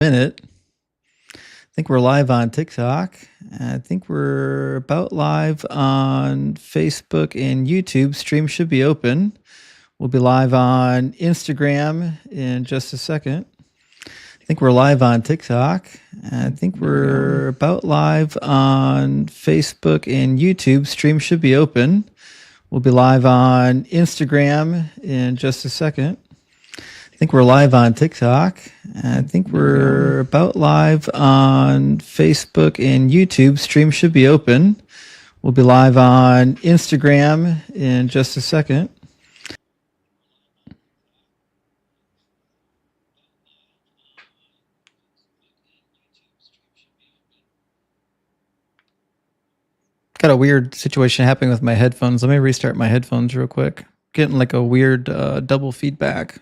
minute. I think we're live on TikTok. I think we're about live on Facebook and YouTube. Stream should be open. We'll be live on Instagram in just a second. I think we're live on TikTok. I think we're about live on Facebook and YouTube. Stream should be open. We'll be live on Instagram in just a second. I think we're live on TikTok. I think we're about live on Facebook and YouTube. Stream should be open. We'll be live on Instagram in just a second. Got a weird situation happening with my headphones. Let me restart my headphones real quick. Getting like a weird double feedback.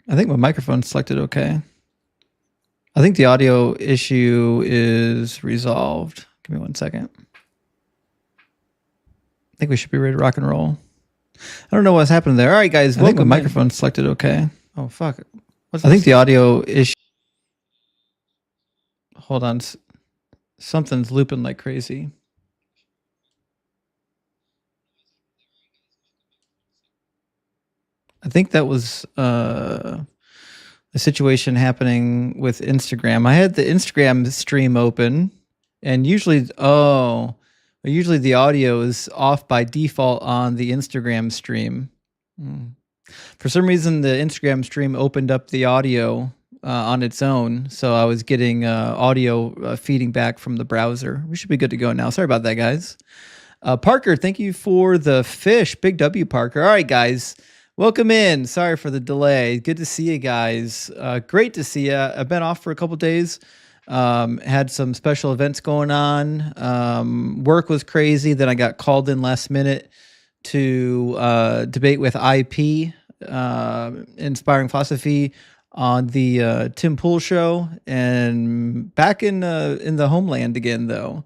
I think my microphone's selected okay. I think the audio issue is resolved. Give me 1 second. I think we should be ready to rock and roll. I don't know what's happening there. All right, guys. I think my microphone's selected okay. Oh, fuck. I think the audio issue... Hold on. Something's looping like crazy. I think that was a situation happening with Instagram. I had the Instagram stream open, and usually the audio is off by default on the Instagram stream. For some reason, the Instagram stream opened up the audio on its own, so I was getting audio feeding back from the browser. We should be good to go now. Sorry about that, guys. Parker, thank you for the fish. Big W, Parker. All right, guys. Welcome in. Sorry for the delay. Good to see you guys. Great to see you. I've been off for a couple days. Had some special events going on. Work was crazy. Then I got called in last minute to debate with IP, Inspiring Philosophy, on the Tim Pool show, and back in the homeland again, though. All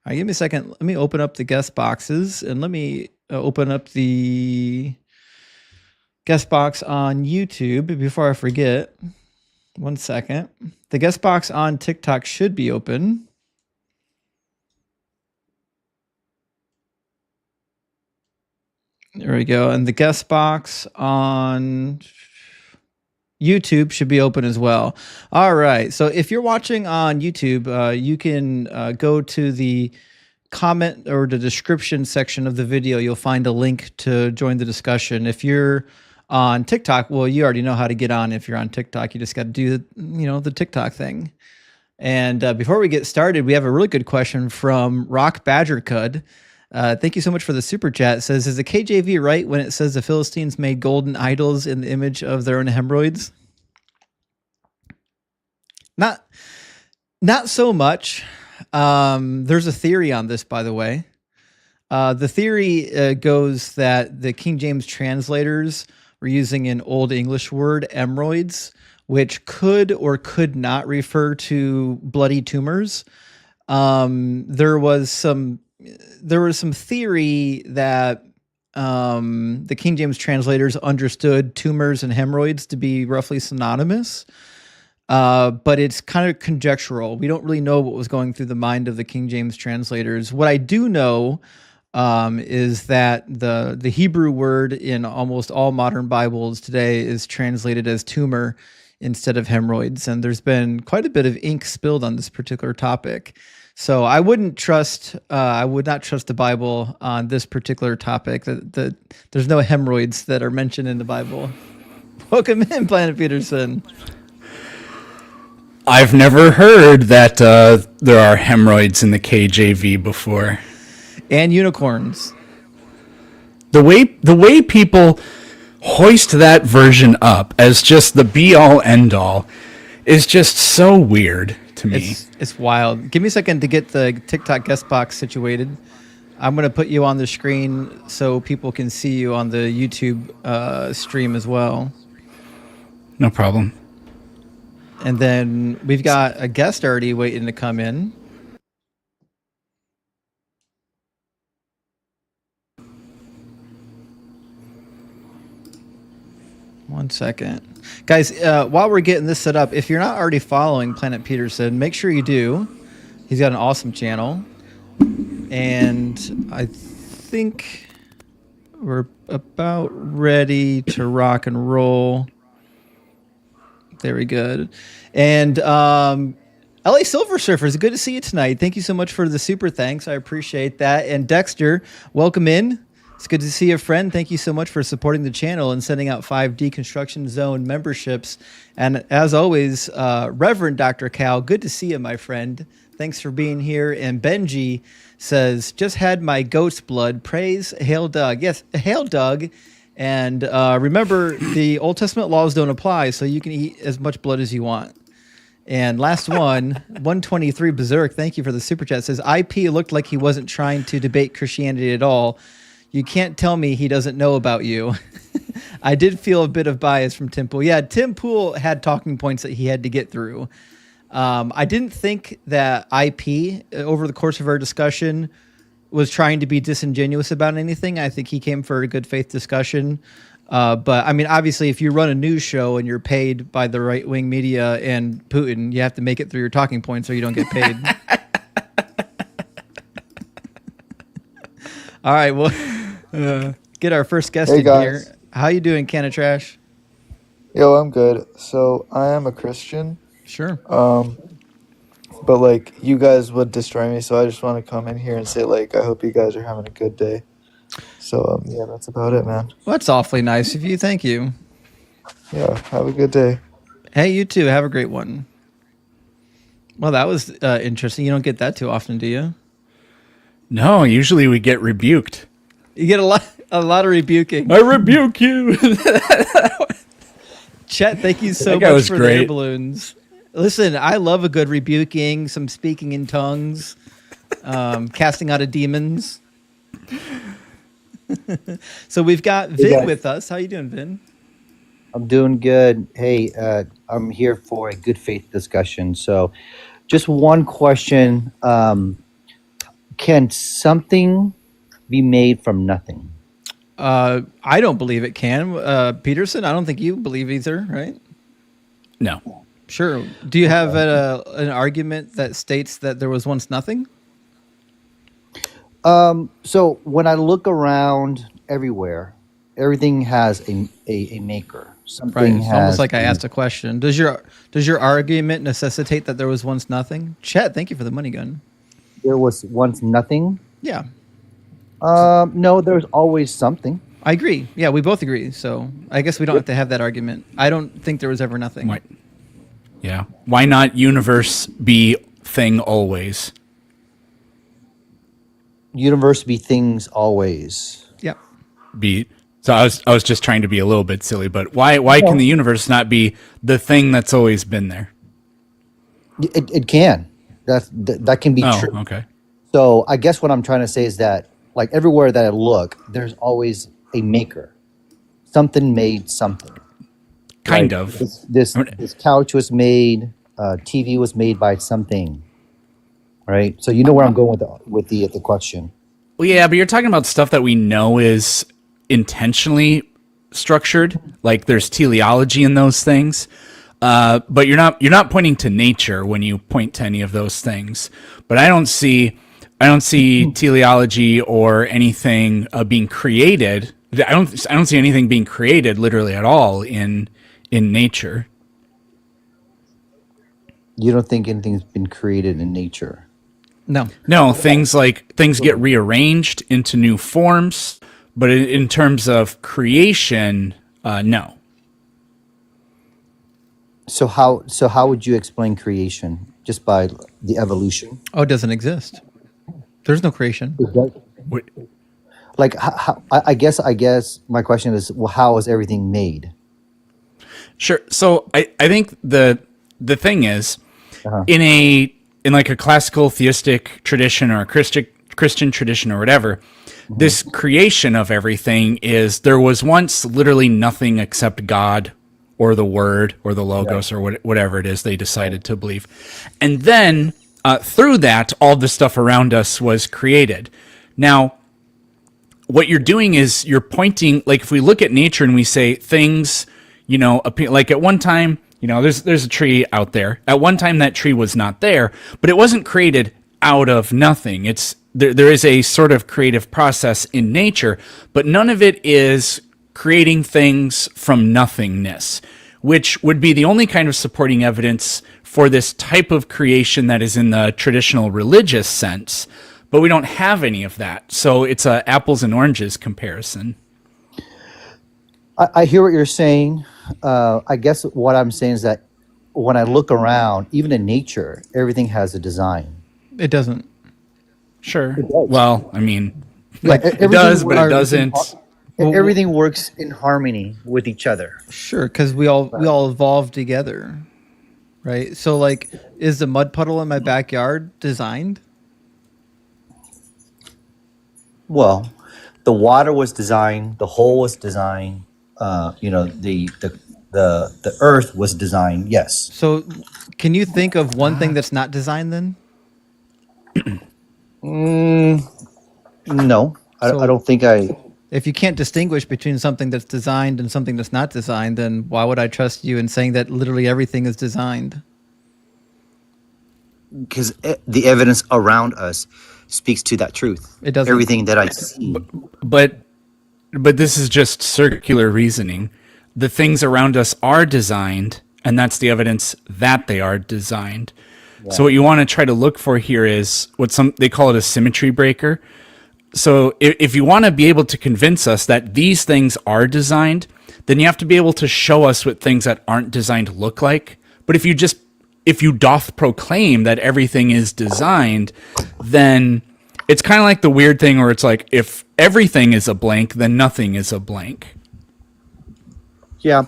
right, give me a second. Let me open up the guest boxes, and let me open up the guest box on YouTube before I forget. 1 second. The guest box on TikTok should be open. There we go. And the guest box on YouTube should be open as well. All right. So if you're watching on YouTube, you can go to the comment or the description section of the video. You'll find a link to join the discussion. If you're on TikTok, well, you already know how to get on. If you're on TikTok, you just got to do the TikTok thing. And before we get started, we have a really good question from Rock Badger Cud. Thank you so much for the super chat. It says, is the KJV right when it says the Philistines made golden idols in the image of their own hemorrhoids? Not so much. There's a theory on this, by the way. The theory goes that the King James translators were using an Old English word, hemorrhoids, which could or could not refer to bloody tumors. There was some theory that the King James translators understood tumors and hemorrhoids to be roughly synonymous, but it's kind of conjectural. We don't really know what was going through the mind of the King James translators. What I do know is that the Hebrew word in almost all modern Bibles today is translated as tumor instead of hemorrhoids, and there's been quite a bit of ink spilled on this particular topic. So I would not trust the Bible on this particular topic. That there's no hemorrhoids that are mentioned in the Bible. Welcome in, Planet Peterson. I've never heard that there are hemorrhoids in the KJV before. And unicorns. The way people hoist that version up as just the be-all, end-all is just so weird to me. It's wild. Give me a second to get the TikTok guest box situated. I'm going to put you on the screen so people can see you on the YouTube stream as well. No problem. And then we've got a guest already waiting to come in. One second. Guys, while we're getting this set up, if you're not already following Planet Peterson, make sure you do. He's got an awesome channel. And I think we're about ready to rock and roll. Very good. And LA Silver Surfer, good to see you tonight. Thank you so much for the super thanks. I appreciate that. And Dexter, welcome in. It's good to see you, friend. Thank you so much for supporting the channel and sending out 5 Deconstruction Zone memberships. And as always, Reverend Dr. Cal, good to see you, my friend. Thanks for being here. And Benji says, just had my goat's blood. Praise, hail Doug. Yes, hail Doug. And remember, the Old Testament laws don't apply, so you can eat as much blood as you want. And last one, 123 Berserk, thank you for the super chat, says, IP looked like he wasn't trying to debate Christianity at all. You can't tell me he doesn't know about you. I did feel a bit of bias from Tim Pool. Yeah, Tim Pool had talking points that he had to get through. I didn't think that IP, over the course of our discussion, was trying to be disingenuous about anything. I think he came for a good faith discussion. But I mean, obviously, if you run a news show and you're paid by the right-wing media and Putin, you have to make it through your talking points or you don't get paid. All right, well, get our first guest in here. How you doing, Can of Trash? Yo, I'm good. So I am a Christian. Sure. But like you guys would destroy me, so I just want to come in here and say like I hope you guys are having a good day. So yeah, that's about it, man. Well, that's awfully nice of you. Thank you. Yeah, have a good day. Hey, you too. Have a great one. Well, that was interesting. You don't get that too often, do you? No, usually we get rebuked. You get a lot of rebuking. I rebuke you. Chet, thank you so much for the air balloons. Listen, I love a good rebuking, some speaking in tongues, casting out of demons. So we've got Vin with us. How you doing, Vin? I'm doing good. Hey, I'm here for a good faith discussion. So just one question. Can something be made from nothing? I don't believe it can. Peterson, I don't think you believe either, right? No. Sure. Do you have an argument that states that there was once nothing? So when I look around everywhere, everything has a maker. Something right. It's has almost like I asked a question. Does your argument necessitate that there was once nothing? Chet, thank you for the money gun. There was once nothing? Yeah. No, there's always something. I agree. Yeah, we both agree. So I guess we don't have to have that argument. I don't think there was ever nothing. Why? Yeah. Why not universe be thing always? Universe be things always. Yeah. So I was just trying to be a little bit silly, but why can the universe not be the thing that's always been there? It can. That can be true. Oh, okay. So I guess what I'm trying to say is that like everywhere that I look, there's always a maker. Something made something. Kind right? of. This couch was made. TV was made by something. Right. So you know where I'm going with the question. Well, yeah, but you're talking about stuff that we know is intentionally structured. Like there's teleology in those things. But you're not pointing to nature when you point to any of those things. But I don't see teleology or anything being created. I don't see anything being created literally at all in nature. You don't think anything's been created in nature? No, things get rearranged into new forms, but in terms of creation, no. So how would you explain creation? Just by the evolution? Oh, it doesn't exist. There's no creation. Like how, I guess my question is, well, how is everything made? Sure. So I think the thing is in like a classical theistic tradition or a Christian tradition or whatever, this creation of everything is there was once literally nothing except God or the Word or the Logos or whatever it is they decided to believe. And then through that, all the stuff around us was created. Now, what you're doing is you're pointing, like if we look at nature and we say things, appear, like at one time, there's a tree out there. At one time, that tree was not there, but it wasn't created out of nothing. There is a sort of creative process in nature, but none of it is creating things from nothingness, which would be the only kind of supporting evidence for this type of creation that is in the traditional religious sense. But we don't have any of that. So it's a apples and oranges comparison. I hear what you're saying. I guess what I'm saying is that when I look around, even in nature, everything has a design. It doesn't. Sure. Well, I mean, Like it does, but it doesn't. Everything works in harmony with each other. Sure, because we all evolved together, right? So, like, is the mud puddle in my backyard designed? Well, the water was designed, the hole was designed, the earth was designed. Yes. So, can you think of one thing that's not designed then? No, I don't think I. If you can't distinguish between something that's designed and something that's not designed, then why would I trust you in saying that literally everything is designed? Because the evidence around us speaks to that truth. It doesn't. Everything that I see. But this is just circular reasoning. The things around us are designed, and that's the evidence that they are designed. Yeah. So what you want to try to look for here is they call it a symmetry breaker. So if you want to be able to convince us that these things are designed, then you have to be able to show us what things that aren't designed look like. But if you doth proclaim that everything is designed, then it's kind of like the weird thing where it's like, if everything is a blank, then nothing is a blank. Yeah.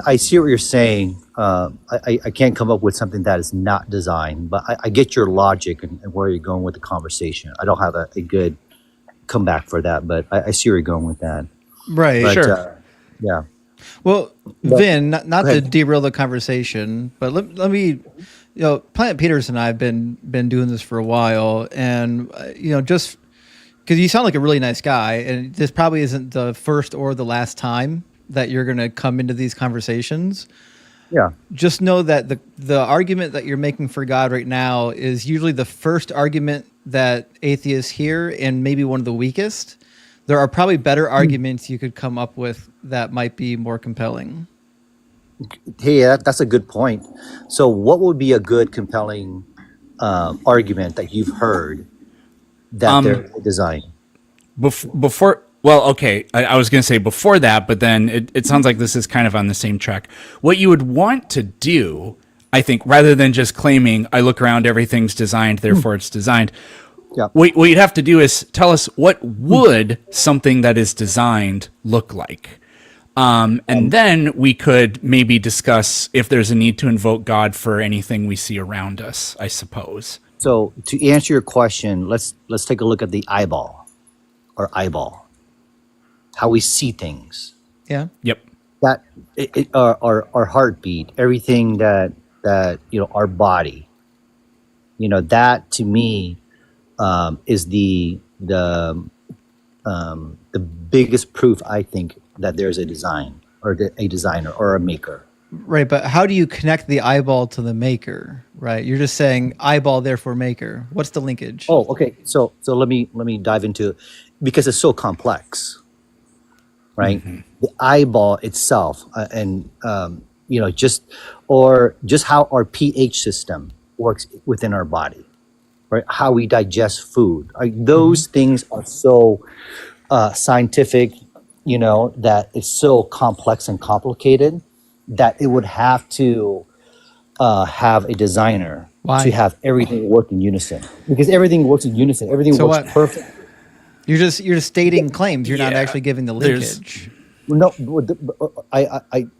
I see what you're saying. I can't come up with something that is not designed, but I get your logic and where you're going with the conversation. I don't have a good comeback for that, but I see where you're going with that. Right. But, sure. Yeah. Well, Vin, not to derail the conversation, but let me, Planet Peters and I have been doing this for a while, and just because you sound like a really nice guy, and this probably isn't the first or the last time that you're going to come into these conversations. Yeah. Just know that the argument that you're making for God right now is usually the first argument that atheists hear, and maybe one of the weakest. There are probably better arguments you could come up with that might be more compelling. Hey, that's a good point. So what would be a good, compelling argument that you've heard that they're designed? Before, well, okay, I was going to say before that, but then it sounds like this is kind of on the same track. What you would want to do, I think, rather than just claiming, I look around, everything's designed, therefore it's designed, what you'd have to do is tell us, what would something that is designed look like? And then we could maybe discuss if there's a need to invoke God for anything we see around us, I suppose. So to answer your question, let's take a look at the eyeball, how we see things. Yeah. Yep. That our heartbeat, everything that our body, that to me is the biggest proof, I think, that there's a design or a designer or a maker. Right, but how do you connect the eyeball to the maker? Right, you're just saying eyeball, therefore maker. What's the linkage? Oh, okay. So let me dive into it, because it's so complex, right? Mm-hmm. The eyeball itself, just how our pH system works within our body, right? How we digest food. Those things are so scientific, that it's so complex and complicated that it would have to have a designer to have everything work in unison. Because everything works in unison. Everything works perfect. You're just stating claims. You're not actually giving the linkage. No,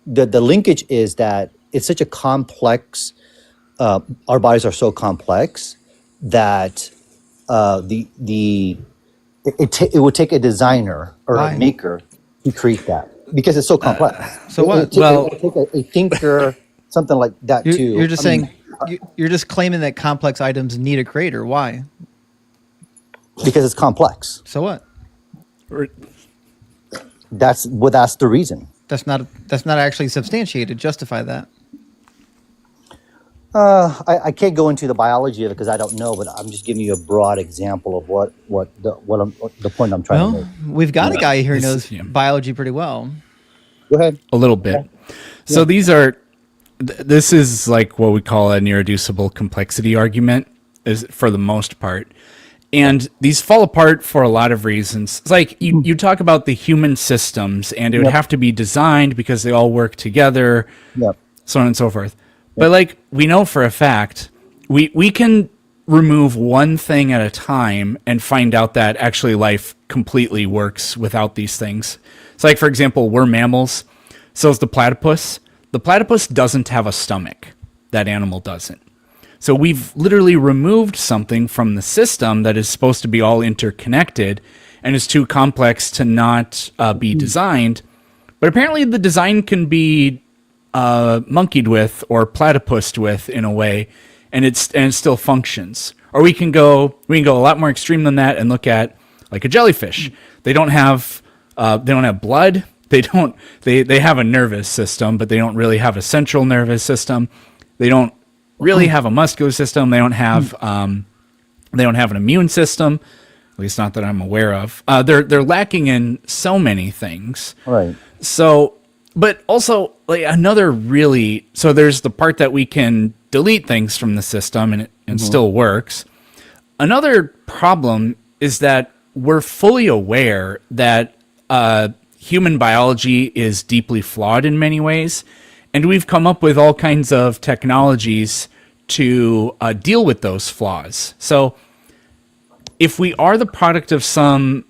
the linkage is that it's such a complex. Our bodies are so complex that it would take a designer or Why? a maker to create that because it's so complex. so what? It would take a thinker, something like that too. You're just saying you're just claiming that complex items need a creator. Why? Because it's complex. So what? That's the reason. That's not actually substantiated. Justify that. I can't go into the biology of it because I don't know, but I'm just giving you a broad example of what the point I'm trying to make. We've got a guy here who knows yeah. biology pretty well. Go ahead. A little bit. So this is like what we call an irreducible complexity argument, is for the most part. And these fall apart for a lot of reasons. It's like you talk about the human systems, and it would have to be designed because they all work together, so on and so forth. But like we know for a fact, we can remove one thing at a time and find out that actually life completely works without these things. So like, for example, we're mammals. So is the platypus. The platypus doesn't have a stomach. That animal doesn't. So we've literally removed something from the system that is supposed to be all interconnected and is too complex to not be designed. But apparently the design can be monkeyed with or platypused with in a way, and it still functions. Or we can go a lot more extreme than that and look at like a jellyfish. They don't have blood. They have a nervous system, but they don't really have a central nervous system. They don't really have a muscular system. They don't have an immune system, at least not that I'm aware of. They're lacking in so many things. Right. So, but also like so there's the part that we can delete things from the system and it still works. Another problem is that we're fully aware that human biology is deeply flawed in many ways. And we've come up with all kinds of technologies to deal with those flaws. So if we are the product of some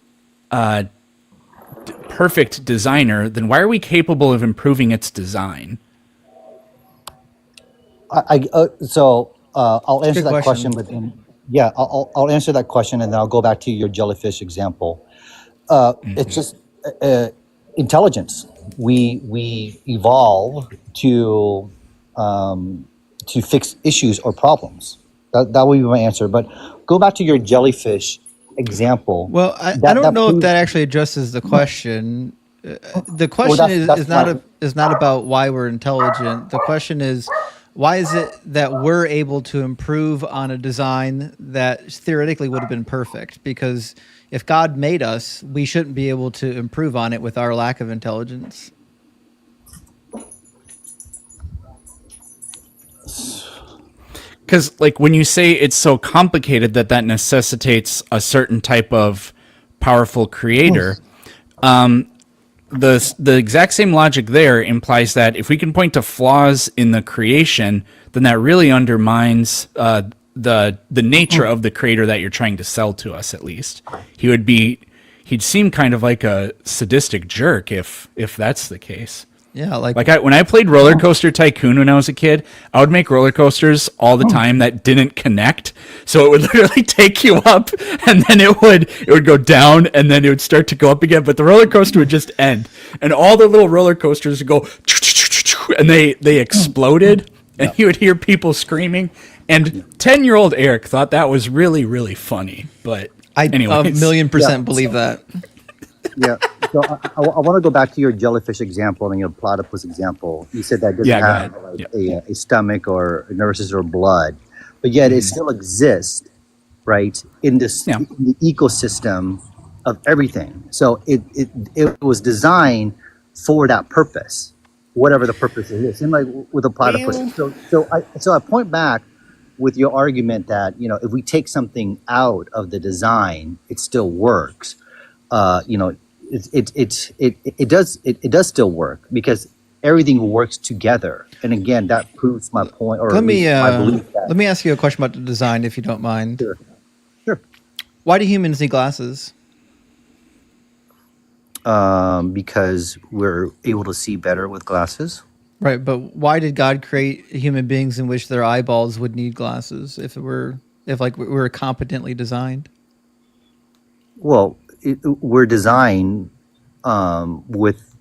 perfect designer, then why are we capable of improving its design? I'll answer that question, question. but I'll answer that question, and then I'll go back to your jellyfish example. It's just intelligence. We evolve to fix issues or problems. That would be my answer. But go back to your jellyfish example. Well, I don't know if that actually addresses the question. The question is not about why we're intelligent. The question is, why is it that we're able to improve on a design that theoretically would have been perfect? Because if God made us, we shouldn't be able to improve on it with our lack of intelligence. Because like when you say it's so complicated that necessitates a certain type of powerful creator, the exact same logic there implies that if we can point to flaws in the creation, then that really undermines the nature of the creator that you're trying to sell to us. At least he'd seem kind of like a sadistic jerk if that's the case. Yeah, when I played Roller Coaster Tycoon when I was a kid, I would make roller coasters all the time that didn't connect. So it would literally take you up, and then it would go down, and then it would start to go up again. But the roller coaster would just end, and all the little roller coasters would go, and they exploded, and you would hear people screaming. And 10-year-old Eric thought that was really, really funny. But I anyways, 1,000,000% believe that. Yeah. So I want to go back to your jellyfish example and your platypus example. You said that doesn't have a stomach or a nervous system or blood, but yet it still exists, right, in in the ecosystem of everything. So it was designed for that purpose, whatever the purpose is. And like with a platypus, so I point back with your argument that if we take something out of the design, it still works. It does still work because everything works together. And again, that proves my point. Or let me belief that, let me ask you a question about the design, if you don't mind. Sure. Why do humans need glasses? Because we're able to see better with glasses. Right, but why did God create human beings in which their eyeballs would need glasses if it were if like we were competently designed? Well, we're designed with.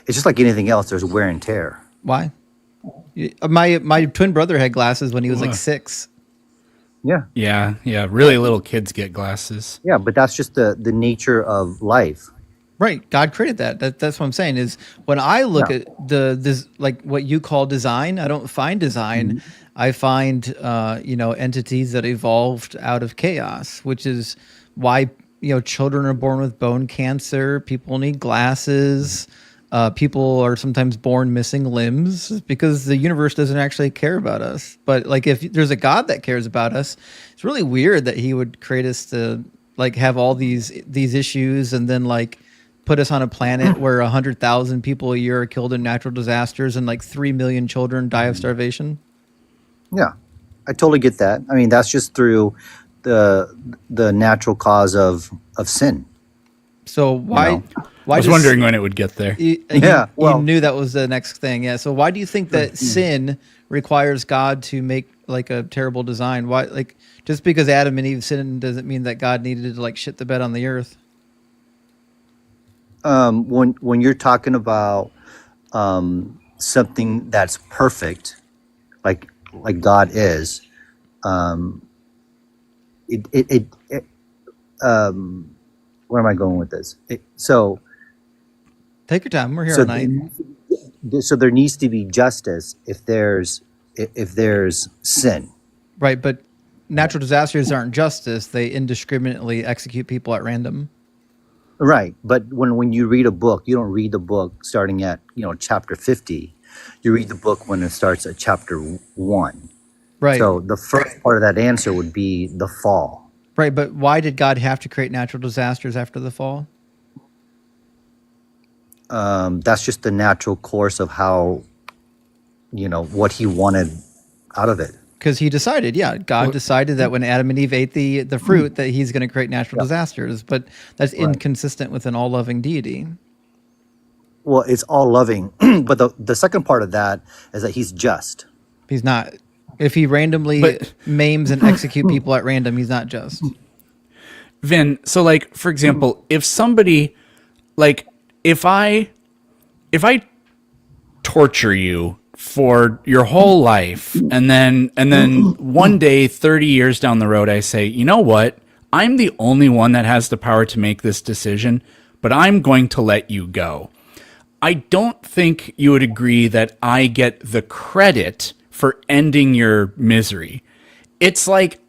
It's just like anything else. There's wear and tear. Why? My twin brother had glasses when he was like Ugh. 6. Yeah. Yeah. Really little kids get glasses. Yeah, but that's just the nature of life. Right. God created that. That's what I'm saying is when I look Yeah. at this, like what you call design, I don't find design. I find, entities that evolved out of chaos, which is why, children are born with bone cancer. People need glasses. People are sometimes born missing limbs because the universe doesn't actually care about us. But like, if there's a God that cares about us, it's really weird that he would create us to like have all these issues and then like put us on a planet where 100,000 people a year are killed in natural disasters and like 3 million children die of starvation. Yeah, I totally get that. I mean, that's just through the natural cause of sin. So why? know. Why I was does- wondering when it would get there. You well- knew that was the next thing. Yeah. So why do you think that sin requires God to make like a terrible design? Why, like, just because Adam and Eve sinned doesn't mean that God needed to like shit the bed on the earth. When you're talking about something that's perfect, like God is, where am I going with this? Take your time. We're here So all night. so there needs to be justice if there's sin. Right. But natural disasters aren't justice. They indiscriminately execute people at random. Right, but when you read a book, you don't read the book starting at chapter 50. You read the book when it starts at chapter 1. Right. So the first part of that answer would be the fall. Right. But why did God have to create natural disasters after the fall? That's just the natural course of how what he wanted out of it. Because he decided, God decided that when Adam and Eve ate the fruit that he's going to create natural disasters. But that's inconsistent with an all-loving deity. Well, it's all loving, but the second part of that is that he's just. He's not. If he randomly maims and execute people at random, he's not just. Vin, so like for example, if somebody like if I torture you for your whole life and then one day 30 years down the road I say, "You know what? I'm the only one that has the power to make this decision, but I'm going to let you go." I don't think you would agree that I get the credit for ending your misery. It's like,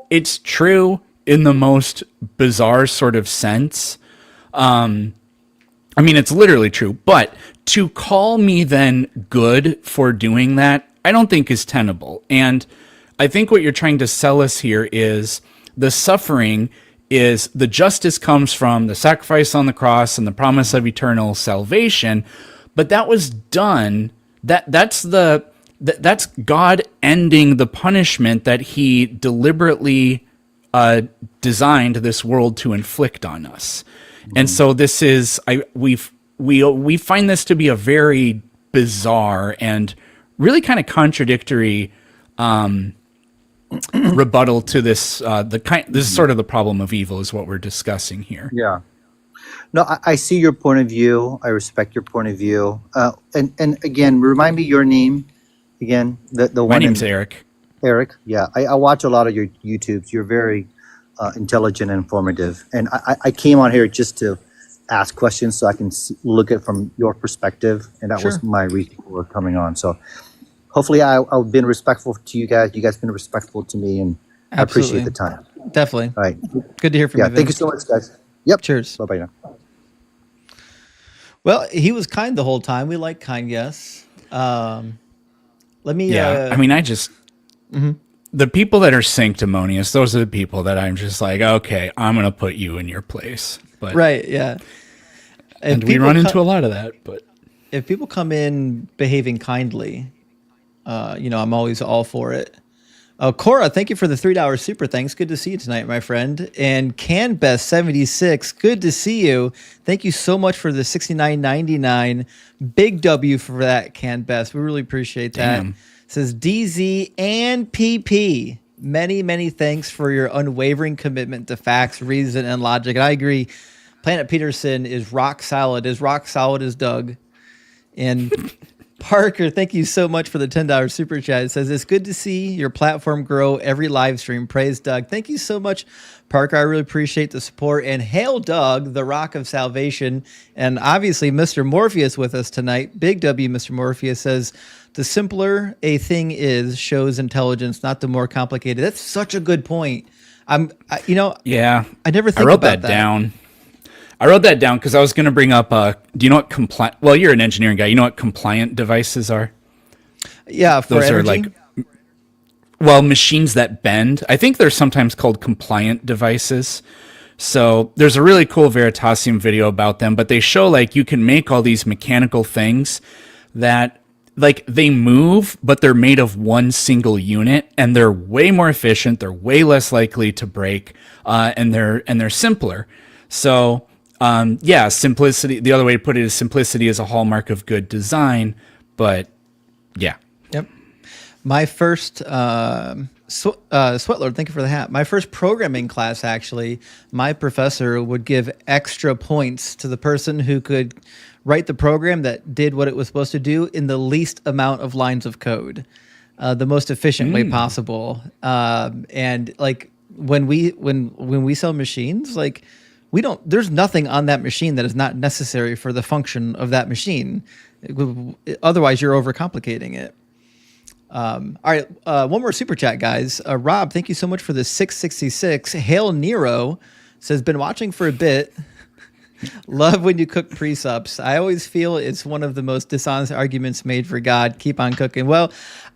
it's true in the most bizarre sort of sense. I mean, it's literally true, but to call me then good for doing that, I don't think is tenable. And I think what you're trying to sell us here is the suffering is the justice comes from the sacrifice on the cross and the promise of eternal salvation. But that was done. That's God ending the punishment that he deliberately designed this world to inflict on us. And so this is we find this to be a very bizarre and really kind of contradictory rebuttal to this. This is sort of the problem of evil, is what we're discussing here. Yeah. No, I see your point of view. I respect your point of view. And again, remind me your name again. The My one name's Eric. Eric. Yeah, I watch a lot of your YouTubes. You're very intelligent and informative. And I came on here just to ask questions so I can look at it from your perspective. And that was my reason for coming on. So hopefully I've been respectful to you guys. You guys been respectful to me, and I appreciate the time. Definitely. All right. Good to hear from you. Thank you Vince. so much, guys. Yep. Cheers. Bye-bye now. Well, he was kind the whole time. We like kind guests. Let me. Yeah, I mean, the people that are sanctimonious, those are the people that I'm just like, okay, I'm going to put you in your place. But right. Yeah. and we run into a lot of that. But if people come in behaving kindly, I'm always all for it. Cora, thank you for the $3 super thanks. Good to see you tonight, my friend. And CanBest76, good to see you. Thank you so much for the $69.99. Big W for that, CanBest. We really appreciate that. Damn. It says DZ and PP. Many, many thanks for your unwavering commitment to facts, reason, and logic. And I agree. Planet Peterson is rock solid as Doug. And Parker, thank you so much for the $10 super chat. It says, it's good to see your platform grow every live stream. Praise Doug. Thank you so much, Parker. I really appreciate the support. And hail Doug, the rock of salvation. And obviously, Mr. Morpheus with us tonight. Big W, Mr. Morpheus says, the simpler a thing is shows intelligence, not the more complicated. That's such a good point. Yeah. I never think I wrote about that down. I wrote that down because I was going to bring up, do you know what compliant, well, you're an engineering guy. You know what compliant devices are? Yeah, for Those energy? are like, well, machines that bend. I think they're sometimes called compliant devices. So there's a really cool Veritasium video about them, but they show like you can make all these mechanical things that like they move, but they're made of one single unit, and they're way more efficient. They're way less likely to break, and they're simpler. So yeah, simplicity. The other way to put it is simplicity is a hallmark of good design. But yeah. Yep. My first Sweatlord, thank you for the hat. My first programming class, actually, my professor would give extra points to the person who could write the program that did what it was supposed to do in the least amount of lines of code, the most efficient way possible. And like when we sell machines, like there's nothing on that machine that is not necessary for the function of that machine. Otherwise, you're overcomplicating it. All right, one more super chat, guys. Rob, thank you so much for the 666. Hail Nero says, been watching for a bit. Love when you cook presups. I always feel it's one of the most dishonest arguments made for God. Keep on cooking. Well,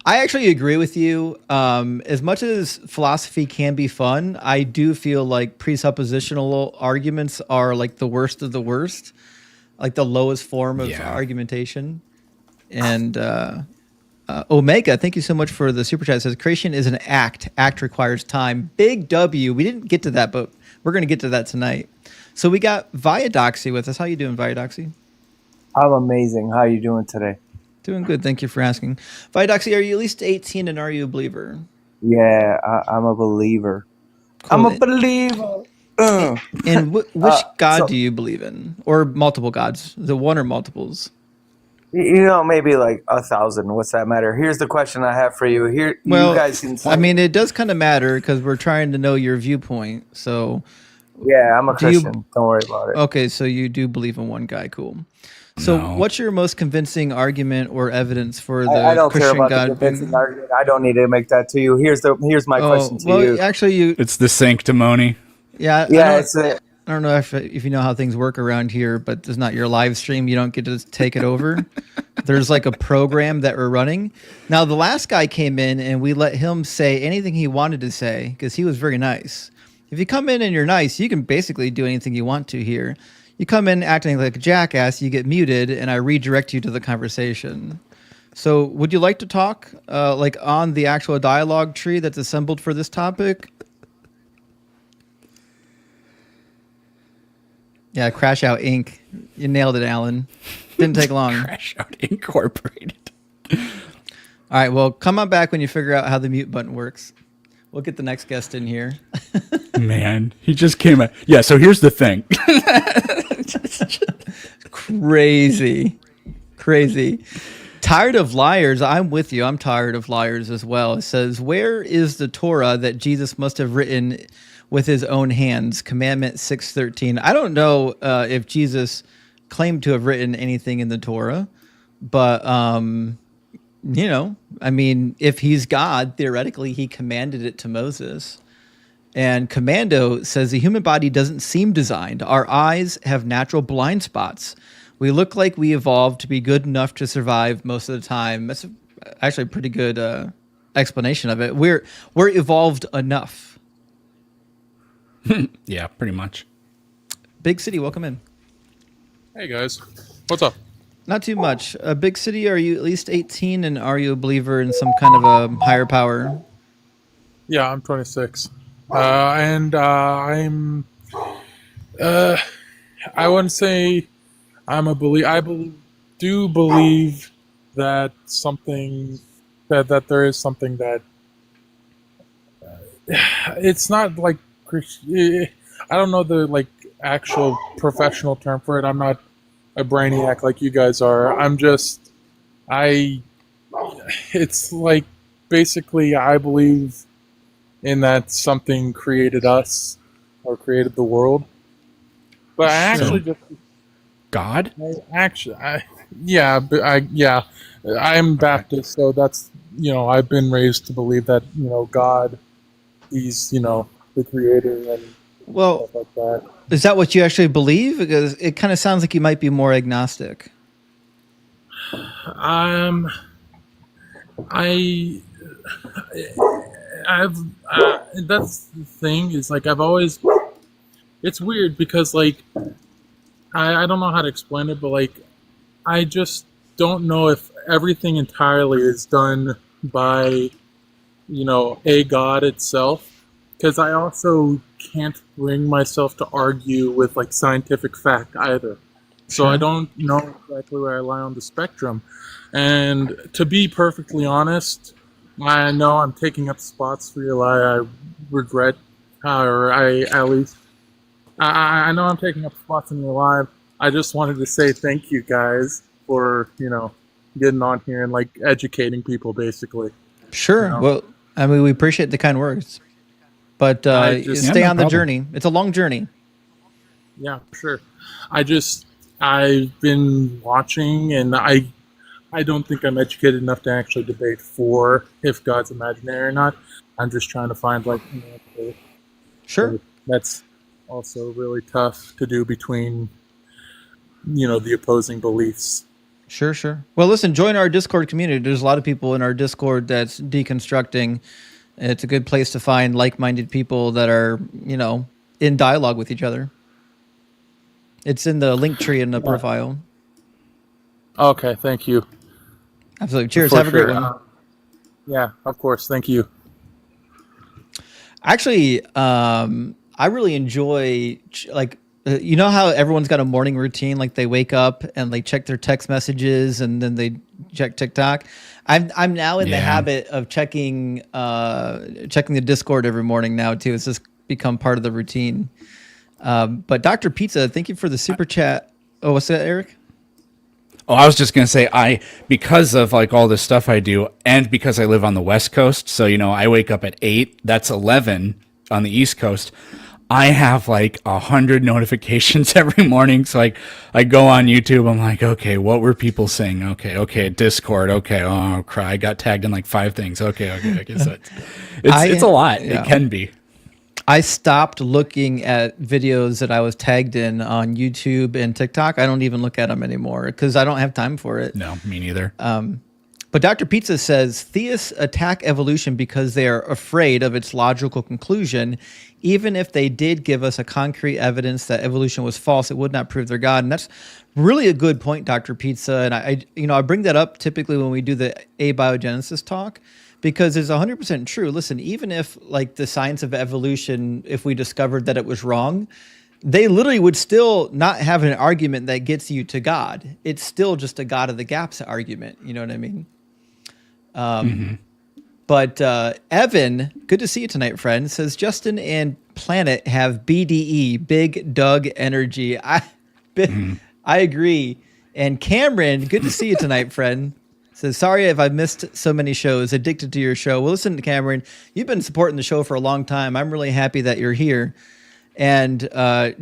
I actually agree with you. As much as philosophy can be fun, I do feel like presuppositional arguments are like the worst of the worst, like the lowest form of argumentation. And Omega, thank you so much for the super chat. It says creation is an act. Act requires time. Big W. We didn't get to that, but we're going to get to that tonight. So we got Viadoxy with us. How you doing, Viadoxy? I'm amazing. How are you doing today? Doing good. Thank you for asking. Viadoxy, are you at least 18 and are you a believer? Yeah, I'm a believer. Cool. I'm a believer. And which God do you believe in? Or multiple gods? The one or multiples? You know, maybe like 1,000. What's that matter? Here's the question I have for you. Here, well, you guys can. I mean, it does kind of matter because we're trying to know your viewpoint. So, yeah, I'm a Christian. Don't worry about it. Okay, so you do believe in one guy. Cool. So, what's your most convincing argument or evidence for the I don't Christian care about God? the convincing argument. I don't need to make that to you. Here's my question to you. Actually, it's the sanctimony. Yeah, it's it. I don't know if you know how things work around here, but it's not your live stream. You don't get to take it over. There's like a program that we're running. Now, the last guy came in and we let him say anything he wanted to say because he was very nice. If you come in and you're nice, you can basically do anything you want to here. You come in acting like a jackass, you get muted, and I redirect you to the conversation. So would you like to talk like on the actual dialogue tree that's assembled for this topic? Yeah, Crash Out Inc. You nailed it, Alan. Didn't take long. Crash Out Incorporated. All right, well, come on back when you figure out how the mute button works. We'll get the next guest in here. Man, he just came out. Yeah, so here's the thing. Crazy. Tired of liars. I'm with you. I'm tired of liars as well. It says, where is the Torah that Jesus must have written with his own hands? Commandment 6:13. I don't know if Jesus claimed to have written anything in the Torah, but you know, I mean, if he's God, theoretically he commanded it to Moses. And Commando says the human body doesn't seem designed. Our eyes have natural blind spots. We look like we evolved to be good enough to survive most of the time. That's actually a pretty good explanation of it. We're evolved enough. Yeah, pretty much. Big City, welcome in. Hey guys, what's up? Not too much. Big City, are you at least 18 and are you a believer in some kind of a higher power? Yeah, I'm 26. And I'm I wouldn't say I'm a believer. Do believe that something that there is something that it's not like I don't know the like actual professional term for it. I'm not a brainiac like you guys are. I it's like basically I believe in that something created us or created the world. But I actually just God? yeah, but I'm Baptist, so that's I've been raised to believe that God, he's the creator and Well, stuff like that. is that what you actually believe? Because it kind of sounds like you might be more agnostic. I I've that's the thing is like I've always it's weird because like I don't know how to explain it, but like I just don't know if everything entirely is done by a God itself, because I also can't bring myself to argue with like scientific fact either. So I Sure. don't know exactly where I lie on the spectrum. And to be perfectly honest, I know I'm taking up spots for your lie. I regret, or I at least I know I'm taking up spots in your live. I just wanted to say thank you guys for getting on here and like educating people basically. You Sure. know, Well, I mean, we appreciate the kind words, but I just Yeah, stay no on the problem. journey. It's a long journey. yeah, sure. I've been watching, and I don't think I'm educated enough to actually debate for if God's imaginary or not. I'm just trying to find like an answer. Sure. But that's also really tough to do between the opposing beliefs. Sure, sure. Well, listen, join our Discord community. There's a lot of people in our Discord that's deconstructing. It's a good place to find like-minded people that are, in dialogue with each other. It's in the link tree in the profile. Okay, thank you. Absolutely. Cheers. For Have a great sure. one. Yeah, of course. Thank you. Actually, I really enjoy you know how everyone's got a morning routine, like they wake up and they check their text messages and then they check TikTok. I'm now in the Yeah. habit of checking the Discord every morning now too. It's just become part of the routine. But Dr. Pizza, thank you for the super chat. Oh, what's that, Eric? Oh, I was just gonna say, because of like all this stuff I do, and because I live on the West Coast, so I wake up at 8. That's 11 on the East Coast. I have like 100 notifications every morning. So like I go on YouTube. I'm like, okay, what were people saying? Okay, Discord. Okay, oh, cry. I got tagged in like 5 things. Okay. So it's a lot. Yeah. It can be. I stopped looking at videos that I was tagged in on YouTube and TikTok. I don't even look at them anymore because I don't have time for it. No, me neither. But Dr. Pizza says theists attack evolution because they are afraid of its logical conclusion. Even if they did give us a concrete evidence that evolution was false, it would not prove their God. And that's really a good point, Dr. Pizza. And I bring that up typically when we do the abiogenesis talk, because it's 100% true. Listen, even if like the science of evolution, if we discovered that it was wrong, they literally would still not have an argument that gets you to God. It's still just a God of the gaps argument. You know what I mean? But Evan, good to see you tonight, friend, says Justin and Planet have BDE, Big Doug Energy. I agree. And Cameron, good to see you tonight, friend. Says, sorry if I missed so many shows, addicted to your show. Well, listen, Cameron, you've been supporting the show for a long time. I'm really happy that you're here. And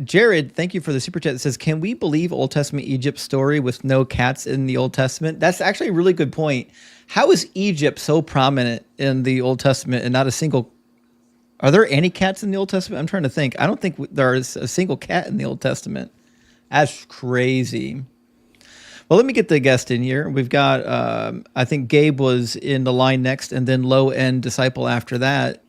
Jared, thank you for the super chat that says, can we believe Old Testament Egypt story with no cats in the Old Testament? That's actually a really good point. How is Egypt so prominent in the Old Testament and not a single? Are there any cats in the Old Testament? I'm trying to think. I don't think there is a single cat in the Old Testament. That's crazy. Well, let me get the guest in here. We've got, I think Gabe was in the line next, and then Low End Disciple after that.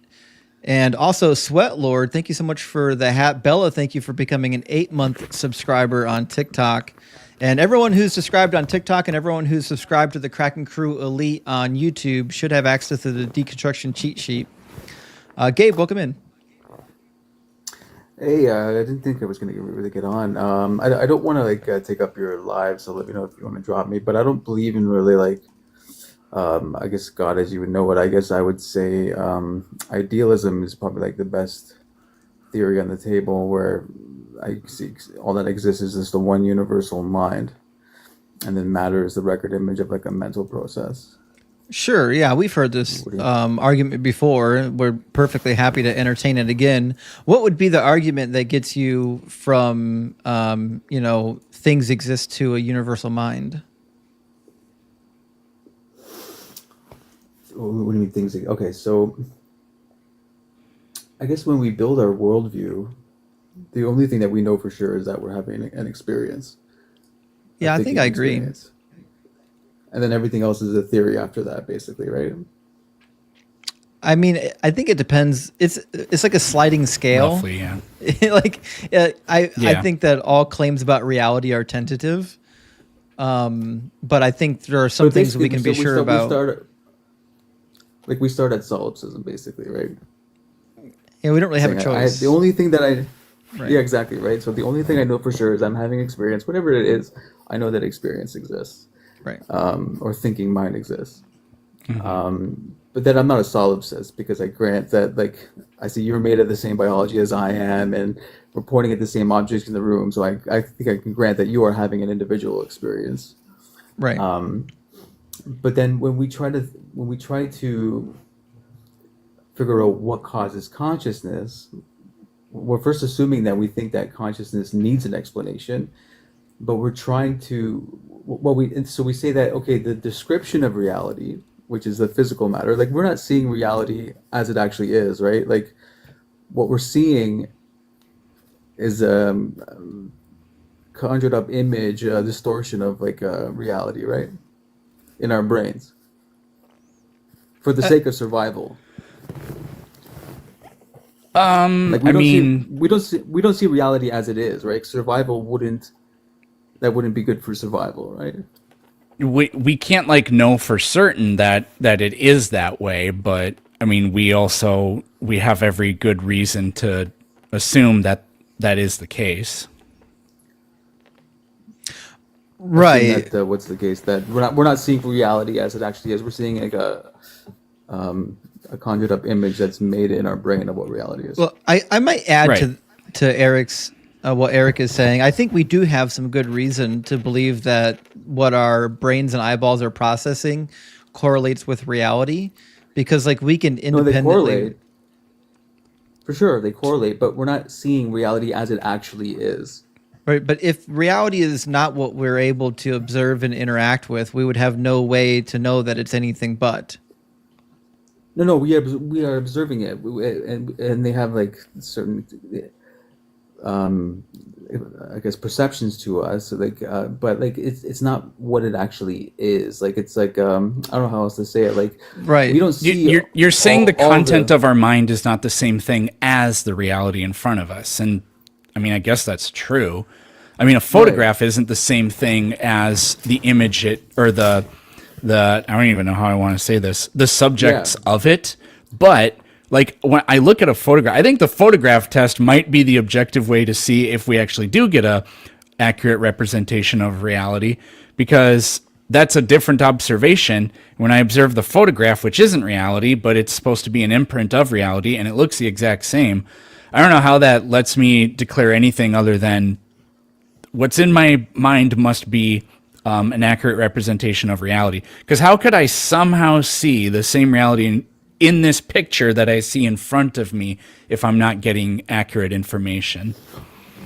And also Sweat Lord, thank you so much for the hat. Bella, thank you for becoming an 8-month subscriber on TikTok. And everyone who's subscribed on TikTok and everyone who's subscribed to the Kraken Crew Elite on YouTube should have access to the Deconstruction cheat sheet. Gabe, welcome in. Hey, I didn't think I was going to really get on. I don't want to take up your live, so let me know if you want to drop me. But I don't believe in really I guess God as you would know it. I guess I would say idealism is probably like the best theory on the table, where I see all that exists is just the one universal mind, and then matter is the record image of like a mental process. Sure, yeah, we've heard this What do you- argument before. We're perfectly happy to entertain it again. What would be the argument that gets you from, things exist to a universal mind? What do you mean things? Okay, so I guess when we build our worldview, the only thing that we know for sure is that we're having an experience. Yeah, I think thinking I agree. experience. And then everything else is a theory after that, basically, right? I mean, I think it depends. It's like a sliding scale. Roughly, yeah. I Yeah. think that all claims about reality are tentative. But I think there are some But things we can basically, be sure about. We start at solipsism, basically, right? Yeah, we don't really have a Saying, choice. the only thing that Right. yeah, exactly, right? So the only thing I know for sure is I'm having experience, whatever it is, I know that experience exists, Right. or thinking mind exists. But then I'm not a solipsist, because I grant that, like, I see you're made of the same biology as I am, and we're pointing at the same objects in the room. So I think I can grant that you are having an individual experience. Right. But then when we try to figure out what causes consciousness, we're first assuming that we think that consciousness needs an explanation, but we're trying to so we say that, okay, the description of reality, which is the physical matter, like, we're not seeing reality as it actually is, right? Like, what we're seeing is conjured up image, distortion of like reality, right, in our brains for the sake of survival. Like, we don't see reality as it is, right? Survival wouldn't be good for survival, right? We can't like know for certain that it is that way, but I mean, we have every good reason to assume that is the case. Right. That, what's the case? That we're not seeing reality as it actually is. We're seeing like a conjured up image that's made in our brain of what reality is. Well, I might add Right. to Eric's what Eric is saying. I think we do have some good reason to believe that what our brains and eyeballs are processing correlates with reality, because like we can No, they independently. correlate. For sure, they correlate, but we're not seeing reality as it actually is. Right, but if reality is not what we're able to observe and interact with, we would have no way to know that it's anything but. No, we are observing it, and they have like certain, I guess, perceptions to us. Like, but like it's not what it actually is. Like, it's like I don't know how else to say it. Like, Right. we don't see. You're saying the all content of our mind is not the same thing as the reality in front of us, and I mean, I guess that's true. I mean, a photograph isn't the same thing as the image or the I don't even know how I want to say this, the subjects of it. But like, when I look at a photograph, I think the photograph test might be the objective way to see if we actually do get a accurate representation of reality, because that's a different observation. When I observe the photograph, which isn't reality, but it's supposed to be an imprint of reality, and it looks the exact same, I don't know how that lets me declare anything other than what's in my mind must be an accurate representation of reality. Because how could I somehow see the same reality in this picture that I see in front of me if I'm not getting accurate information?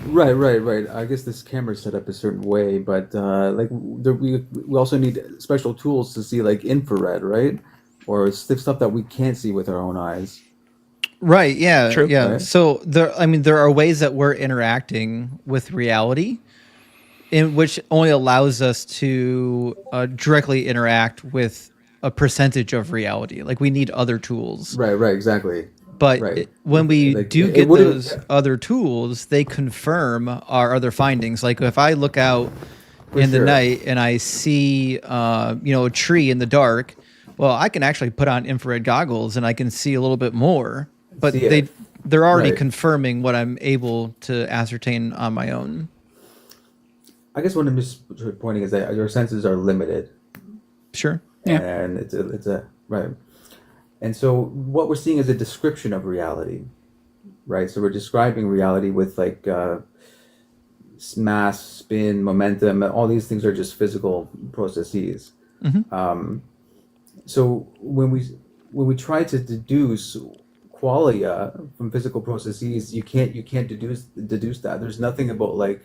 Right. I guess this camera's set up a certain way, but like we also need special tools to see like infrared, right, or stuff that we can't see with our own eyes. Right. Yeah. True. Yeah. Right. So there are ways that we're interacting with reality, in which only allows us to directly interact with a percentage of reality. Like, we need other tools. Right. Exactly. But Right. when we Like, do it get wouldn't- those other tools, they confirm our other findings. Like, if I look out in the sure. night and I see, a tree in the dark, well, I can actually put on infrared goggles and I can see a little bit more. But See it. they're already Right. confirming what I'm able to ascertain on my own. I guess what I'm just pointing is that your senses are limited. Sure. Yeah. and it's a right. And so what we're seeing is a description of reality, right? So we're describing reality with like mass, spin, momentum. All these things are just physical processes. Mm-hmm. So when we try to deduce qualia from physical processes, you can't deduce that. There's nothing about like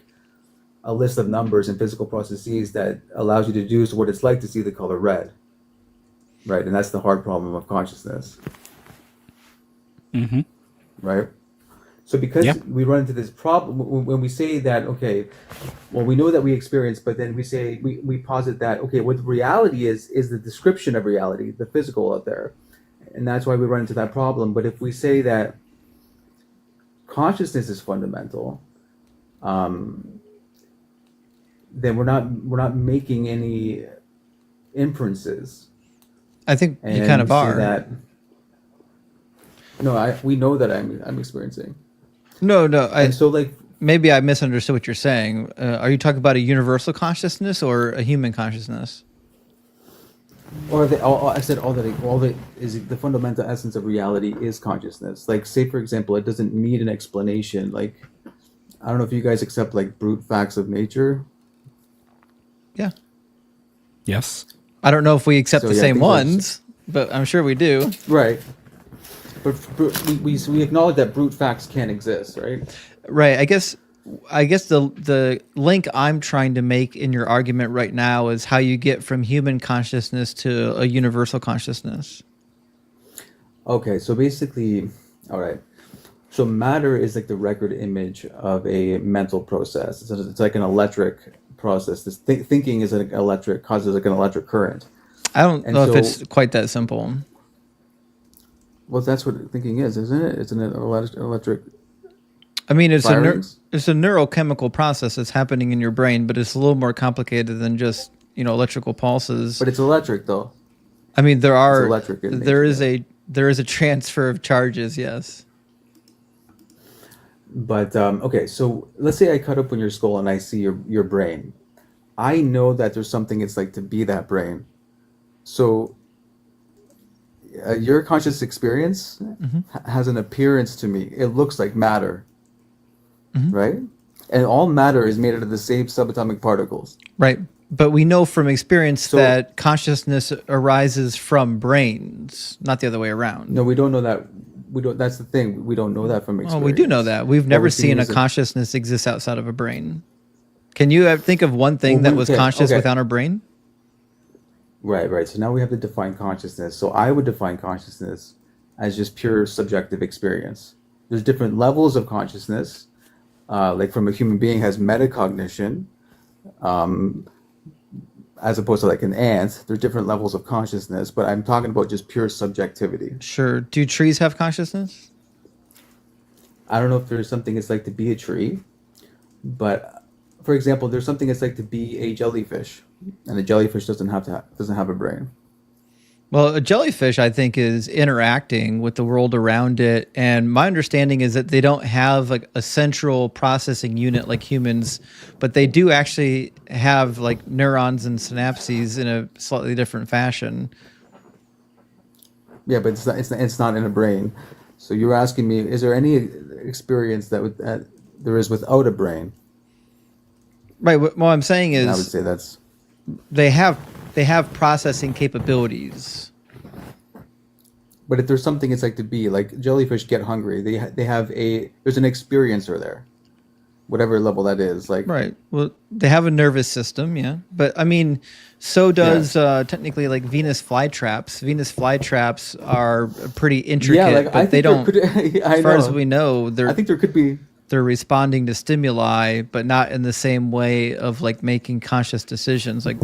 a list of numbers in physical processes that allows you to deduce what it's like to see the color red, right? And that's the hard problem of consciousness, Mm-hmm. right? So because Yeah. we run into this problem when we say that, okay, well, we know that we experience, but then we say we posit that, okay, what reality is the description of reality, the physical out there, and that's why we run into that problem. But if we say that consciousness is fundamental, then we're not making any inferences. I think And you kind of we say are. that, no, we know that I'm experiencing, No, and so like. maybe I misunderstood what you're saying. Are you talking about a universal consciousness or a human consciousness? Or I said all that is the fundamental essence of reality is consciousness. Like, say for example, it doesn't need an explanation. Like, I don't know if you guys accept like brute facts of nature. Yeah. Yes. I don't know if we accept So, the yeah, I same think there's- ones, but I'm sure we do. Right. But we acknowledge that brute facts can exist, right? Right. I guess the link I'm trying to make in your argument right now is how you get from human consciousness to a universal consciousness. Okay, so basically, all right. So matter is like the record image of a mental process. It's like an electric process. This thinking is an electric, causes like an electric current. I don't And know if so- it's quite that simple. Well, that's what thinking is, isn't it? It's an electric. I mean, it's Firings? it's a neurochemical process that's happening in your brain, but it's a little more complicated than just, electrical pulses. But it's electric, though. I mean, there are electric in there nature, is a transfer of charges, yes. But okay, so let's say I cut open your skull and I see your brain. I know that there's something it's like to be that brain. So your conscious experience has an appearance to me. It looks like matter, right? And all matter is made out of the same subatomic particles. Right. But we know from experience So- that consciousness arises from brains, not the other way around. No, we don't know that. We don't. That's the thing. We don't know that from experience. Oh, we do know that. We've What never we're seeing seen a is consciousness exist outside of a brain. Can you think of one thing Well, that was okay, conscious okay. without a brain? Right. So now we have to define consciousness. So I would define consciousness as just pure subjective experience. There's different levels of consciousness. Like from a human being has metacognition, as opposed to like an ant. There's different levels of consciousness, but I'm talking about just pure subjectivity. Sure. Do trees have consciousness? I don't know if there's something it's like to be a tree, but for example, there's something it's like to be a jellyfish, and a jellyfish doesn't have a brain. Well, a jellyfish, I think, is interacting with the world around it. And my understanding is that they don't have like a central processing unit like humans, but they do actually have like neurons and synapses in a slightly different fashion. Yeah, but it's not in a brain. So you're asking me, is there any experience that there is without a brain? Right. What I'm saying And I would is say that's they have processing capabilities. But if there's something it's like to be, like jellyfish get hungry, they have there's an experiencer there, whatever level that is. Like Right. Well, they have a nervous system, yeah. But I mean, so does technically like Venus flytraps. Venus flytraps are pretty intricate, yeah, like I but they think don't. there could, I As far know. as we know, I think there could be. they're responding to stimuli, but not in the same way of like making conscious decisions, like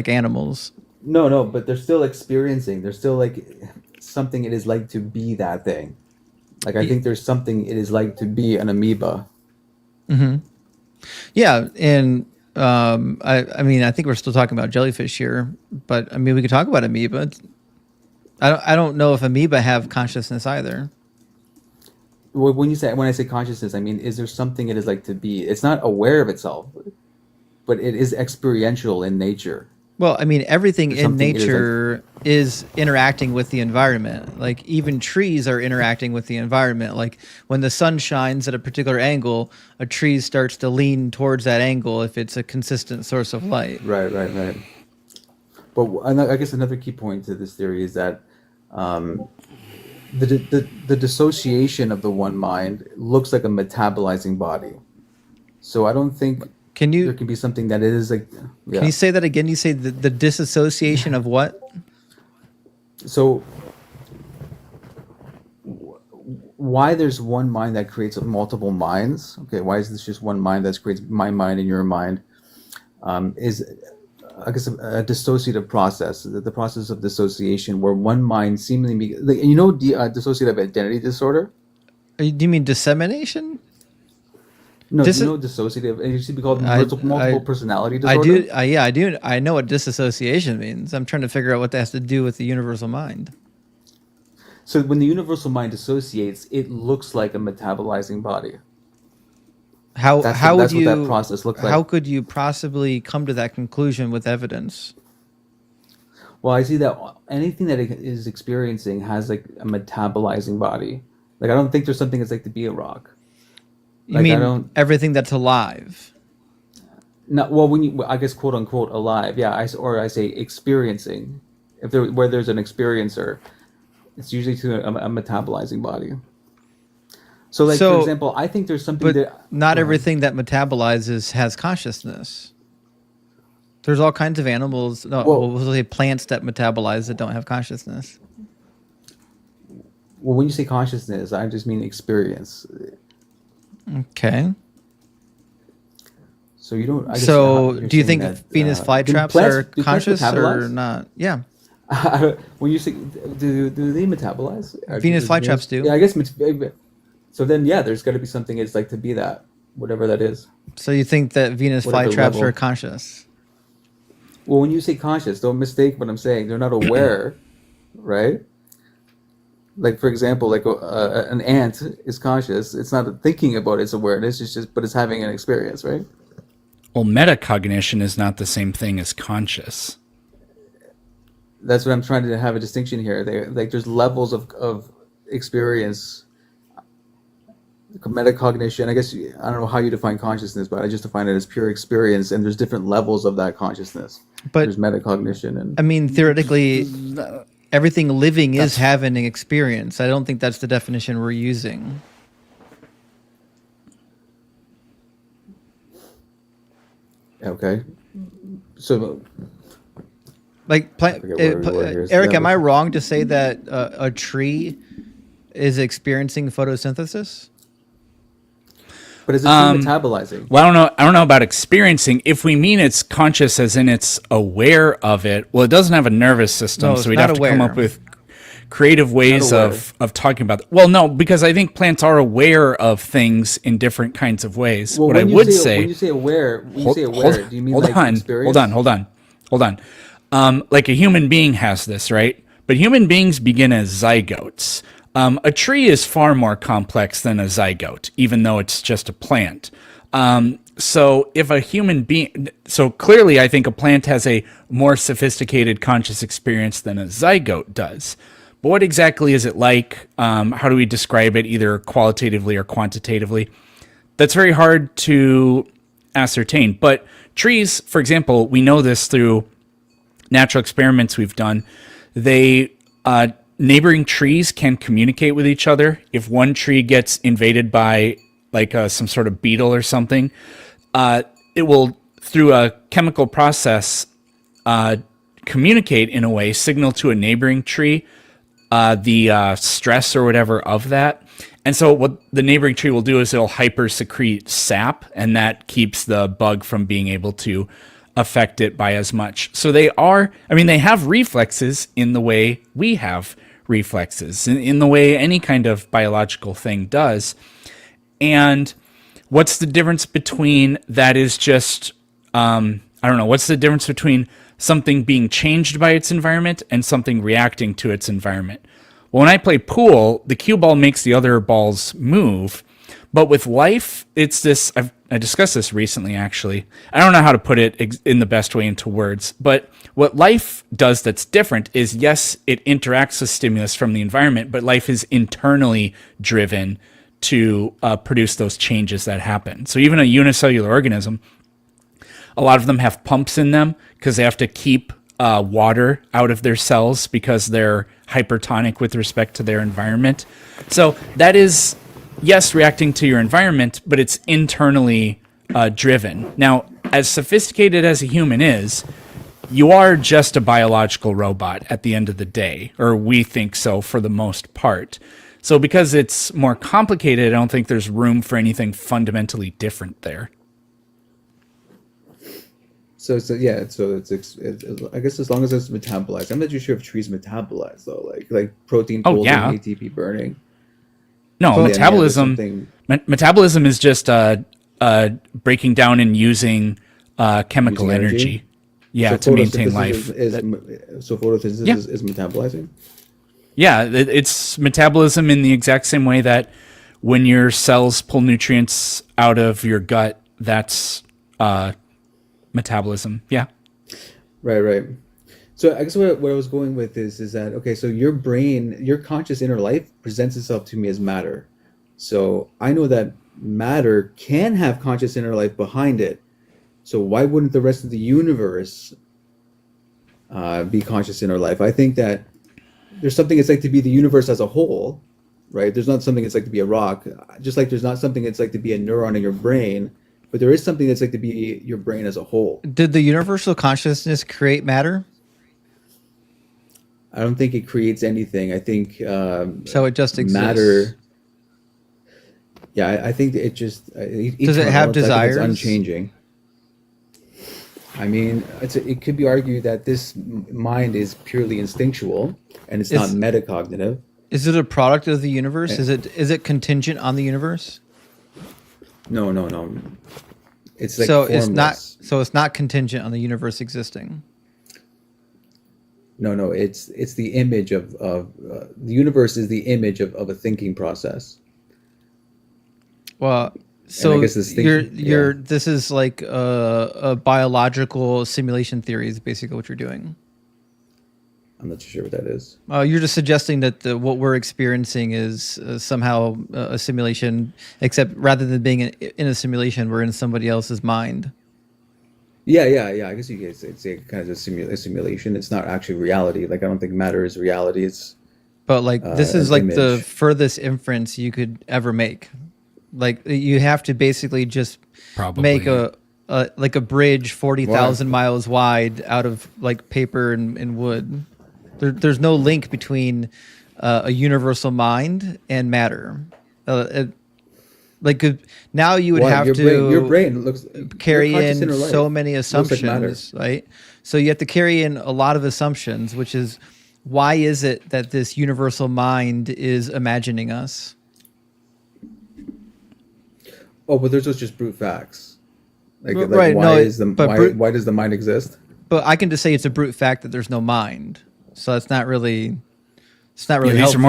animals. No, but they're still experiencing. They're still like something it is like to be that thing. Like I think there's something it is like to be an amoeba. Yeah, and I mean, I think we're still talking about jellyfish here, but I mean, we could talk about amoeba. I don't know if amoeba have consciousness either. When I say consciousness, I mean, is there something it is like to be? It's not aware of itself, but it is experiential in nature. Well, I mean, everything There's in something it is, like- nature is interacting with the environment. Like even trees are interacting with the environment. Like when the sun shines at a particular angle, a tree starts to lean towards that angle if it's a consistent source of light. Right. But I guess another key point to this theory is that the dissociation of the one mind looks like a metabolizing body. So I don't think Can there you can be something that it is like. Yeah. can you say that again? You say the disassociation of what? So why there's one mind that creates multiple minds? Okay, why is this just one mind that creates my mind and your mind? Is I guess a dissociative process, the process of dissociation, where one mind seemingly dissociative identity disorder. Do you mean dissemination? No, Dis- do you know dissociative? It used to be called I- multiple I- personality I disorder. do. I do. I know what disassociation means. I'm trying to figure out what that has to do with the universal mind. So when the universal mind dissociates, it looks like a metabolizing body. How That's how what would you that process looks like. How could you possibly come to that conclusion with evidence? Well, I see that anything that it is experiencing has like a metabolizing body. Like I don't think there's something that's like to be a rock. You Like, I mean don't- everything that's alive? No, well, when you, I guess, quote unquote, alive, yeah, I say experiencing. Where there's an experiencer, it's usually to a metabolizing body. So, like So- for example, I think there's something But that not everything that metabolizes has consciousness. There's all kinds of animals, we'll say plants that metabolize that don't have consciousness. Well, when you say consciousness, I just mean experience. Okay. So you don't. I guess So you're do you saying think that, Venus do flytraps plants- are do plants conscious or metabolize? not? Yeah. When you say do they metabolize? Or Venus does flytraps do. Yeah, I guess. So then, yeah, there's got to be something. It's like to be that, whatever that is. So you think that Venus Whatever flytraps level. are conscious? Well, when you say conscious, don't mistake what I'm saying. They're not aware, right? Like for example, like an ant is conscious. It's not thinking about its awareness. It's just, but it's having an experience, right? Well, metacognition is not the same thing as conscious. That's what I'm trying to have a distinction here. There's levels of experience. Metacognition, I guess, I don't know how you define consciousness, but I just define it as pure experience, and there's different levels of that consciousness. But There's metacognition and I mean, theoretically, everything living is having an experience. I don't think that's the definition we're using. okay. So Like, forget where we were here. Eric, Yeah, am I wrong to say that a tree is experiencing photosynthesis? but is it metabolizing? Well, I don't know about experiencing. If we mean it's conscious as in it's aware of it, well, it doesn't have a nervous system, No, so it's we'd not have to come aware. up with creative ways aware. of talking about it. Well, no, because I think plants are aware of things in different kinds of ways. Well, what I when you would say, say, when you say aware, do you mean hold like on, experience? hold on. Like a human being has this, right? But human beings begin as zygotes. A tree is far more complex than a zygote, even though it's just a plant. So if a human being, so clearly I think a plant has a more sophisticated conscious experience than a zygote does. But what exactly is it like? How do we describe it, either qualitatively or quantitatively? That's very hard to ascertain. But trees, for example, we know this through natural experiments we've done. Neighboring trees can communicate with each other. If one tree gets invaded by like some sort of beetle or something, it will, through a chemical process, communicate in a way, signal to a neighboring tree the stress or whatever of that. And so what the neighboring tree will do is it'll hyper-secrete sap, and that keeps the bug from being able to affect it by as much. So they have reflexes in the way we have reflexes, in the way any kind of biological thing does. And what's the difference between that is just, what's the difference between something being changed by its environment and something reacting to its environment? Well, when I play pool, the cue ball makes the other balls move. But with life, it's this, I've discussed this recently, actually. I don't know how to put it in the best way into words, but what life does that's different is, yes, it interacts with stimulus from the environment, but life is internally driven to produce those changes that happen. So even a unicellular organism, a lot of them have pumps in them because they have to keep water out of their cells because they're hypertonic with respect to their environment. So that is, yes, reacting to your environment, but it's internally driven. Now, as sophisticated as a human is, you are just a biological robot at the end of the day, or we think so for the most part. So because it's more complicated, I don't think there's room for anything fundamentally different there. So it's I guess as long as it's metabolized. I'm not too sure if trees metabolize though, like protein folding, yeah. ATP burning. No, So metabolism. Metabolism is just breaking down and using chemical Using energy. energy? Yeah, So to maintain photosynthesis life. So photosynthesis Yeah. is metabolizing. Yeah, it's metabolism in the exact same way that when your cells pull nutrients out of your gut, that's metabolism. Yeah. Right. So I guess what I was going with is that, okay, so your brain, your conscious inner life presents itself to me as matter. So I know that matter can have conscious inner life behind it. So why wouldn't the rest of the universe be conscious inner life? I think that there's something it's like to be the universe as a whole, right? There's not something it's like to be a rock, just like there's not something it's like to be a neuron in your brain, but there is something that's like to be your brain as a whole. Did the universal consciousness create matter? I don't think it creates anything. I think So it just exists. matter. Yeah, I think that it just Does it have desires? It's unchanging. I mean, it could be argued that this mind is purely instinctual and it's not metacognitive. Is it a product of the universe? Is it contingent on the universe? No. It's like So formless. it's not contingent on the universe existing. No. It's the image of the universe is the image of a thinking process. Well, so I guess this this is like a biological simulation theory is basically what you're doing. I'm not too sure what that is. You're just suggesting that what we're experiencing is somehow a simulation, except rather than being in a simulation, we're in somebody else's mind. Yeah. I guess you could say kind of a simulation. It's not actually reality. Like I don't think matter is reality. It's But like this is an like the image. furthest inference you could ever make. Like you have to basically just Probably. make a bridge 40,000 miles wide out of like paper and wood. There's no link between a universal mind and matter. Now you would have your brain looks carry your conscious in inner life so many looks like matter. assumptions, right? So you have to carry in a lot of assumptions, which is why is it that this universal mind is imagining us? Oh, but there's just brute facts. Right, why no, why does the mind exist? But I can just say it's a brute fact that there's no mind. So it's not really These helpful. Mm-hmm.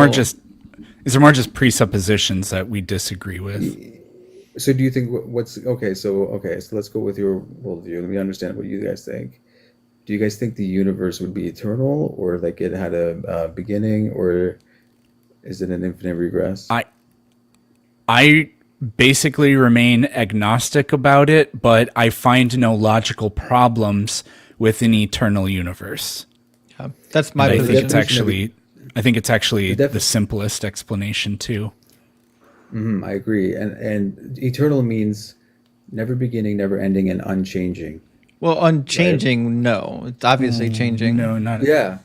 are more just presuppositions that we disagree with. So do you think So let's go with your worldview. Let me understand what you guys think. Do you guys think the universe would be eternal, or like it had a beginning, or is it an infinite regress? I basically remain agnostic about it, but I find no logical problems with an eternal universe. Yeah, that's my I position. think it's actually the simplest explanation too. I agree, and eternal means never beginning, never ending, and unchanging. Well, unchanging, no. It's obviously changing. No, not Yeah.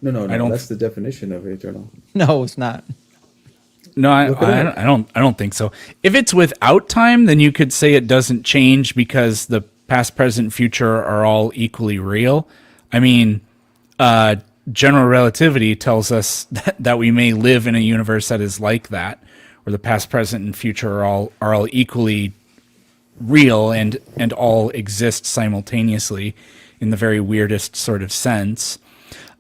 No. I don't- That's the definition of eternal. No, it's not. No, I Look it up. don't think so. If it's without time, then you could say it doesn't change because the past, present, future are all equally real. I mean, general relativity tells us that we may live in a universe that is like that, where the past, present, and future are all equally real and all exist simultaneously in the very weirdest sort of sense.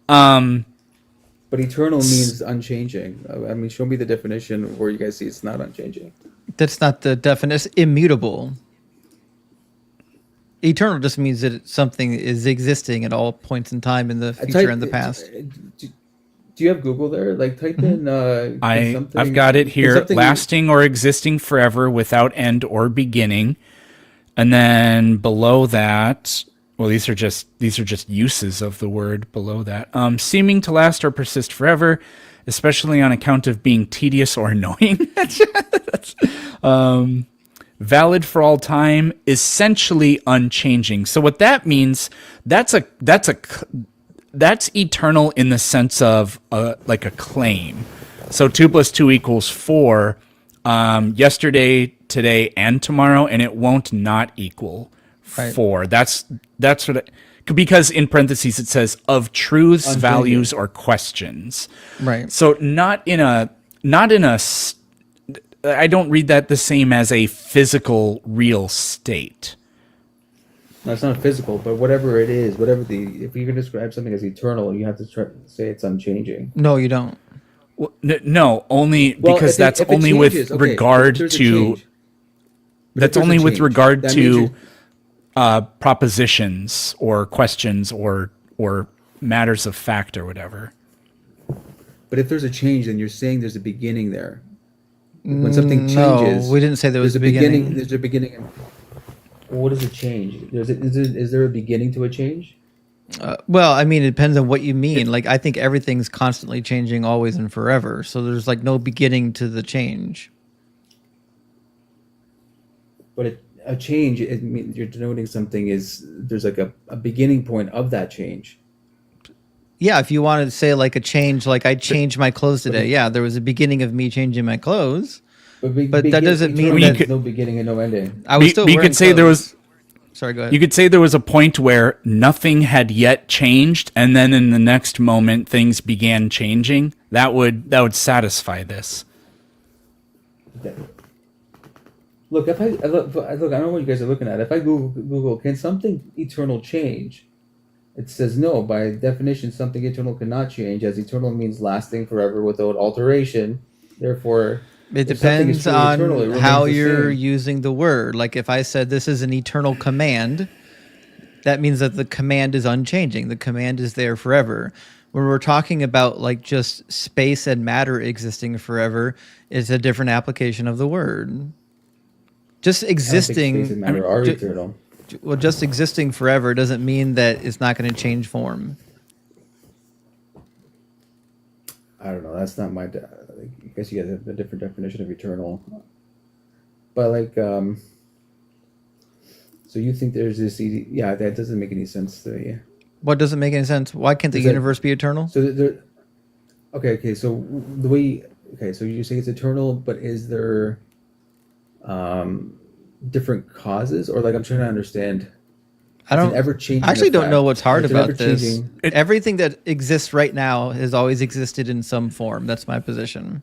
But eternal means unchanging. I mean, show me the definition where you guys see it's not unchanging. That's not the definition. Immutable. Eternal just means that something is existing at all points in time in the future and the past. Do you have Google there? Like type in I've got it here. Lasting or existing forever without end or beginning. And then below that, well, these are just uses of the word below that. Seeming to last or persist forever, especially on account of being tedious or annoying. That's, valid for all time, essentially unchanging. So what that means, that's eternal in the sense of like a claim. So 2 + 2 = 4. Yesterday, today, and tomorrow, and it won't not equal 4. That's what because in parentheses it says of truths, unchanging. Values, or questions. Right. So not in a I don't read that the same as a physical, real state. No, it's not physical, but whatever it is, if you can describe something as eternal, you have to say it's unchanging. No, you don't. Well, no, only because that's only with regard to. That's only with regard to propositions or questions or matters of fact or whatever. But if there's a change, then you're saying there's a beginning there. When something changes, no, we didn't say there was a beginning. There's a beginning. Well, what is a change? Is there a beginning to a change? Well, I mean, it depends on what you mean. Like, I think everything's constantly changing, always and forever. So there's like no beginning to the change. But a change, it means you're denoting something there's like a beginning point of that change. Yeah, if you wanted to say like a change, like I changed my clothes today. Yeah, there was a beginning of me changing my clothes. But that doesn't mean that there's no beginning and no ending. I was still you wearing could say clothes. there was. Sorry, go ahead. You could say there was a point where nothing had yet changed, and then in the next moment things began changing. That would satisfy this. Look, I don't know what you guys are looking at. If I Google, can something eternal change? It says no. By definition, something eternal cannot change, as eternal means lasting forever without alteration. Therefore, it depends on eternal, how you're using the word. Like if I said this is an eternal command, that means that the command is unchanging. The command is there forever. When we're talking about like just space and matter existing forever, it's a different application of the word. Just existing. Space and matter are eternal. Well, just existing forever doesn't mean that it's not going to change form. I don't know. That's not my. I guess you guys have a different definition of eternal. But like, so you think there's this? Yeah, that doesn't make any sense to me. What doesn't make any sense? Why can't the universe be eternal? So there. Okay. So the way. Okay. So you say it's eternal, but is there, different causes, or like I'm trying to understand? I don't know what's hard about this. Everything that exists right now has always existed in some form. That's my position.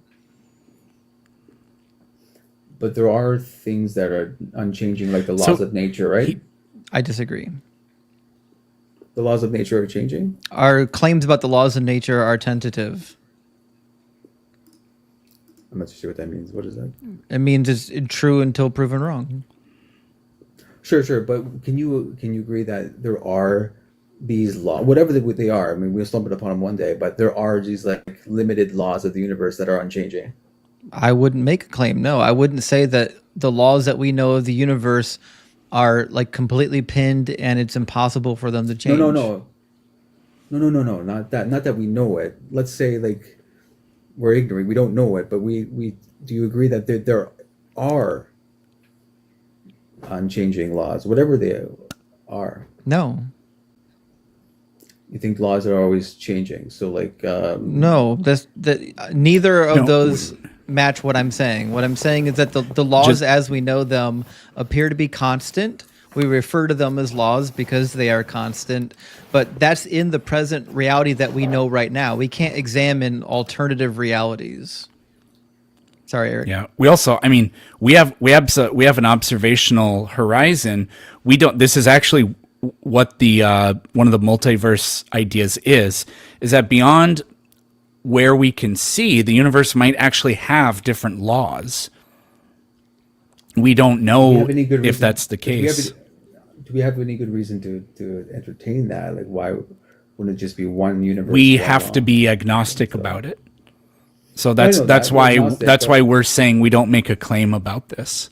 But there are things that are unchanging, like the laws of nature, right? I disagree. The laws of nature are changing? Our claims about the laws of nature are tentative. I'm not sure what that means. What is that? It means it's true until proven wrong. Sure. But can you agree that there are these laws, whatever they are? I mean, we'll stumble upon them one day, but there are these like limited laws of the universe that are unchanging. I wouldn't make a claim. No, I wouldn't say that the laws that we know of the universe are like completely pinned and it's impossible for them to change. No. Not that we know it. Let's say like we're ignorant. We don't know it, but we do you agree that there are unchanging laws, whatever they are? No. You think laws are always changing? So like no, neither of those match what I'm saying. What I'm saying is that the laws as we know them appear to be constant. We refer to them as laws because they are constant, but that's in the present reality that we know right now. We can't examine alternative realities. Sorry, Eric. Yeah. We also, I mean, we have an observational horizon. This is actually what the one of the multiverse ideas is that beyond where we can see, the universe might actually have different laws. We don't know if that's the case. do we have any good reason to entertain that? Like, why wouldn't it just be one universe? We one have to law? be agnostic about it. So I know that's that, we're why agnostic, that's but- why we're saying we don't make a claim about this.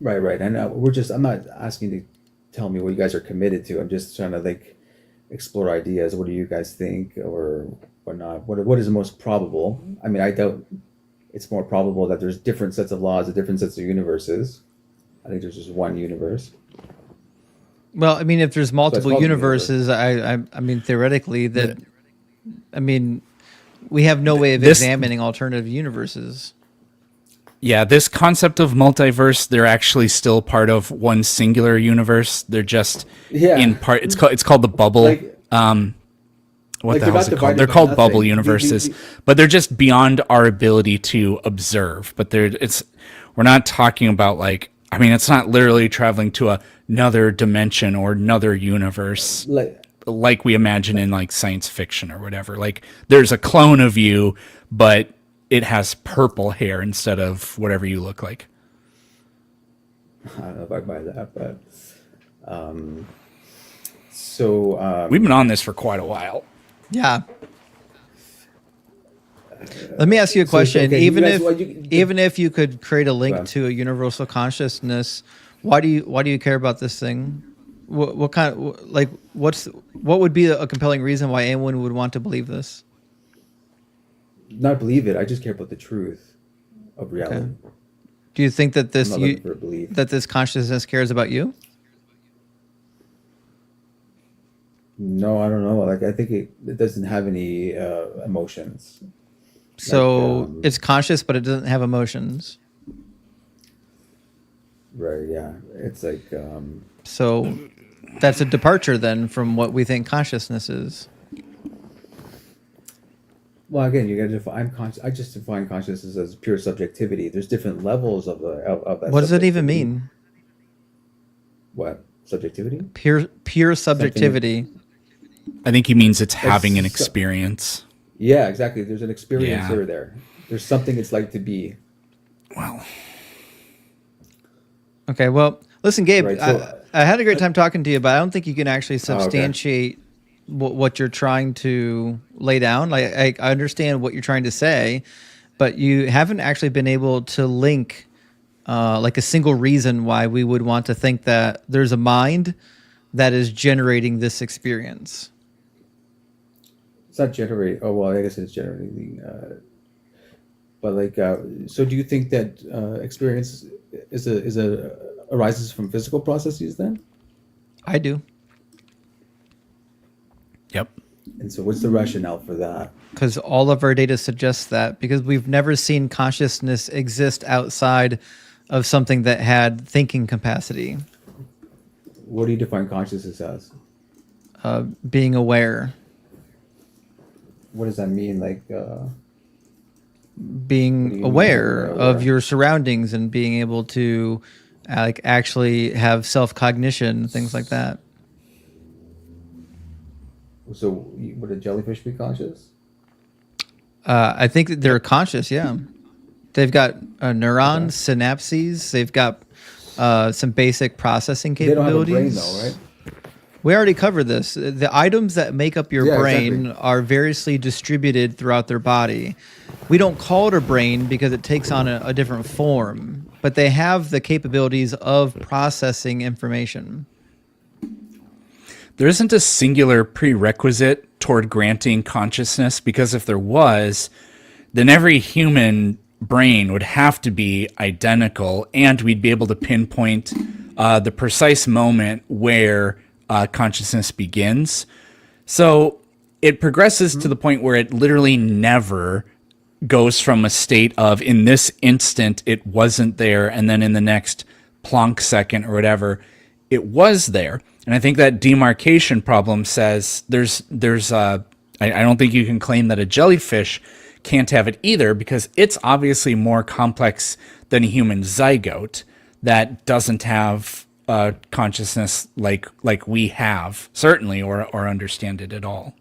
Right. And I'm not asking you to tell me what you guys are committed to. I'm just trying to like explore ideas. What do you guys think or whatnot? What is the most probable? I mean, I doubt it's more probable that there's different sets of laws, different sets of universes. I think there's just one universe. Well, I mean, if there's multiple multiple universes, I mean, theoretically, I mean, we have no way of This- examining alternative universes. Yeah, this concept of multiverse, they're actually still part of one singular universe. They're just in part. It's called the bubble. Like- What like the they're hell is not it called? divided They're by called nothing. bubble universes, but they're just beyond our ability to observe. But we're not talking about like. I mean, it's not literally traveling to another dimension or another universe like we imagine in like science fiction or whatever. Like there's a clone of you, but it has purple hair instead of whatever you look like. I don't know if I buy that, but so We've been on this for quite a while. Yeah. Let me ask you a question. okay, you even guys- if well, you- even if you could create a link Well. to a universal consciousness, why do you care about this thing? What kind like what would be a compelling reason why anyone would want to believe this? not believe it. I just care about the truth of reality. Do you think that I'm this not looking for a belief. that this consciousness cares about you? No, I don't know. Like I think it doesn't have any emotions. So it's conscious, but it doesn't have emotions. Right. Yeah. It's like So that's a departure then from what we think consciousness is. well, again, you got to define I just define consciousness as pure subjectivity. There's different levels of that. What does it even subjectivity. mean? What subjectivity? Pure subjectivity. I think he means it's having an so- experience. Yeah, exactly. There's an experiencer Yeah. there. There's something it's like to be. Well, Okay, well, listen, Gabe, Right, so- I had a great time talking to you, but I don't think you can actually Oh, okay. substantiate what you're trying to lay down. Like, I understand what you're trying to say, but you haven't actually been able to link like a single reason why we would want to think that there's a mind that is generating this experience. It's not generating. Oh well, I guess it's generating. But like, so do you think that experience arises from physical processes then? I do. yep. And so, what's the rationale for that? Because all of our data suggests that, because we've never seen consciousness exist outside of something that had thinking capacity, What do you define consciousness as? being aware, What does that mean? Like, being What do you mean aware by of aware? your surroundings and being able to like actually have self-cognition, things like that. so would a jellyfish be conscious? I think that they're conscious. Yeah, they've got neurons, synapses. They've got some basic processing They don't have a capabilities. brain, though, right? We already covered this. The items that make up your Yeah, brain exactly. are variously distributed throughout their body. We don't call it a brain because it takes on a different form, but they have the capabilities of processing information. There isn't a singular prerequisite toward granting consciousness, because if there was, then every human brain would have to be identical, and we'd be able to pinpoint the precise moment where consciousness begins. So it progresses to the point where it literally never goes from a state of, in this instant, it wasn't there, and then in the next Planck second or whatever, it was there. And I think that demarcation problem says I don't think you can claim that a jellyfish can't have it either, because it's obviously more complex than a human zygote that doesn't have consciousness like we have, certainly, or understand it at all.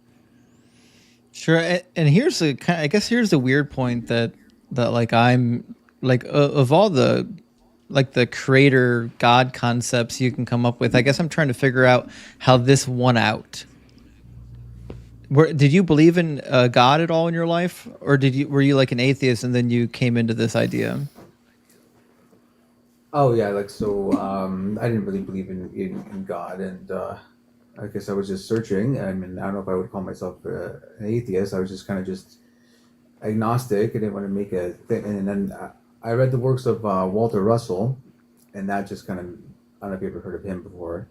Sure, and here's I guess here's the weird point that like I'm like of all the like the creator God concepts you can come up with. I guess I'm trying to figure out how this won out. Did you believe in God at all in your life, or were you like an atheist and then you came into this idea? Oh yeah, like so. I didn't really believe in God, and I guess I was just searching. I mean, I don't know if I would call myself an atheist. I was just kind of just agnostic. I didn't want to make a thing. And then I read the works of Walter Russell, and that just kind of, I don't know if you ever heard of him before,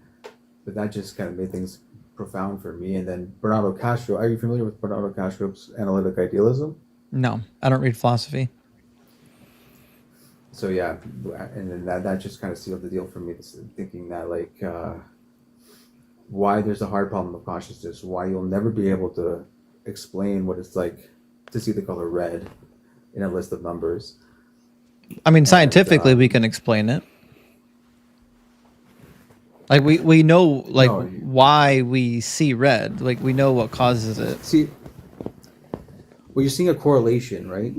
but that just kind of made things profound for me. And then Bernardo Castro. Are you familiar with Bernardo Castro's analytic idealism? No, I don't read philosophy. So yeah, and then that just kind of sealed the deal for me. Thinking that like why there's a hard problem of consciousness, why you'll never be able to explain what it's like to see the color red in a list of numbers. I mean, scientifically, we can explain it. Like we know like why we see red. Like we know what causes it. See, well, you're seeing a correlation, right?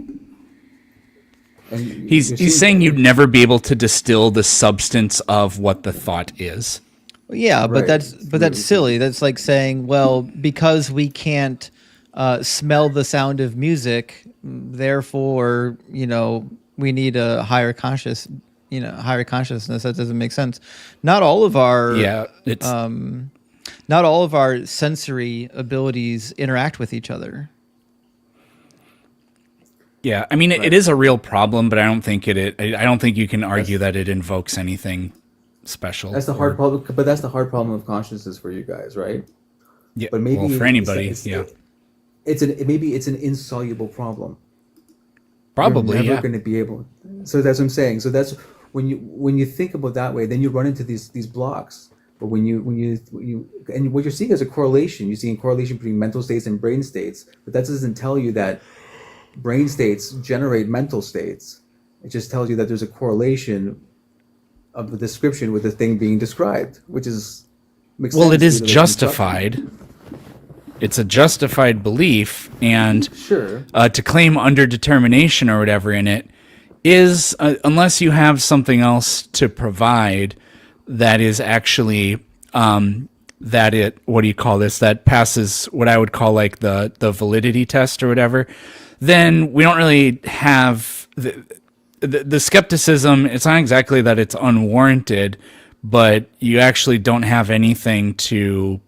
And he's saying you'd never be able to distill the substance of what the thought is. Yeah, but Right. that's silly. That's like saying, well, because we can't smell the sound of music, therefore, we need a higher consciousness. That doesn't make sense. Not all of our not all of our sensory abilities interact with each other. Yeah, I mean, it is a real problem, but I don't think I don't think you can argue that it invokes anything special. That's the hard problem, but that's the hard problem of consciousness for you guys, right? Yeah, but maybe for anybody, maybe it's an insoluble problem. Probably, You're never going to be able. So that's what I'm saying. So that's when you think about that way, then you run into these blocks. But when you and what you're seeing is a correlation. You're seeing a correlation between mental states and brain states, but that doesn't tell you that brain states generate mental states. It just tells you that there's a correlation of the description with the thing being described, which is well, it is justified. It's a justified belief, and sure. To claim underdetermination or whatever in it is, unless you have something else to provide that is actually that passes what I would call like the validity test or whatever, then we don't really have the skepticism. It's not exactly that it's unwarranted, but you actually don't have anything to.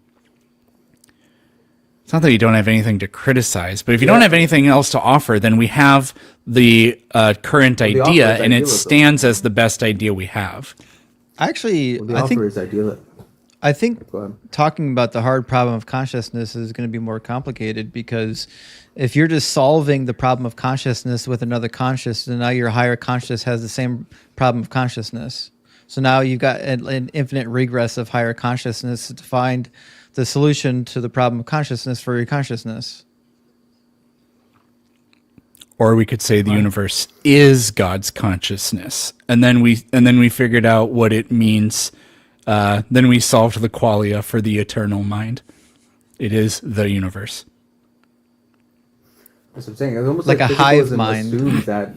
It's not that you don't have anything to criticize, but if you don't have anything else to offer, then we have the current idea, and it stands as the best idea we have. Actually, I think talking about the hard problem of consciousness is going to be more complicated, because if you're just solving the problem of consciousness with another conscious, then now your higher conscious has the same problem of consciousness. So now you've got an infinite regress of higher consciousness to find the solution to the problem of consciousness for your consciousness. Or we could say the universe is God's consciousness, and then we figured out what it means. Then we solved the qualia for the eternal mind. It is the universe. That's what I'm saying. It's almost like a hive mind. That...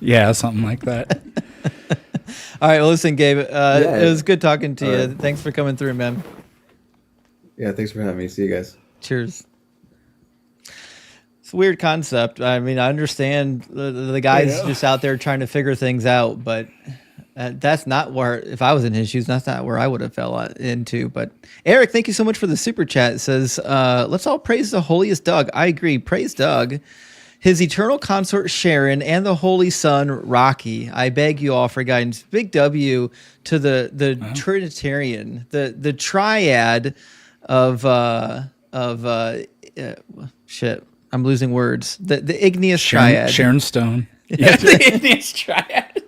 Yeah, something like that. All right, well, listen, Gabe. It was good talking to you. Right. Thanks for coming through, man. Yeah, thanks for having me. See you guys. Cheers. It's a weird concept. I mean, I understand the guy's just out there trying to figure things out, but that's not where, if I was in his shoes, that's not where I would have fell into. But Eric, thank you so much for the super chat. It says, let's all praise the holiest Doug. I agree. Praise Doug, his eternal consort Sharon, and the Holy Son Rocky. I beg you all for guidance. Big W to the Trinitarian, the triad of shit. I'm losing words. The igneous triad. Sharon Stone. Yeah, the igneous triad.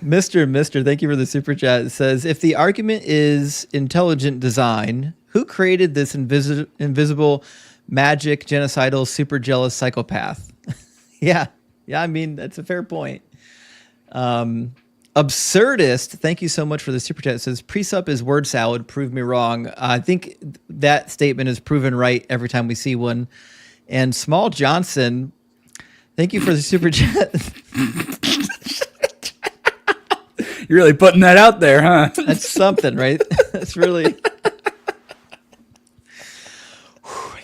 Mr. Thank you for the super chat. It says, if the argument is intelligent design, who created this invisible, magic, genocidal, super jealous psychopath? Yeah, I mean, that's a fair point. Absurdist, thank you so much for the super chat. It says, Presup is word salad, prove me wrong. I think that statement is proven right every time we see one. And Small Johnson, Thank you for the super chat. You're really putting that out there, huh? That's something, right? That's really.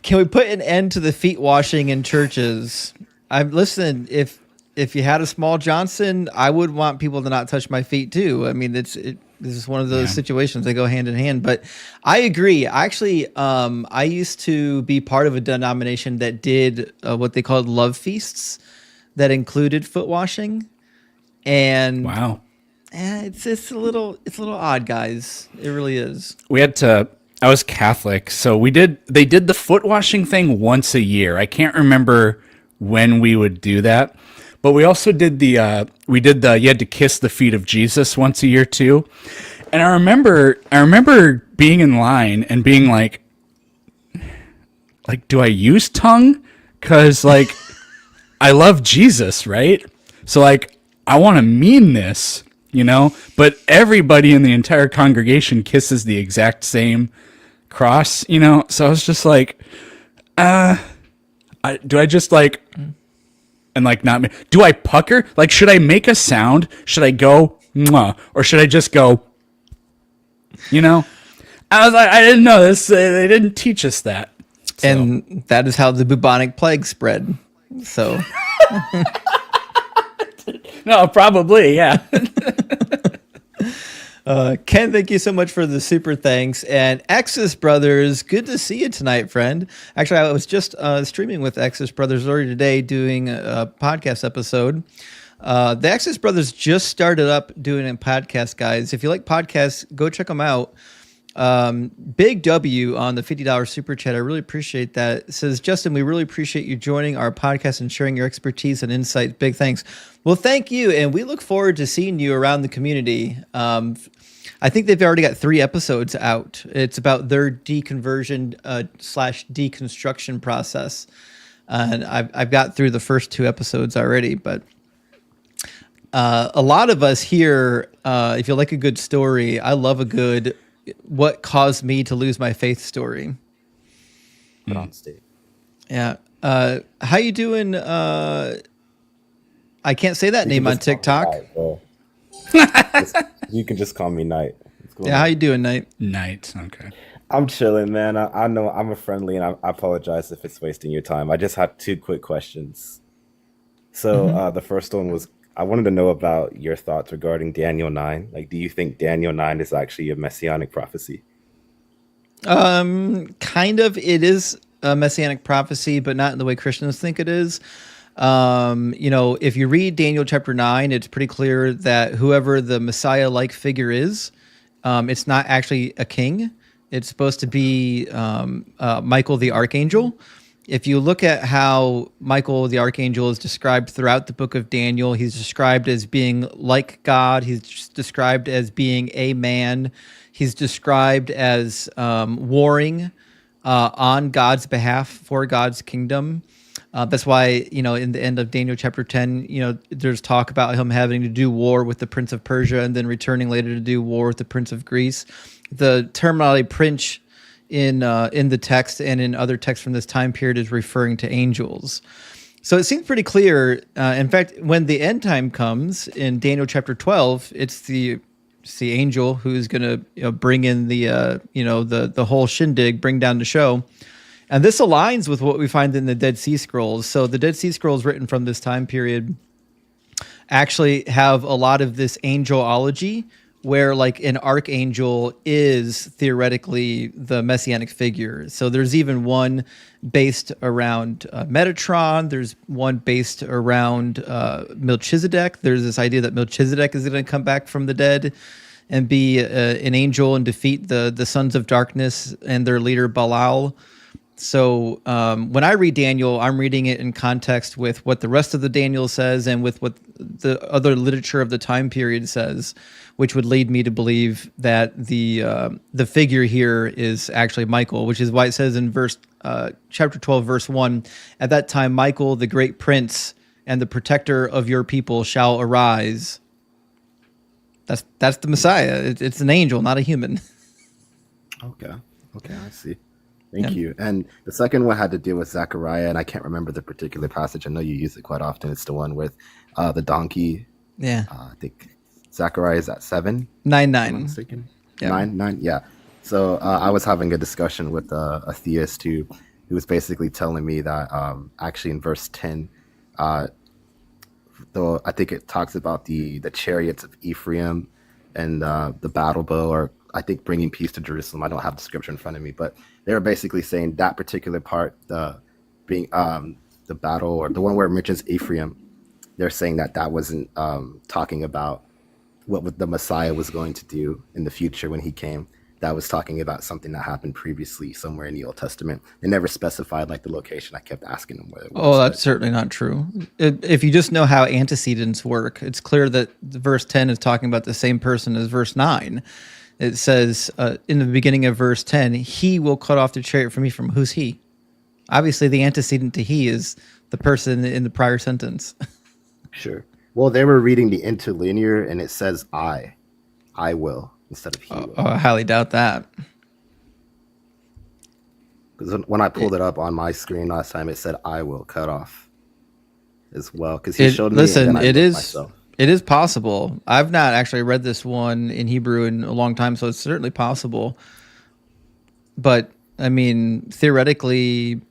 Can we put an end to the feet washing in churches? Listen. If you had a small Johnson, I would want people to not touch my feet too. I mean, this is one of those situations that go hand in hand. But I agree. Actually, I used to be part of a denomination that did what they called love feasts, that included foot washing. And Wow. it's a little odd, guys. It really is. I was Catholic, so they did the foot washing thing once a year. I can't remember when we would do that. But we also did you had to kiss the feet of Jesus once a year too. And I remember being in line and being like, do I use tongue? 'Cause like, I love Jesus, right? So like, I want to mean this, but everybody in the entire congregation kisses the exact same cross, So I was just like, do I just like, and like not, do I pucker? Like, should I make a sound? Should I go, mwah, or should I just go, I was like, I didn't know this. They didn't teach us that. So. And that is how the bubonic plague spread. So. No, probably, yeah. Ken, thank you so much for the super thanks. And Exus Brothers, good to see you tonight, friend. Actually, I was just streaming with Exus Brothers earlier today doing a podcast episode. The Exus Brothers just started up doing a podcast, guys. If you like podcasts, go check them out. Big W on the $50 super chat. I really appreciate that. It says, Justin, we really appreciate you joining our podcast and sharing your expertise and insights. Big thanks. Well, thank you. And we look forward to seeing you around the community. I think they've already got 3 episodes out. It's about their deconversion / deconstruction process. And I've got through the first 2 episodes already, but a lot of us here, if you like a good story, I love a good what caused me to lose my faith story. Put on stage. Yeah. How you doing? I can't say that name on TikTok. You can just call me Knight. Yeah, how you doing, Knight? Knight, okay. I'm chilling, man. I know I'm a friendly, and I apologize if it's wasting your time. I just had 2 quick questions. So the first one was, I wanted to know about your thoughts regarding Daniel 9. Like, do you think Daniel 9 is actually a messianic prophecy? Kind of. It is a messianic prophecy, but not in the way Christians think it is. If you read Daniel chapter 9, it's pretty clear that whoever the Messiah-like figure is, it's not actually a king. It's supposed to be Michael the archangel. If you look at how Michael the archangel is described throughout the book of Daniel, he's described as being like God. He's described as being a man. He's described as warring on God's behalf for God's kingdom. That's why, in the end of Daniel chapter 10, there's talk about him having to do war with the prince of Persia and then returning later to do war with the prince of Greece. The terminology prince in the text and in other texts from this time period is referring to angels. So it seems pretty clear. In fact, when the end time comes in Daniel chapter 12, it's the angel who's going to bring in the whole shindig, bring down the show. And this aligns with what we find in the Dead Sea Scrolls. So the Dead Sea Scrolls written from this time period actually have a lot of this angelology, where like an archangel is theoretically the messianic figure. So there's even one based around Metatron. There's one based around Melchizedek. There's this idea that Melchizedek is going to come back from the dead and be an angel and defeat the sons of darkness and their leader Belial. So when I read Daniel, I'm reading it in context with what the rest of the Daniel says and with what the other literature of the time period says, which would lead me to believe that the figure here is actually Michael, which is why it says in chapter 12, verse 1, at that time Michael, the great prince and the protector of your people shall arise. That's the Messiah. It's an angel, not a human. Okay, I see. Thank you. And the second one had to do with Zechariah, and I can't remember the particular passage. I know you use it quite often. It's the one with the donkey. Yeah. I think Zechariah is at 7. 9 Am I 9. mistaken? Yeah. 9. Yeah. So I was having a discussion with a theist who was basically telling me that actually in verse 10, though I think it talks about the chariots of Ephraim and the battle bow, or I think bringing peace to Jerusalem. I don't have the scripture in front of me, but they were basically saying that particular part, being the battle, or the one where it mentions Ephraim, they're saying that wasn't talking about what the Messiah was going to do in the future when he came. That was talking about something that happened previously somewhere in the Old Testament. They never specified like the location. I kept asking them where it was. Oh, that's certainly not true. If you just know how antecedents work, it's clear that verse 10 is talking about the same person as verse 9. It says in the beginning of verse 10, he will cut off the chariot from Ephraim. Who's he? Obviously, the antecedent to he is the person in the prior sentence. Sure. Well, they were reading the interlinear, and it says I will instead of he will. I highly doubt that. Because when I pulled it up on my screen last time, it said I will cut off as well. Because he showed me. Listen, and then I it looked is. myself. It is possible. I've not actually read this one in Hebrew in a long time, so it's certainly possible. But I mean, theoretically,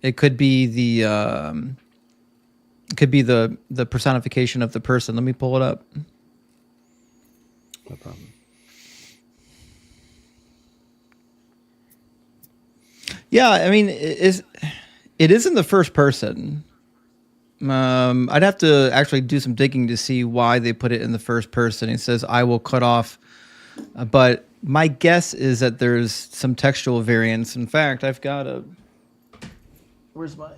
it could be the personification of the person. Let me pull it up. No problem. Yeah, I mean, it is in the first person. I'd have to actually do some digging to see why they put it in the first person. It says, I will cut off. But my guess is that there's some textual variance. In fact, I've got a... Where's my...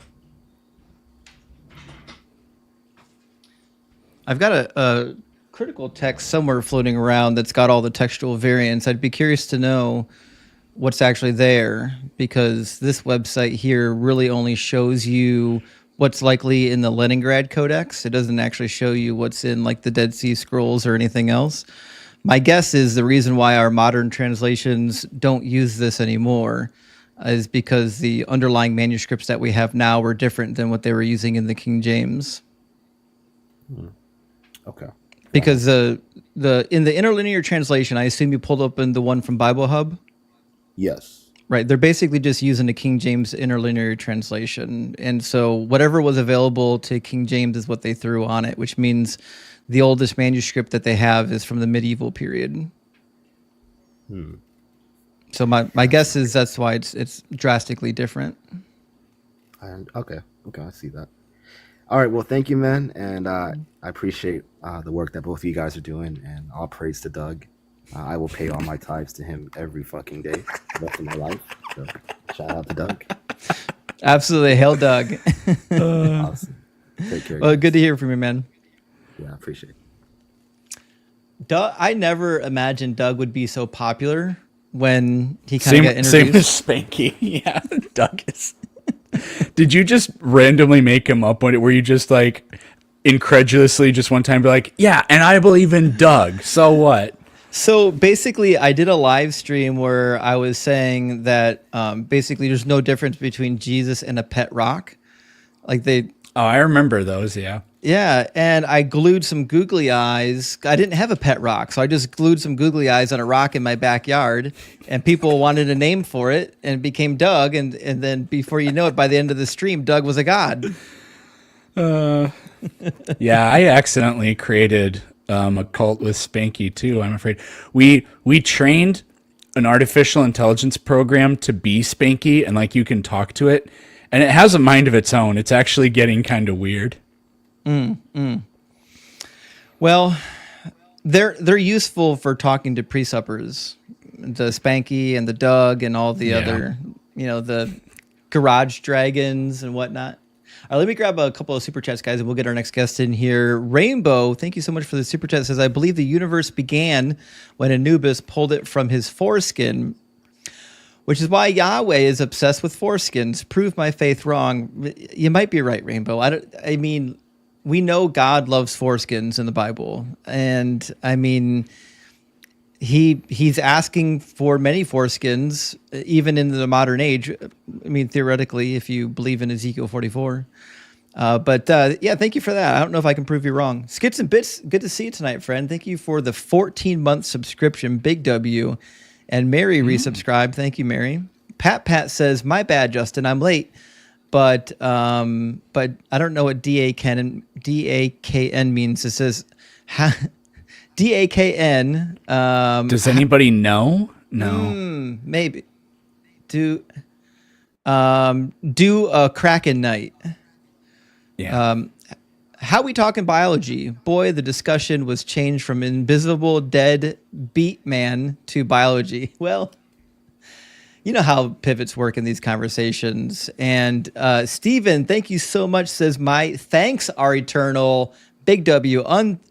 I've got a critical text somewhere floating around that's got all the textual variants. I'd be curious to know what's actually there, because this website here really only shows you what's likely in the Leningrad Codex. It doesn't actually show you what's in like the Dead Sea Scrolls or anything else. My guess is the reason why our modern translations don't use this anymore is because the underlying manuscripts that we have now were different than what they were using in the King James. Okay. Because in the interlinear translation, I assume you pulled up in the one from Bible Hub? Yes. Right. They're basically just using the King James interlinear translation. And so whatever was available to King James is what they threw on it, which means the oldest manuscript that they have is from the medieval period. So my guess is that's why it's drastically different. Okay, I see that. All right, well, thank you, man, and I appreciate the work that both of you guys are doing, and all praise to Doug. I will pay all my tithes to him every fucking day, the rest of my life. So, shout out to Doug. Absolutely. Hail Doug. Awesome. Take care. Well, guys. good to hear from you, man. Yeah, I appreciate it. Doug, I never imagined Doug would be so popular when he kind of got introduced. Same as Spanky. Yeah, Doug is. Did you just randomly make him up? Were you just like incredulously just one time be like, yeah, and I believe in Doug, so what? So basically, I did a live stream where I was saying that basically there's no difference between Jesus and a pet rock. Like they... Oh, I remember those, yeah. Yeah, and I glued some googly eyes. I didn't have a pet rock, so I just glued some googly eyes on a rock in my backyard, and people wanted a name for it, and it became Doug, and then before you know it, by the end of the stream, Doug was a god. Yeah, I accidentally created a cult with Spanky, too, I'm afraid. We trained an artificial intelligence program to be Spanky, and like you can talk to it, and it has a mind of its own. It's actually getting kind of weird. Well, they're useful for talking to pre-suppers, the Spanky and the Doug and all the other, the garage dragons and whatnot. All right, let me grab a couple of super chats, guys, and we'll get our next guest in here. Rainbow, thank you so much for the super chat. It says, I believe the universe began when Anubis pulled it from his foreskin, which is why Yahweh is obsessed with foreskins. Prove my faith wrong. You might be right, Rainbow. I mean, we know God loves foreskins in the Bible. And I mean, he's asking for many foreskins, even in the modern age. I mean, theoretically, if you believe in Ezekiel 44. But yeah, thank you for that. I don't know if I can prove you wrong. Skits and Bits, good to see you tonight, friend. Thank you for the 14-month subscription, Big W. And Mary resubscribed. Thank you, Mary. Pat says, my bad, Justin, I'm late. But I don't know what DAKN means. It says DAKN. Does anybody know? No. Maybe. Do a Kraken night. Yeah. How we talk in biology? Boy, the discussion was changed from invisible dead beat man to biology. Well, you know how pivots work in these conversations. And Steven, thank you so much, says, my thanks are eternal. Big W,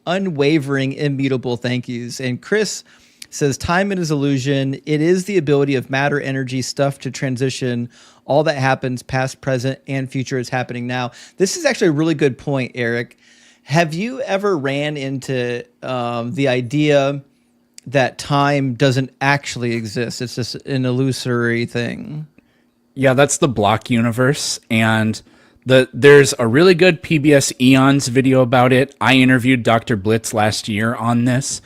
unwavering, immutable thank yous. And Chris says, time is illusion. It is the ability of matter, energy, stuff to transition. All that happens, past, present, and future is happening now. This is actually a really good point, Eric. Have you ever ran into the idea that time doesn't actually exist? It's just an illusory thing. Yeah, that's the block universe. And there's a really good PBS Eons video about it. I interviewed Dr. Blitz last year on this.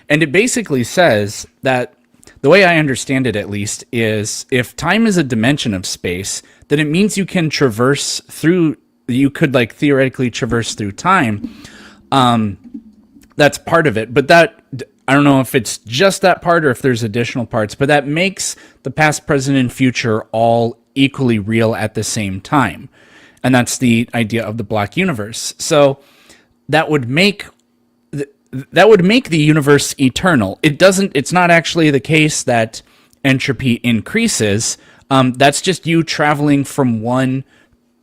And it basically says that, the way I understand it at least, is if time is a dimension of space, then it means you can traverse through, you could like theoretically traverse through time. That's part of it. But that, I don't know if it's just that part or if there's additional parts, but that makes the past, present, and future all equally real at the same time. And that's the idea of the block universe. So that would make the universe eternal. It's not actually the case that entropy increases. That's just you traveling from one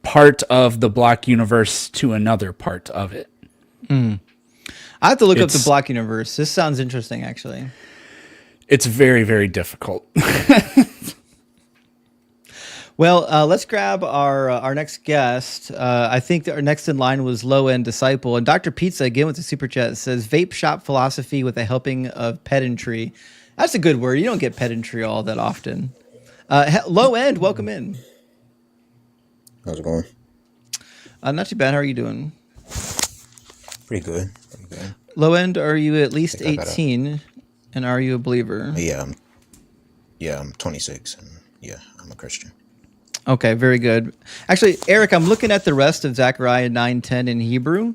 part of the block universe to another part of it. I have to look up the block universe. This sounds interesting, actually. It's very, very difficult. Well, let's grab our next guest. I think that our next in line was Low End Disciple. And Dr. Pizza, again with the super chat, says, vape shop philosophy with a helping of pedantry. That's a good word. You don't get pedantry all that often. Low End, welcome in. How's it going? Not too bad. How are you doing? Pretty good. Low End, are you at least 18? And are you a believer? Yeah, I'm 26, and yeah, I'm a Christian. Okay, very good. Actually, Eric, I'm looking at the rest of Zechariah 9:10 in Hebrew,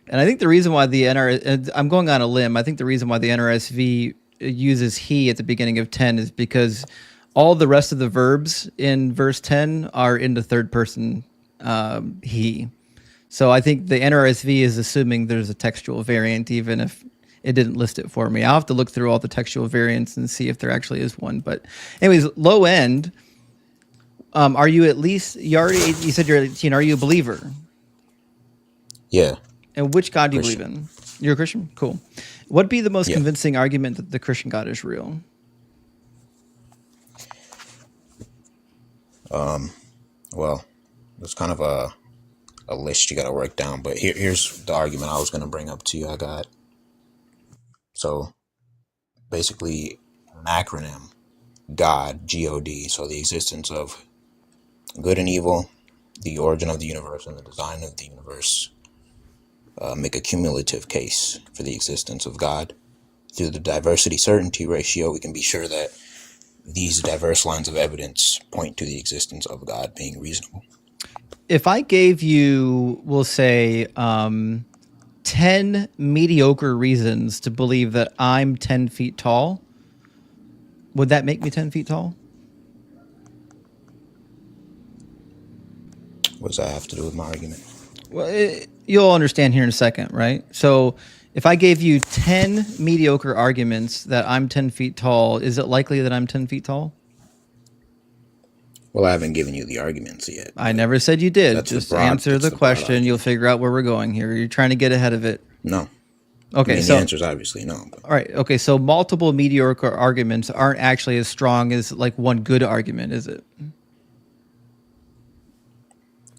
and I think the reason why I'm going on a limb. I think the reason why the NRSV uses he at the beginning of 10 is because all the rest of the verbs in verse 10 are in the third person he. So I think the NRSV is assuming there's a textual variant, even if it didn't list it for me. I'll have to look through all the textual variants and see if there actually is one. But anyways, Low End. Are you at least, you said you're 18, are you a believer? Yeah. And which God do you Christian. believe in? You're a Christian? Cool. What'd be the most convincing argument that the Christian God is real? Well, there's kind of a list you got to work down, but here's the argument I was going to bring up to you. I got, so basically an acronym, God, G-O-D, so the existence of good and evil, the origin of the universe, and the design of the universe make a cumulative case for the existence of God. Through the diversity certainty ratio, we can be sure that these diverse lines of evidence point to the existence of God being reasonable. If I gave you, we'll say, 10 mediocre reasons to believe that I'm 10 feet tall, would that make me 10 feet tall? What does that have to do with my argument? Well, you'll understand here in a second, right? So if I gave you 10 mediocre arguments that I'm 10 feet tall, is it likely that I'm 10 feet tall? Well, I haven't given you the arguments yet. I never said you did. That's Just the broad- answer that's the the broad question. argument. You'll figure out where we're going here. You're trying to get ahead of it. No. Okay, I mean, so the answer is obviously no. But all right. Okay, so multiple mediocre arguments aren't actually as strong as like one good argument, is it?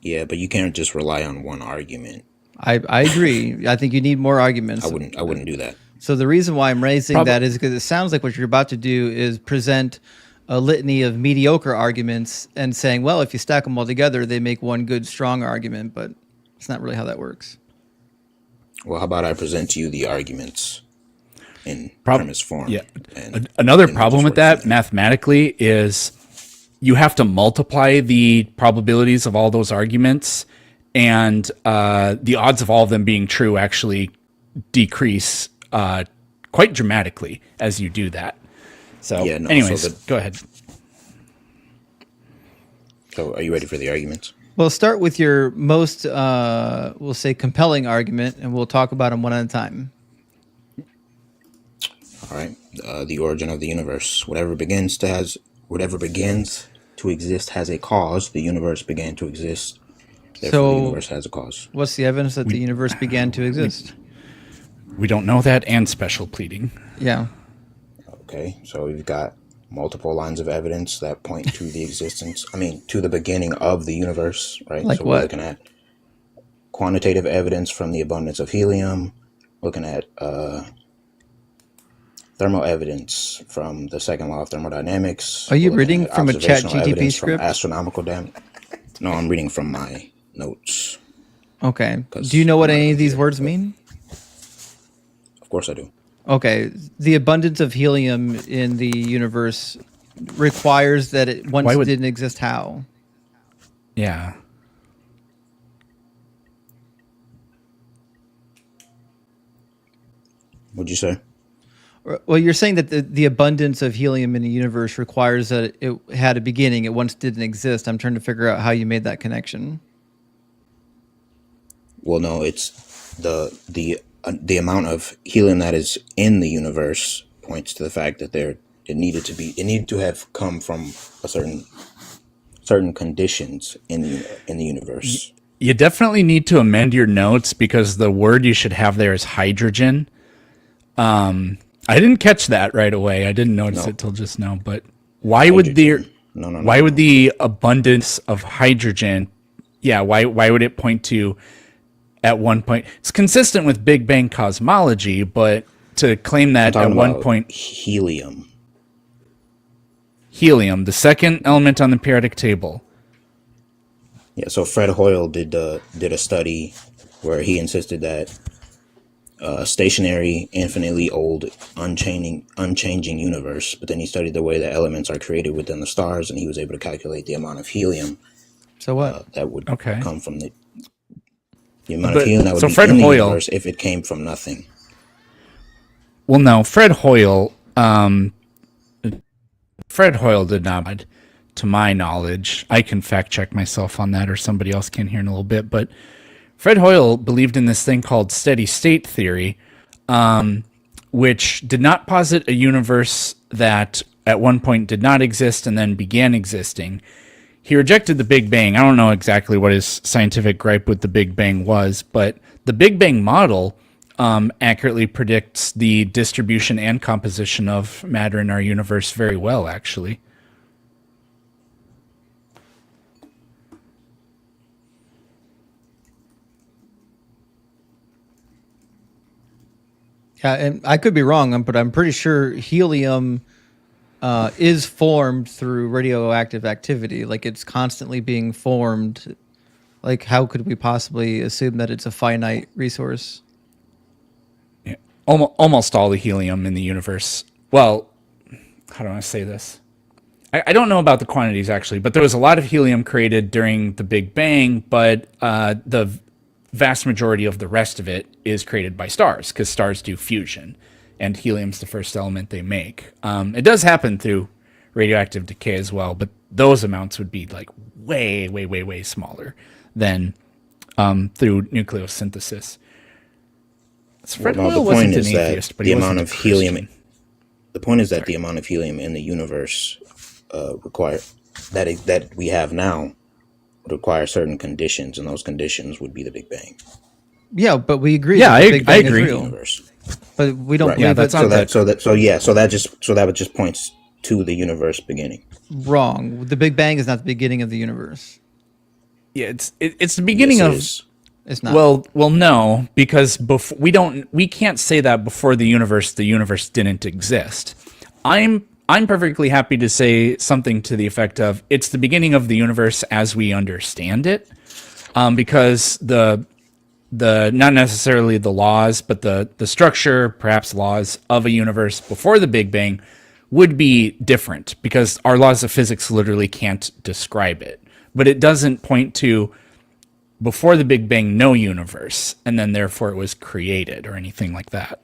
yeah, but you can't just rely on one argument. I agree. I think you need more arguments. I wouldn't do that. So the reason why I'm raising that is because it sounds like what you're about to do is present a litany of mediocre arguments and saying, well, if you stack them all together, they make one good, strong argument, but it's not really how that works. Well, how about I present to you the arguments in premise form? Yeah. And Another problem with that mathematically is you have to multiply the probabilities of all those arguments, and the odds of all of them being true actually decrease quite dramatically as you do that. So, Yeah, no, anyways, so go ahead. So are you ready for the arguments? Well, start with your most, we'll say, compelling argument, and we'll talk about them one at a time. All right. The origin of the universe. Whatever begins to exist has a cause. The universe began to exist. Therefore, the universe has a cause. What's the evidence that the universe began to exist? We don't know that, and special pleading. Yeah. Okay, so we've got multiple lines of evidence that point to the to the beginning of the universe, right? Like so what? We're looking at quantitative evidence from the abundance of helium, looking at thermal evidence from the second law of thermodynamics. Are you reading from a observational ChatGPT evidence script? From astronomical No, I'm reading from my notes. Okay. Do you know what any of these words mean? Of course I do. Okay. The abundance of helium in the universe requires that it once didn't exist. How? Yeah. What'd you say? Well, you're saying that the abundance of helium in the universe requires that it had a beginning. It once didn't exist. I'm trying to figure out how you made that connection. Well, no, it's the amount of helium that is in the universe points to the fact that it needed to have come from a certain conditions in the universe. You definitely need to amend your notes because the word you should have there is hydrogen. I didn't catch that right away. I didn't notice it till just now. But why would the abundance of hydrogen? Yeah, why would it point to at one point? It's consistent with Big Bang cosmology, but to claim that at one point helium, the second element on the periodic table. Yeah, so Fred Hoyle did a study where he insisted that stationary, infinitely old, unchanging universe, but then he studied the way that elements are created within the stars, and he was able to calculate the amount of helium. So what? That would come from the But amount of helium that would be Fred in the Hoyle, universe if it came from nothing. Well, no, Fred Hoyle did not, to my knowledge. I can fact check myself on that, or somebody else can here in a little bit, but Fred Hoyle believed in this thing called steady state theory, which did not posit a universe that at one point did not exist and then began existing. He rejected the Big Bang. I don't know exactly what his scientific gripe with the Big Bang was, but the Big Bang model accurately predicts the distribution and composition of matter in our universe very well, actually. Yeah, and I could be wrong, but I'm pretty sure helium is formed through radioactive activity. Like, it's constantly being formed. Like, how could we possibly assume that it's a finite resource? Yeah. Almost all the helium in the universe. Well, how do I say this? I don't know about the quantities, actually, but there was a lot of helium created during the Big Bang, but the vast majority of the rest of it is created by stars, because stars do fusion, and helium's the first element they make. It does happen through radioactive decay as well, but those amounts would be like way, way, way, way smaller than through nucleosynthesis. Fred Hoyle wasn't an atheist, but he wasn't a Christian. The point is that the amount of helium in the universe that we have now would require certain conditions, and those conditions would be the Big Bang. Yeah, but we agree. Yeah, that the Big Bang I agree. Is real. Universe. But we don't Right. believe that's that. So that just points to the universe beginning. Wrong. The Big Bang is not the beginning of the universe. Yeah, it's the beginning Yes, it of is. It's not. Well, no, because we can't say that before the universe didn't exist. I'm perfectly happy to say something to the effect of it's the beginning of the universe as we understand it, because the not necessarily the laws, but the structure, perhaps laws of a universe before the Big Bang would be different because our laws of physics literally can't describe it. But it doesn't point to before the Big Bang, no universe, and then therefore it was created or anything like that.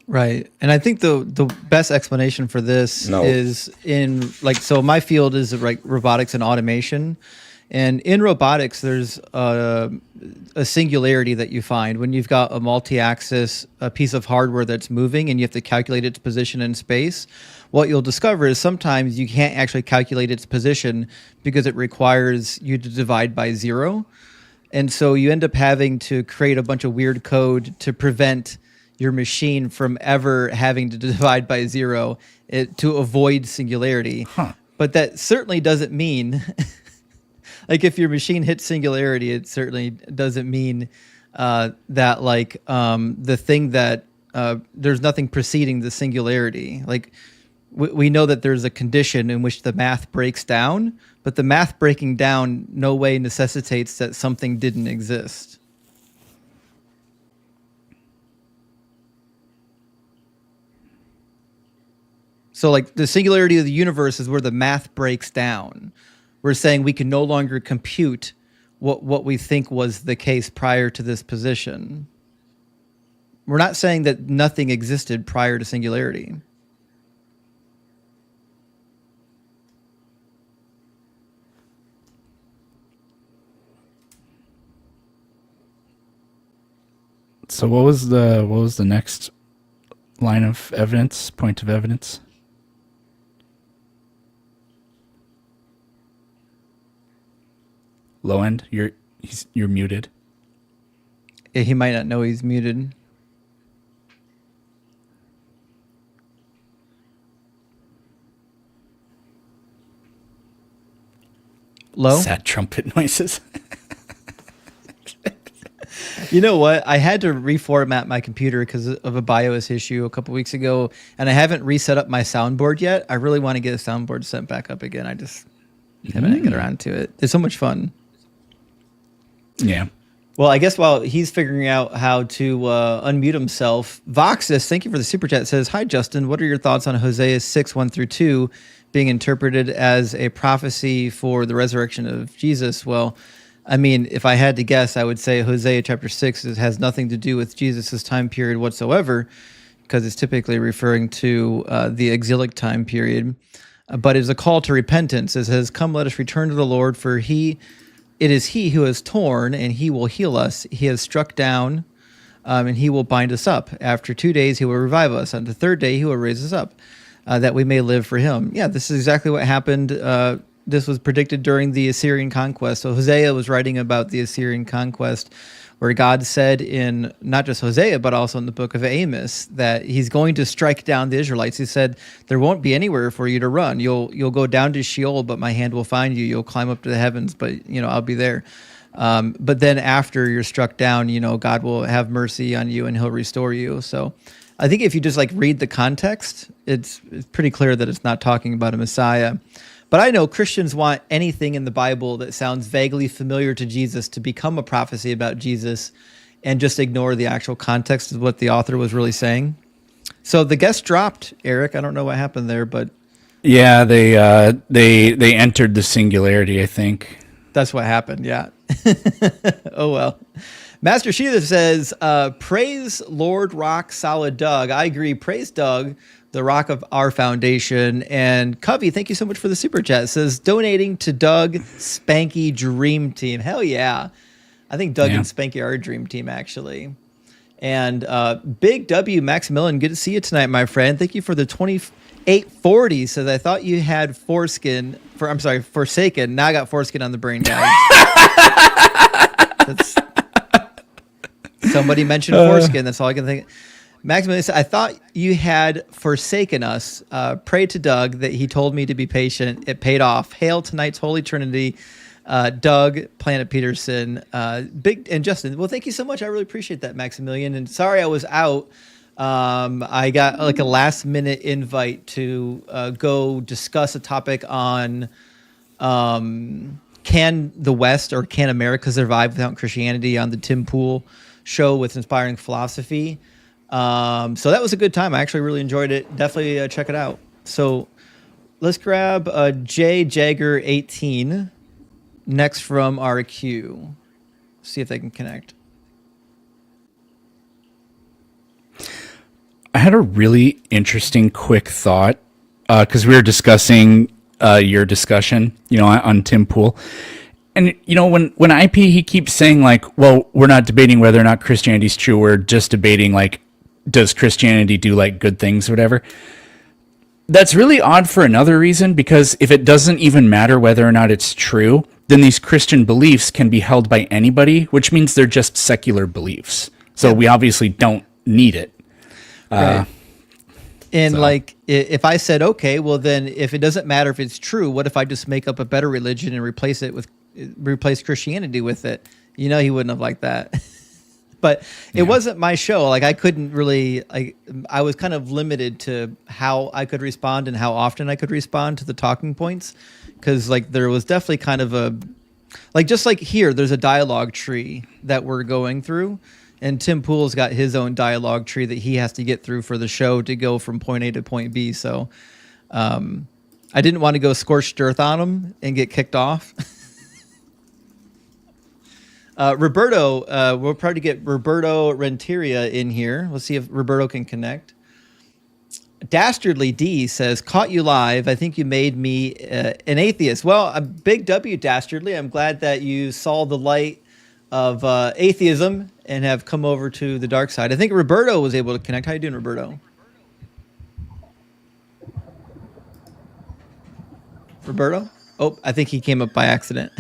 Right. And I think the best explanation for this is in so my field is like robotics and automation. And in robotics, there's a singularity that you find when you've got a multi-axis, a piece of hardware that's moving and you have to calculate its position in space. What you'll discover is sometimes you can't actually calculate its position because it requires you to divide by 0. And so you end up having to create a bunch of weird code to prevent your machine from ever having to divide by 0 to avoid singularity. Huh. But that certainly doesn't mean, like if your machine hits singularity, it certainly doesn't mean that the thing that there's nothing preceding the singularity. Like we know that there's a condition in which the math breaks down, but the math breaking down no way necessitates that something didn't exist. So like the singularity of the universe is where the math breaks down. We're saying we can no longer compute what we think was the case prior to this position. We're not saying that nothing existed prior to singularity. So what was the next line of evidence, point of evidence? Low end, you're muted. Yeah, he might not know he's muted. Low? Sad trumpet noises. You know what? I had to reformat my computer because of a BIOS issue a couple weeks ago, and I haven't reset up my soundboard yet. I really want to get a soundboard sent back up again. I just haven't get around to it. It's so much fun. Yeah. Well, I guess while he's figuring out how to unmute himself, Voxus, thank you for the super chat, says, "Hi, Justin. What are your thoughts on Hosea 6:1-2 being interpreted as a prophecy for the resurrection of Jesus?" Well, I mean, if I had to guess, I would say Hosea chapter 6 has nothing to do with Jesus' time period whatsoever, because it's typically referring to the exilic time period. But it's a call to repentance. It says, "Come, let us return to the Lord, for it is he who has torn, and he will heal us. He has struck down, and he will bind us up. After 2 days, he will revive us. On the third day, he will raise us up, that we may live for him." Yeah, this is exactly what happened. This was predicted during the Assyrian conquest. So Hosea was writing about the Assyrian conquest, where God said in not just Hosea, but also in the book of Amos, that he's going to strike down the Israelites. He said, there won't be anywhere for you to run. You'll go down to Sheol, but my hand will find you. You'll climb up to the heavens, but I'll be there. But then after you're struck down, God will have mercy on you and he'll restore you. So I think if you just read the context, it's pretty clear that it's not talking about a Messiah. But I know Christians want anything in the Bible that sounds vaguely familiar to Jesus to become a prophecy about Jesus and just ignore the actual context of what the author was really saying. So the guest dropped, Eric. I don't know what happened there, but yeah, they entered the singularity, I think. That's what happened, yeah. Oh, well. Master Sheila says, praise Lord Rock Solid Doug. I agree. Praise Doug, the rock of our foundation. And Covey, thank you so much for the super chat. It says, donating to Doug Spanky Dream Team. Hell yeah. I think Doug and Spanky are a dream team, actually. And Big W Maximilian, good to see you tonight, my friend. Thank you for the 2840. Says, I thought you had Forsaken. Now I got foreskin on the brain, guys. Somebody mentioned foreskin. That's all I can think. Maximilian said, I thought you had forsaken us. Pray to Doug that he told me to be patient. It paid off. Hail tonight's Holy Trinity. Doug, Planet Peterson, Big, and Justin. Well, thank you so much. I really appreciate that, Maximilian. And sorry I was out. I got like a last minute invite to go discuss a topic on can the West or can America survive without Christianity on the Tim Pool show with Inspiring Philosophy. So that was a good time. I actually really enjoyed it. Definitely check it out. So let's grab J Jagger 18 next from our queue. See if they can connect. I had a really interesting quick thought because we were discussing your discussion, on Tim Pool. And, when IP, he keeps saying like, well, we're not debating whether or not Christianity is true. We're just debating like, does Christianity do like good things or whatever? That's really odd for another reason, because if it doesn't even matter whether or not it's true, then these Christian beliefs can be held by anybody, which means they're just secular beliefs. So we obviously don't need it. Right. And like, if I said, okay, well then if it doesn't matter if it's true, what if I just make up a better religion and replace Christianity with it? He wouldn't have liked that. But it wasn't my show. Like I couldn't really, I was kind of limited to how I could respond and how often I could respond to the talking points. Cause like there was definitely kind of just like here, there's a dialogue tree that we're going through. And Tim Pool's got his own dialogue tree that he has to get through for the show to go from point A to point B. So I didn't want to go scorched earth on him and get kicked off. Roberto, we'll probably get Roberto Renteria in here. Let's see if Roberto can connect. Dastardly D says, caught you live. I think you made me an atheist. Well, a big W, Dastardly. I'm glad that you saw the light of atheism and have come over to the dark side. I think Roberto was able to connect. How you doing, Roberto? Roberto? Oh, I think he came up by accident.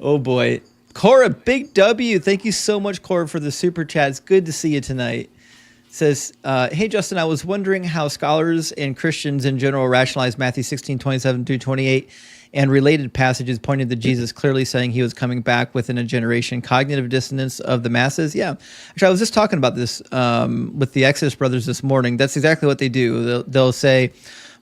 Oh boy. Cora, big W. Thank you so much, Cora, for the super chats. Good to see you tonight. Says, hey, Justin, I was wondering how scholars and Christians in general rationalize Matthew 16:27 through 28 and related passages pointing to Jesus clearly saying he was coming back within a generation. Cognitive dissonance of the masses. Yeah. Actually, I was just talking about this with the Exodus brothers this morning. That's exactly what they do. They'll say,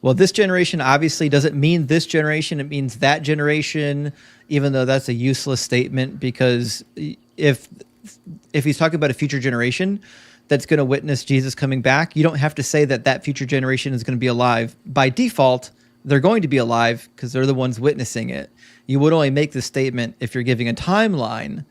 well, this generation obviously doesn't mean this generation. It means that generation, even though that's a useless statement, because if he's talking about a future generation that's going to witness Jesus coming back, you don't have to say that future generation is going to be alive. By default, they're going to be alive because they're the ones witnessing it. You would only make this statement if you're giving a timeline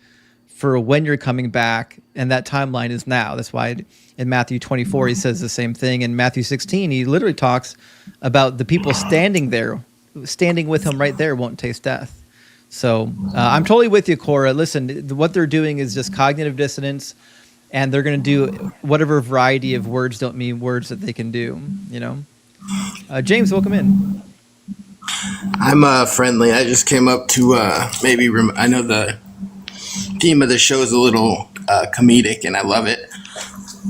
for when you're coming back, and that timeline is now. That's why in Matthew 24, he says the same thing. In Matthew 16, he literally talks about the people standing with him right there won't taste death. So I'm totally with you, Cora. Listen, what they're doing is just cognitive dissonance, and they're going to do whatever variety of words don't mean words that they can do, James, welcome in. I'm friendly. I just came up to maybe I know the theme of the show is a little comedic, and I love it.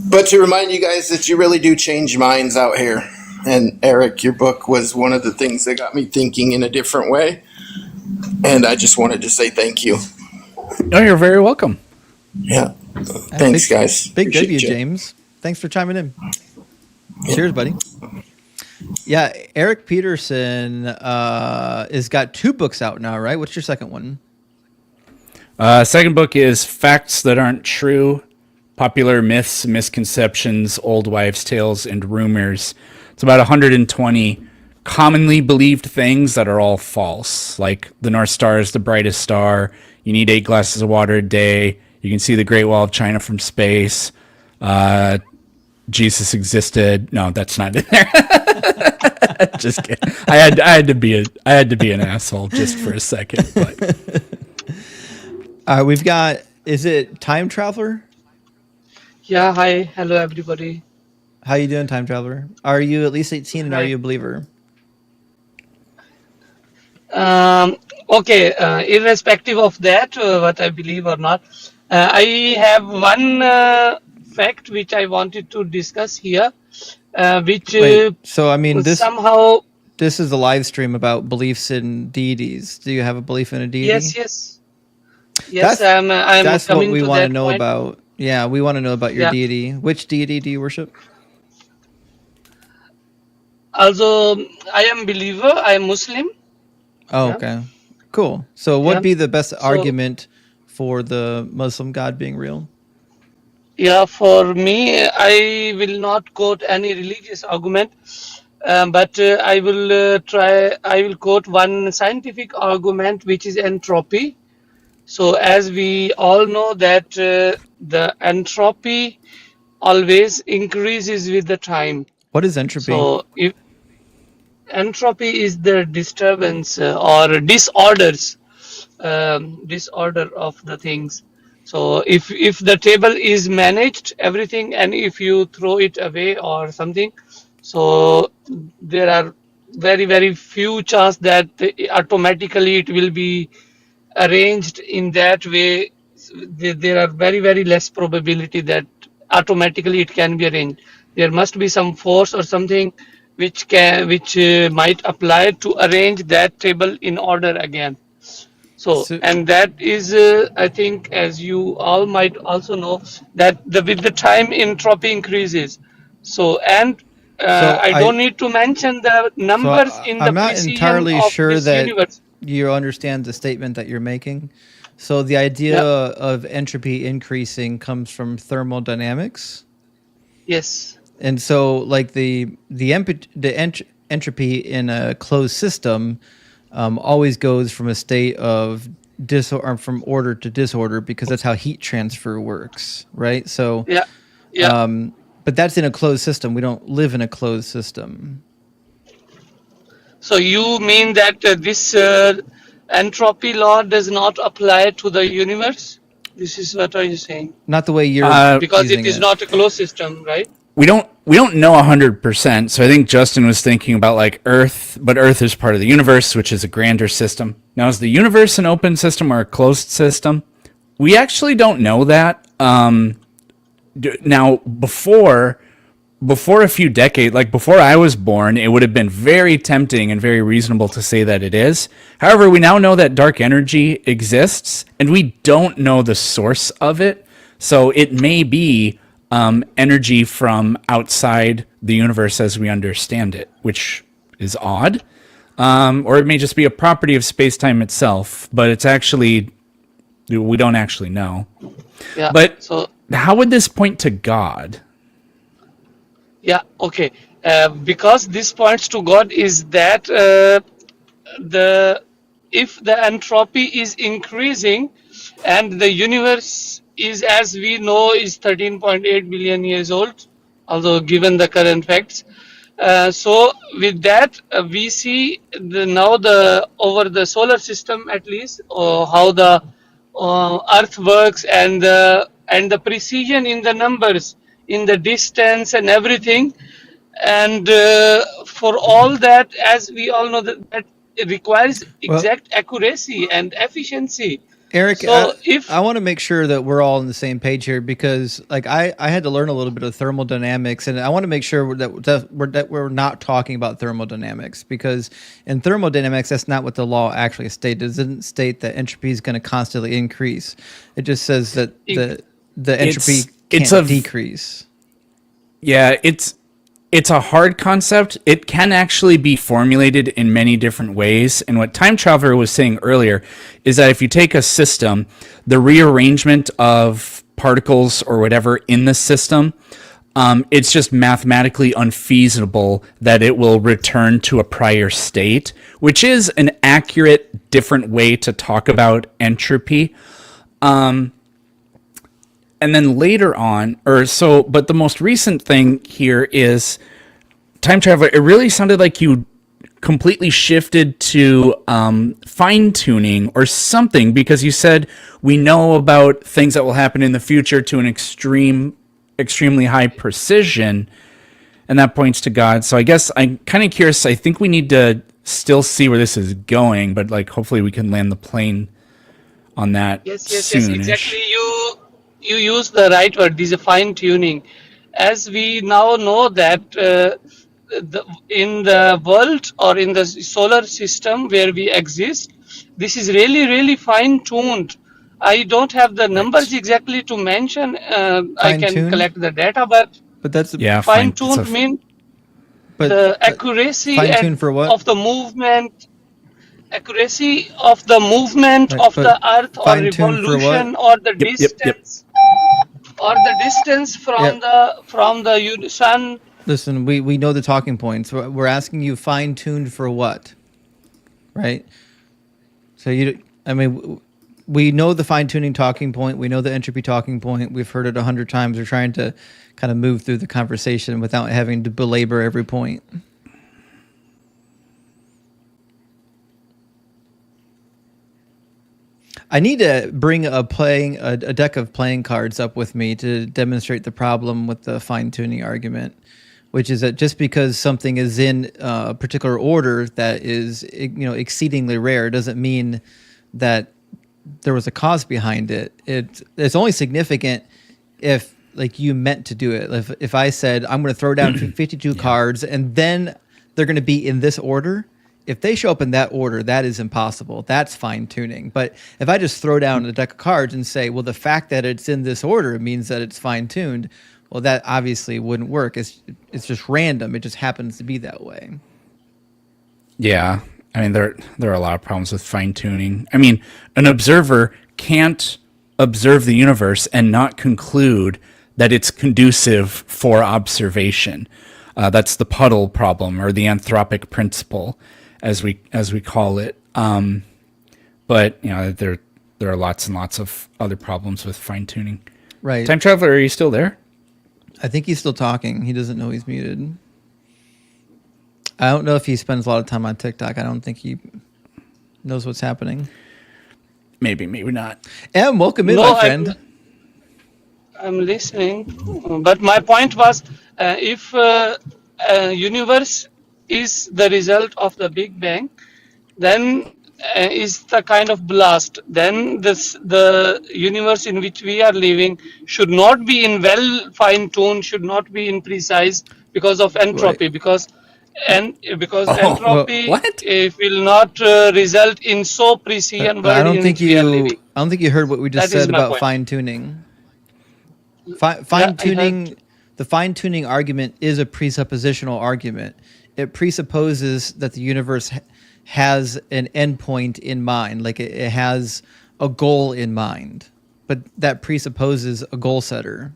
But to remind you guys that you really do change minds out here. And Eric, your book was one of the things that got me thinking in a different way. And I just wanted to say thank you. Oh, you're very welcome. Yeah. Thanks, guys. Big W, James. Thanks for chiming in. Yeah. Cheers, buddy. Yeah, Eric Peterson has got 2 books out now, right? What's your second one? Second book is Facts That Aren't True, Popular Myths, Misconceptions, Old Wives' Tales, and Rumors. It's about 120 commonly believed things that are all false, like the North Star is the brightest star, you need 8 glasses of water a day, you can see the Great Wall of China from space, Jesus existed. No, that's not in there. Just kidding. I had to be an asshole just for a second. But. We've got, is it Time Traveler? Yeah, hi. Hello, everybody. How you doing, Time Traveler? Are you at least 18 and are you a believer? Okay, irrespective of that, what I believe or not, I have one fact which I wanted to discuss here, which Wait, so I mean, this somehow... this is a live stream about beliefs in deities. Do you have a belief in a deity? Yes. That's I'm that's what coming we to want to that know point. about. Yeah, we want to know about your Yeah. deity. Which deity do you worship? Also, I am believer. I am Muslim. Oh, Yeah. okay. Cool. So what Yeah. would be the best So argument for the Muslim God being real? yeah, for me, I will not quote any religious argument, but I will try. I will quote one scientific argument, which is entropy. So, as we all know that the entropy always increases with the time. What is entropy? So, if entropy is the disturbance or disorders, disorder of the things. So if the table is managed everything, and if you throw it away or something, so there are very few chance that automatically it will be arranged in that way. There are very less probability that automatically it can be arranged. There must be some force or something which might apply to arrange that table in order again. So, So, and that is, I think, as you all might also know, that with the time entropy increases. So, and so I don't need to mention the numbers in the I'm not precision entirely of sure this that universe. you understand the statement that you're making. So the idea Yeah. of entropy increasing comes from thermodynamics. Yes. And so like entropy in a closed system always goes from a state of from order to disorder, because that's how heat transfer works, right? So Yeah. Yeah. but that's in a closed system. We don't live in a closed system. So you mean that this entropy law does not apply to the universe? This is what are you saying? Not the way you're Because it using is it. not a closed system, right? We don't know 100%. So I think Justin was thinking about like Earth, but Earth is part of the universe, which is a grander system. Now, is the universe an open system or a closed system? We actually don't know that. Now, before a few decades, like before I was born, it would have been very tempting and very reasonable to say that it is. However, we now know that dark energy exists, and we don't know the source of it. So it may be energy from outside the universe as we understand it, which is odd. Or it may just be a property of space-time itself, but it's actually, we don't actually know. Yeah. But So how would this point to God? yeah, okay. Because this points to God is that the if the entropy is increasing and the universe is, as we know, is 13.8 billion years old, although given the current facts. So with that, we see now the over the solar system at least, how the Earth works, and the precision in the numbers, in the distance and everything, and for all that, as we all know, that it requires Well, exact accuracy and efficiency. Eric, So if I want to make sure that we're all on the same page here, because like I had to learn a little bit of thermodynamics, and I want to make sure that we're not talking about thermodynamics, because in thermodynamics that's not what the law actually states. It doesn't state that entropy is going to constantly increase. It just says that the entropy can't decrease. Yeah, it's a hard concept. It can actually be formulated in many different ways. And what Time Traveler was saying earlier is that if you take a system, the rearrangement of particles or whatever in the system, it's just mathematically unfeasible that it will return to a prior state, which is an accurate, different way to talk about entropy. And then later on, but the most recent thing here is Time Traveler. It really sounded like you completely shifted to fine tuning or something, because you said we know about things that will happen in the future to an extremely high precision, and that points to God. So I guess I'm kind of curious. I think we need to still see where this is going, but like hopefully we can land the plane on that yes, soonish. exactly. You use the right word. This is a fine tuning. As we now know that in the world or in the solar system where we exist, this is really, really fine tuned. I don't have the numbers exactly to mention. I Fine can tuned, collect the data, but but that's Yeah, fine fine. It's a tuned means but the accuracy fine tuned for what? of the movement, accuracy of the movement Right, of the but earth or fine tuned for what? revolution or the yep. distance from Yep. the sun. Listen, we know the talking points. We're asking you fine tuned for what, right? So we know the fine tuning talking point. We know the entropy talking point. We've heard it 100 times. We're trying to kind of move through the conversation without having to belabor every point. I need to bring a deck of playing cards up with me to demonstrate the problem with the fine tuning argument, which is that just because something is in a particular order that is exceedingly rare doesn't mean that there was a cause behind it. It's only significant if like you meant to do it. If I said I'm going to throw down 52 cards and then they're going to be in this order, if they show up in that order, that is impossible. That's fine tuning. But if I just throw down a deck of cards and say, well, the fact that it's in this order means that it's fine tuned, well, that obviously wouldn't work. It's just random. It just happens to be that way. Yeah. I mean, there are a lot of problems with fine tuning. I mean, an observer can't observe the universe and not conclude that it's conducive for observation. That's the puddle problem, or the anthropic principle, as we call it. But there are lots and lots of other problems with fine tuning. Right. Time Traveler, are you still there? I think he's still talking. He doesn't know he's muted. I don't know if he spends a lot of time on TikTok. I don't think he knows what's happening. Maybe not. Em, welcome in, my friend. I'm listening, but my point was, if universe is the result of the Big Bang, then is the kind of blast. Then the universe in which we are living should not be in well fine-tuned, should not be in precise because of entropy. Right. Because entropy what? Will not result in so precision world I don't in think which we are living. I don't think you heard what we just That is said my about point. fine tuning. Fine tuning. The fine tuning argument is a presuppositional argument. It presupposes that the universe has an endpoint in mind, like it has a goal in mind, but that presupposes a goal setter.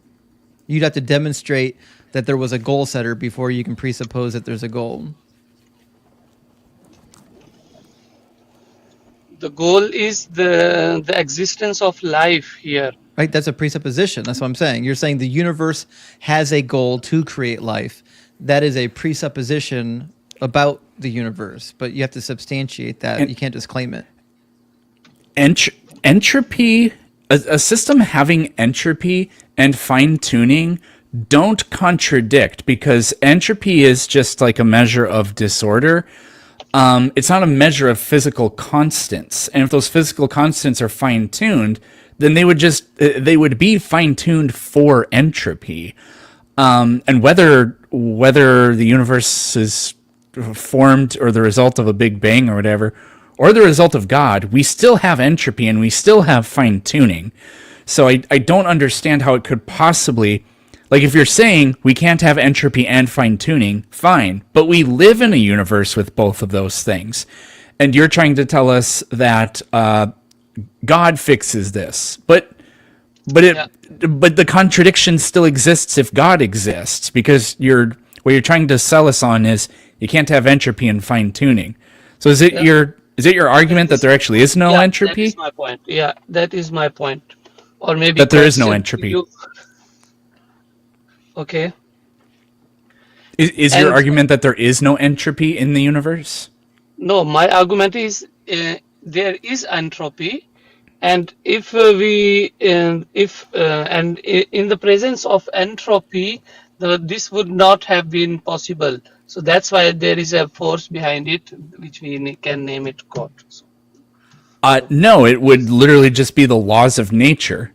You'd have to demonstrate that there was a goal setter before you can presuppose that there's a goal. The goal is the existence of life here. Right? That's a presupposition. That's what I'm saying. You're saying the universe has a goal to create life. That is a presupposition about the universe, but you have to substantiate that. You can't just claim it. Entropy, a system having entropy and fine tuning don't contradict, because entropy is just like a measure of disorder. It's not a measure of physical constants. And if those physical constants are fine tuned, then they would be fine tuned for entropy. And whether the universe is formed or the result of a Big Bang or whatever, or the result of God, we still have entropy and we still have fine tuning. So I don't understand how it could possibly, like, if you're saying we can't have entropy and fine tuning, fine, but we live in a universe with both of those things. And you're trying to tell us that God fixes this, but the contradiction still exists if God exists, because what you're trying to sell us on is you can't have entropy and fine tuning. So is it your argument that there actually is no entropy? That is my point. Yeah, that is my point. Or maybe that there is no entropy. Okay. Is your argument that there is no entropy in the universe? No, my argument is there is entropy, and in the presence of entropy, this would not have been possible. So that's why there is a force behind it, which we can name it God. No, it would literally just be the laws of nature.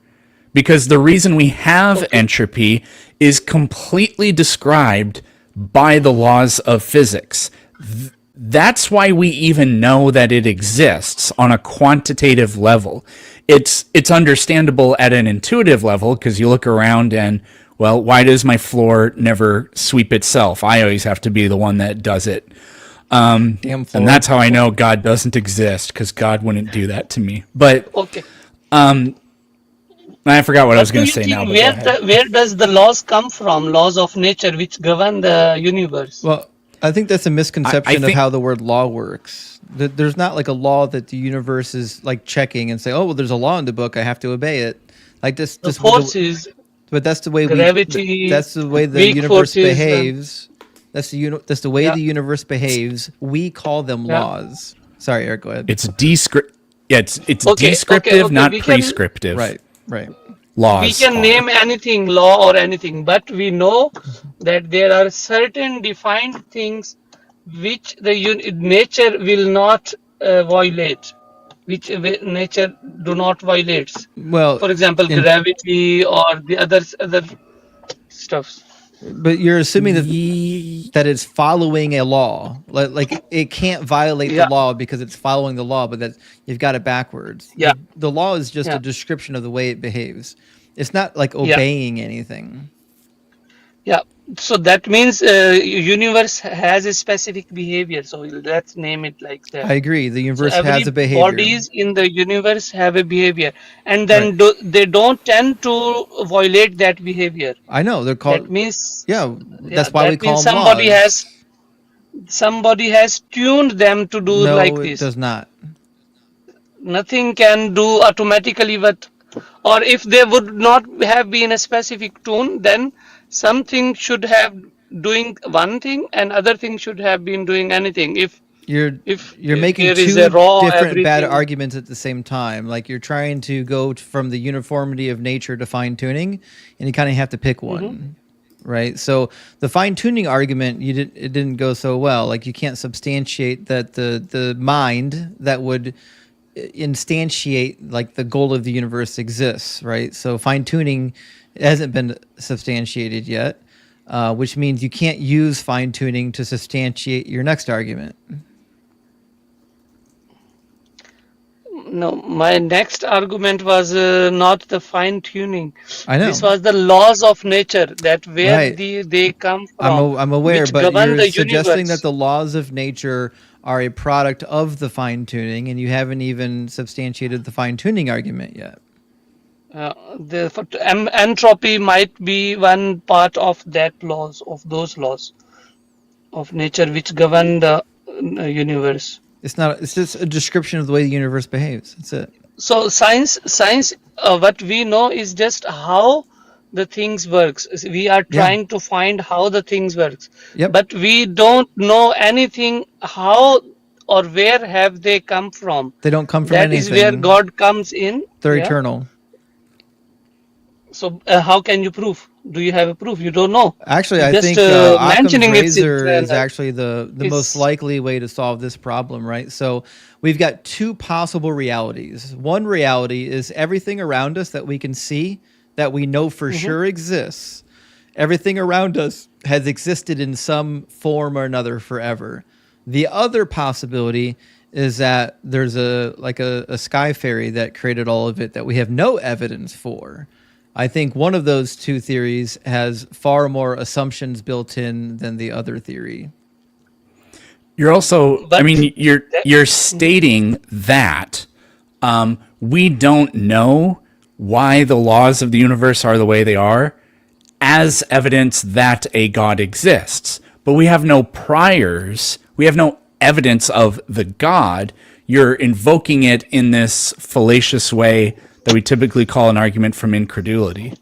Because the reason we have entropy is completely described by the laws of physics. That's why we even know that it exists on a quantitative level. It's understandable at an intuitive level because you look around and, well, why does my floor never sweep itself? I always have to be the one that does it. Damn And floor. that's how I know God doesn't exist, because God wouldn't do that to me. But Okay. I forgot what I was What do going to you say now. think? But go ahead. Where does the laws come from? Laws of nature which govern the universe. Well, I think that's a misconception of think- how the word law works. There's not like a law that the universe is like checking and say, oh, well, there's a law in the book, I have to obey it. Like this, The forces, but that's the way gravity, that's the way the weak universe forces, behaves. That's the way Yeah. the universe behaves. We call them Yeah. laws. Sorry, Eric, go ahead. It's descriptive. Yeah, it's Okay, descriptive, okay, not we can- prescriptive. Right, right. Laws. we can name anything, law or anything, but we know that there are certain defined things which the nature will not violate, which nature do not violate. Well, For example, in- gravity or the other stuffs. but you're assuming that it's following a law. Like it can't violate Yeah. the law because it's following the law, but that you've got it backwards. Yeah. The law is just Yeah. a description of the way it behaves. It's not like obeying anything. Yeah, so that means universe has a specific behavior. So let's name it like that. I agree. The universe So every has a behavior. bodies in the universe have a behavior, and then Right. they don't tend to violate that behavior. I know they're called. That means That's why that we call means them laws. somebody has tuned them to do No, like it this. does not. Nothing can do automatically, but or if they would not have been a specific tune, then something should have doing one thing and other thing should have been doing anything. If You're making there two is a raw different bad everything- arguments at the same time. Like you're trying to go from the uniformity of nature to fine tuning, and you kind of have to pick one, right? So the fine tuning argument, it didn't go so well. Like you can't substantiate that the mind that would instantiate like the goal of the universe exists, right? So fine tuning hasn't been substantiated yet, which means you can't use fine tuning to substantiate your next argument. No, my next argument was not the fine tuning. I know. This was the laws of nature, that where Right. they come from. I'm aware, which but govern you're the suggesting universe. that the laws of nature are a product of the fine tuning, and you haven't even substantiated the fine tuning argument yet. Entropy might be one part of those laws of nature which govern the universe. It's not. It's just a description of the way the universe behaves. That's it. So science, what we know is just how the things works. We are trying to find how the things works, Yep. but we don't know anything how or where have they come from. They don't come from That is anything. where God comes in. They're Yeah. eternal. So how can you prove? Do you have a proof? You don't know. Actually, I Just, think Occam's mentioning it's razor is eternal. actually the most It's- likely way to solve this problem, right? So we've got two possible realities. One reality is everything around us that we can see, that we know for sure exists. Everything around us has existed in some form or another forever. The other possibility is that there's a sky fairy that created all of it that we have no evidence for. I think one of those two theories has far more assumptions built in than the other theory. You're also, But- you're stating that we don't know why the laws of the universe are the way they are as evidence that a God exists. But we have no priors, we have no evidence of the God. You're invoking it in this fallacious way that we typically call an argument from incredulity.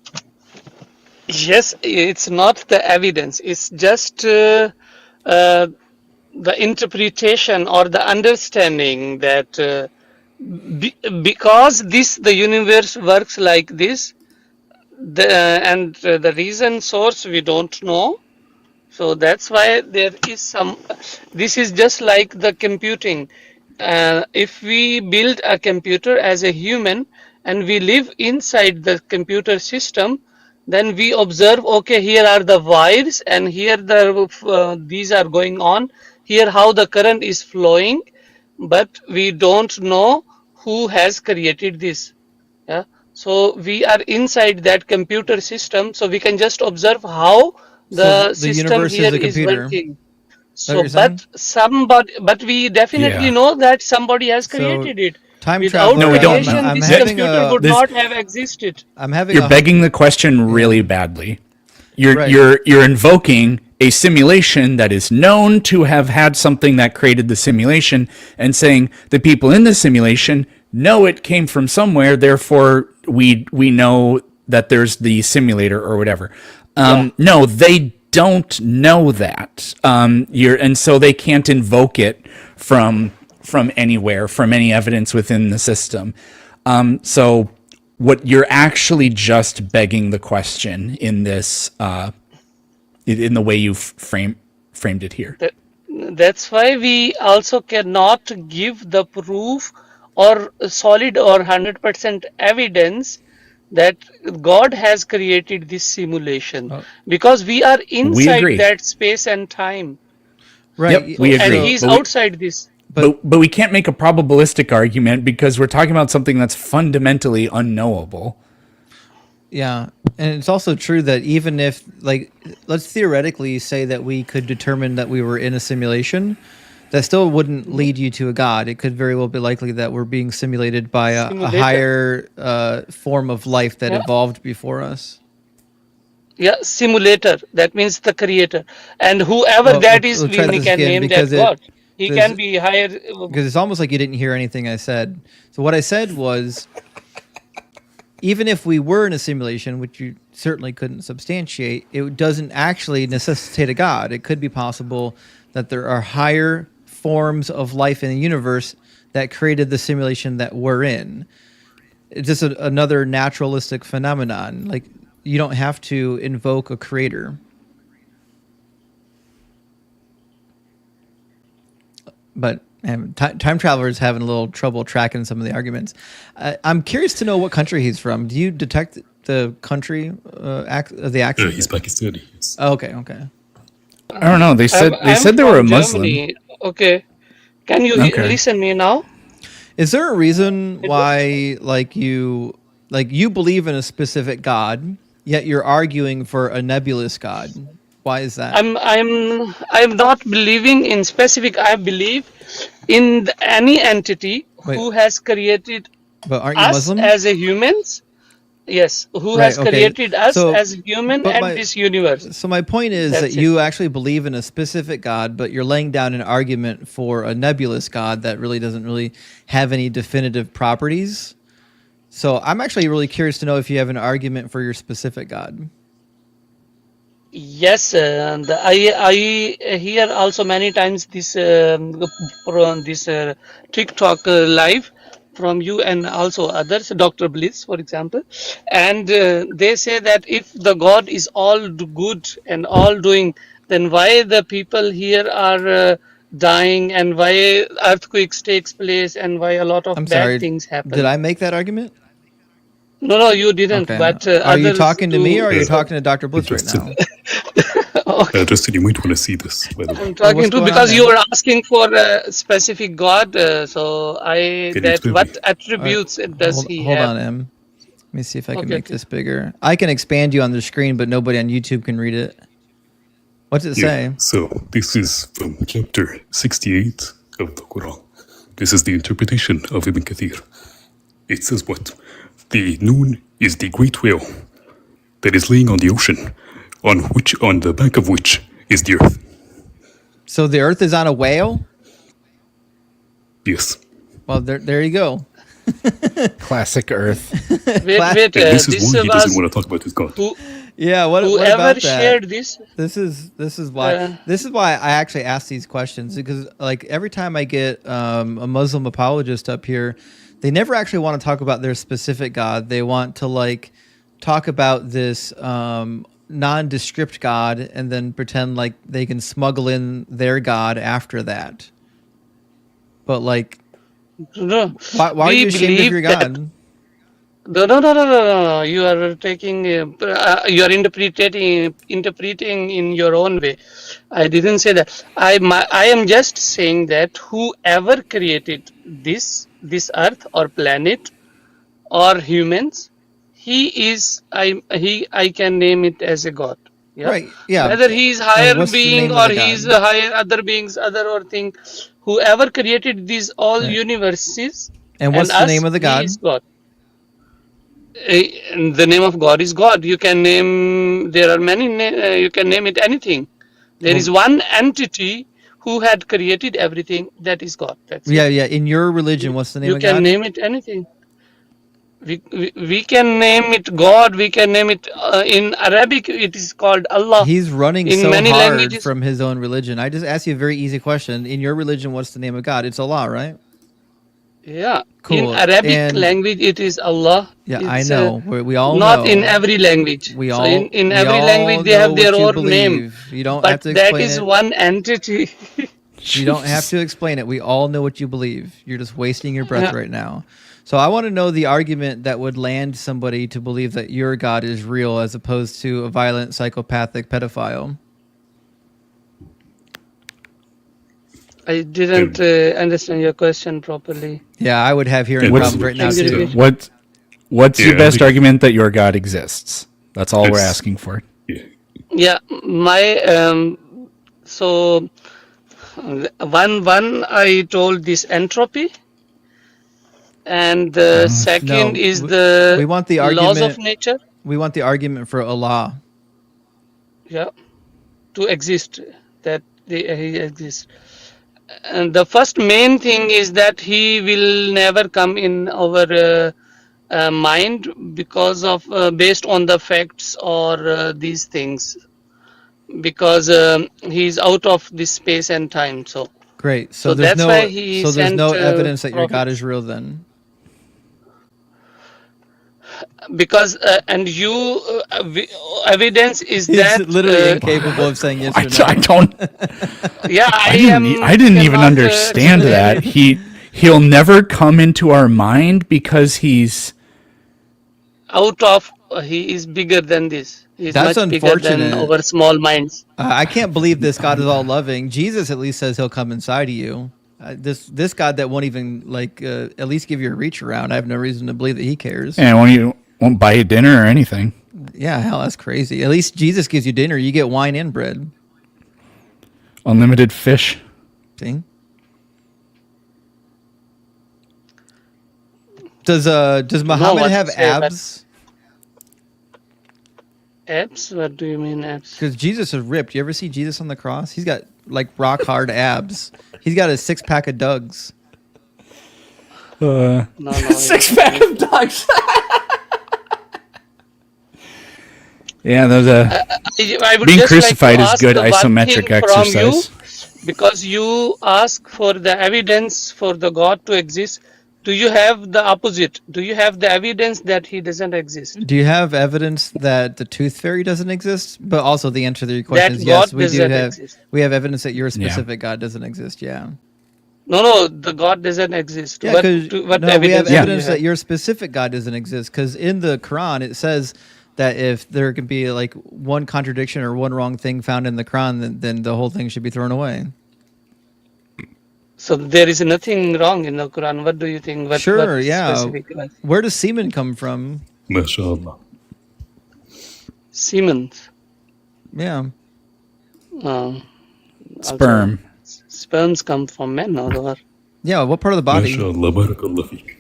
Yes, it's not the evidence. It's just the interpretation or the understanding that because the universe works like this, the reason source we don't know. So that's why there is some. This is just like the computing. If we build a computer as a human and we live inside the computer system, then we observe, okay, here are the wires and here these are going on, here how the current is flowing, but we don't know who has created this. Yeah, so we are inside that computer system, so we can just observe how So the the system universe is here a is computer. Is working. that what So you're saying? but we definitely Yeah. know that somebody has So created it. time Without No, traveler, we don't creation, know. I'm this having computer a would This not have existed. I'm having You're a begging the question really Yeah. badly. You're Right. you're invoking a simulation that is known to have had something that created the simulation, and saying the people in the simulation know it came from somewhere, therefore we know that there's the simulator or whatever. Yeah. No, they don't know that. And so they can't invoke it from anywhere, from any evidence within the system. So what you're actually just begging the question in this, in the way you've framed it here. That's why we also cannot give the proof or solid or 100% evidence that God has created this simulation, Oh. because we are We inside agree. that space and time, Right. Yep, we and agree. He's But we, outside this. but we can't make a probabilistic argument because we're talking about something that's fundamentally unknowable. Yeah, and it's also true that even if, like, let's theoretically say that we could determine that we were in a simulation, that still wouldn't lead you to a god. It could very well be likely that we're being simulated by a Simulator. higher form of life that Yeah. evolved before us. Yeah, simulator. That means the creator, and whoever Well, that is, we'll try we this can again name that because God. He there's- can be higher. because it's almost like you didn't hear anything I said. So what I said was, even if we were in a simulation, which you certainly couldn't substantiate, it doesn't actually necessitate a god. It could be possible that there are higher forms of life in the universe that created the simulation that we're in. It's just another naturalistic phenomenon. Like, you don't have to invoke a creator. But time travelers having a little trouble tracking some of the arguments. I'm curious to know what country he's from. Do you detect the country of the accent? He's Pakistani. Yes. Oh, okay. I don't know. They said I'm they were a from Muslim. Germany. Okay, can you Okay. listen me now? Is there a reason why, like, you believe in a specific god, yet you're arguing for a nebulous god? Why is that? I'm not believing in specific. I believe in any entity who has created But aren't you us Muslim? as a humans. Yes, who Right, has okay. created us So- as human but and my- this universe. So my point is that That's it. you actually believe in a specific god, but you're laying down an argument for a nebulous god that really doesn't really have any definitive properties. So I'm actually really curious to know if you have an argument for your specific god. Yes, and I hear also many times this TikTok live from you and also others, Dr. Bliss, for example, and they say that if the God is all good and all doing, then why the people here are dying, and why earthquakes takes place, and why a lot of I'm bad sorry. things happen. Did I make that argument? No, you didn't. Okay. But Are you others talking to me do. or are you talking to Dr. Bliss right Justin. now? Justin, you might want to see this, by the way. I'm talking what's to going because on you there? were asking for a specific God, so Can you that explain what me? attributes does hold, he hold have? on, Em. Let me see if I can Okay, make okay. this bigger. I can expand you on the screen, but nobody on YouTube can read it. What's it say? So this is from chapter 68 of the Quran. This is the interpretation of Ibn Kathir. It says what? The Noon is the great whale that is laying on the ocean, on the back of which is the earth. So the Earth is on a whale? Yes. Well, there you go. Classic Earth. Wait, And this is this why he doesn't was want to talk about his God. Yeah, what whoever about that? shared this. This is why I actually ask these questions, because like every time I get a Muslim apologist up here, they never actually want to talk about their specific God. They want to like talk about this nondescript God and then pretend like they can smuggle in their God after that. But like, No, why are we you ashamed of believe your that- God? No. You are taking, you are interpreting in your own way. I didn't say that. I am just saying that whoever created this earth or planet or humans, I can name it as a god. Yeah. Right. Yeah. Whether he is higher What's the being name of or the he is god? higher other beings, other or thing, whoever created these all Right. universes And and what's the us, name of the he is god? God. And the name of God is God. You can name. There are many. You can name it anything. There is Well, one entity who had created everything. That is God. That's it. yeah. In your religion, what's the name You of can God? name it anything. We can name it God. We can name it in Arabic. It is called Allah. He's running In so many hard languages, from his own religion. I just asked you a very easy question. In your religion, what's the name of God? It's Allah, right? yeah. In Cool. Arabic And language, it is Allah. yeah, I It's know. We all not in know. every language. We So all in we every all language, they know have their what you own name. believe. You don't But have to that explain is it. one entity. You don't have to explain it. We all know what you believe. You're just wasting your breath Yeah. right now. So I want to know the argument that would land somebody to believe that your God is real as opposed to a violent psychopathic pedophile. I didn't understand your question properly. Yeah, I would have hearing What's- problems right now Can you too. repeat? What's your Yeah, best like- argument that your God exists? That's all we're It's- asking for. Yeah. Yeah, my so one I told this entropy, and the second is we the want the laws of argument. nature. We want the argument for Allah. Yeah, to exist, that he exists. And the first main thing is that he will never come in our mind because of based on the facts or these things, because he's out of this space and time. So Great. So there's that's no. why he So there's sent no evidence that your God prophets. is real then. Because and you evidence is He's that literally incapable of saying yes or no. I don't. yeah, I didn't even cannot, understand explain that. it. He'll never come into our mind because he's Out of he is bigger than this. He's That's much bigger than unfortunate. our small minds. I can't believe this God is all loving. Jesus at least says he'll come inside of you. This God that won't even at least give you a reach around. I have no reason to believe that he cares. and won't buy you dinner or anything. Yeah, hell, that's crazy. At least Jesus gives you dinner. You get wine and bread. Unlimited fish. See? Does Muhammad what have to say, but- abs? Abs? What do you mean abs? Because Jesus is ripped. You ever see Jesus on the cross? He's got like rock hard abs. He's got a 6-pack of Dougs. No, Six-pack of dogs. Yeah, there's I would being just crucified like is to good ask the one isometric thing from exercise. you, because you ask for the evidence for the God to exist. Do you have the opposite? Do you have the evidence that he doesn't exist? Do you have evidence that the tooth fairy doesn't exist? But also the answer to your question That is yes, God we do doesn't have. exist. We have evidence that your specific God doesn't exist. Yeah. No, the God doesn't exist. Yeah, What because what we have evidence do you evidence that have? your specific God doesn't exist. Because in the Quran it says that if there can be like one contradiction or one wrong thing found in the Quran, then the whole thing should be thrown away. So there is nothing wrong in the Quran. What do you think? Sure, what yeah. specific, like, Where does semen come from? MashaAllah. Siemens? Yeah. Also, Sperm. sperms come from men, or Yeah. What part of the body? MashaAllah. Barakallah feek.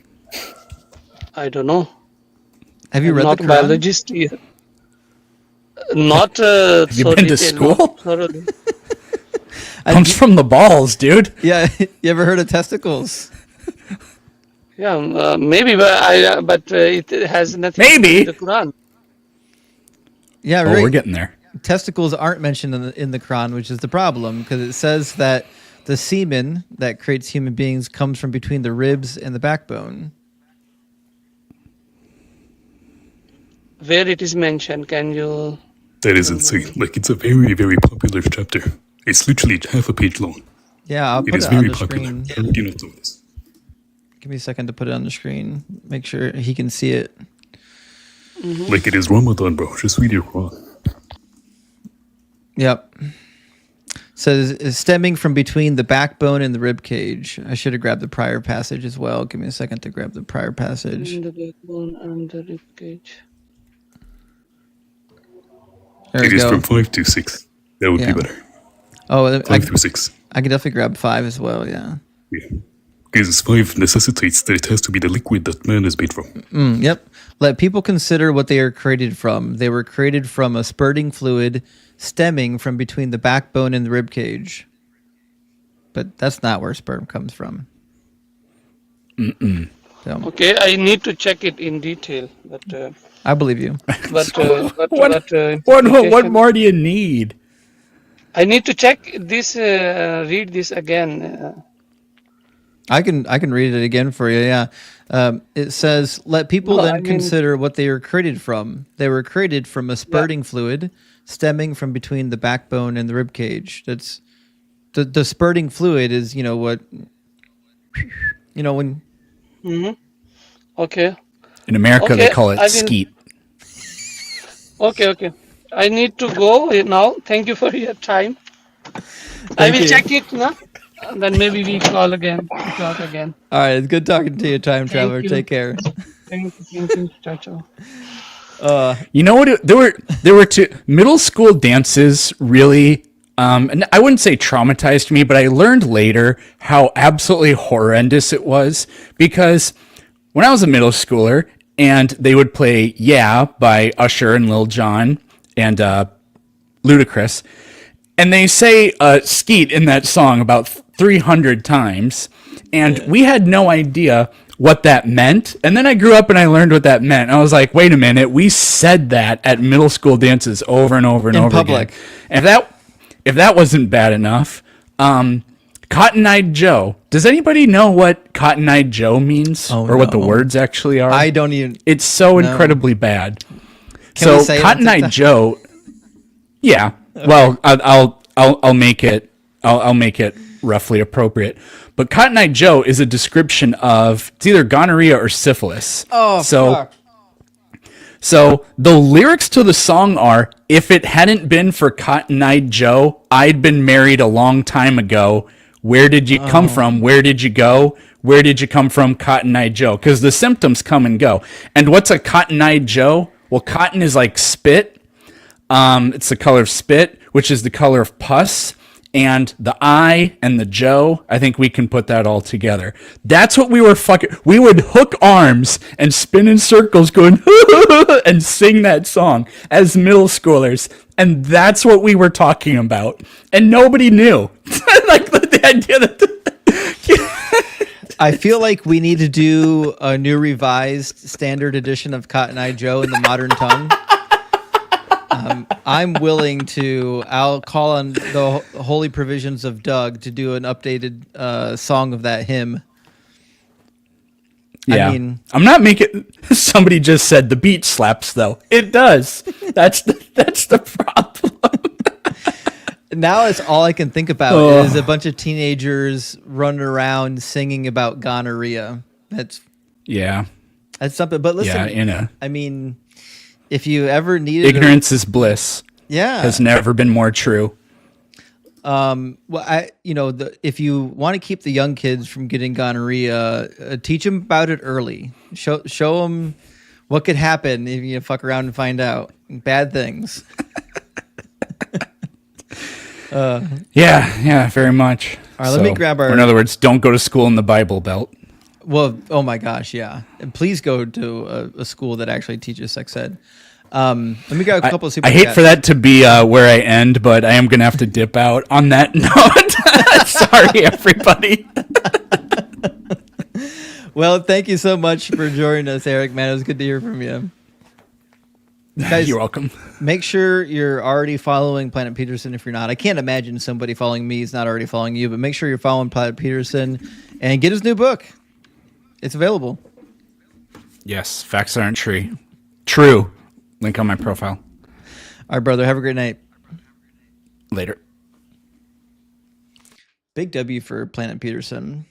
I don't know. Have you I'm read not the a Quran? biologist here. Not Have you so been to detailed, school? not thoroughly. Comes from the balls, dude. Yeah. You ever heard of testicles? Yeah, maybe, but it has nothing to do Maybe. with the Quran. Yeah. Oh, Right. we're getting there. Testicles aren't mentioned in the Quran, which is the problem because it says that the semen that creates human beings comes from between the ribs and the backbone. Where it is mentioned, can you? That is insane. Like, it's a very, very popular chapter. It's literally half a page long. Yeah, I'll It put is it on very the popular. screen. I already know this. Give me a second to put it on the screen. Make sure he can see it. Like it is Ramadan, bro. Just read your Quran. Yep. Says stemming from between the backbone and the rib cage. I should have grabbed the prior passage as well. Give me a second to grab the prior passage. The backbone and the rib cage. There It we is go. from 5 to 6. That would Yeah. be better. Oh, 5 through 6. I can definitely grab 5 as well. Yeah. Yeah. Because 5 necessitates that it has to be the liquid that man is made from. Yep. Let people consider what they are created from. They were created from a spurting fluid stemming from between the backbone and the rib cage. But that's not where sperm comes from. So, Okay, I need to check it in detail, but I believe you. but What more do you need? I need to check this. Read this again. I can read it again for you. Yeah. It says, let people No, then I mean- consider what they are created from. They were created from a spurting fluid stemming from between the backbone and the rib cage. That's the spurting fluid is, what, when Okay. In America, they Okay, call it I will- skeet. Okay. I need to go now. Thank you for your time. I will you. check it now. Then maybe we talk again. All right. It's good talking to you, time traveler. you. Take care. Thank you. Ciao. You know what? There were two middle school dances really. And I wouldn't say traumatized me, but I learned later how absolutely horrendous it was because when I was a middle schooler and they would play "Yeah" by Usher and Lil Jon and Ludacris, and they say "skeet" in that song about 300 times, and we had no idea what that meant. And then I grew up and I learned what that meant. And I was like, wait a minute, we said that at middle school dances over and over and In over public. again. And if that wasn't bad enough, Cotton-Eyed Joe. Does anybody know what Cotton-Eyed Joe means or what the no. words actually are? I don't even. It's so No. incredibly bad. Can we So say it on Cotton-Eyed TikTok? Joe. Yeah. Well, I'll make it. I'll make it roughly appropriate. But Cotton-Eyed Joe is a description of it's either gonorrhea or syphilis. Oh, fuck. So the lyrics to the song are, if it hadn't been for Cotton-Eyed Joe, I'd been married a long time ago. Where did you come from? Where did you go? Where did you come from, Cotton-Eyed Joe? Because the symptoms come and go. And what's a Cotton-Eyed Joe? Well, cotton is like spit. It's the color of spit, which is the color of pus. And the I and the Joe, I think we can put that all together. That's what we were we would hook arms and spin in circles going, and sing that song as middle schoolers. And that's what we were talking about. And nobody knew. Like the idea that... I feel like we need to do a new revised standard edition of Cotton-Eye Joe in the modern tongue. I'm willing to. I'll call on the holy provisions of Doug to do an updated song of that hymn. Yeah. I mean, I'm not making. Somebody just said the beat slaps, though. It does. That's the problem. now it's all I can think about is a bunch of teenagers running around singing about gonorrhea. That's something. But listen, I mean, if you ever needed ignorance is bliss. Yeah, has never been more true. Well, if you want to keep the young kids from getting gonorrhea, teach them about it early. Show them what could happen if you fuck around and find out bad things. Yeah, very much. All right, let me grab our. Or in other words, don't go to school in the Bible Belt. Well, oh my gosh, yeah. And please go to a school that actually teaches sex ed. Let me grab a couple of super I hate chats. for that to be where I end, but I am going to have to dip out on that note. Sorry, everybody. Well, thank you so much for joining us, Eric. Man, it was good to hear from you. Guys, you're welcome. Make sure you're already following Planet Peterson if you're not. I can't imagine somebody following me is not already following you, but make sure you're following Planet Peterson and get his new book. It's available. Yes, facts aren't true. Link on my profile. All right, brother. Have a great night. Later. Big W for Planet Peterson.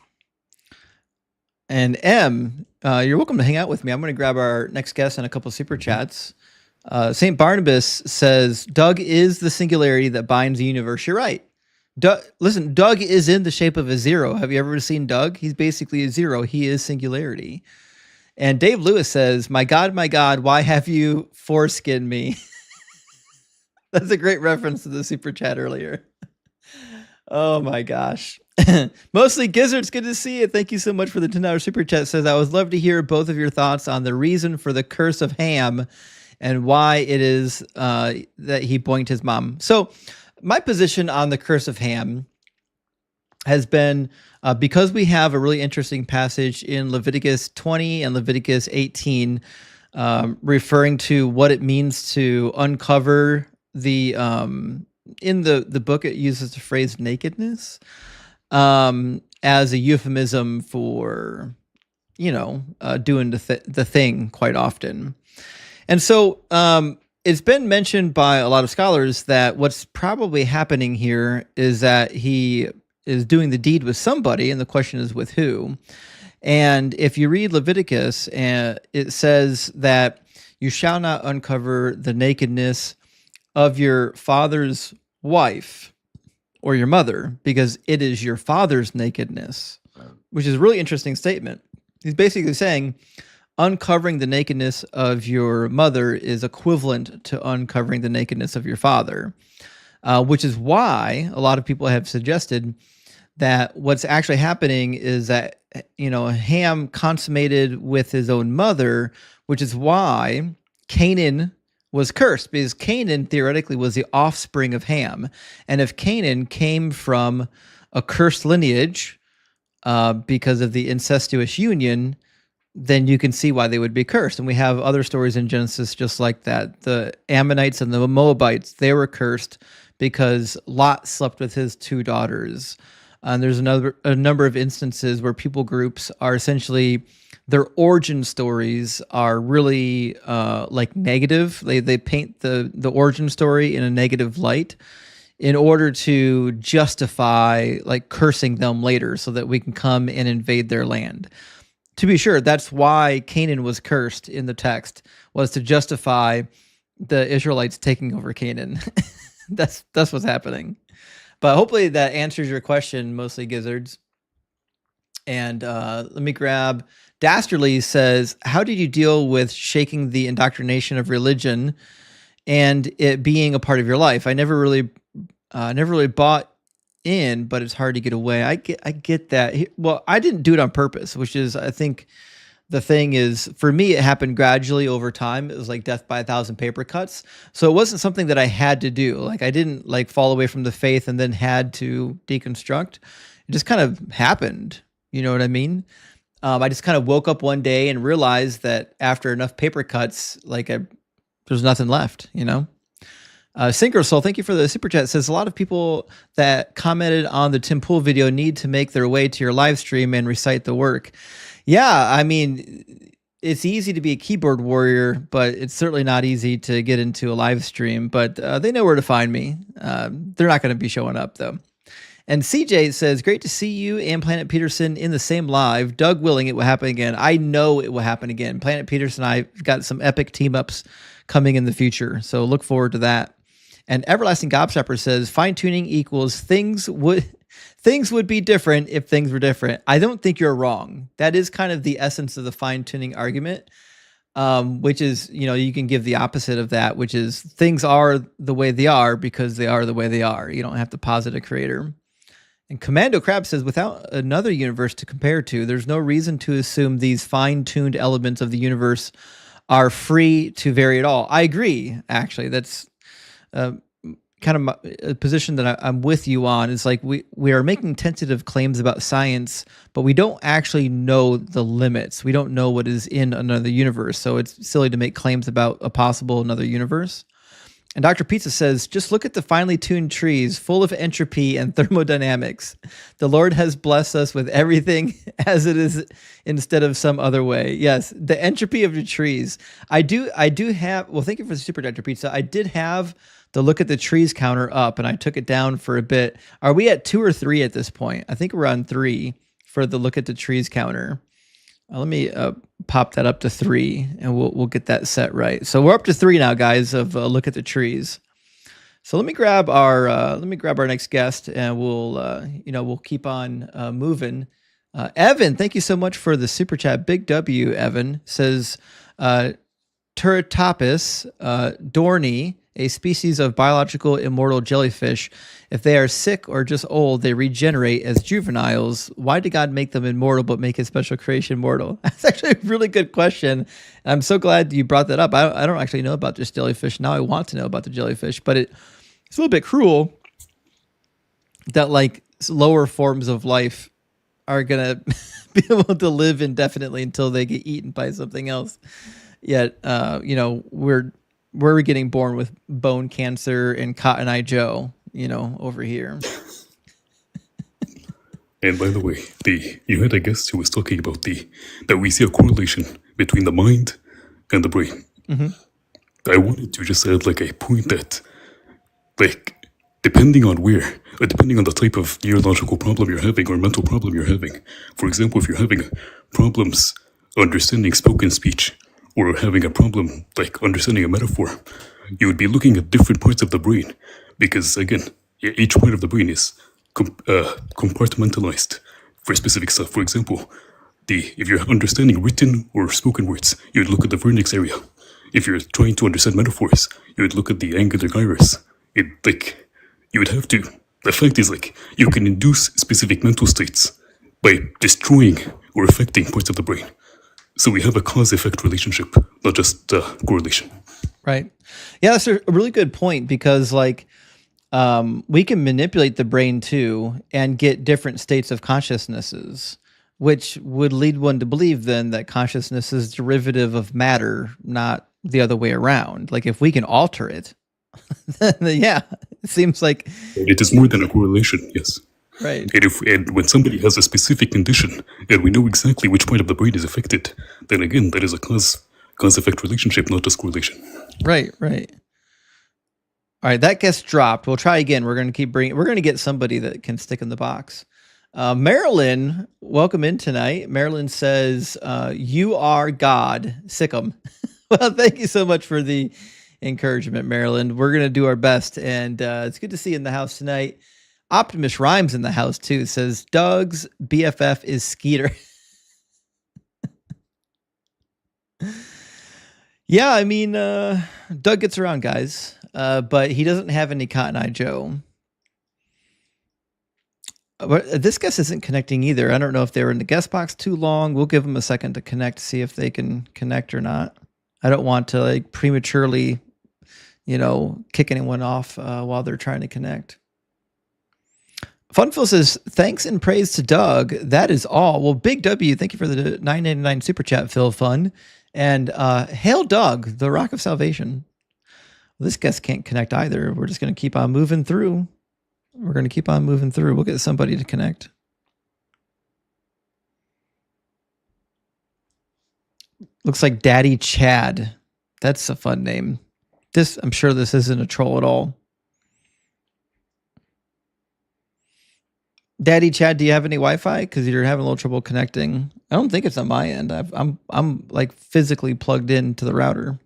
And M, you're welcome to hang out with me. I'm going to grab our next guest and a couple super chats. St. Barnabas says, Doug is the singularity that binds the universe. You're right. Listen, Doug is in the shape of a zero. Have you ever seen Doug? He's basically a zero. He is singularity. And Dave Lewis says, my God, why have you foreskinned me? That's a great reference to the super chat earlier. Oh my gosh. Mostly Gizzards, good to see you. Thank you so much for the $10 super chat. Says, I would love to hear both of your thoughts on the reason for the curse of Ham and why it is that he boinked his mom. So my position on the curse of Ham has been because we have a really interesting passage in Leviticus 20 and Leviticus 18 referring to what it means to uncover the in the book. It uses the phrase nakedness as a euphemism for doing the thing quite often. And so it's been mentioned by a lot of scholars that what's probably happening here is that he is doing the deed with somebody, and the question is with who. And if you read Leviticus, it says that you shall not uncover the nakedness of your father's wife or your mother, because it is your father's nakedness, which is a really interesting statement. He's basically saying uncovering the nakedness of your mother is equivalent to uncovering the nakedness of your father, which is why a lot of people have suggested that what's actually happening is that, Ham consummated with his own mother, which is why Canaan was cursed, because Canaan theoretically was the offspring of Ham. And if Canaan came from a cursed lineage because of the incestuous union, then you can see why they would be cursed. And we have other stories in Genesis just like that. The Ammonites and the Moabites, they were cursed because Lot slept with his two daughters. And there's a number of instances where people groups are essentially, their origin stories are really like negative. They paint the origin story in a negative light in order to justify like cursing them later so that we can come and invade their land. To be sure, that's why Canaan was cursed in the text, was to justify the Israelites taking over Canaan. That's what's happening. But hopefully that answers your question, mostly Gizzards. And let me grab, Dastardly says, how did you deal with shaking the indoctrination of religion and it being a part of your life? I never really bought in, but it's hard to get away. I get that. Well, I didn't do it on purpose, which is, I think the thing is, for me, it happened gradually over time. It was like death by 1,000 paper cuts. So it wasn't something that I had to do. Like I didn't like fall away from the faith and then had to deconstruct. It just kind of happened. You know what I mean? I just kind of woke up one day and realized that after enough paper cuts, like there's nothing left, Sinker Soul, thank you for the super chat. It says a lot of people that commented on the Tim Pool video need to make their way to your live stream and recite the work. Yeah, I mean, it's easy to be a keyboard warrior, but it's certainly not easy to get into a live stream. But they know where to find me. They're not going to be showing up, though. And CJ says, great to see you and Planet Peterson in the same live. Doug willing, it will happen again. I know it will happen again. Planet Peterson and I got some epic team-ups coming in the future, so look forward to that. And Everlasting Gobshopper says, fine-tuning equals things would be different if things were different. I don't think you're wrong. That is kind of the essence of the fine-tuning argument, which is, you can give the opposite of that, which is things are the way they are because they are the way they are. You don't have to posit a creator. And Commando Crab says, without another universe to compare to, there's no reason to assume these fine-tuned elements of the universe are free to vary at all. I agree, actually. That's kind of a position that I'm with you on. Is like we are making tentative claims about science, but we don't actually know the limits. We don't know what is in another universe, so it's silly to make claims about a possible another universe. And Dr. Pizza says, just look at the finely tuned trees full of entropy and thermodynamics. The Lord has blessed us with everything as it is instead of some other way. Yes, the entropy of the trees. I do have, well, thank you for the super, Dr. Pizza. I did have the look at the trees counter up and I took it down for a bit. Are we at 2 or 3 at this point? I think we're on 3 for the look at the trees counter. Let me pop that up to 3, and we'll get that set right. So we're up to 3 now, guys. Of look at the trees. So let me grab our next guest, and we'll keep on moving. Evan, thank you so much for the super chat. Big W, Evan says, Turritopus dorni, a species of biological immortal jellyfish. If they are sick or just old, they regenerate as juveniles. Why did God make them immortal but make his special creation mortal? That's actually a really good question. I'm so glad you brought that up. I don't actually know about this jellyfish. Now I want to know about the jellyfish, but it's a little bit cruel that like lower forms of life are going to be able to live indefinitely until they get eaten by something else. Yet, we're getting born with bone cancer and Cotton Eye Joe, over here. And by the way, you had a guest who was talking about that we see a correlation between the mind and the brain. Mm-hmm. I wanted to just add like a point that, like, depending on the type of neurological problem you're having or mental problem you're having. For example, if you're having problems understanding spoken speech, or having a problem like understanding a metaphor, you would be looking at different parts of the brain, because again, each part of the brain is compartmentalized for specific stuff. For example, if you're understanding written or spoken words, you would look at the vernix area. If you're trying to understand metaphors, you would look at the angular gyrus. You would have to. The fact is, like, you can induce specific mental states by destroying or affecting parts of the brain. So we have a cause-effect relationship, not just correlation. Right. Yeah, that's a really good point, because like we can manipulate the brain too and get different states of consciousnesses, which would lead one to believe then that consciousness is derivative of matter, not the other way around. Like if we can alter it, then yeah, it seems like it is more than a correlation, yes. Right. And when somebody has a specific condition and we know exactly which part of the brain is affected, then again, that is a cause-effect relationship, not just correlation. Right. All right, that gets dropped. We'll try again. We're going to get somebody that can stick in the box. Marilyn, welcome in tonight. Marilyn says, you are God, sick 'em. Well, thank you so much for the encouragement, Marilyn. We're going to do our best, and it's good to see you in the house tonight. Optimus Rhymes in the house too. Says Doug's BFF is Skeeter. Yeah, I mean, Doug gets around, guys, but he doesn't have any Cotton Eye Joe. But this guest isn't connecting either. I don't know if they were in the guest box too long. We'll give them a second to connect, see if they can connect or not. I don't want to like prematurely, kick anyone off while they're trying to connect. Funphil says, thanks and praise to Doug. That is all. Well, Big W, thank you for the $9.99 super chat, Phil Fun. And hail Doug, the Rock of Salvation. Well, this guest can't connect either. We're just going to keep on moving through. We'll get somebody to connect. Looks like Daddy Chad. That's a fun name. I'm sure this isn't a troll at all. Daddy Chad, do you have any Wi-Fi? Because you're having a little trouble connecting. I don't think it's on my end. I'm like physically plugged into the router.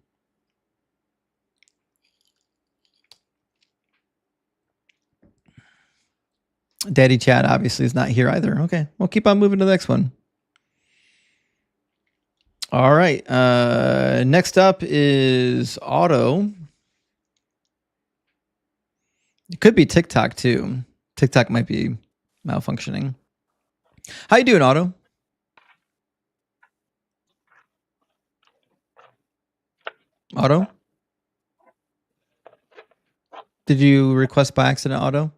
Daddy Chad obviously is not here either. Okay, we'll keep on moving to the next one. All right. Next up is Otto. It could be TikTok too. TikTok might be malfunctioning. How you doing, Otto? Otto? Did you request by accident, Otto?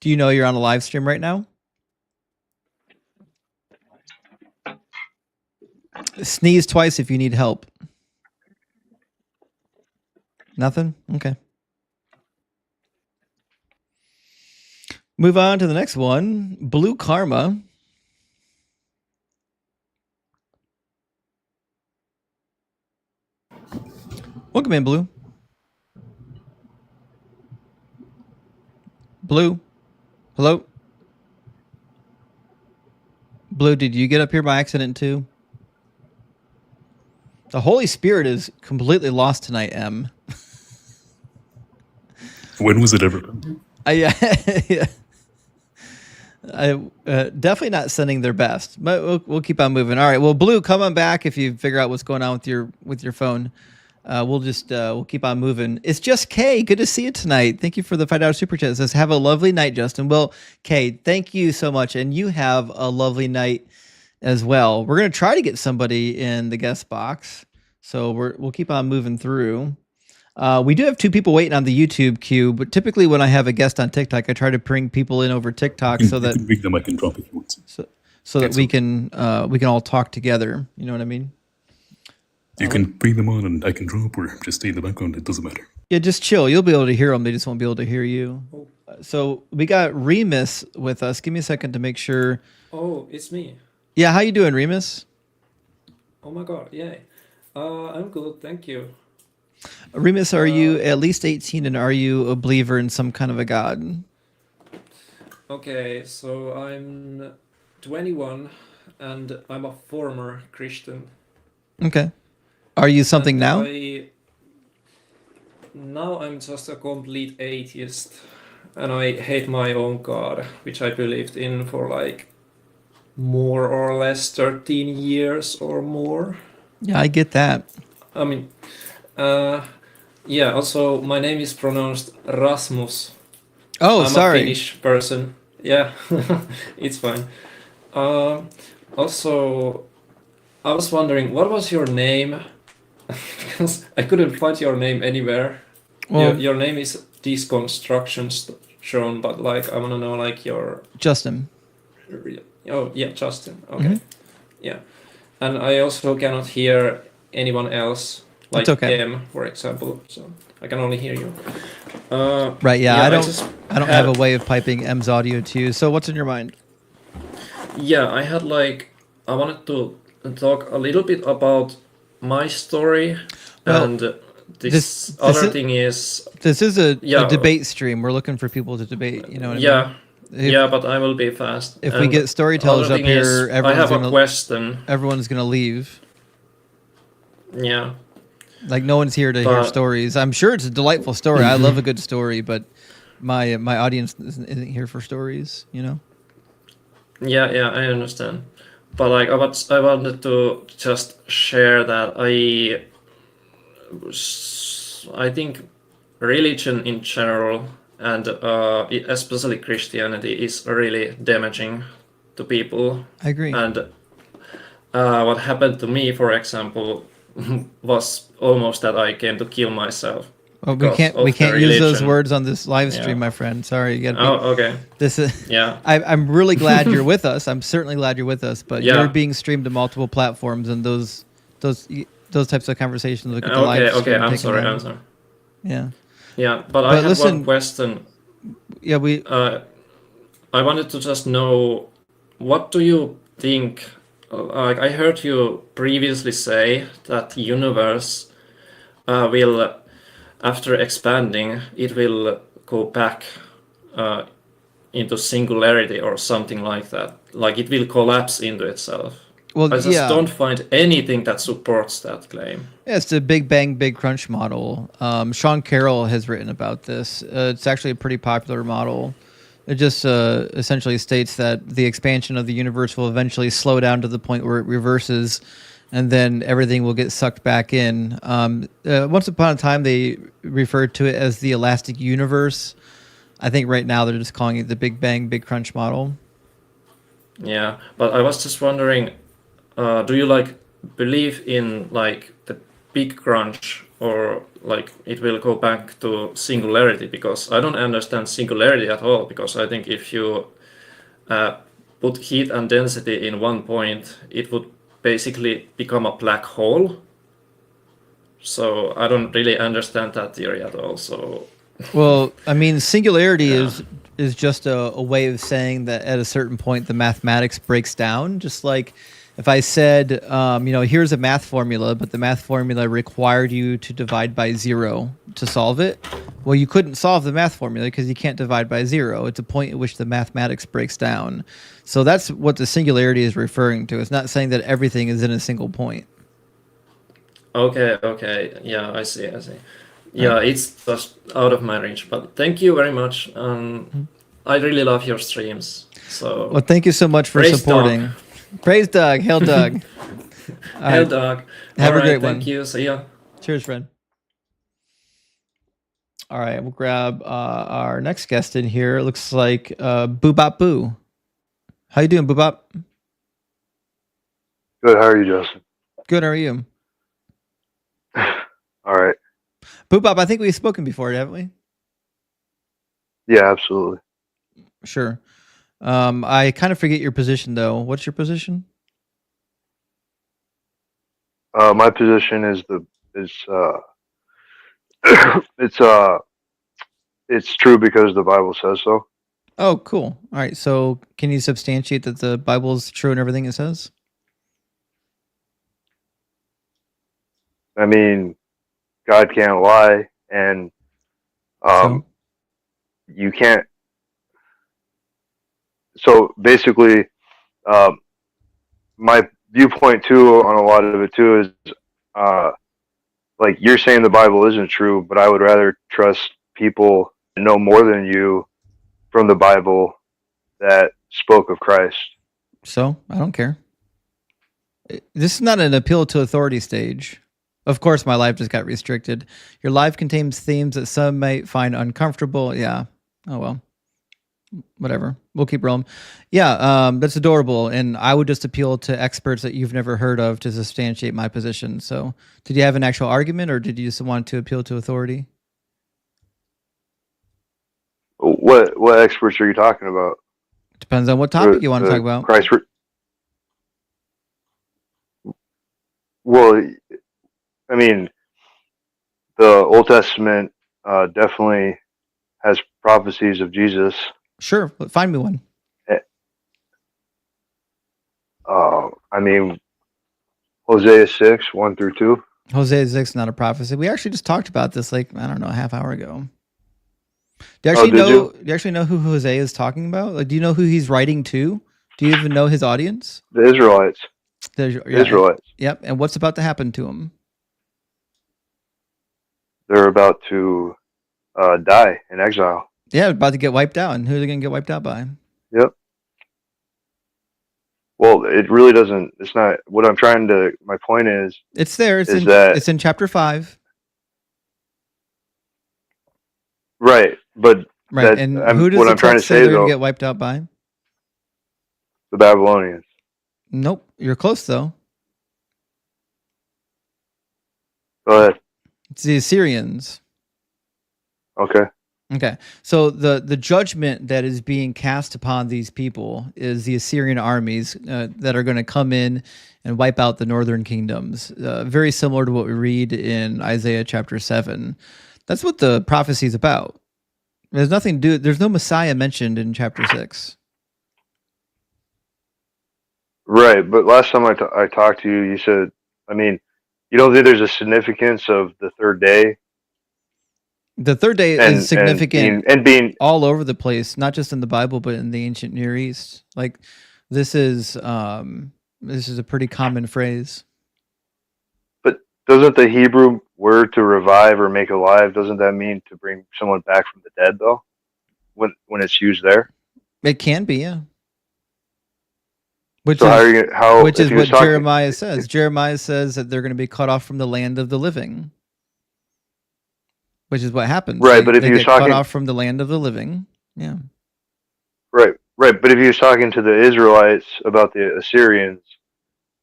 Do you know you're on a live stream right now? Sneeze twice if you need help. Nothing? Okay. Move on to the next one. Blue Karma. Welcome in, Blue. Blue. Hello? Blue, did you get up here by accident too? The Holy Spirit is completely lost tonight, M. When was it ever? Yeah. I definitely not sending their best, but we'll keep on moving. All right. Well, Blue, come on back if you figure out what's going on with your phone. We'll keep on moving. It's just Kay. Good to see you tonight. Thank you for the $5 super chat. It says, have a lovely night, Justin. Well, Kay, thank you so much. And you have a lovely night as well. We're going to try to get somebody in the guest box. So we'll keep on moving through. We do have 2 people waiting on the YouTube queue, but typically when I have a guest on TikTok, I try to bring people in over TikTok so that you can bring them, I can drop if you want to. So that we can all talk together. You know what I mean? You can bring them on and I can drop or just stay in the background. It doesn't matter. Yeah, just chill. You'll be able to hear them. They just won't be able to hear you. So we got Remus with us. Give me a second to make sure. Oh, it's me. Yeah, how you doing, Remus? Oh my god, yay. I'm good, thank you. Remus, are you at least 18 and are you a believer in some kind of a god? Okay, so I'm 21 and I'm a former Christian. Okay. Are you something now? Now I'm just a complete atheist and I hate my own god, which I believed in for like more or less 13 years or more. Yeah, I get that. I mean, yeah, also my name is pronounced Rasmus. Oh, I'm sorry. a Finnish person. Yeah, it's fine. Also, I was wondering, what was your name? Because I couldn't find your name anywhere. Well, Your name is Deconstruction shown, but like I want to know like your Justin. Oh yeah, Justin. Okay. Yeah, and I also cannot hear anyone else like That's okay. M, for example. So I can only hear you. Right. Yeah. I don't had- have a way of piping M's audio to you. So what's in your mind? Yeah, I wanted to talk a little bit about my story, Well, and this other thing is This is a Yeah. debate stream. We're looking for people to debate. You know what I mean? yeah, but I will be fast. If we And get storytellers other up thing here, is, I everyone's have a gonna question. everyone's gonna leave. Yeah, Like no one's here to hear But- stories. I'm sure it's a delightful story. I love a good story, but my audience isn't here for stories. You know. yeah, I understand. But like, I wanted to just share that I think religion in general and especially Christianity is really damaging to people. I agree. And what happened to me, for example, was almost that I came to kill myself. Well, because we of can't the use those religion. words on this live stream, Yeah. my friend. Sorry, you gotta Oh, okay. This is. Yeah. I'm really glad you're with us. I'm certainly glad you're with us. But Yeah. you're being streamed to multiple platforms, and those types of conversations look at the live Okay, stream. I'm taking sorry, them. I'm sorry. Yeah. Yeah, but I had listen, one question. Yeah, I wanted to just know, what do you think? Like I heard you previously say that the universe will, after expanding, it will go back into singularity or something like that. Like it will collapse into itself. Well, I just yeah. don't find anything that supports that claim. Yeah, it's the Big Bang, Big Crunch model. Sean Carroll has written about this. It's actually a pretty popular model. It just essentially states that the expansion of the universe will eventually slow down to the point where it reverses, and then everything will get sucked back in. Once upon a time, they referred to it as the elastic universe. I think right now they're just calling it the Big Bang, Big Crunch model. Yeah, but I was just wondering, do you like believe in like the big crunch, or like it will go back to singularity? Because I don't understand singularity at all, because I think if you put heat and density in one point, it would basically become a black hole. So I don't really understand that theory at all. So Well, I mean, singularity is just a way of saying that at a certain point the mathematics breaks down. Just like if I said, here's a math formula, but the math formula required you to divide by 0 to solve it, well, you couldn't solve the math formula because you can't divide by 0. It's a point at which the mathematics breaks down. So that's what the singularity is referring to. It's not saying that everything is in a single point. Okay. Yeah, I see. Yeah, it's just out of my range. But thank you very much. I really love your streams. So Well, thank you so much for praise supporting. Doug. Praise Doug. Hail Doug. All Hail right. Doug. Have All a great right, one. thank you. See ya. Cheers, friend. All right, we'll grab our next guest in here. It looks like Boobop Boo. How you doing, Boobop? Good. How are you, Justin? Good. How are you? All right. Boobop, I think we've spoken before, haven't we? Yeah, absolutely. Sure. I kind of forget your position, though. What's your position? My position is it's true because the Bible says so. Oh, cool. All right. So can you substantiate that the Bible is true and everything it says? I mean, God can't lie, and you can't. So basically, my viewpoint too on a lot of it too is like you're saying the Bible isn't true, but I would rather trust people that know more than you from the Bible that spoke of Christ. So I don't care. This is not an appeal to authority stage. Of course, my life just got restricted. Your life contains themes that some might find uncomfortable. Yeah. Oh, well. Whatever. We'll keep rolling. Yeah, that's adorable. And I would just appeal to experts that you've never heard of to substantiate my position. So did you have an actual argument or did you just want to appeal to authority? What experts are you talking about? Depends on what topic you want to talk about. Well, I mean, the Old Testament definitely has prophecies of Jesus. Sure, find me one. I mean, Hosea 6, 1 through 2. Hosea 6 is not a prophecy. We actually just talked about this like, I don't know, a half hour ago. Do you actually know who Hosea is talking about? Like, do you know who he's writing to? Do you even know his audience? The Israelites. Israelites. Yep. And what's about to happen to them? They're about to die in exile. Yeah, about to get wiped out. And who are they going to get wiped out by? Yep. Well, it really doesn't. It's not. What I'm trying to. My point is. It's there. It's in chapter 5. Right, but right. And who does the text say they're going to get wiped out by? The Babylonians. Nope. You're close though. Go ahead. It's the Assyrians. Okay. Okay. So the judgment that is being cast upon these people is the Assyrian armies that are going to come in and wipe out the northern kingdoms. Very similar to what we read in Isaiah chapter 7. That's what the prophecy is about. There's nothing to do. There's no Messiah mentioned in chapter 6. Right, but last time I talked to you, you said, I mean, you don't think there's a significance of the third day? The third day is significant and being all over the place, not just in the Bible, but in the ancient Near East. Like this is a pretty common phrase. But doesn't the Hebrew word to revive or make alive, doesn't that mean to bring someone back from the dead though? When it's used there? It can be, yeah. Which so is what Jeremiah says. Jeremiah says that they're going to be cut off from the land of the living. Which is what happens. Right, but if they he was get talking cut off from the land of the living, yeah. Right. But if he was talking to the Israelites about the Assyrians,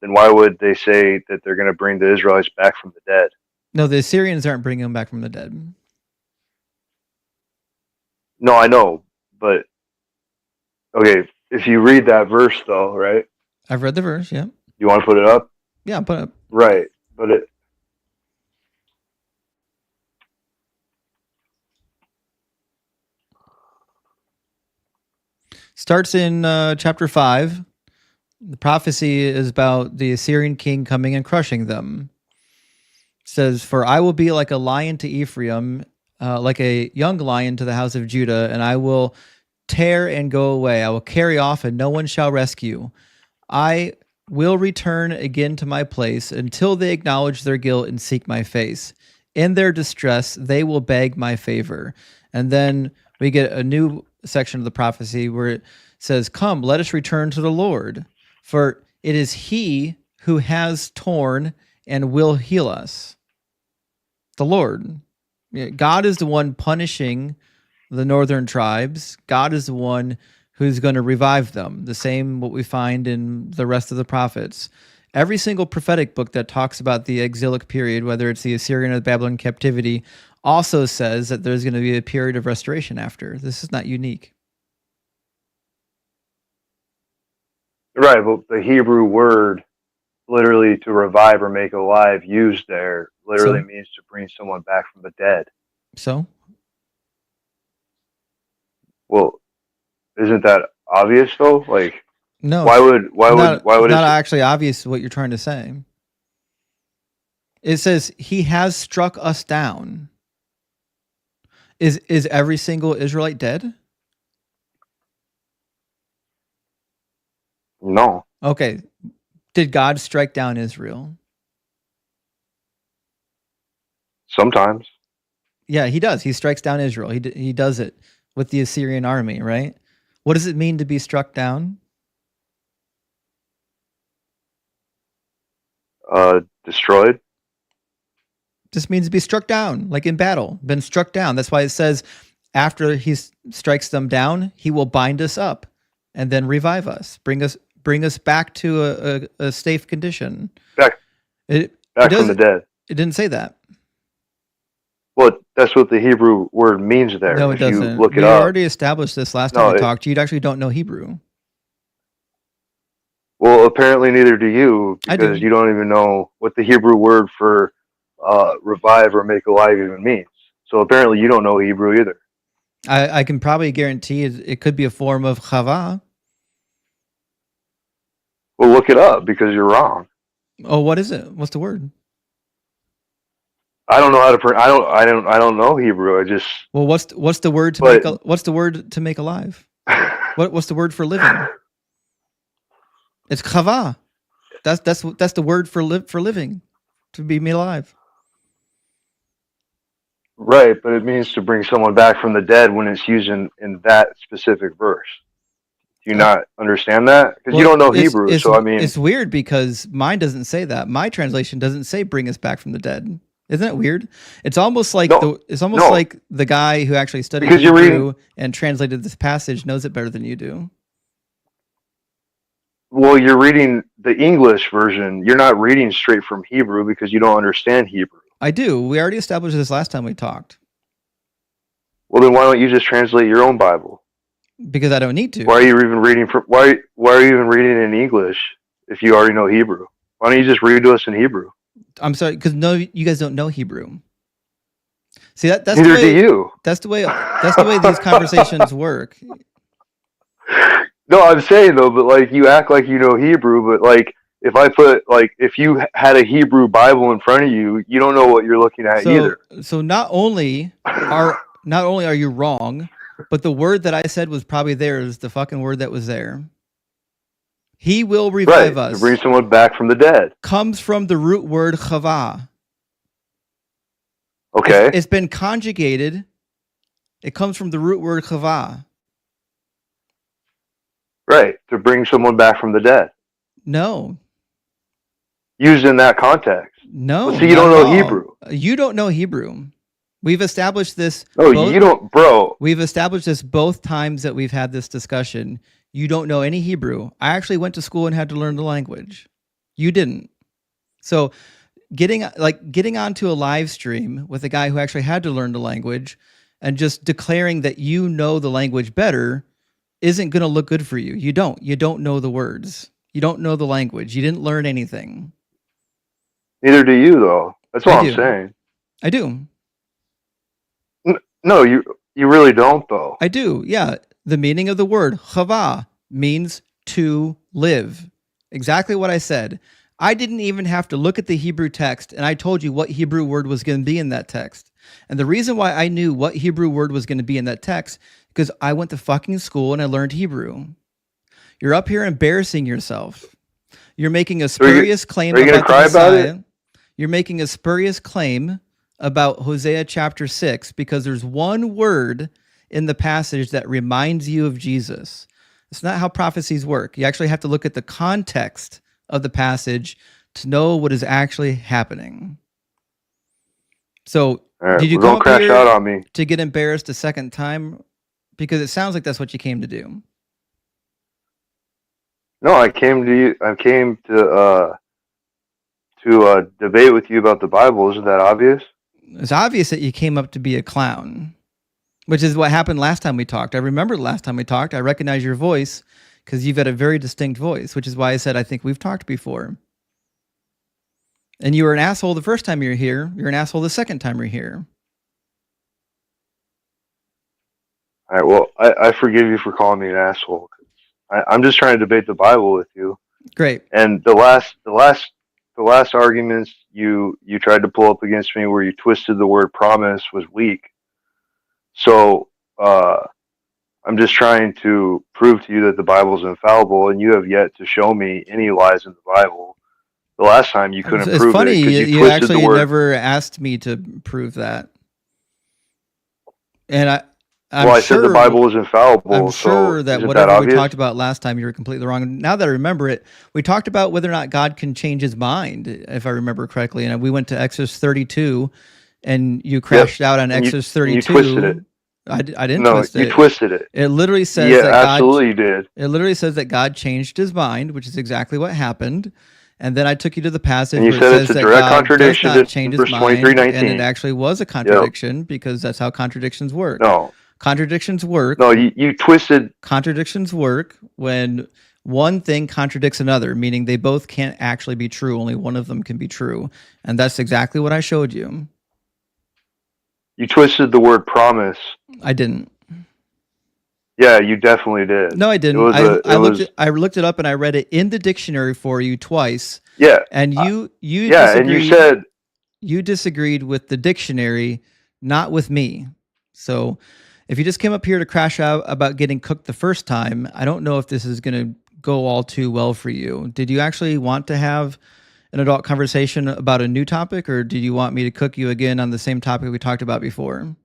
then why would they say that they're going to bring the Israelites back from the dead? No, the Assyrians aren't bringing them back from the dead. No, I know, but okay. If you read that verse, though, right? I've read the verse. Yeah. You want to put it up? Yeah, I'll put it up. Right, but it. Starts in chapter 5, The prophecy is about the Assyrian king coming and crushing them. It says, "For I will be like a lion to Ephraim, like a young lion to the house of Judah, and I will tear and go away. I will carry off, and no one shall rescue. I will return again to my place until they acknowledge their guilt and seek my face. In their distress, they will beg my favor." And then we get a new section of the prophecy where it says, "Come, let us return to the Lord, for it is he who has torn and will heal us." The Lord. God is the one punishing the northern tribes. God is the one who's going to revive them. The same what we find in the rest of the prophets. Every single prophetic book that talks about the exilic period, whether it's the Assyrian or the Babylon captivity, also says that there's going to be a period of restoration after. This is not unique. Right, but the Hebrew word, literally to revive or make alive, used there, literally means to bring someone back from the dead. So? Well, isn't that obvious though? Like, no. Why would it's not actually obvious what you're trying to say? It says he has struck us down. Is every single Israelite dead? No. Okay. Did God strike down Israel? Sometimes. Yeah, he does. He strikes down Israel. He does it with the Assyrian army, right? What does it mean to be struck down? Destroyed. Just means to be struck down, like in battle, been struck down. That's why it says after he strikes them down, he will bind us up and then revive us, bring us back to a safe condition. Back from the dead. It didn't say that. Well, that's what the Hebrew word means there. No, it doesn't. You look it we up. already established this last time we talked. You actually don't know Hebrew. Well, apparently neither do you, because you don't even know what the Hebrew word for revive or make alive even means. So apparently you don't know Hebrew either. I can probably guarantee it could be a form of chava. Well, look it up because you're wrong. Oh, what is it? What's the word? I don't know how to. I don't know Hebrew. I just. Well, what's the word to make? What's the word to make alive? What's the word for living? It's chava. That's the word for living, to be made alive. Right, but it means to bring someone back from the dead when it's used in that specific verse. Do you not understand that? Because you don't know Hebrew, so I mean... It's weird because mine doesn't say that. My translation doesn't say bring us back from the dead. Isn't that weird? It's almost like like the guy who actually studied Hebrew and translated this passage knows it better than you do. Well, you're reading the English version. You're not reading straight from Hebrew because you don't understand Hebrew. I do. We already established this last time we talked. Well, then why don't you just translate your own Bible? Because I don't need to. Why are you even reading why are you even reading in English if you already know Hebrew? Why don't you just read to us in Hebrew? I'm sorry, because you guys don't know Hebrew. See that's neither do you. That's the way these conversations work. No, I'm saying though, but like you act like you know Hebrew, but like if you had a Hebrew Bible in front of you, you don't know what you're looking at either. So not only are you wrong, but the word that I said was probably there is the fucking word that was there. He will revive us. To bring someone back from the dead. Comes from the root word chava. Okay. It's been conjugated. It comes from the root word chava. Right, to bring someone back from the dead. No. Used in that context. No. Well, see, you don't know Hebrew. You don't know Hebrew. We've established this. No, you don't, bro. We've established this both times that we've had this discussion. You don't know any Hebrew. I actually went to school and had to learn the language. You didn't. So getting onto a live stream with a guy who actually had to learn the language and just declaring that you know the language better isn't going to look good for you. You don't know the words. You don't know the language. You didn't learn anything. Neither do you, though. That's what I'm saying. I do. No, you really don't, though. I do. Yeah. The meaning of the word chava means to live. Exactly what I said. I didn't even have to look at the Hebrew text, and I told you what Hebrew word was going to be in that text. And the reason why I knew what Hebrew word was going to be in that text, because I went to fucking school and I learned Hebrew. You're up here embarrassing yourself. You're making a spurious claim about the Messiah. You're making a spurious claim about Hosea chapter 6 because there's one word in the passage that reminds you of Jesus. It's not how prophecies work. You actually have to look at the context of the passage to know what is actually happening. So, did you come up crash here out on me to get embarrassed a second time? Because it sounds like that's what you came to do. No, I came to you. I came to debate with you about the Bible. Isn't that obvious? It's obvious that you came up to be a clown, which is what happened last time we talked. I remember the last time we talked. I recognize your voice because you've got a very distinct voice, which is why I said I think we've talked before. And you were an asshole the first time you were here. You're an asshole the second time you're here. All right. Well, I forgive you for calling me an asshole. I'm just trying to debate the Bible with you. Great. And the last arguments you tried to pull up against me where you twisted the word promise was weak. So I'm just trying to prove to you that the Bible is infallible, and you have yet to show me any lies in the Bible. The last time you couldn't prove funny, it because you twisted actually the word. Never asked me to prove that. And I said the Bible was infallible. I'm sure so that whatever we talked about last time, you were completely wrong. Now that I remember it, we talked about whether or not God can change his mind, if I remember correctly. And we went to Exodus 32, and you crashed out on Exodus 32. You twisted it. I didn't twist it. No, you twisted it. It literally says that absolutely you did. It literally says that God changed his mind, which is exactly what happened. And then I took you to the passage and you where said it says it's a that direct God contradiction does not change his mind, 23:19. and it actually was a contradiction because that's how contradictions work. No. Contradictions work. No, you twisted. Contradictions work when one thing contradicts another, meaning they both can't actually be true. Only one of them can be true. And that's exactly what I showed you. You twisted the word promise. I didn't. Yeah, you definitely did. No, I didn't. I looked it up and I read it in the dictionary for you twice. Yeah. And you and you said you disagreed with the dictionary, not with me. So if you just came up here to crash out about getting cooked the first time, I don't know if this is going to go all too well for you. Did you actually want to have an adult conversation about a new topic, or did you want me to cook you again on the same topic we talked about before?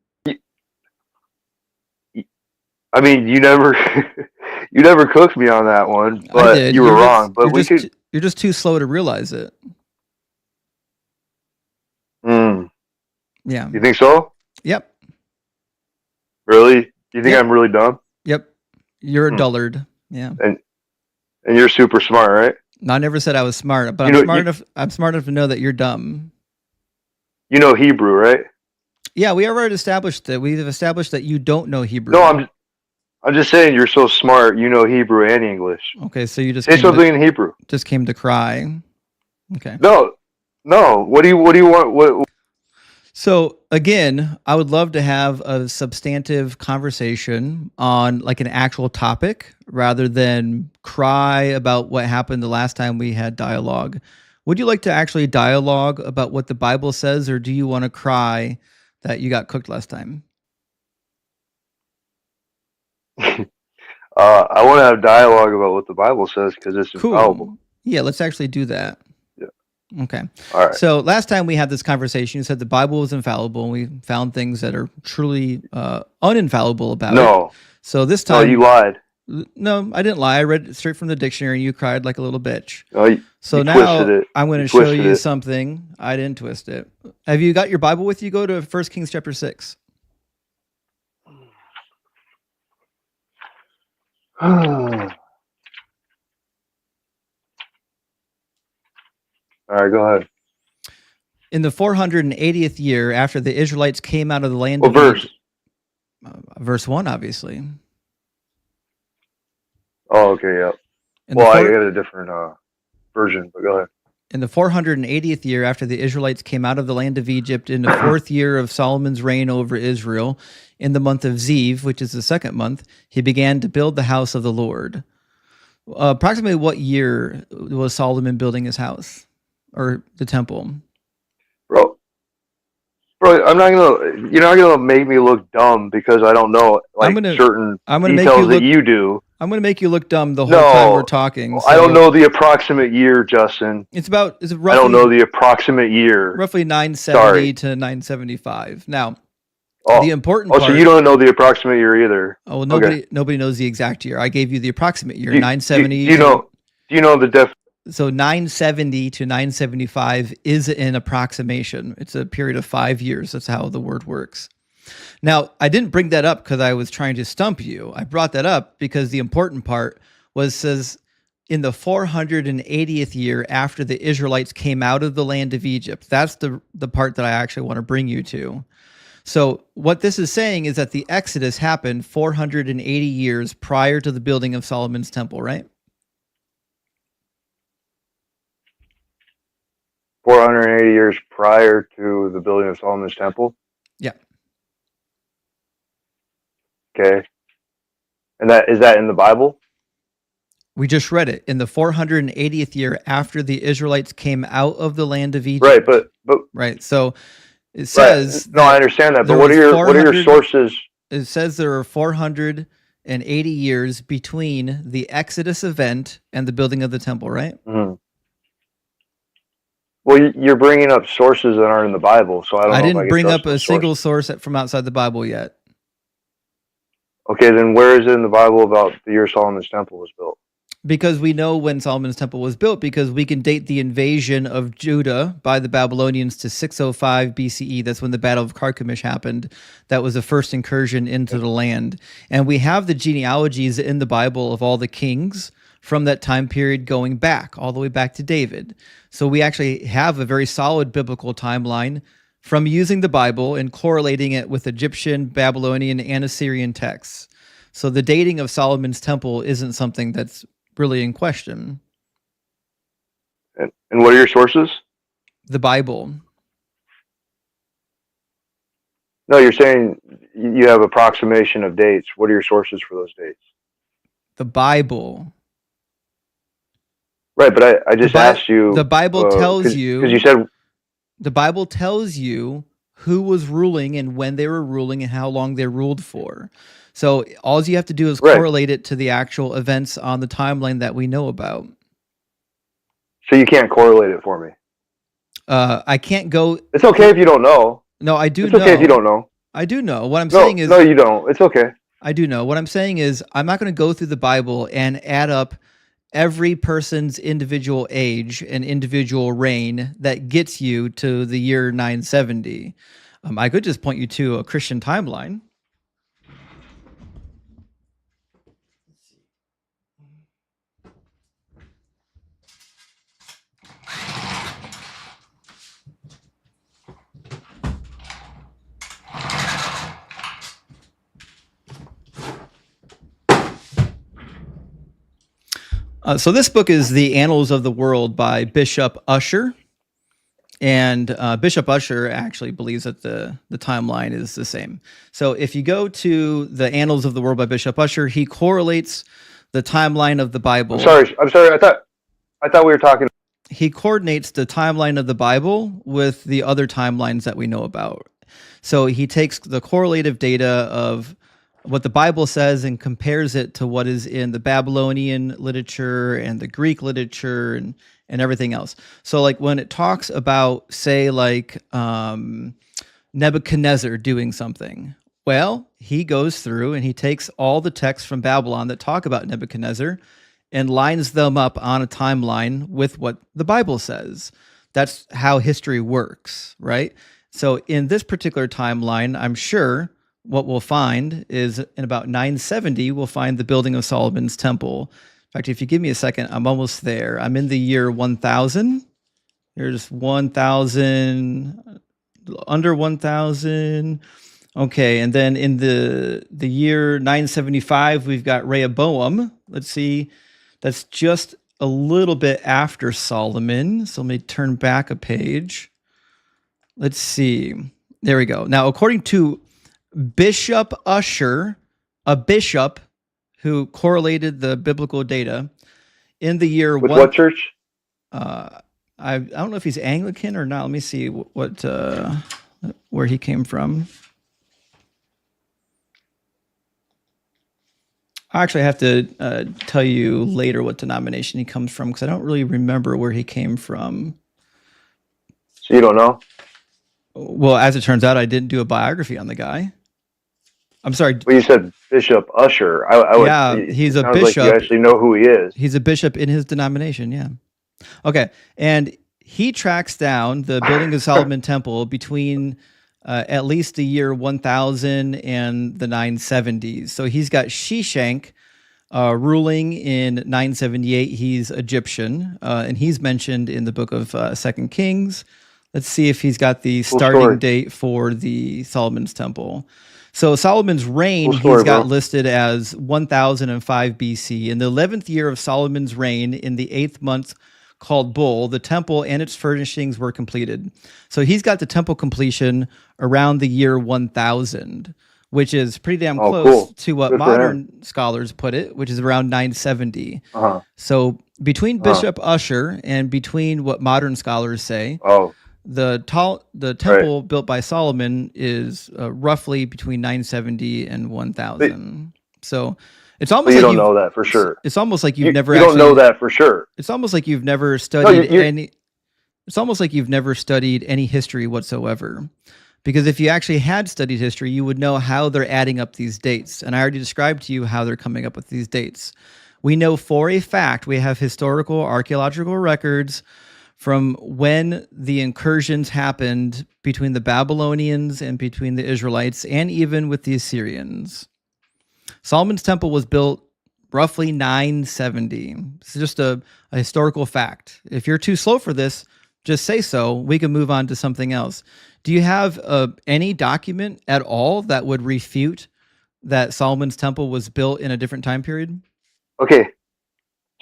I mean, you never cooked me on that one, but you were wrong. But you're just too slow to realize it. Yeah. You think so? Yep. Really? You think I'm really dumb? Yep. You're a dullard. Yeah. And you're super smart, right? No, I never said I was smart, but I'm smart enough to know that you're dumb. You know Hebrew, right? Yeah, we already established that. We've established that you don't know Hebrew. No, I'm just saying you're so smart. You know Hebrew and English. Okay, so you just say something in Hebrew. Just came to cry. Okay. No. What do you want? What? So again, I would love to have a substantive conversation on like an actual topic rather than cry about what happened the last time we had dialogue. Would you like to actually dialogue about what the Bible says, or do you want to cry that you got cooked last time? I want to have dialogue about what the Bible says because it's infallible. Yeah, let's actually do that. Okay. All right. So last time we had this conversation, you said the Bible was infallible, and we found things that are truly uninfallible about it. So this time, you lied. No, I didn't lie. I read it straight from the dictionary, and you cried like a little bitch. So now I'm going to show you something. I didn't twist it. Have you got your Bible with you? Go to 1 Kings chapter 6. All right, go ahead. In the 480th year after the Israelites came out of the land of verse? Verse 1, obviously. Oh, okay, yeah. I got a different version, but go ahead. In the 480th year after the Israelites came out of the land of Egypt, in the fourth year of Solomon's reign over Israel, in the month of Ziv, which is the second month, he began to build the house of the Lord. Approximately what year was Solomon building his house or the temple? Bro, you're not gonna make me look dumb because I don't know certain details that you do. I'm gonna make you look dumb the whole time we're talking. I don't know the approximate year, Justin. It's roughly, I don't know the approximate year. Roughly 970 to 975. Now, the important part. So you don't know the approximate year either. Oh, well, nobody knows the exact year. I gave you the approximate year, 970. Do you know the def? So 970 to 975 is an approximation. It's a period of 5 years. That's how the word works. Now, I didn't bring that up because I was trying to stump you. I brought that up because the important part says in the 480th year after the Israelites came out of the land of Egypt. That's the part that I actually want to bring you to. So what this is saying is that the Exodus happened 480 years prior to the building of Solomon's temple, right? 480 years prior to the building of Solomon's temple? Yeah. Okay. And is that in the Bible? We just read it. In the 480th year after the Israelites came out of the land of Egypt. Right, but right. So it says no, I understand that, but what are your sources? It says there are 480 years between the Exodus event and the building of the temple, right? Mm-hmm. Well, you're bringing up sources that aren't in the Bible, so I don't know. I didn't bring up a single source from outside the Bible yet. Okay, then where is it in the Bible about the year Solomon's temple was built? Because we know when Solomon's temple was built, because we can date the invasion of Judah by the Babylonians to 605 BCE. That's when the Battle of Carchemish happened. That was the first incursion into the land. And we have the genealogies in the Bible of all the kings from that time period going back, all the way back to David. So we actually have a very solid biblical timeline from using the Bible and correlating it with Egyptian, Babylonian, and Assyrian texts. So the dating of Solomon's temple isn't something that's really in question. And what are your sources? The Bible. No, you're saying you have approximation of dates. What are your sources for those dates? The Bible. Right, but I just asked you. The Bible tells you. Because you said. The Bible tells you who was ruling and when they were ruling and how long they ruled for. So all you have to do is correlate it to the actual events on the timeline that we know about. So you can't correlate it for me? I can't go... It's okay if you don't know. No, I do know. It's okay if you don't know. I do know. What I'm saying is... No, you don't. It's okay. I do know. What I'm saying is I'm not going to go through the Bible and add up every person's individual age and individual reign that gets you to the year 970. I could just point you to a Christian timeline. So this book is The Annals of the World by Bishop Ussher. And Bishop Ussher actually believes that the timeline is the same. So if you go to The Annals of the World by Bishop Ussher, he correlates the timeline of the Bible. I'm sorry. I thought we were talking. He coordinates the timeline of the Bible with the other timelines that we know about. So he takes the correlative data of what the Bible says and compares it to what is in the Babylonian literature and the Greek literature and everything else. So like when it talks about, say, like Nebuchadnezzar doing something, well, he goes through and he takes all the texts from Babylon that talk about Nebuchadnezzar and lines them up on a timeline with what the Bible says. That's how history works, right? So in this particular timeline, I'm sure what we'll find is in about 970, we'll find the building of Solomon's temple. In fact, if you give me a second, I'm almost there. I'm in the year 1000. Here's 1000, under 1000. Okay, and then in the year 975, we've got Rehoboam. Let's see, that's just a little bit after Solomon. So let me turn back a page. Let's see. There we go. Now, according to Bishop Ussher, a bishop who correlated the biblical data in the year With what church? I don't know if he's Anglican or not. Let me see what where he came from. I actually have to tell you later what denomination he comes from because I don't really remember where he came from. So you don't know? Well, as it turns out, I didn't do a biography on the guy. I'm sorry. Well, you said Bishop Usher. I would, Yeah, he's a sounds bishop. like you actually know who he is. He's a bishop in his denomination, yeah. Okay, and he tracks down the building of Solomon Temple between at least the year 1000 and the 970s. So he's got Shishak ruling in 978. He's Egyptian, and he's mentioned in the book of 2 Kings. Let's see if he's got the starting date for the Solomon's Temple. So Solomon's reign, he's got listed as 1005 BC. In the 11th year of Solomon's reign, in the 8th month called Bull, the temple and its furnishings were completed. So he's got the temple completion around the year 1000, which is pretty damn close to what modern scholars put it, which is around 970. So between Bishop Usher and between what modern scholars say, the temple built by Solomon is roughly between 970 and 1000. So it's almost you like don't know that for sure. It's almost like you've never. You don't know that for sure. It's almost like you've never studied any. It's almost like you've never studied any history whatsoever, because if you actually had studied history, you would know how they're adding up these dates. And I already described to you how they're coming up with these dates. We know for a fact we have historical archaeological records from when the incursions happened between the Babylonians and between the Israelites and even with the Assyrians. Solomon's temple was built roughly 970. It's just a historical fact. If you're too slow for this, just say so. We can move on to something else. Do you have any document at all that would refute that Solomon's temple was built in a different time period? Okay,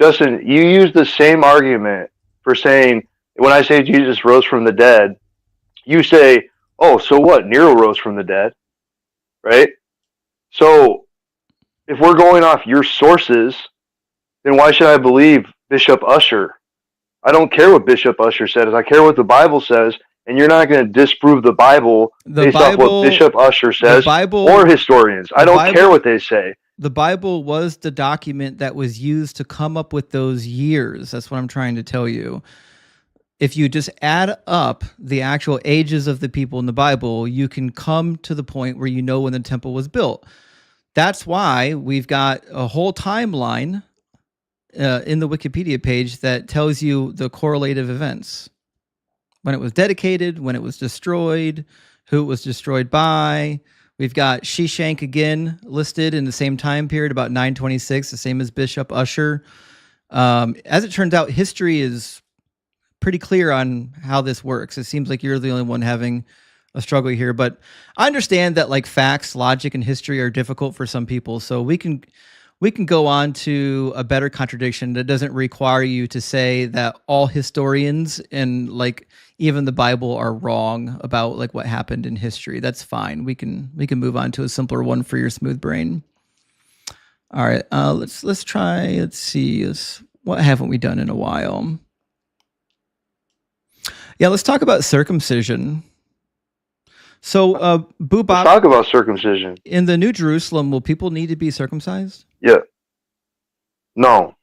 Justin, you use the same argument for saying, when I say Jesus rose from the dead, you say, oh, so what? Nero rose from the dead, right? So if we're going off your sources, then why should I believe Bishop Usher? I don't care what Bishop Usher says. I care what the Bible says, and you're not going to disprove the Bible based off what Bishop Usher says or historians. I don't care what they say. The Bible was the document that was used to come up with those years. That's what I'm trying to tell you. If you just add up the actual ages of the people in the Bible, you can come to the point where you know when the temple was built. That's why we've got a whole timeline in the Wikipedia page that tells you the correlative events. When it was dedicated, when it was destroyed, who it was destroyed by. We've got Shishak again listed in the same time period, about 926, the same as Bishop Usher. As it turns out, history is pretty clear on how this works. It seems like you're the only one having a struggle here, but I understand that like facts, logic, and history are difficult for some people. So we can go on to a better contradiction that doesn't require you to say that all historians and like even the Bible are wrong about like what happened in history. That's fine. We can move on to a simpler one for your smooth brain. All right, let's try. Let's see. What haven't we done in a while? Yeah, let's talk about circumcision. So, Boobop, let's talk about circumcision. In the New Jerusalem, will people need to be circumcised? Yeah. No.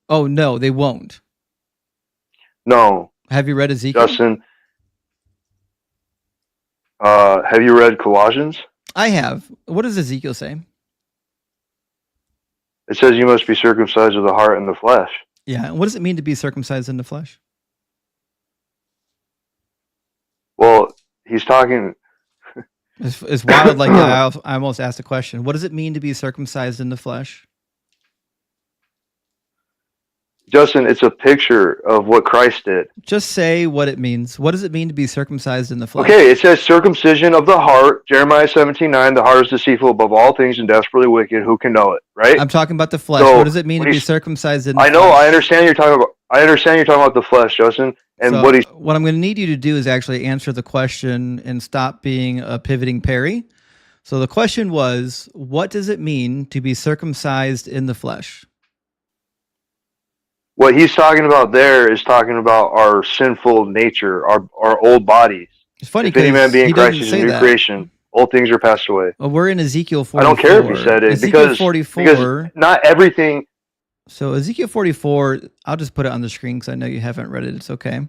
Oh, no, they won't. No. Have you read Ezekiel? Justin, have you read Colossians? I have. What does Ezekiel say? It says you must be circumcised of the heart and the flesh. Yeah. And what does it mean to be circumcised in the flesh? Well, he's talking. It's wild. Like I almost asked a question. What does it mean to be circumcised in the flesh? Justin, it's a picture of what Christ did. Just say what it means. What does it mean to be circumcised in the flesh? Okay, it says circumcision of the heart. Jeremiah 17:9. The heart is deceitful above all things and desperately wicked. Who can know it? Right. I'm talking about the flesh. So, what does it mean to be circumcised in the flesh? I know. I understand you're talking about. I understand you're talking about the flesh, Justin. And so what I'm going to need you to do is actually answer the question and stop being a pivoting Perry. So the question was, what does it mean to be circumcised in the flesh? What he's talking about there is talking about our sinful nature, our old bodies. It's funny If any man because be he in Christ, doesn't he's a say new that. creation. Old things are passed away. Well, we're in Ezekiel 44. I don't care if he said it Ezekiel because not everything. So Ezekiel 44, I'll just put it on the screen because I know you haven't read it. It's okay.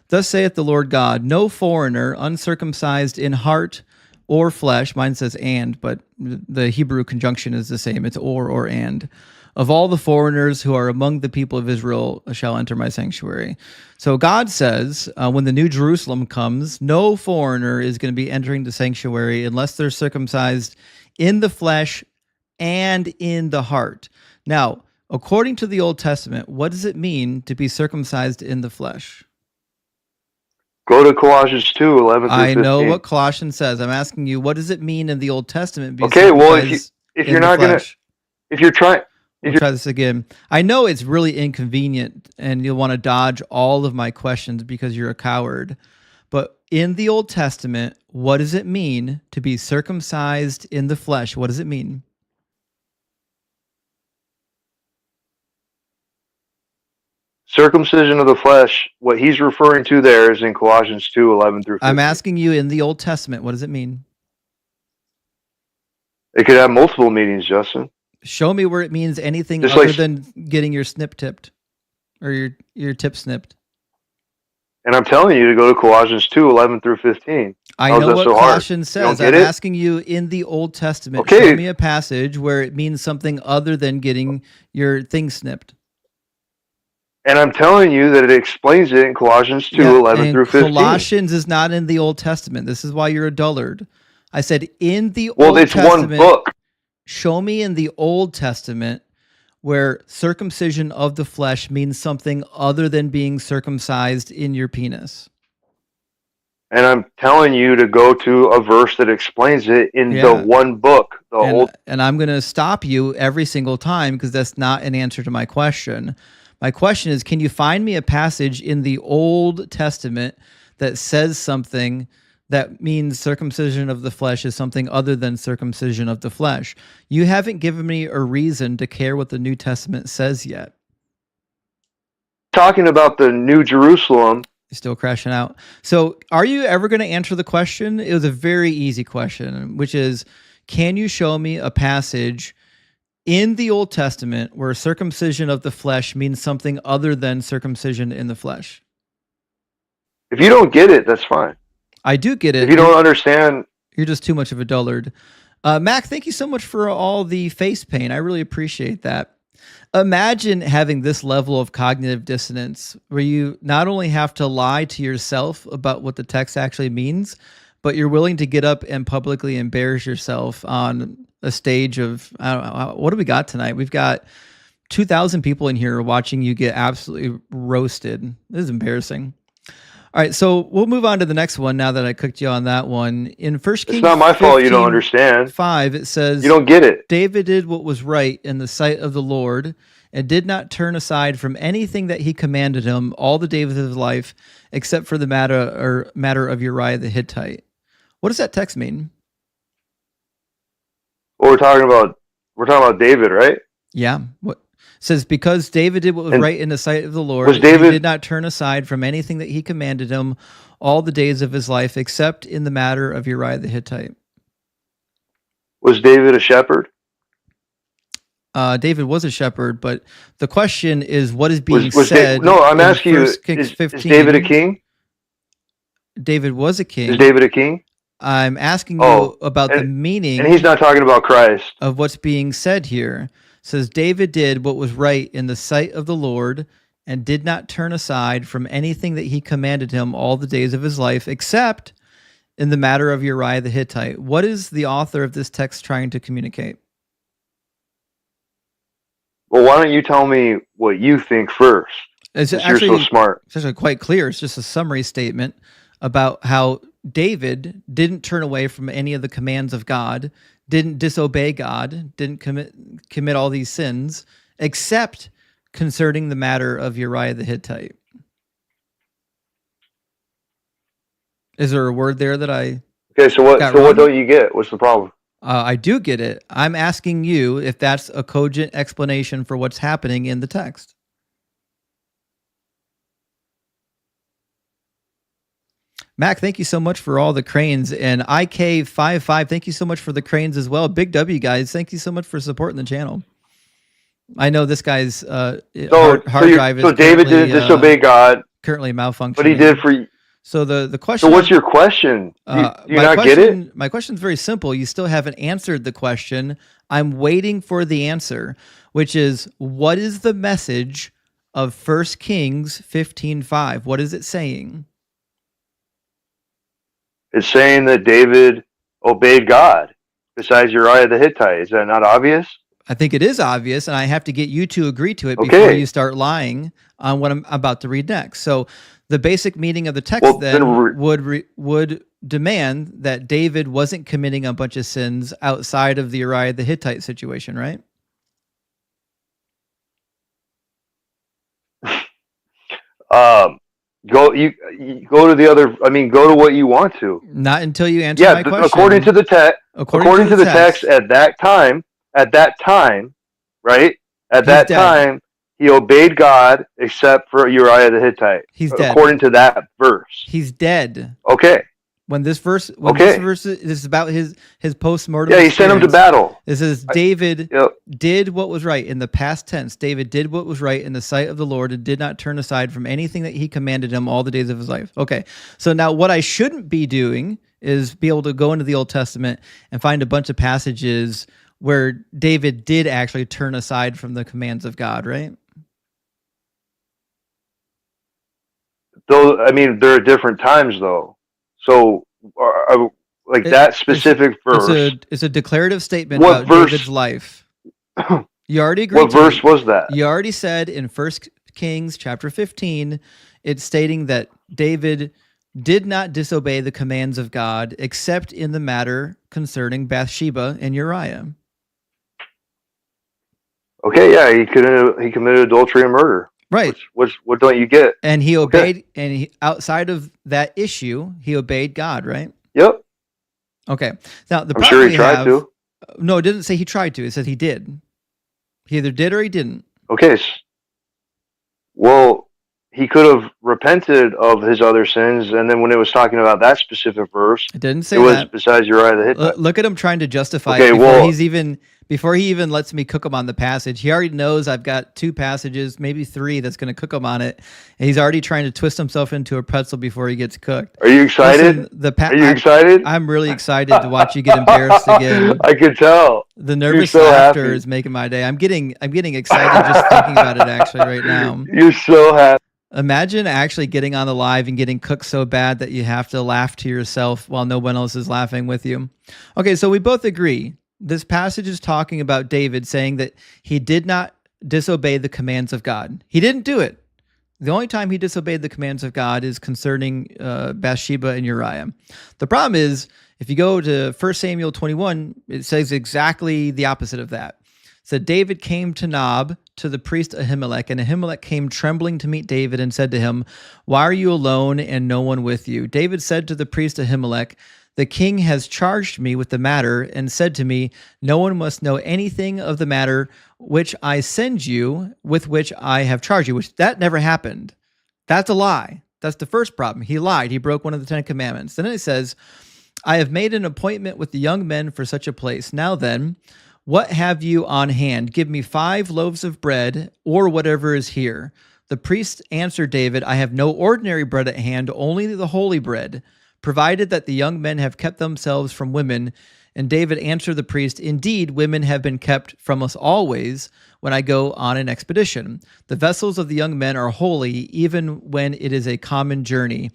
Thus saith the Lord God, no foreigner uncircumcised in heart or flesh, mine says and, but the Hebrew conjunction is the same. It's or and. Of all the foreigners who are among the people of Israel shall enter my sanctuary. So God says, when the new Jerusalem comes, no foreigner is going to be entering the sanctuary unless they're circumcised in the flesh and in the heart. Now, according to the Old Testament, what does it mean to be circumcised in the flesh? Go to Colossians 2, 11 through 15. I know what Colossians says. I'm asking you, what does it mean in the Old Testament? Okay, well, if you're not going to, if you're trying, we'll try this again. I know it's really inconvenient and you'll want to dodge all of my questions because you're a coward. But in the Old Testament, what does it mean to be circumcised in the flesh? What does it mean? circumcision of the flesh, what he's referring to there is in Colossians 2, 11 through 15. I'm asking you in the Old Testament, what does it mean? It could have multiple meanings, Justin. Show me where it means anything Just other like- than getting your snip tipped or your tip snipped. And I'm telling you to go to Colossians 2, 11 through 15. I How is know that what so hard? Colossians You don't says. get I'm it? asking you in the Old Testament, Okay. show me a passage where it means something other than getting your thing snipped. And I'm telling you that it explains it in Colossians 2, Yeah, 11 and through 15. Colossians is not in the Old Testament. This is why you're a dullard. I said in the Well, Old it's Testament. one book. Show me in the Old Testament where circumcision of the flesh means something other than being circumcised in your penis. And I'm telling you to go to a verse that explains it in the Yeah. one book, the old. And I'm going to stop you every single time because that's not an answer to my question. My question is, can you find me a passage in the Old Testament that says something that means circumcision of the flesh is something other than circumcision of the flesh? You haven't given me a reason to care what the New Testament says yet. Talking about the New Jerusalem. You're still crashing out. So are you ever going to answer the question? It was a very easy question, which is, can you show me a passage in the Old Testament where circumcision of the flesh means something other than circumcision in the flesh? If you don't get it, that's fine. I do get it. If you don't understand, you're just too much of a dullard. Mac, thank you so much for all the face paint. I really appreciate that. Imagine having this level of cognitive dissonance where you not only have to lie to yourself about what the text actually means, but you're willing to get up and publicly embarrass yourself on a stage of, I don't know, what do we got tonight? We've got 2,000 people in here watching you get absolutely roasted. This is embarrassing. All right, so we'll move on to the next one now that I cooked you on that one. In 1 Kings, it's not my fault you don't understand. 5, it says, you don't get it. David did what was right in the sight of the Lord and did not turn aside from anything that he commanded him all the days of his life, except for the matter of Uriah the Hittite. What does that text mean? Well, we're talking about David, right? Yeah. What it says, because David did what was right in the sight of the Lord, was David, he did not turn aside from anything that he commanded him all the days of his life, except in the matter of Uriah the Hittite. Was David a shepherd? David was a shepherd, but the question is, what is being said? No, I'm asking you, is David a king? David was a king. Is David a king? I'm asking you about the meaning. And he's not talking about Christ. Of what's being said here. It says, David did what was right in the sight of the Lord and did not turn aside from anything that he commanded him all the days of his life, except in the matter of Uriah the Hittite. What is the author of this text trying to communicate? Well, why don't you tell me what you think first? You're so smart. It's actually quite clear. It's just a summary statement about how David didn't turn away from any of the commands of God, didn't disobey God, didn't commit all these sins, except concerning the matter of Uriah the Hittite. Is there a word there that I Okay, so what don't you get? What's the problem? I do get it. I'm asking you if that's a cogent explanation for what's happening in the text. Mac, thank you so much for all the cranes. And IK55, thank you so much for the cranes as well. Big W, guys, thank you so much for supporting the channel. I know this guy's hard drive is so David didn't disobey God, currently malfunctioning. but he did for you. So the question. So what's your question? Do you not get it? My question is very simple. You still haven't answered the question. I'm waiting for the answer, which is, what is the message of 1 Kings 15:5? What is it saying? It's saying that David obeyed God besides Uriah the Hittite. Is that not obvious? I think it is obvious, and I have to get you to agree to it before you start lying on what I'm about to read next. So the basic meaning of the text would demand that David wasn't committing a bunch of sins outside of the Uriah the Hittite situation, right? Go to the other. I mean, go to what you want to. Not until you answer my question. According to the text. According to the text, at that time, right? At that time, he obeyed God except for Uriah the Hittite. He's dead. According to that verse. He's dead. Okay. This verse is about his post-mortem. Yeah, he sent him to battle. It says David did what was right in the past tense. David did what was right in the sight of the Lord and did not turn aside from anything that he commanded him all the days of his life. Okay, so now what I shouldn't be doing is be able to go into the Old Testament and find a bunch of passages where David did actually turn aside from the commands of God, right? Though, I mean, there are different times though. So, that specific verse. It's a declarative statement about David's life. You already agreed. What verse was that? You already said in 1 Kings chapter 15, it's stating that David did not disobey the commands of God except in the matter concerning Bathsheba and Uriah. Okay, yeah, he committed adultery and murder. Right. What don't you get? And he obeyed, and outside of that issue, he obeyed God, right? Yep. Okay. Now, I'm sure he tried to. No, it didn't say he tried to. It said he did. He either did or he didn't. Okay. Well, he could have repented of his other sins, and then when it was talking about that specific verse, it didn't say it was that. Besides Uriah the Hittite. Look at him trying to justify it before he even lets me cook him on the passage. He already knows I've got 2 passages, maybe 3, that's going to cook him on it. And he's already trying to twist himself into a pretzel before he gets cooked. Are you excited? Are you excited? I'm really excited to watch you get embarrassed again. I can tell. The nervous laughter is making my day. I'm getting excited just thinking about it actually right now. You're so happy. Imagine actually getting on the live and getting cooked so bad that you have to laugh to yourself while no one else is laughing with you. Okay, so we both agree. This passage is talking about David saying that he did not disobey the commands of God. He didn't do it. The only time he disobeyed the commands of God is concerning Bathsheba and Uriah. The problem is, if you go to 1 Samuel 21, it says exactly the opposite of that. It said, David came to Nob to the priest Ahimelech, and Ahimelech came trembling to meet David and said to him, "Why are you alone and no one with you?" David said to the priest Ahimelech, "The king has charged me with the matter and said to me, 'No one must know anything of the matter which I send you, with which I have charged you,'" which that never happened. That's a lie. That's the first problem. He lied. He broke one of the 10 commandments. Then it says, "I have made an appointment with the young men for such a place. Now then, what have you on hand? Give me 5 loaves of bread or whatever is here." The priest answered David, "I have no ordinary bread at hand, only the holy bread, provided that the young men have kept themselves from women." And David answered the priest, "Indeed, women have been kept from us always when I go on an expedition. The vessels of the young men are holy, even when it is a common journey.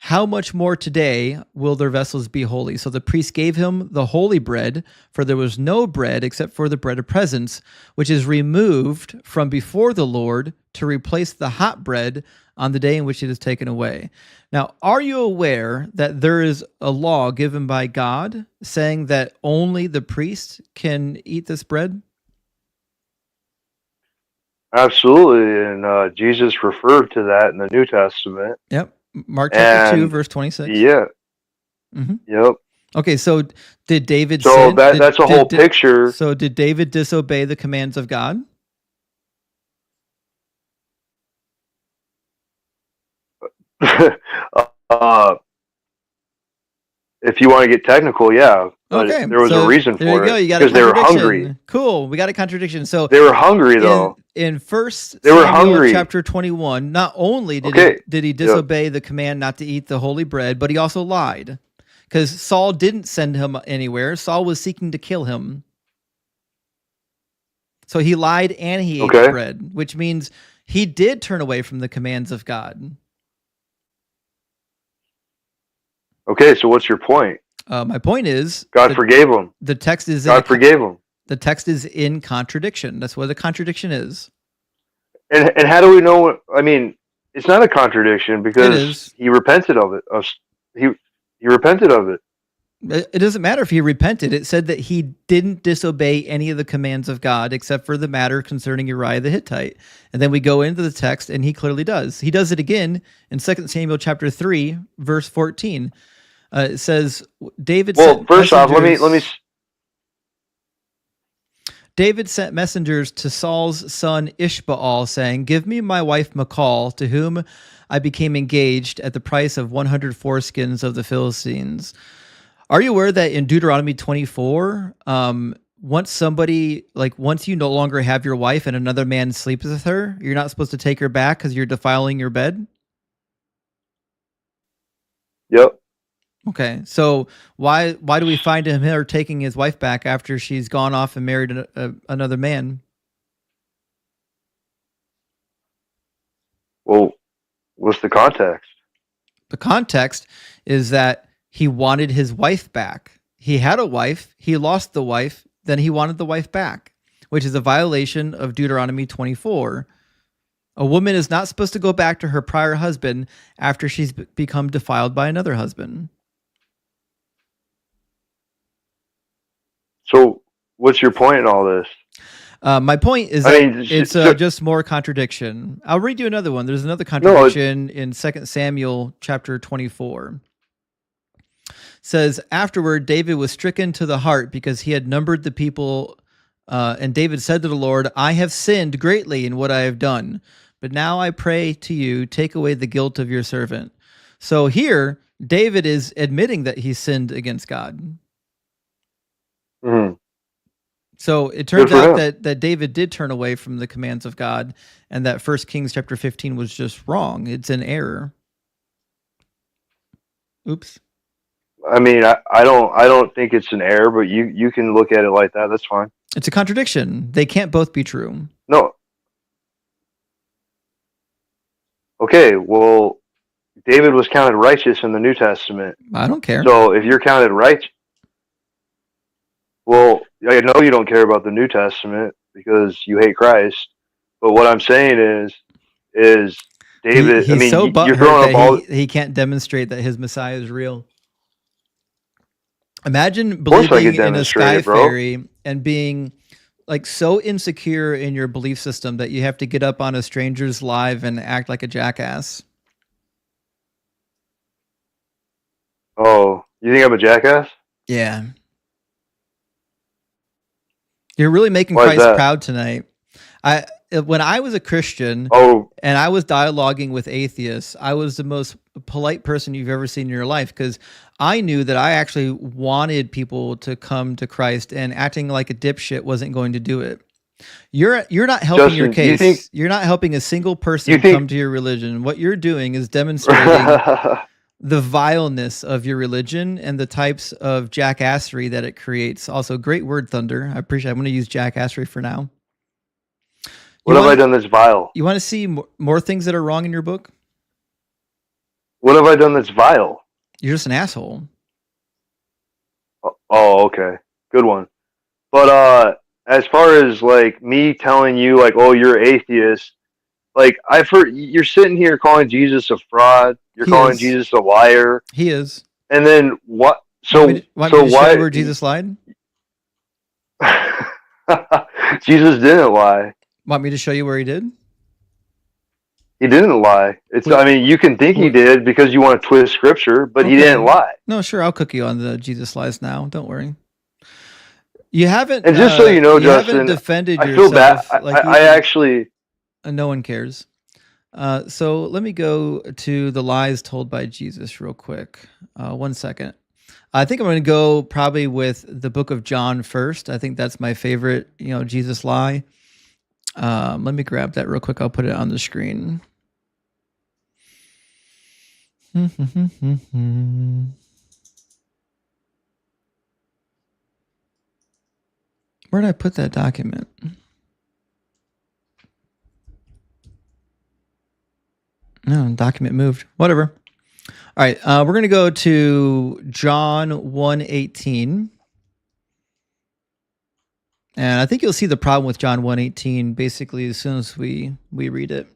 How much more today will their vessels be holy?" So the priest gave him the holy bread, for there was no bread except for the bread of presence, which is removed from before the Lord to replace the hot bread on the day in which it is taken away. Now, are you aware that there is a law given by God saying that only the priest can eat this bread? Absolutely, and Jesus referred to that in the New Testament. Yep. Mark chapter 2, verse 26. Yeah. Mm-hmm. Yep. Okay, so did David So sin? that's a whole picture. So did David disobey the commands of God? uh, if you want to get technical, yeah, but Okay, there was a so reason there you for go. it You got a because they were hungry. contradiction. Cool. We got a contradiction. So They were hungry though. in First They were Samuel hungry. chapter 21, not only did Okay. he disobey the command not to eat the holy bread, but he also lied because Saul didn't send him anywhere. Saul was seeking to kill him. So he lied and he ate the bread, which means he did turn away from the commands of God. Okay, so what's your point? My point is God forgave him. The text is God forgave him. The text is in contradiction. That's what the contradiction is. And how do we know? I mean, it's not a contradiction because he repented of it. He repented of it. It doesn't matter if he repented. It said that he didn't disobey any of the commands of God except for the matter concerning Uriah the Hittite. And then we go into the text and he clearly does. He does it again in 2 Samuel chapter 3, verse 14. It says David. Well, first off, let me. David sent messengers to Saul's son Ishbaal, saying, "Give me my wife Michal, to whom I became engaged at the price of 100 foreskins of the Philistines." Are you aware that in Deuteronomy 24, once you no longer have your wife and another man sleeps with her, you're not supposed to take her back because you're defiling your bed? Yep. Okay, so why do we find him here taking his wife back after she's gone off and married another man? Well, what's the context? The context is that he wanted his wife back. He had a wife, he lost the wife, then he wanted the wife back, which is a violation of Deuteronomy 24. A woman is not supposed to go back to her prior husband after she's become defiled by another husband. So, what's your point in all this? My point is it's just more contradiction. I'll read you another one. There's another contradiction in 2 Samuel chapter 24. It says, afterward, David was stricken to the heart because he had numbered the people. And David said to the Lord, "I have sinned greatly in what I have done. But now I pray to you, take away the guilt of your servant." So here, David is admitting that he sinned against God. Mm-hmm. So it turns out that David did turn away from the commands of God, and that 1 Kings chapter 15 was just wrong. It's an error. Oops. I mean, I don't think it's an error, but you can look at it like that. That's fine. It's a contradiction. They can't both be true. No. Okay, well, David was counted righteous in the New Testament. I don't care. So if you're counted righteous, well, I know you don't care about the New Testament because you hate Christ. But what I'm saying is David. He's I mean, so you're throwing up all. he can't demonstrate that his Messiah is real. Imagine believing in a sky fairy and being like so insecure in your belief system that you have to get up on a stranger's live and act like a jackass. Oh, you think I'm a jackass? Yeah. You're really making Christ proud tonight. When I was a Christian and I was dialoguing with atheists, I was the most polite person you've ever seen in your life because I knew that I actually wanted people to come to Christ, and acting like a dipshit wasn't going to do it. You're not helping Justin, your case. You're not helping a single person come to your religion. What you're doing is demonstrating the vileness of your religion and the types of jackassery that it creates. Also, great word, Thunder. I appreciate it. I'm going to use jackassery for now. What have I done that's vile? You want to see more things that are wrong in your book? What have I done that's vile? You're just an asshole. Oh, okay. Good one. But as far as like me telling you like, oh, you're atheist, like I've heard you're sitting here calling Jesus a fraud. You're calling Jesus a liar. He is. And then what? So want me to show you where Jesus lied? Jesus didn't lie. Want me to show you where he did? He didn't lie. I mean, you can think he did because you want to twist scripture, but he didn't lie. No, sure, I'll cook you on the Jesus lies now. Don't worry. You haven't. And just so you know, Justin, defended I feel bad. yourself. I actually. No one cares. So let me go to the lies told by Jesus real quick. 1 second. I think I'm going to go probably with the book of John first. I think that's my favorite, Jesus lie. Let me grab that real quick. I'll put it on the screen. Where did I put that document? No, document moved. Whatever. All right, we're going to go to John 1:18. And I think you'll see the problem with John 1:18 basically as soon as we read it.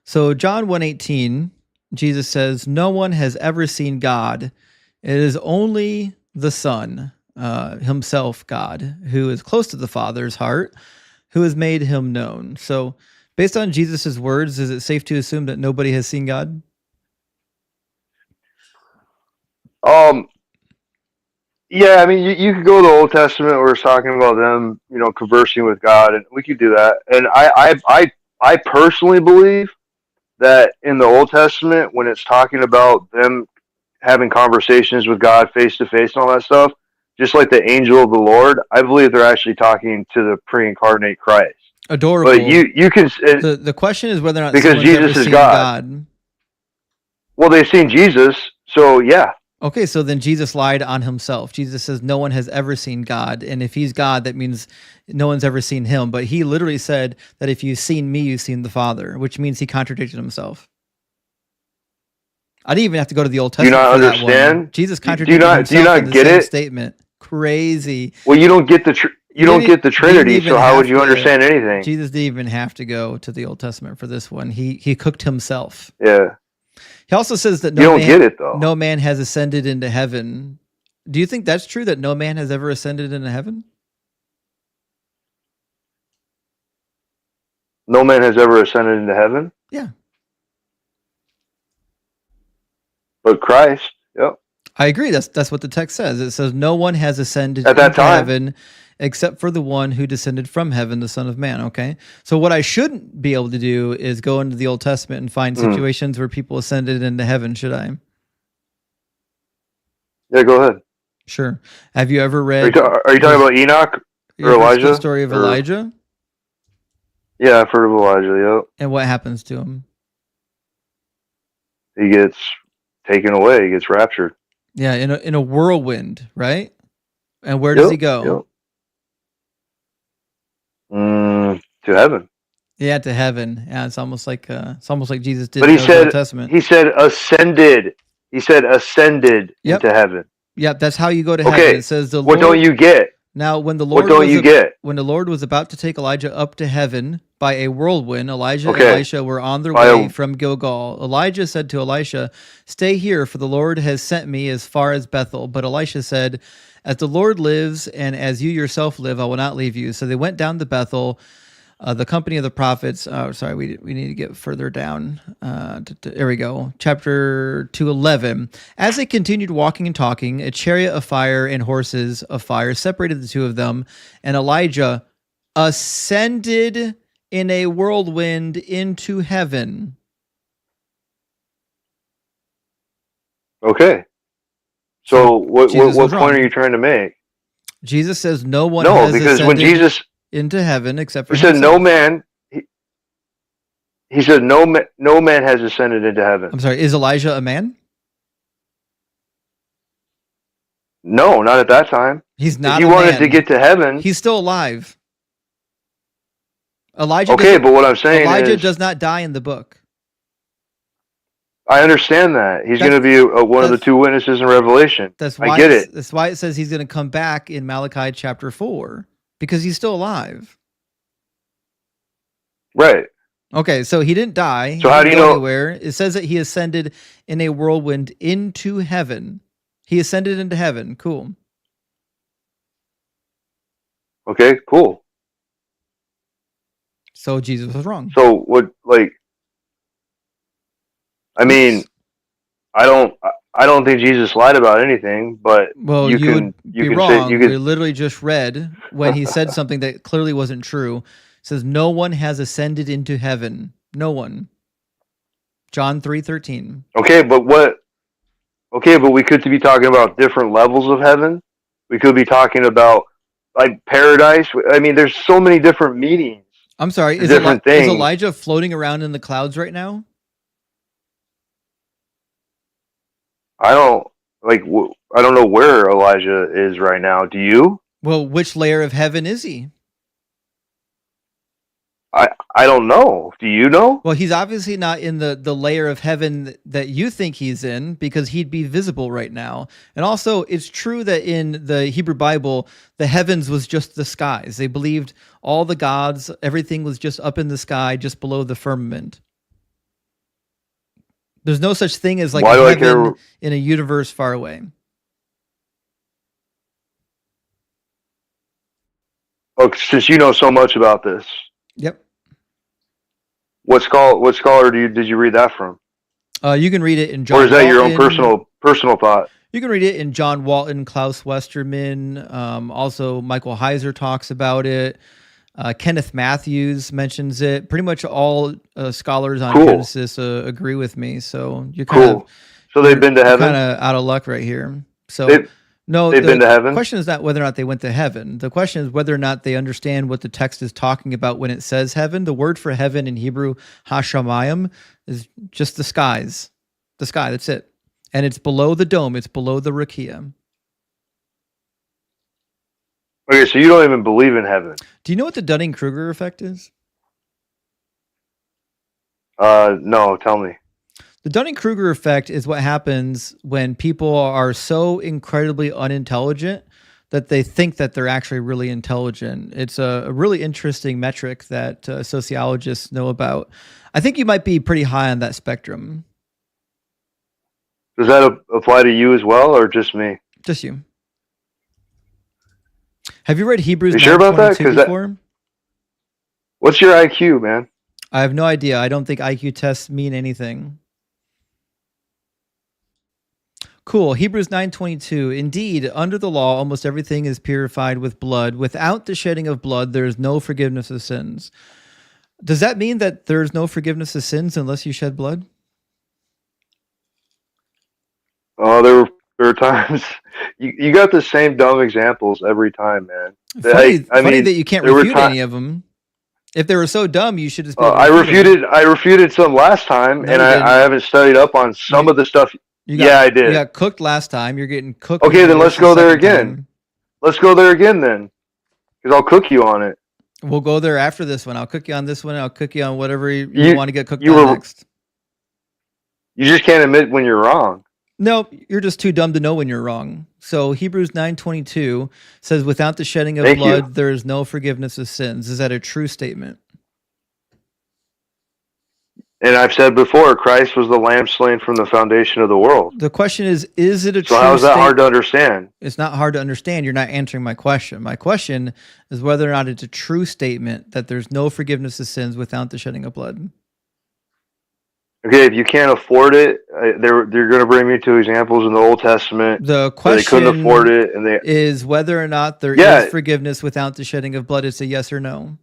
So John 1:18, Jesus says, "No one has ever seen God. It is only the Son, himself, God, who is close to the Father's heart, who has made him known." So based on Jesus's words, is it safe to assume that nobody has seen God? Yeah, I mean, you could go to the Old Testament where it's talking about them, conversing with God, and we could do that. And I personally believe that in the Old Testament, when it's talking about them having conversations with God face to face and all that stuff, just like the angel of the Lord, I believe they're actually talking to the pre-incarnate Christ. Adorable. But you can. The question is whether or not because Jesus ever is seen God. Well, they've seen Jesus, so yeah. Okay, so then Jesus lied on himself. Jesus says no one has ever seen God, and if he's God, that means no one's ever seen him. But he literally said that if you've seen me, you've seen the Father, which means he contradicted himself. I didn't even have to go to the Old Testament. Do you not for understand? That one. Jesus contradicted himself do you not in the get same it? Statement. Crazy. Well, you don't get the Trinity, so how would you understand anything? Jesus didn't even have to go to the Old Testament for this one. He cooked himself. Yeah. He also says that you don't get it though. No man has ascended into heaven. Do you think that's true, that no man has ever ascended into heaven? No man has ever ascended into heaven? Yeah. But Christ, yep. I agree. That's what the text says. It says no one has ascended at that into time. Heaven except for the one who descended from heaven, the Son of Man. Okay. So what I shouldn't be able to do is go into the Old Testament and find situations where people ascended into heaven, should I? Yeah, go ahead. Sure. Have you ever read? Are you talking about Enoch or Elijah? The story of Elijah? Yeah, I've heard of Elijah, yep. And what happens to him? He gets taken away. He gets raptured. Yeah, in a whirlwind, right? And where does he go? To heaven. Yeah, to heaven. Yeah, it's almost like Jesus did. But he in the Old Testament. He said ascended. He said ascended into heaven. Yep, that's how you go to heaven. It says the Lord. What don't you get? Now, when the Lord when the Lord was about to take Elijah up to heaven by a whirlwind, Elijah and Elisha were on their way from Gilgal. Elijah said to Elisha, "Stay here, for the Lord has sent me as far as Bethel." But Elisha said, "As the Lord lives and as you yourself live, I will not leave you." So they went down to Bethel. The company of the prophets. Oh, sorry, we need to get further down. There we go. Chapter 2:11. As they continued walking and talking, a chariot of fire and horses of fire separated the two of them, and Elijah ascended in a whirlwind into heaven. Okay. So what point are you trying to make? Jesus says no one has because ascended when Jesus into heaven except for he said himself. no man. He said no man has ascended into heaven. I'm sorry. Is Elijah a man? No, not at that time. He's not. If he wanted to get to heaven. He's still alive. Elijah. Okay, but what I'm saying Elijah is does not die in the book. I understand that he's going to be one of the two witnesses in Revelation. That's why I get it. That's why it says he's going to come back in Malachi chapter 4 because he's still alive. Right. Okay, so he didn't die. So how do you know? Anywhere. It says that he ascended in a whirlwind into heaven. He ascended into heaven. Cool. Okay, cool. So Jesus was wrong. So what? Like, I mean, I don't think Jesus lied about anything, but Well, you you would can be say wrong. you We could. literally just read when he said something that clearly wasn't true. It says, "No one has ascended into heaven. No one." John 3:13. Okay, but what? Okay, but we could be talking about different levels of heaven. We could be talking about like paradise. I mean, there's so many different meanings. I'm sorry. Is Different things. Elijah floating around in the clouds right now? I don't like. I don't know where Elijah is right now. Do you? Well, which layer of heaven is he? I don't know. Do you know? Well, he's obviously not in the layer of heaven that you think he's in, because he'd be visible right now. And also, it's true that in the Hebrew Bible, the heavens was just the skies. They believed all the gods, everything was just up in the sky, just below the firmament. There's no such thing as like Why a do I heaven care? in a universe far away. Oh, since you know so much about this, Yep. what scholar did you read that from? You can read it in John Or is that your own Walton. personal thought? You can read it in John Walton, Klaus Westerman. Also, Michael Heiser talks about it. Kenneth Matthews mentions it. Pretty much all scholars on Cool. Genesis agree with me. So you're kind Cool. So they've been to you're heaven? kind of out of luck right here. So They've the been to heaven? question is not whether or not they went to heaven. The question is whether or not they understand what the text is talking about when it says heaven. The word for heaven in Hebrew, hashamayim, is just the skies. The sky, that's it. And it's below the dome. It's below the rakia. Okay, so you don't even believe in heaven. Do you know what the Dunning-Kruger effect is? No, tell me. The Dunning-Kruger effect is what happens when people are so incredibly unintelligent that they think that they're actually really intelligent. It's a really interesting metric that sociologists know about. I think you might be pretty high on that spectrum. Does that apply to you as well, or just me? Just you. Have you read Hebrews You sure about that? 9:22 before? What's your IQ, man? I have no idea. I don't think IQ tests mean anything. Cool. Hebrews 9:22. Indeed, under the law, almost everything is purified with blood. Without the shedding of blood, there is no forgiveness of sins. Does that mean that there's no forgiveness of sins unless you shed blood? Oh, there were times you got the same dumb examples every time, man. Funny I mean, that you can't there were refute any of them. If they were so dumb, you should just be able to I refuted some last time, No, and you didn't. I haven't studied up on some of the stuff. I did. You got cooked last time. You're getting cooked. Okay, then let's the go there second again. time. Let's go there again then, because I'll cook you on it. We'll go there after this one. I'll cook you on this one. I'll cook you on whatever you want to get cooked you on were- next. You just can't admit when you're wrong. No, you're just too dumb to know when you're wrong. So Hebrews 9:22 says, "Without the shedding of Thank you. blood, there is no forgiveness of sins." Is that a true statement? And I've said before, Christ was the lamb slain from the foundation of the world. The question is it a true So how is that hard to statement? understand? It's not hard to understand. You're not answering my question. My question is whether or not it's a true statement that there's no forgiveness of sins without the shedding of blood. Okay, if you can't afford it, they're going to bring me to examples in the Old Testament. The where they couldn't question afford it, and they is whether or not there Yeah. is forgiveness without the shedding of blood. It's a yes or no.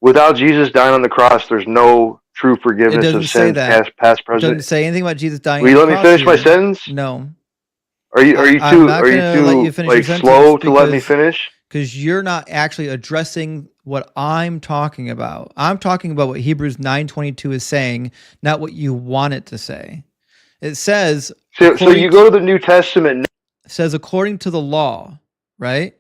without Jesus dying on the cross, there's no true It forgiveness doesn't of say sins, that. past, It present. doesn't say anything about Jesus dying Will you on let the me cross finish my here. sentence? No. Are you I'm not gonna let you too finish your like sentence slow to let me finish? Because you're not actually addressing what I'm talking about. I'm talking about what Hebrews 9:22 is saying, not what you want it to say. It says, So you go to the New Testament. says according to the law, right?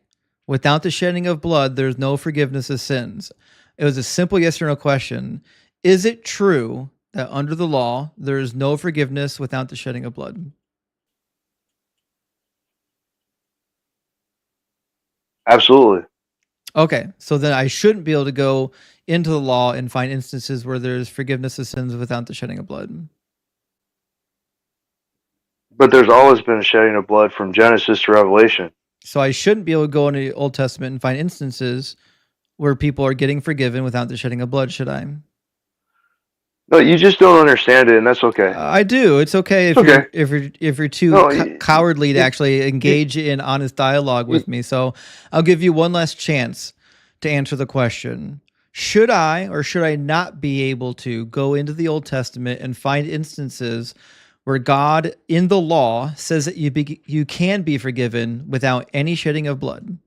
Without the shedding of blood, there's no forgiveness of sins. It was a simple yes or no question. Is it true that under the law, there is no forgiveness without the shedding of blood? Absolutely. Okay, so then I shouldn't be able to go into the law and find instances where there's forgiveness of sins without the shedding of blood. But there's always been a shedding of blood from Genesis to Revelation. So I shouldn't be able to go into the Old Testament and find instances where people are getting forgiven without the shedding of blood, should I? No, you just don't understand it, and that's okay. I do. It's okay if It's okay. you're too No, cowardly to actually engage in honest dialogue with me. So I'll give you one last chance to answer the question. Should I or should I not be able to go into the Old Testament and find instances where God in the law says that you can be forgiven without any shedding of blood?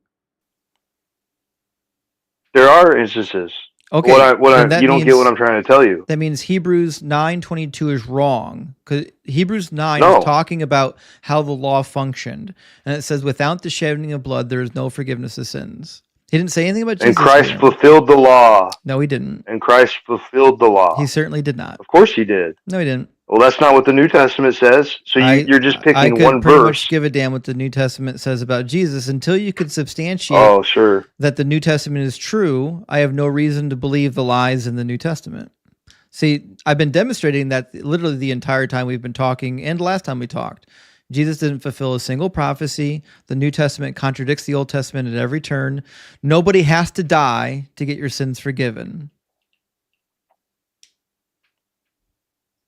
There are instances. Okay, You don't get what I'm trying to tell you. That means Hebrews 9:22 is wrong, because Hebrews 9 No. is talking about how the law functioned, and it says, "Without the shedding of blood, there is no forgiveness of sins." He didn't say anything about Jesus. And Christ here. fulfilled the law. No, he didn't. And Christ fulfilled the law. He certainly did not. Of course he did. No, he didn't. Well, that's not what the New Testament says. So you're just I picking could one pretty verse. much give a damn what the New Testament says about Jesus until you could substantiate Oh, sure. that the New Testament is true. I have no reason to believe the lies in the New Testament. See, I've been demonstrating that literally the entire time we've been talking, and last time we talked. Jesus didn't fulfill a single prophecy. The New Testament contradicts the Old Testament at every turn. Nobody has to die to get your sins forgiven.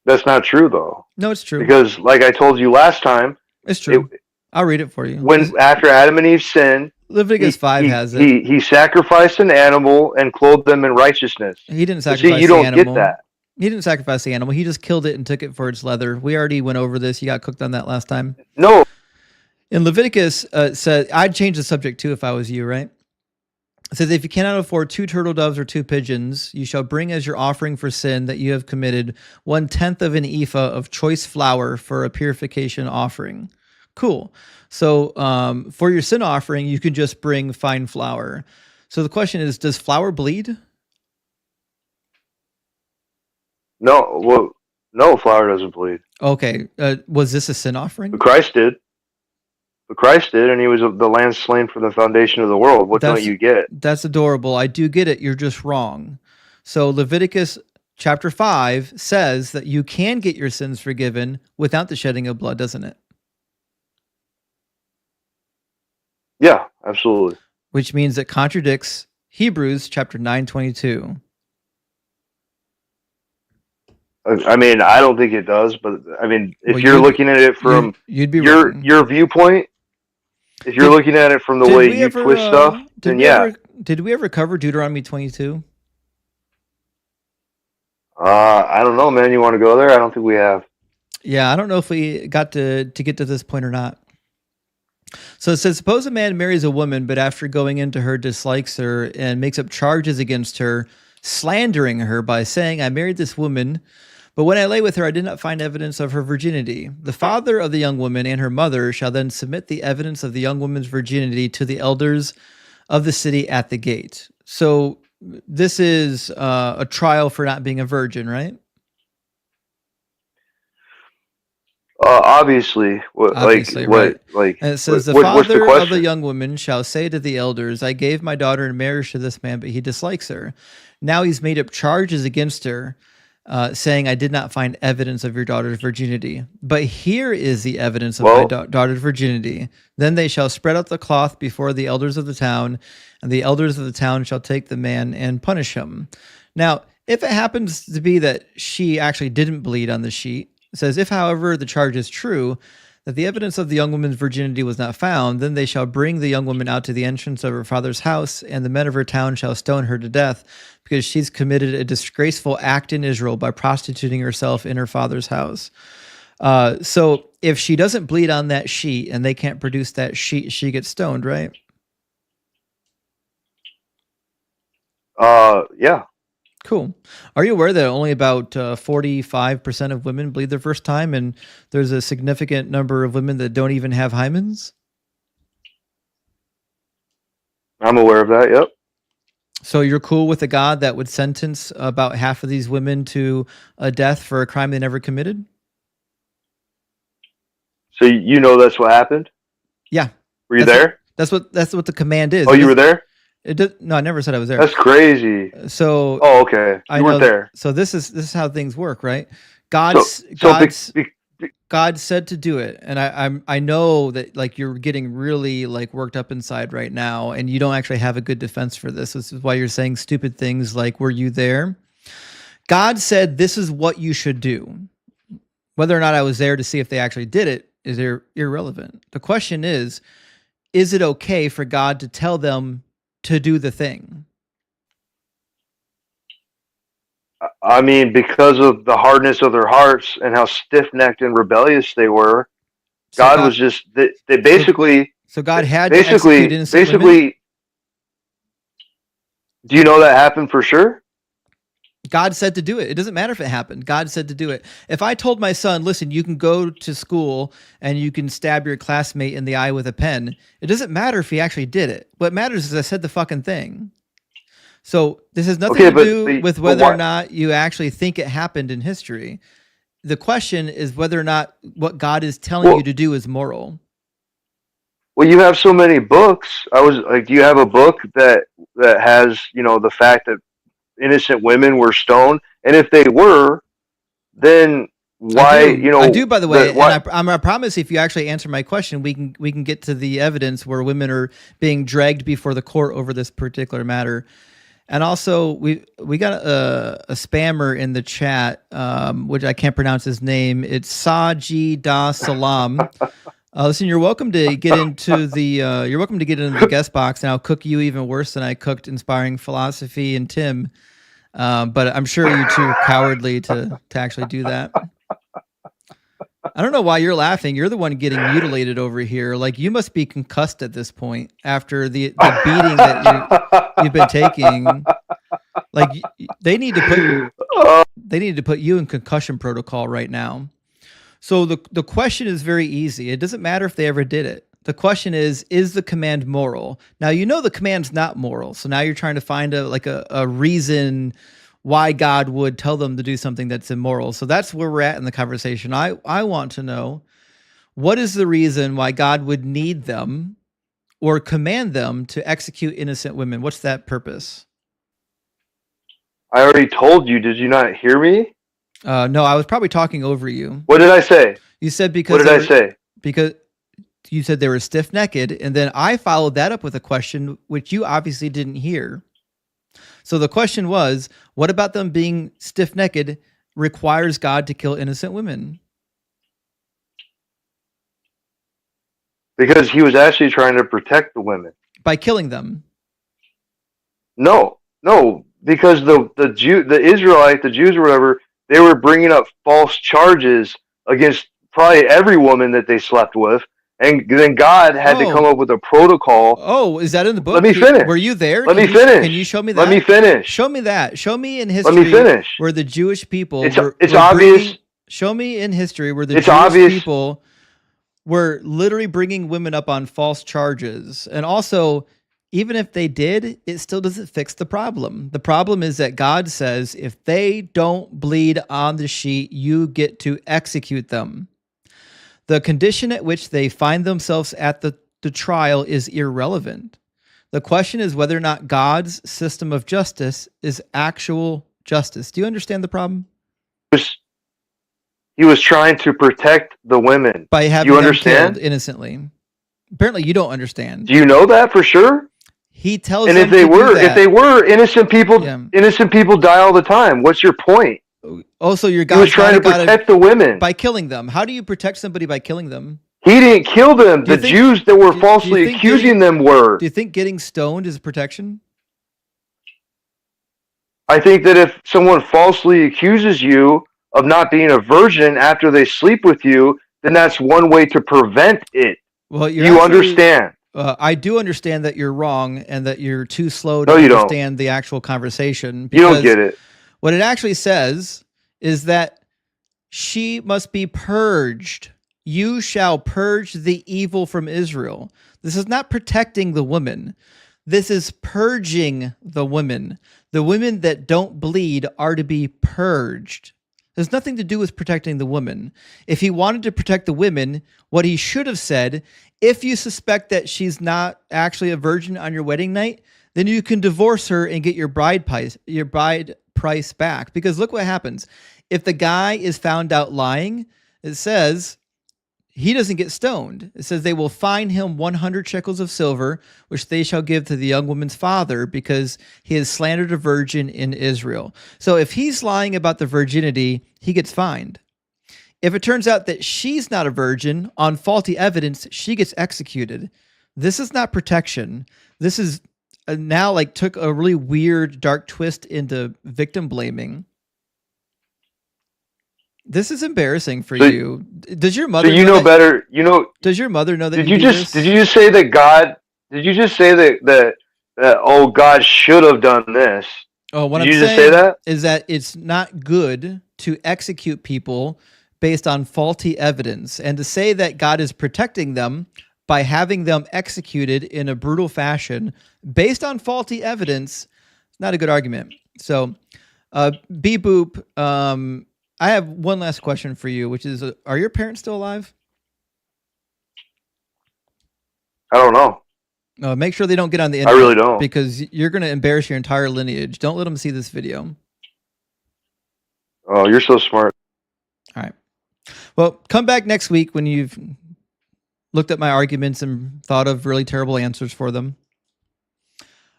That's not true, though. No, it's true. Because, like I told you last time, it's true. I'll read it for you. After Adam and Eve sinned, Leviticus 5 has it. He sacrificed an animal and clothed them in righteousness. He didn't sacrifice See, you the don't animal. get that. He didn't sacrifice the animal. He just killed it and took it for its leather. We already went over this. You got cooked on that last time. No. In Leviticus, said I'd change the subject too if I was you, right? It says, if you cannot afford 2 turtle doves or 2 pigeons, you shall bring as your offering for sin that you have committed 1/10 of an ephah of choice flour for a purification offering. Cool. So for your sin offering, you can just bring fine flour. So the question is, does flour bleed? No. Well, no, flour doesn't bleed. Okay. Was this a sin offering? But Christ did. But Christ did, and he was the lamb slain for the foundation of the world. What don't you get? That's adorable. I do get it. You're just wrong. So Leviticus chapter 5 says that you can get your sins forgiven without the shedding of blood, doesn't it? Yeah, absolutely. Which means it contradicts Hebrews chapter 9:22. I mean, I don't think it does, but I mean, if Well, you're looking at it from you'd be your viewpoint, if you're looking at it from the way you twist stuff, then yeah. Did we ever cover Deuteronomy 22? I don't know, man. You want to go there? I don't think we have. Yeah, I don't know if we got to get to this point or not. So it says, suppose a man marries a woman, but after going into her dislikes her and makes up charges against her, slandering her by saying, I married this woman, but when I lay with her, I did not find evidence of her virginity. The father of the young woman and her mother shall then submit the evidence of the young woman's virginity to the elders of the city at the gate. So this is a trial for not being a virgin, right? Obviously, right. And it says, the what's father the of the young woman shall say to the elders, I gave my daughter in marriage to this man, but he dislikes her. Now he's made up charges against her, saying, I did not find evidence of your daughter's virginity. But here is the evidence of my daughter's virginity. Then they shall spread out the cloth before the elders of the town, and the elders of the town shall take the man and punish him. Now, if it happens to be that she actually didn't bleed on the sheet, it says, if, however, the charge is true, that the evidence of the young woman's virginity was not found, then they shall bring the young woman out to the entrance of her father's house, and the men of her town shall stone her to death, because she's committed a disgraceful act in Israel by prostituting herself in her father's house. So if she doesn't bleed on that sheet and they can't produce that sheet, she gets stoned, right? Yeah. Cool. Are you aware that only about 45% of women bleed their first time, and there's a significant number of women that don't even have hymens? I'm aware of that, yep. So you're cool with a God that would sentence about half of these women to a death for a crime they never committed? So you know that's what happened? Yeah. Were you there? That's what the command is. Oh, you were there? No, I never said I was there. That's crazy. So, okay, you weren't there. So this is how things work, right? God said to do it, and I know that like you're getting really like worked up inside right now, and you don't actually have a good defense for this. This is why you're saying stupid things like, "Were you there?" God said this is what you should do. Whether or not I was there to see if they actually did it is irrelevant. The question is it okay for God to tell them to do the thing? I mean, because of the hardness of their hearts and how stiff-necked and rebellious they were, So God was just they basically. So God had to execute innocent women? Basically, do you know that happened for sure? God said to do it. It doesn't matter if it happened. God said to do it. If I told my son, listen, you can go to school and you can stab your classmate in the eye with a pen, it doesn't matter if he actually did it. What matters is I said the fucking thing. So this has nothing to do with whether or not you actually think it happened in history. The question is whether or not what God is telling you to do is moral. Well, you have so many books. I was like, do you have a book that has, you know, the fact that innocent women were stoned? And if they were, then why, you know? I do, by the way, and I promise if you actually answer my question, we can get to the evidence where women are being dragged before the court over this particular matter. And also, we got a spammer in the chat, which I can't pronounce his name. It's Saji Da Salam. Listen, you're welcome to get into the guest box, and I'll cook you even worse than I cooked Inspiring Philosophy and Tim. But I'm sure you're too cowardly to actually do that. I don't know why you're laughing. You're the one getting mutilated over here. Like, you must be concussed at this point after the beating that you've been taking. Like, they need to put you in concussion protocol right now. So the question is very easy. It doesn't matter if they ever did it. The question is the command moral? Now, you know the command's not moral. So now you're trying to find a reason why God would tell them to do something that's immoral. So that's where we're at in the conversation. I want to know, what is the reason why God would need them or command them to execute innocent women? What's that purpose? I already told you. Did you not hear me? No, I was probably talking over you. What did I say? You said because. What did I say? Because you said they were stiff-necked, and then I followed that up with a question which you obviously didn't hear. So the question was, what about them being stiff-necked requires God to kill innocent women? Because he was actually trying to protect the women. By killing them? No, because the Jews or whatever, they were bringing up false charges against probably every woman that they slept with. And then God had to come up with a protocol. Oh, is that in the book? Let me finish. Were you there? Let me finish. Can you show me that? Let me finish. Show me that. Show me in history. Let me finish. Where the Jewish people. It's obvious. Show me in history where the Jewish people were literally bringing women up on false charges. And also, even if they did, it still doesn't fix the problem. The problem is that God says, if they don't bleed on the sheet, you get to execute them. The condition at which they find themselves at the trial is irrelevant. The question is whether or not God's system of justice is actual justice. Do you understand the problem? He was trying to protect the women. By having them killed innocently. Apparently you don't understand. Do you know that for sure? He tells them if they were innocent people die all the time. What's your point? Oh, so your God was trying to protect the women by killing them. How do you protect somebody by killing them? He didn't kill them. The Jews that were falsely accusing them were. Do you think getting stoned is protection? I think that if someone falsely accuses you of not being a virgin after they sleep with you, then that's one way to prevent it. Well, you understand. I do understand that you're wrong and that you're too slow to understand the actual conversation. You don't get it. What it actually says is that she must be purged. You shall purge the evil from Israel. This is not protecting the women. This is purging the women. The women that don't bleed are to be purged. There's nothing to do with protecting the women. If he wanted to protect the women, what he should have said, if you suspect that she's not actually a virgin on your wedding night, then you can divorce her and get your bride price back. Because look what happens. If the guy is found out lying, It says he doesn't get stoned. It says they will fine him 100 shekels of silver, which they shall give to the young woman's father, because he has slandered a virgin in Israel. So if he's lying about the virginity, he gets fined. If it turns out that she's not a virgin on faulty evidence, she gets executed. This is not protection. This is now like took a really weird dark twist into victim blaming. This is embarrassing for you. Does your mother? So you know better. You know. Does your mother know that? Did you just say that God? Did you just say that oh, God should have done this? Oh, what did I'm you just saying say that? is that it's not good to execute people based on faulty evidence, and to say that God is protecting them by having them executed in a brutal fashion based on faulty evidence, not a good argument. So, B Boop. I have one last question for you, which is, are your parents still alive? I don't know. Make sure they don't get on the internet. I really don't. Because you're going to embarrass your entire lineage. Don't let them see this video. Oh, you're so smart. All right. Well, come back next week when you've looked at my arguments and thought of really terrible answers for them.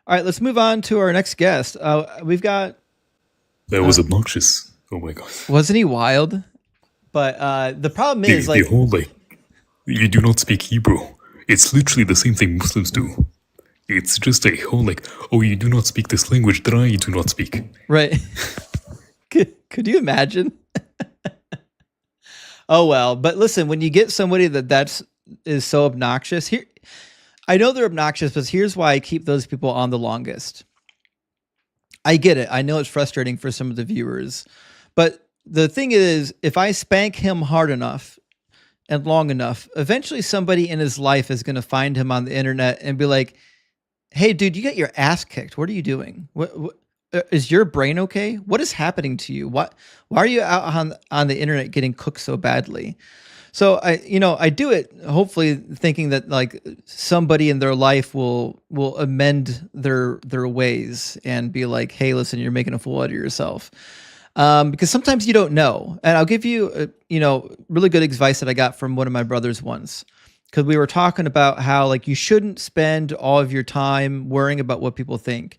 All right, let's move on to our next guest. We've got... That was obnoxious. Oh my god. Wasn't he wild? But the problem is, the whole, you do not speak Hebrew. It's literally the same thing Muslims do. It's just a whole, oh, you do not speak this language that I do not speak. Right. Could you imagine? Oh, well. But listen, when you get somebody is so obnoxious, here, I know they're obnoxious, but here's why I keep those people on the longest. I get it. I know it's frustrating for some of the viewers. But the thing is, if I spank him hard enough and long enough, eventually somebody in his life is going to find him on the internet and be like, hey, dude, you got your ass kicked. What are you doing? What is your brain okay? What is happening to you? Why are you out on the internet getting cooked so badly? So I do it hopefully thinking that somebody in their life will amend their ways and be like, hey, listen, you're making a fool out of yourself. Because sometimes you don't know. And I'll give you, really good advice that I got from one of my brothers once, because we were talking about how you shouldn't spend all of your time worrying about what people think.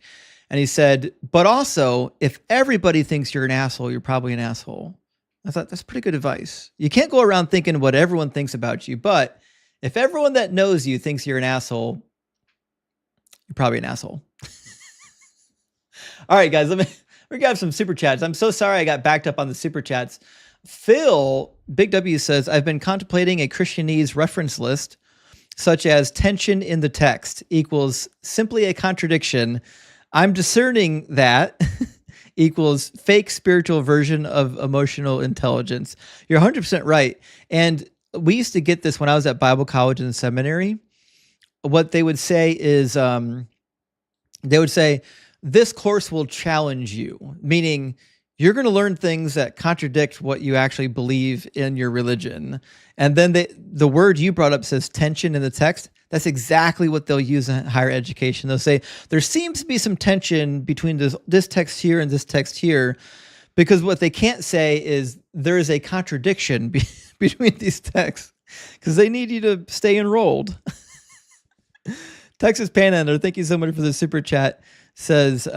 And he said, but also if everybody thinks you're an asshole, you're probably an asshole. I thought that's pretty good advice. You can't go around thinking what everyone thinks about you, but if everyone that knows you thinks you're an asshole, you're probably an asshole. All right, guys, we got some super chats. I'm so sorry I got backed up on the super chats. Phil, Big W says, I've been contemplating a Christianese reference list, such as tension in the text equals simply a contradiction. I'm discerning that equals fake spiritual version of emotional intelligence. You're 100% right. And we used to get this when I was at Bible college and seminary. What they would say is, they would say, this course will challenge you, meaning you're going to learn things that contradict what you actually believe in your religion. And then the word you brought up says tension in the text. That's exactly what they'll use in higher education. They'll say, there seems to be some tension between this text here and this text here, because what they can't say is there is a contradiction between these texts, because they need you to stay enrolled. Texas Panhandler, thank you so much for the super chat. Says,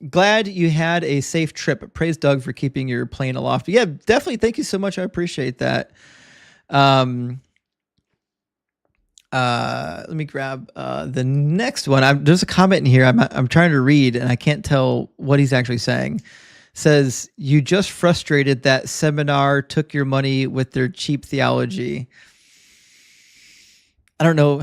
glad you had a safe trip. Praise Doug for keeping your plane aloft. Yeah, definitely. Thank you so much. I appreciate that. Let me grab the next one. There's a comment in here I'm trying to read, and I can't tell what he's actually saying. Says, you just frustrated that seminar took your money with their cheap theology. I don't know.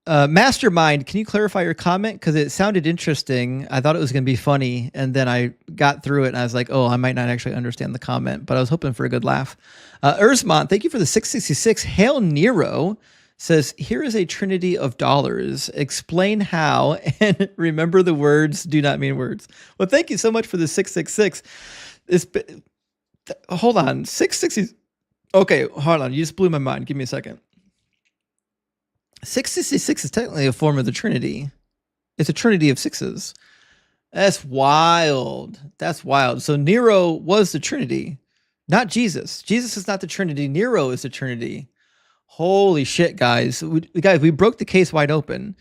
Mastermind, can you clarify your comment? Because it sounded interesting. I thought it was going to be funny, and then I got through it, and I was like, oh, I might not actually understand the comment, but I was hoping for a good laugh. Ursmont, thank you for the 666. Hail Nero says, here is a trinity of dollars. Explain how, and remember the words do not mean words. Well, thank you so much for the 666. Hold on, 660. Okay, hold on. You just blew my mind. Give me a second. 666 is technically a form of the Trinity. It's a trinity of sixes. That's wild. That's wild. So Nero was the Trinity. Not Jesus. Jesus is not the Trinity. Nero is the Trinity. Holy shit, guys. We broke the case wide open.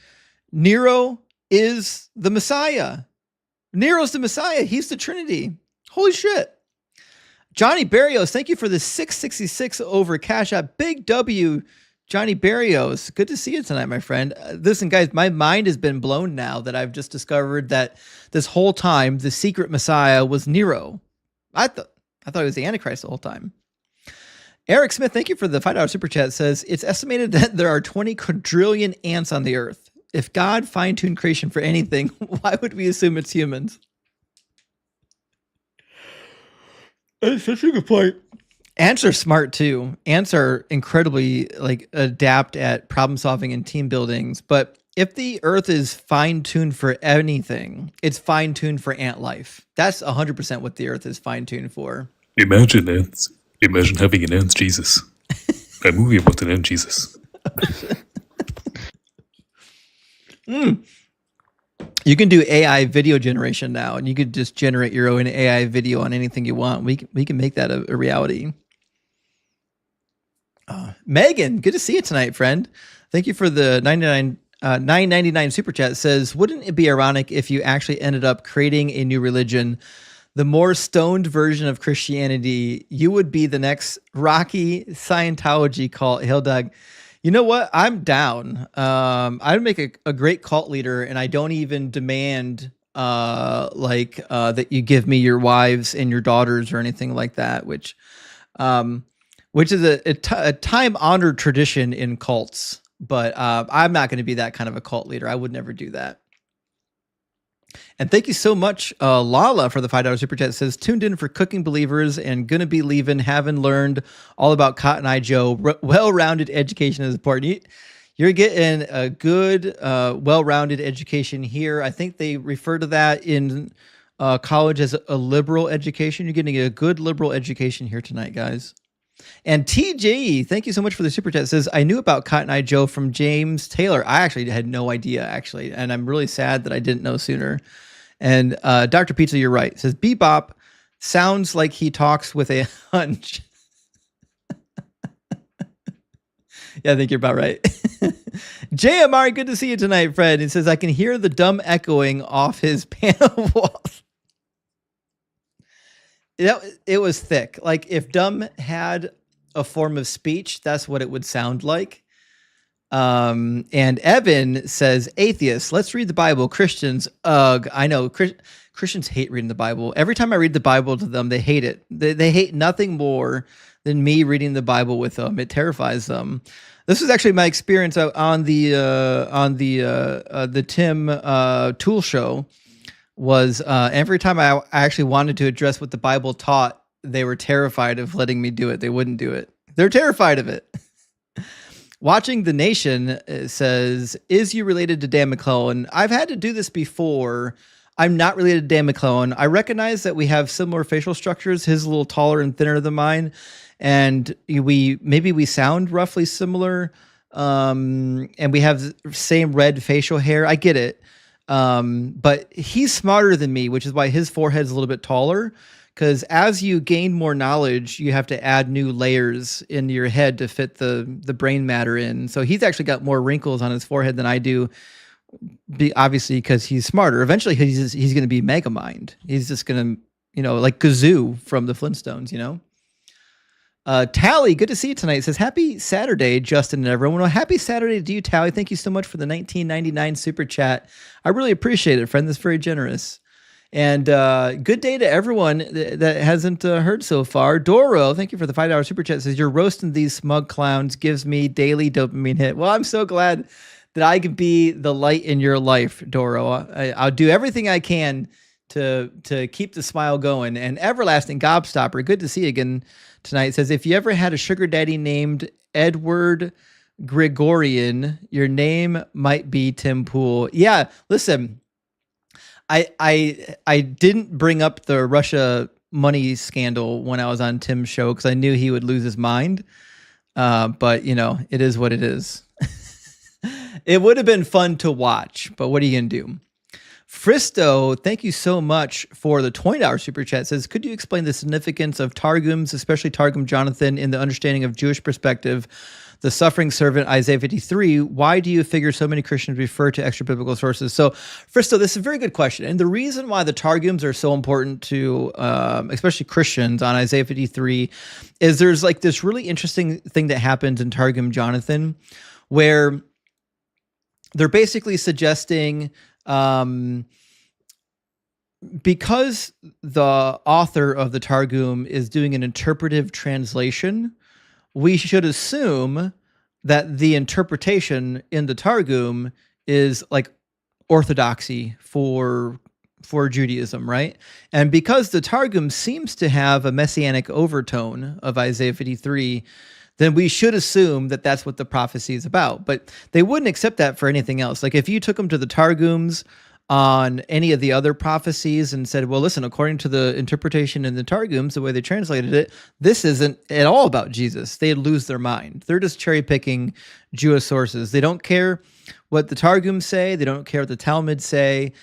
Nero is the Messiah. Nero's the Messiah. He's the Trinity. Holy shit. Johnny Barrios, thank you for the 666 over Cash App. Big W, Johnny Barrios. Good to see you tonight, my friend. Listen, guys, my mind has been blown now that I've just discovered that this whole time the secret Messiah was Nero. I thought it was the Antichrist the whole time. Eric Smith, thank you for the $5 super chat. Says it's estimated that there are 20 quadrillion ants on the earth. If God fine-tuned creation for anything, why would we assume it's humans? That's such a good point. Ants are smart too. Ants are incredibly adept at problem solving and team buildings. But if the earth is fine-tuned for anything, it's fine-tuned for ant life. That's 100% what the earth is fine-tuned for. Imagine ants. Imagine having an ant Jesus. A movie about an ant Jesus. You can do AI video generation now, and you could just generate your own AI video on anything you want. We can make that a reality. Megan, good to see you tonight, friend. Thank you for the $9.99 super chat. It says, wouldn't it be ironic if you actually ended up creating a new religion, the more stoned version of Christianity? You would be the next Rocky Scientology cult. Hail Doug. You know what? I'm down. I'd make a great cult leader, and I don't even demand that you give me your wives and your daughters or anything like that, which is a time-honored tradition in cults. But I'm not going to be that kind of a cult leader. I would never do that. And thank you so much, Lala, for the $5 super chat. It says, tuned in for cooking believers and gonna be leaving, having learned all about Cotton Eye Joe. Well-rounded education is important. You're getting a good, well-rounded education here. I think they refer to that in college as a liberal education. You're getting a good liberal education here tonight, guys. And TJ, thank you so much for the super chat. It says, I knew about Cotton Eye Joe from James Taylor. I actually had no idea, and I'm really sad that I didn't know sooner. And Dr. Pizza, you're right. It says, Bebop sounds like he talks with a hunch. Yeah, I think you're about right. JMR, good to see you tonight, Fred. It says, I can hear the dumb echoing off his panel walls. It was thick. Like if dumb had a form of speech, that's what it would sound like. And Evan says, atheists, let's read the Bible. Christians, ugh. I know Christians hate reading the Bible. Every time I read the Bible to them, they hate it. They hate nothing more than me reading the Bible with them. It terrifies them. This was actually my experience on the Tim Tool show. Was every time I actually wanted to address what the Bible taught, they were terrified of letting me do it. They wouldn't do it. They're terrified of it. Watching The Nation says, is you related to Dan McClellan? I've had to do this before. I'm not related to Dan McClellan. I recognize that we have similar facial structures. His a little taller and thinner than mine. And we sound roughly similar. And we have the same red facial hair. I get it. But he's smarter than me, which is why his forehead's a little bit taller. Because as you gain more knowledge, you have to add new layers in your head to fit the brain matter in. So he's actually got more wrinkles on his forehead than I do. Obviously, because he's smarter. Eventually, he's going to be Megamind. He's just going to, like Gazoo from the Flintstones, Tally, good to see you tonight. It says, happy Saturday, Justin and everyone. Well, happy Saturday to you, Tally. Thank you so much for the $19.99 super chat. I really appreciate it, friend. That's very generous. And good day to everyone that hasn't heard so far. Doro, thank you for the $5 super chat. It says, you're roasting these smug clowns, gives me daily dopamine hit. Well, I'm so glad that I can be the light in your life, Doro. I'll do everything I can to keep the smile going. And Everlasting Gobstopper, good to see you again tonight. It says, if you ever had a sugar daddy named Edward Gregorian, your name might be Tim Pool. Yeah, listen, I didn't bring up the Russia money scandal when I was on Tim's show because I knew he would lose his mind. But it is what it is. It would have been fun to watch, but what are you gonna do? Fristo, thank you so much for the $20 super chat. Says, could you explain the significance of Targums, especially Targum Jonathan, in the understanding of Jewish perspective? The suffering servant, Isaiah 53. Why do you figure so many Christians refer to extra biblical sources? So, Fristo, this is a very good question. And the reason why the Targums are so important to, especially Christians on Isaiah 53, is there's like this really interesting thing that happens in Targum Jonathan, where they're basically suggesting, because the author of the Targum is doing an interpretive translation, we should assume that the interpretation in the Targum is like orthodoxy for Judaism, right? And because the Targum seems to have a messianic overtone of Isaiah 53, then we should assume that that's what the prophecy is about. But they wouldn't accept that for anything else. Like if you took them to the Targums on any of the other prophecies and said, well, listen, according to the interpretation in the Targums, the way they translated it, this isn't at all about Jesus. They'd lose their mind. They're just cherry picking Jewish sources. They don't care what the Targums say. They don't care what the Talmud say.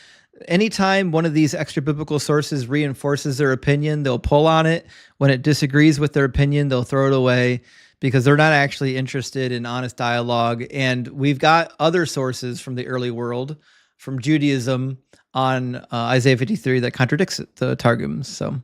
Anytime one of these extra biblical sources reinforces their opinion, they'll pull on it. When it disagrees with their opinion, they'll throw it away because they're not actually interested in honest dialogue. And we've got other sources from the early world, from Judaism on Isaiah 53 that contradicts the Targums. So,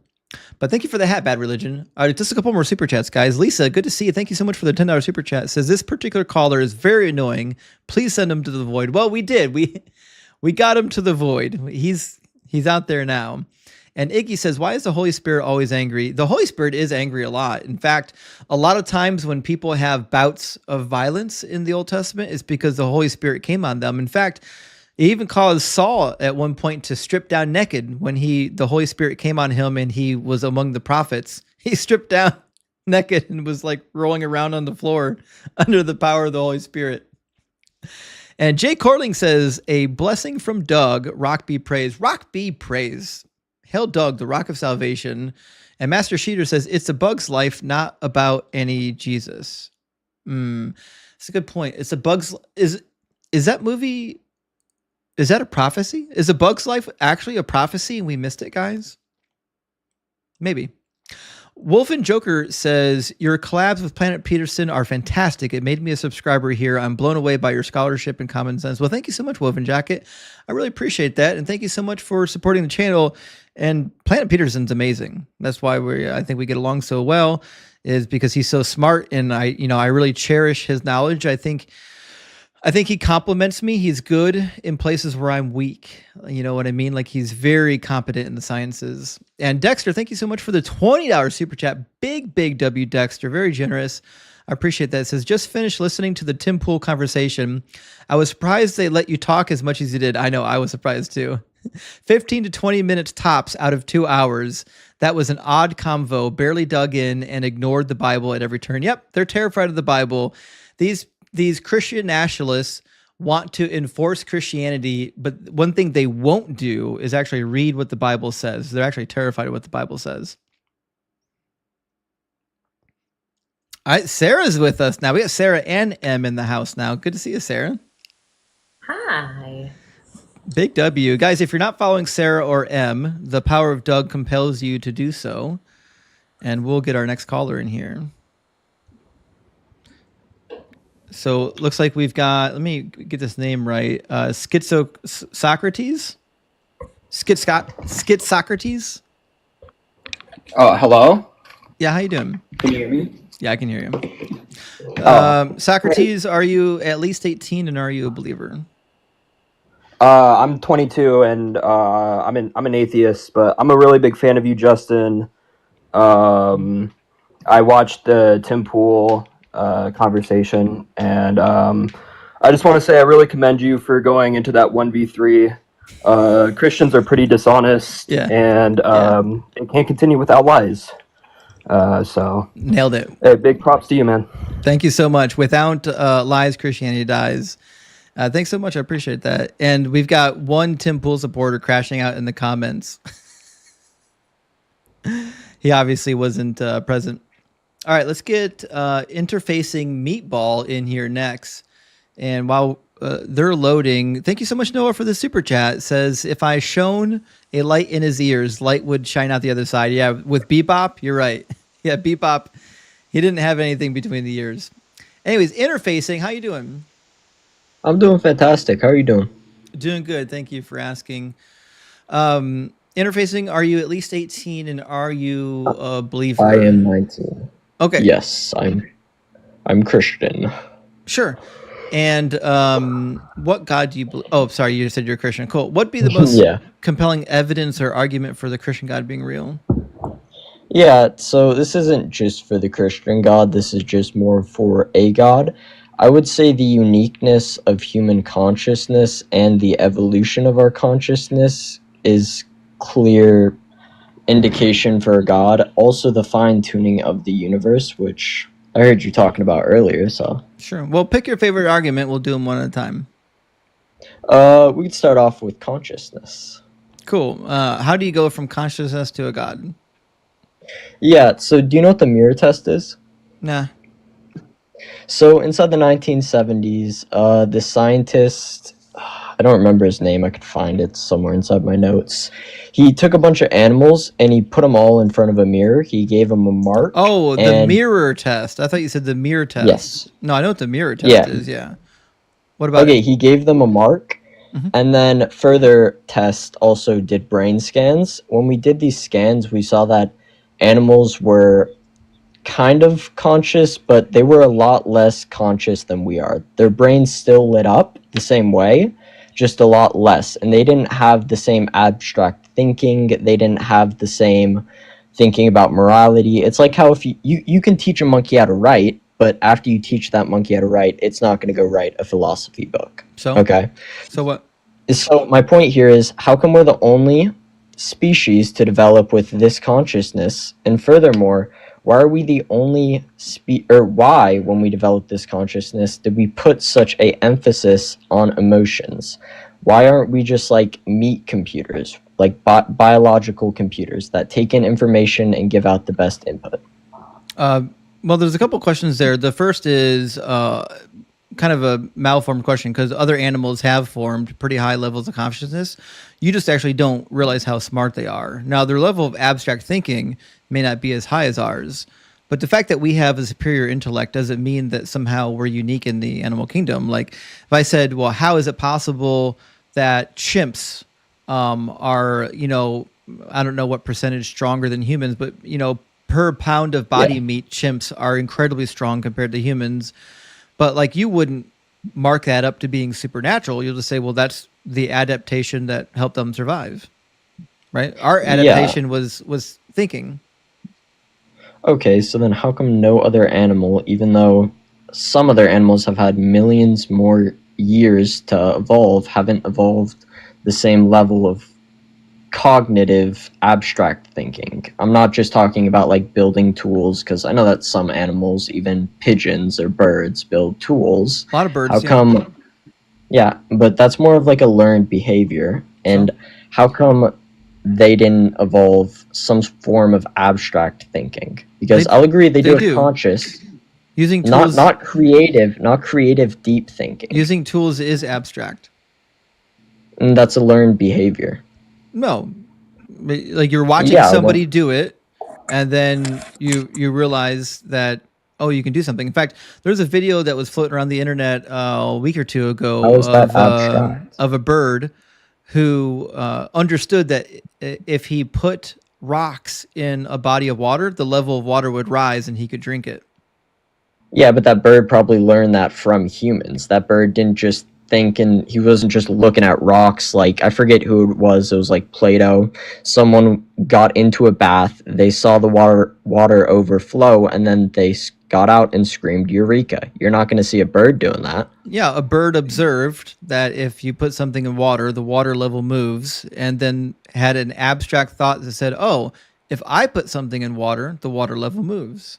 but thank you for the hat, Bad Religion. All right, just a couple more super chats, guys. Lisa, good to see you. Thank you so much for the $10 super chat. Says this particular caller is very annoying. Please send him to the void. Well, we did. We got him to the void. He's out there now. And Iggy says, why is the Holy Spirit always angry? The Holy Spirit is angry a lot. In fact, a lot of times when people have bouts of violence in the Old Testament, it's because the Holy Spirit came on them. In fact, he even caused Saul at one point to strip down naked when the Holy Spirit came on him and he was among the prophets. He stripped down naked and was like rolling around on the floor under the power of the Holy Spirit. And Jay Corling says, a blessing from Doug, rock be praised. Rock be praised. Hail Doug, the rock of salvation. And Master Sheeter says, it's a bug's life, not about any Jesus. That's a good point. It's a bug's... Is that movie... Is that a prophecy? Is A Bug's Life actually a prophecy and we missed it, guys? Maybe. Wolf and Joker says, your collabs with Planet Peterson are fantastic. It made me a subscriber here. I'm blown away by your scholarship and common sense. Well, thank you so much, Wolf and Jacket. I really appreciate that. And thank you so much for supporting the channel. And Planet Peterson's amazing. That's why I think we get along so well, is because he's so smart. And I really cherish his knowledge. I think he compliments me. He's good in places where I'm weak. You know what I mean? Like he's very competent in the sciences. And Dexter, thank you so much for the $20 super chat. Big W, Dexter. Very generous. I appreciate that. It says, just finished listening to the Tim Pool conversation. I was surprised they let you talk as much as you did. I know, I was surprised too. 15 to 20 minutes tops out of 2 hours. That was an odd convo. Barely dug in and ignored the Bible at every turn. Yep, they're terrified of the Bible. These Christian nationalists want to enforce Christianity, but one thing they won't do is actually read what the Bible says. They're actually terrified of what the Bible says. All right, Sarah's with us now. We got Sarah and M in the house now. Good to see you, Sarah. Hi. Big W. Guys, if you're not following Sarah or M, the power of Doug compels you to do so. And we'll get our next caller in here. So looks like we've got, let me get this name right. Socrates? Socrates? Oh, hello? Yeah, how you doing? Can you hear me? Yeah, I can hear you. Socrates, are you at least 18 and are you a believer? I'm 22 and I'm an atheist, but I'm a really big fan of you, Justin. I watched the Tim Pool conversation, and I just want to say I really commend you for going into that 1v3. Christians are pretty dishonest, and they can't continue without lies. So nailed it. Hey, big props to you, man. Thank you so much. Without lies, Christianity dies. Thanks so much. I appreciate that. And we've got one Tim Pool supporter crashing out in the comments. He obviously wasn't present. All right, let's get interfacing Meatball in here next. And while they're loading. Thank you so much, Noah, for the super chat. It says, if I shone a light in his ears, light would shine out the other side. Yeah, with Bebop, you're right. Yeah, Bebop, he didn't have anything between the ears. Anyways, interfacing, how you doing? I'm doing fantastic. How are you doing? Doing good. Thank you for asking. Interfacing, are you at least 18 and are you a believer? I am 19. Okay. Yes, I'm Christian. Sure. And what God do you believe? Oh, sorry, you said you're a Christian. Cool. What'd be the most compelling evidence or argument for the Christian God being real? Yeah, so this isn't just for the Christian God, this is just more for a God. I would say the uniqueness of human consciousness and the evolution of our consciousness is clear indication for a God. Also the fine-tuning of the universe, which I heard you talking about earlier, so. Sure. Well, pick your favorite argument. We'll do them one at a time. We could start off with consciousness. Cool. How do you go from consciousness to a God? Yeah, so do you know what the mirror test is? Nah. So inside the 1970s, the scientist, I don't remember his name, I could find it somewhere inside my notes. He took a bunch of animals and he put them all in front of a mirror. He gave them a mark. Oh, the mirror test. I thought you said the mirror test. Yes. No, I know what the mirror test is, yeah. What about Okay, he gave them a mark, and then further test also did brain scans. When we did these scans, we saw that animals were kind of conscious, but they were a lot less conscious than we are. Their brains still lit up the same way, just a lot less. And they didn't have the same abstract thinking. They didn't have the same thinking about morality. It's like how if you can teach a monkey how to write, but after you teach that monkey how to write, it's not going to go write a philosophy book. So? Okay. So what? So my point here is, how come we're the only species to develop with this consciousness? And furthermore, why are we the only why, when we develop this consciousness, did we put such a emphasis on emotions? Why aren't we just like meat computers, like biological computers that take in information and give out the best input? Well, there's a couple questions there. The first is kind of a malformed question, because other animals have formed pretty high levels of consciousness. You just actually don't realize how smart they are. Now, their level of abstract thinking may not be as high as ours, but the fact that we have a superior intellect doesn't mean that somehow we're unique in the animal kingdom. Like if I said, well, how is it possible that chimps are, I don't know what percentage stronger than humans, but, per pound of body meat, chimps are incredibly strong compared to humans. But like you wouldn't mark that up to being supernatural. You'll just say, well, that's the adaptation that helped them survive, right? Our adaptation was thinking. Okay, so then how come no other animal, even though some other animals have had millions more years to evolve, haven't evolved the same level of cognitive abstract thinking? I'm not just talking about like building tools, because I know that some animals, even pigeons or birds, build tools. A lot of birds. How come? Yeah, but that's more of like a learned behavior. And how come they didn't evolve some form of abstract thinking? Because I'll agree they do it conscious. Using tools, not creative deep thinking. Using tools is abstract. And that's a learned behavior. No, like you're watching somebody do it, and then you realize that, oh, you can do something. In fact, there's a video that was floating around the internet a week or two ago of a bird who understood that if he put rocks in a body of water, the level of water would rise and he could drink it. Yeah, but that bird probably learned that from humans. That bird didn't just think, and he wasn't just looking at rocks. Like, I forget who it was like Plato. Someone got into a bath, they saw the water overflow, and then they got out and screamed eureka. You're not going to see a bird doing that. Yeah, a bird observed that if you put something in water, the water level moves, and then had an abstract thought that said, oh, if I put something in water, the water level moves.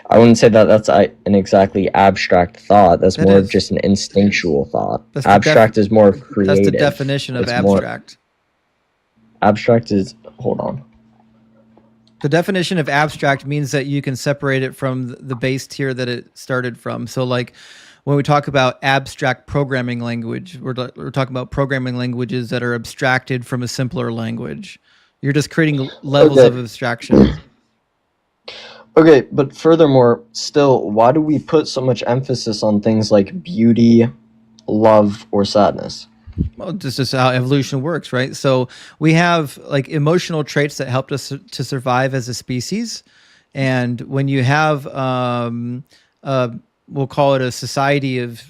I wouldn't say that that's an exactly abstract thought. That's more of just an instinctual thought. Abstract is more creative. That's the definition of abstract. Abstract is, hold on. The definition of abstract means that you can separate it from the base tier that it started from. So like when we talk about abstract programming language, we're talking about programming languages that are abstracted from a simpler language. You're just creating levels of abstraction. Okay, but furthermore, still, why do we put so much emphasis on things like beauty, love, or sadness? Well, this is how evolution works, right? So we have like emotional traits that helped us to survive as a species. And when you have, we'll call it a society of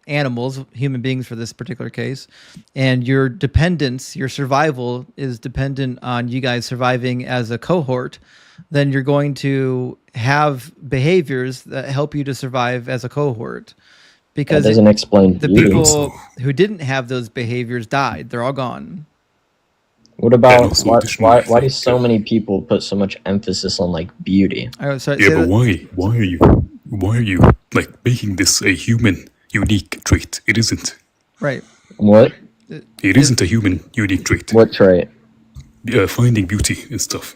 animals, human beings for this particular case, and your dependence, your survival is dependent on you guys surviving as a cohort, then you're going to have behaviors that help you to survive as a cohort. Because that doesn't explain the beauty. people who didn't have those behaviors died. They're all gone. What about why do so many people put so much emphasis on like beauty? But why are you like making this a human unique trait? It isn't. Right. What? It isn't a human unique trait. What trait? Finding beauty and stuff.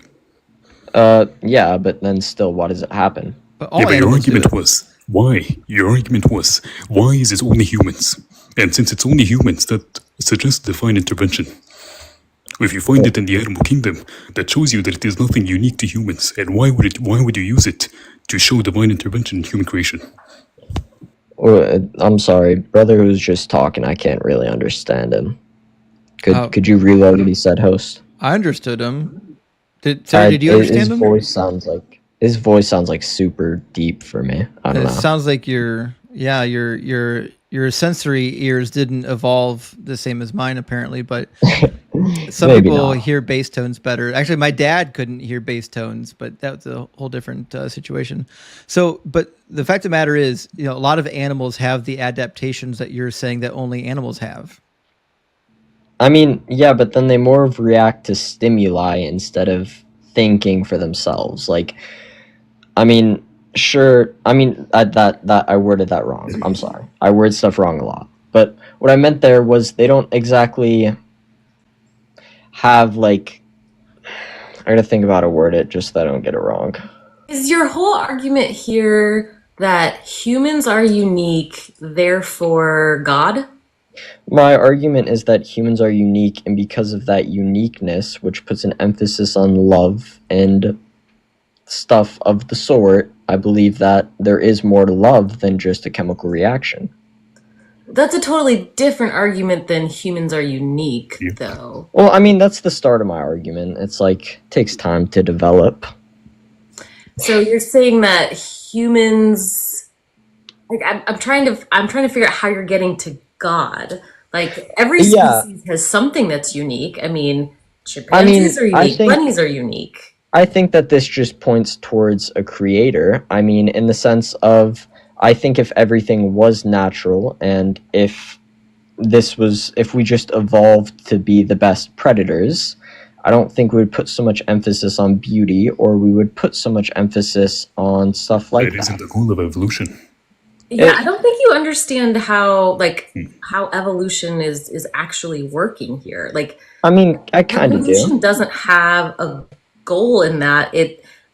Yeah, but then still, why does it happen? But your argument was why? Your argument was why is it only humans? And since it's only humans, that suggests divine intervention. If you find it in the animal kingdom, that shows you that it is nothing unique to humans. And why would you use it to show divine intervention in human creation? Well, I'm sorry, brother who's just talking, I can't really understand him. Could you reload what he said, host? I understood him. Did you understand him? His voice sounds like super deep for me. I don't know. It sounds like your sensory ears didn't evolve the same as mine apparently, but some people hear bass tones better. Actually, my dad couldn't hear bass tones, but that was a whole different situation. So, but the fact of the matter is, a lot of animals have the adaptations that you're saying that only animals have. I mean, yeah, but then they more of react to stimuli instead of thinking for themselves. Like, I mean, sure. I mean, that I worded that wrong. I'm sorry. I word stuff wrong a lot. But what I meant there was they don't exactly have like. I gotta think about how to word it just so I don't get it wrong. Is your whole argument here that humans are unique, therefore God? My argument is that humans are unique, and because of that uniqueness, which puts an emphasis on love and stuff of the sort, I believe that there is more to love than just a chemical reaction. That's a totally different argument than humans are unique, though. Well, I mean, that's the start of my argument. It's like, it takes time to develop. So you're saying that humans, like, I'm trying to figure out how you're getting to God. Like, every species has something that's unique. I mean, chimpanzees are unique, bunnies are unique. I think that this just points towards a creator. I mean, in the sense of, I think if everything was natural and if we just evolved to be the best predators, I don't think we would put so much emphasis on beauty, or we would put so much emphasis on stuff like that. That isn't the goal of evolution. Yeah, I don't think you understand how evolution is actually working here. Like, I mean, I kind of do. Evolution doesn't have a goal in that.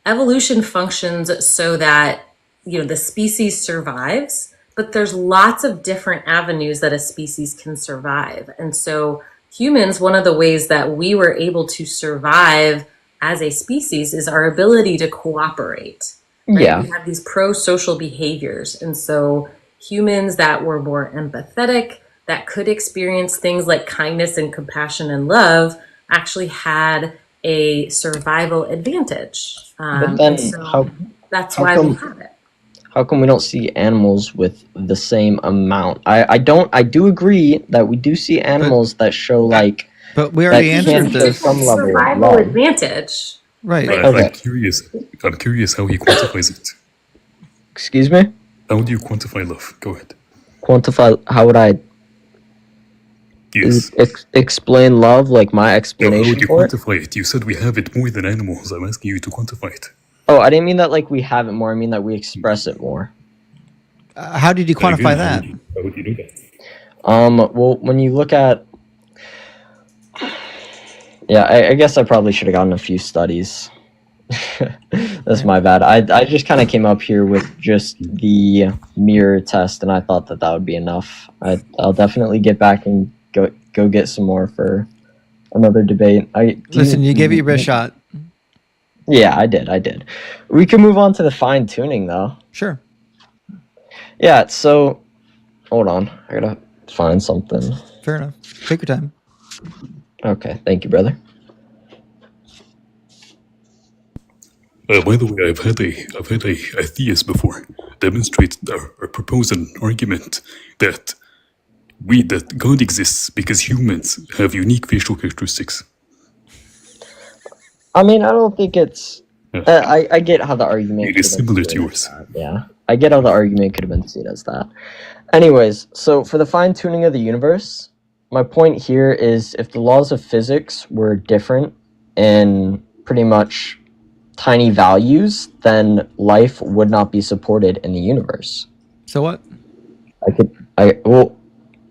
Evolution functions so that the species survives, but there's lots of different avenues that a species can survive. And so humans, one of the ways that we were able to survive as a species is our ability to cooperate. Right? Yeah. We have these pro-social behaviors. And so humans that were more empathetic, that could experience things like kindness and compassion and love, actually had a survival advantage. But then that's why we have it. How come we don't see animals with the same amount? I do agree that we do see animals that show like. But we already answered this. Survival advantage. Right. I'm curious how he quantifies it. Excuse me? How do you quantify love? Go ahead. Quantify? How would I? Yes. Explain love, like my explanation. How would you for quantify it? You said we have it more than animals. I'm asking you to quantify it. Oh, I didn't mean that like we have it more. I mean that we express it more. How did you quantify that? How would you do that? Well, when you look at, yeah, I guess I probably should have gotten a few studies. That's my bad. I just kind of came up here with just the mirror test, and I thought that would be enough. I'll definitely get back and go get some more for another debate. Listen, you gave it your best shot. Yeah, I did. We can move on to the fine tuning, though. Sure. Yeah. So, hold on. I gotta find something. Fair enough. Take your time. Okay. Thank you, brother. By the way, I've had a atheist before demonstrate or propose an argument that God exists because humans have unique facial characteristics. I mean, I don't think it's. I get how the argument. It is similar to yours. Yeah, I get how the argument could have been seen as that. Anyways, so for the fine tuning of the universe, my point here is if the laws of physics were different in pretty much tiny values, then life would not be supported in the universe. So what? Well,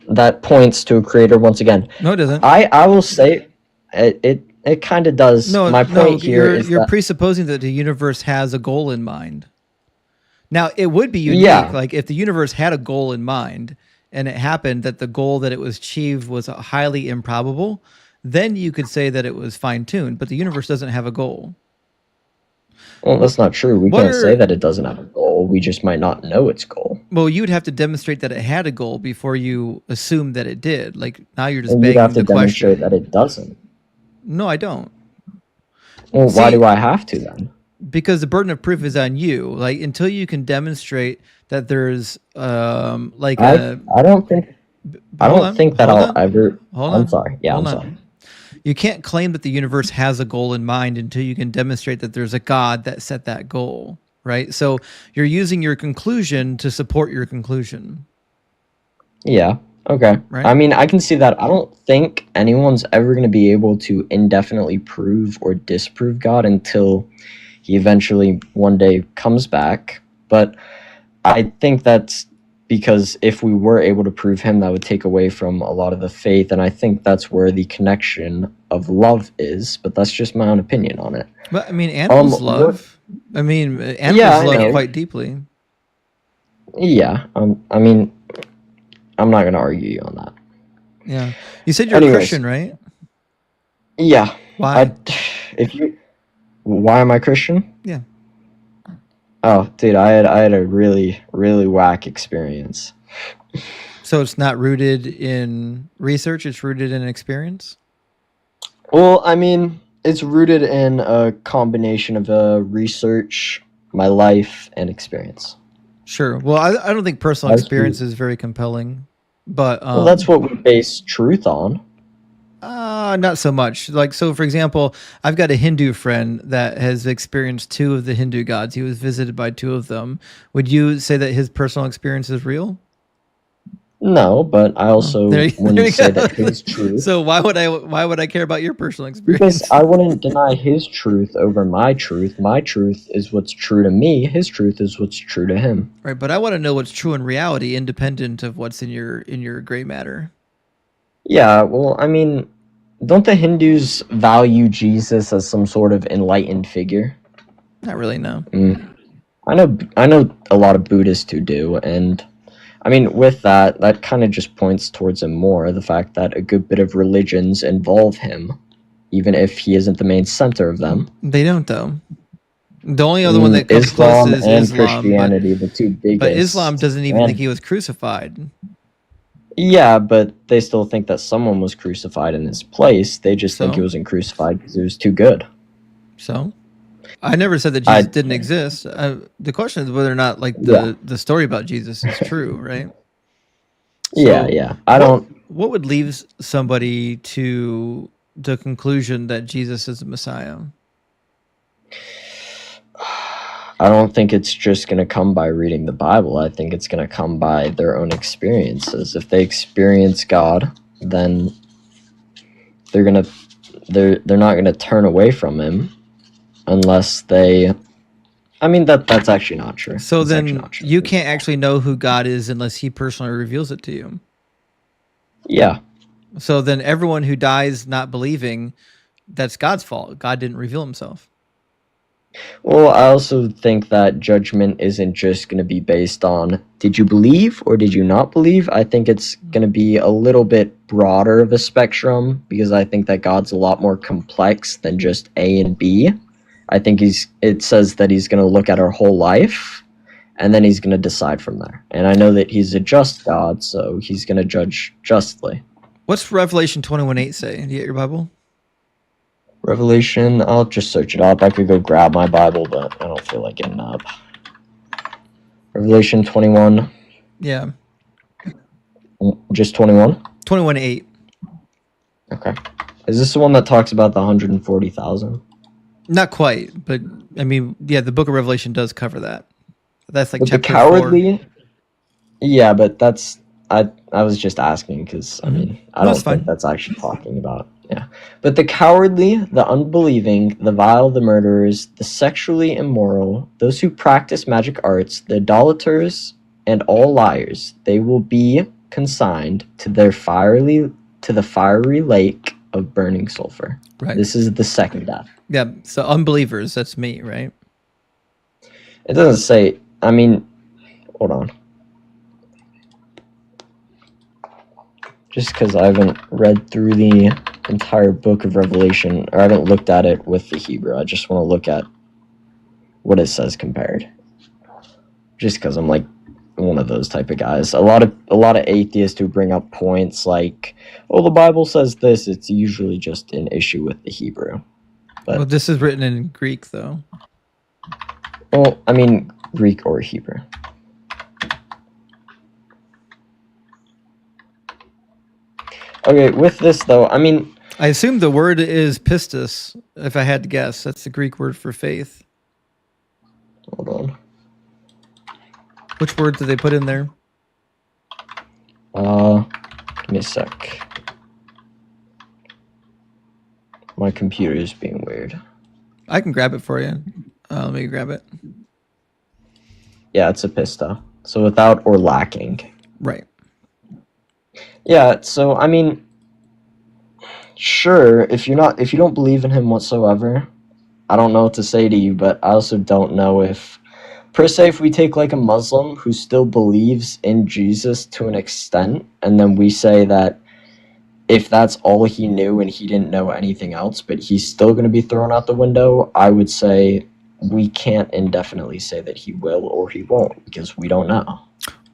that points to a creator once again. No, it doesn't. I will say it kind of does. No, my point here is you're that, presupposing that the universe has a goal in mind. Now, it would be unique, Yeah. like if the universe had a goal in mind and it happened that the goal that it was achieved was highly improbable, then you could say that it was fine-tuned, but the universe doesn't have a goal. well, that's not true. We What can't say are- that it doesn't have a goal. We just might not know its goal. Well, you would have to demonstrate that it had a goal before you assume that it did. Like now you're just And you'd begging have to the question. demonstrate that it doesn't. No, I don't. Well, why See- do I have to then? Because the burden of proof is on you. Like until you can demonstrate that there's like I don't think I Hold don't on, think that hold I'll on, ever. hold I'm on, sorry. Yeah, hold I'm on. sorry. You can't claim that the universe has a goal in mind until you can demonstrate that there's a God that set that goal, right? So you're using your conclusion to support your conclusion. Yeah. Okay. Right. I mean, I can see that. I don't think anyone's ever going to be able to indefinitely prove or disprove God until he eventually one day comes back. But I think that's because if we were able to prove him, that would take away from a lot of the faith. And I think that's where the connection of love is. But that's just my own opinion on it. But I mean, animals what- love. I mean, animals Yeah, I love know. quite deeply. Yeah. I mean, I'm not going to argue you on that. Yeah. You said you're Anyways. a Christian, right? Yeah. Why? Why am I Christian? Yeah. Oh, dude, I had a really, really whack experience. So it's not rooted in research; it's rooted in experience. Well, I mean, it's rooted in a combination of research, my life, and experience. Sure. Well, I don't think personal That's experience is very compelling, but Well, that's what we base truth on. not so much. Like, so for example, I've got a Hindu friend that has experienced two of the Hindu gods. He was visited by two of them. Would you say that his personal experience is real? No, but I also There you wouldn't say go. that his truth. So why would I care about your personal experience? Because I wouldn't deny his truth over my truth. My truth is what's true to me. His truth is what's true to him. Right, but I want to know what's true in reality, independent of what's in your gray matter. Yeah, well, I mean, don't the Hindus value Jesus as some sort of enlightened figure? Not really, no. I know a lot of Buddhists who do, and I mean, with that kind of just points towards him more, the fact that a good bit of religions involve him, even if he isn't the main center of them. They don't, though. The only other one that comes Islam close is and Islam, Christianity, the two biggest. but Islam doesn't even And- think he was crucified. Yeah, but they still think that someone was crucified in his place. They just think So? he wasn't crucified because it was too good. So, I never said that Jesus didn't exist. The question is whether or not, like the story about Jesus is true, right? Yeah. I don't. What would lead somebody to the conclusion that Jesus is the Messiah? I don't think it's just going to come by reading the Bible. I think it's going to come by their own experiences. If they experience God, then they're not going to turn away from him unless they. I mean that's actually not true. So That's actually then not true. you can't actually know who God is unless he personally reveals it to you. Yeah. So then everyone who dies not believing, that's God's fault. God didn't reveal himself. Well, I also think that judgment isn't just going to be based on did you believe or did you not believe. I think it's going to be a little bit broader of a spectrum because I think that God's a lot more complex than just A and B. I think it says that he's going to look at our whole life and then he's going to decide from there. And I know that he's a just God, so he's going to judge justly. What's Revelation 21:8 say? Do you get your Bible? Revelation, I'll just search it up. I could go grab my Bible, but I don't feel like getting up. Revelation 21. Yeah. Just 21? 21:8. Okay. Is this the one that talks about the 140,000? Not quite, but I mean, yeah, the book of Revelation does cover that. That's like But the chapter cowardly? 4. Yeah, but that's... I was just asking because, I mean, I don't think that's actually talking about... Yeah. But the cowardly, the unbelieving, the vile, the murderers, the sexually immoral, those who practice magic arts, the idolaters, and all liars, they will be consigned to the fiery lake of burning sulfur. Right. This is the second death. Yeah, so unbelievers, that's me, right? It doesn't say, I mean, hold on. Just because I haven't read through the entire book of Revelation, or I haven't looked at it with the Hebrew. I just want to look at what it says compared. Just because I'm like one of those type of guys. A lot of atheists who bring up points like, oh, the Bible says this. It's usually just an issue with the Hebrew. But, well, this is written in Greek, though. Well, I mean, Greek or Hebrew. Okay, with this, though, I mean... I assume the word is pistis, if I had to guess. That's the Greek word for faith. Hold on. Which word did they put in there? Give me a sec. My computer is being weird. I can grab it for you. Let me grab it. Yeah, it's a pista. So without or lacking. Right. Yeah, so I mean, sure, if you don't believe in him whatsoever, I don't know what to say to you, but I also don't know if per se if we take like a Muslim who still believes in Jesus to an extent, and then we say that if that's all he knew and he didn't know anything else, but he's still going to be thrown out the window, I would say we can't indefinitely say that he will or he won't because we don't know.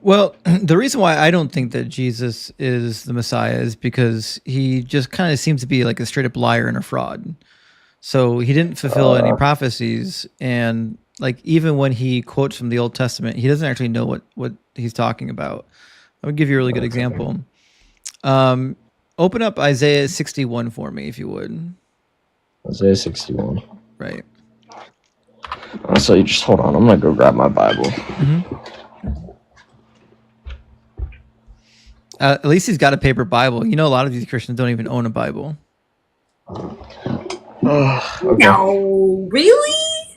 Well, the reason why I don't think that Jesus is the Messiah is because he just kind of seems to be like a straight up liar and a fraud. So he didn't fulfill any prophecies, and like even when he quotes from the Old Testament, he doesn't actually know what he's talking about. I would give you a really good example. Open up Isaiah 61 for me, if you would. Isaiah 61. Right. So you just hold on. I'm going to go grab my Bible. Mm-hmm. At least he's got a paper Bible. You know, a lot of these Christians don't even own a Bible. Okay. No, really?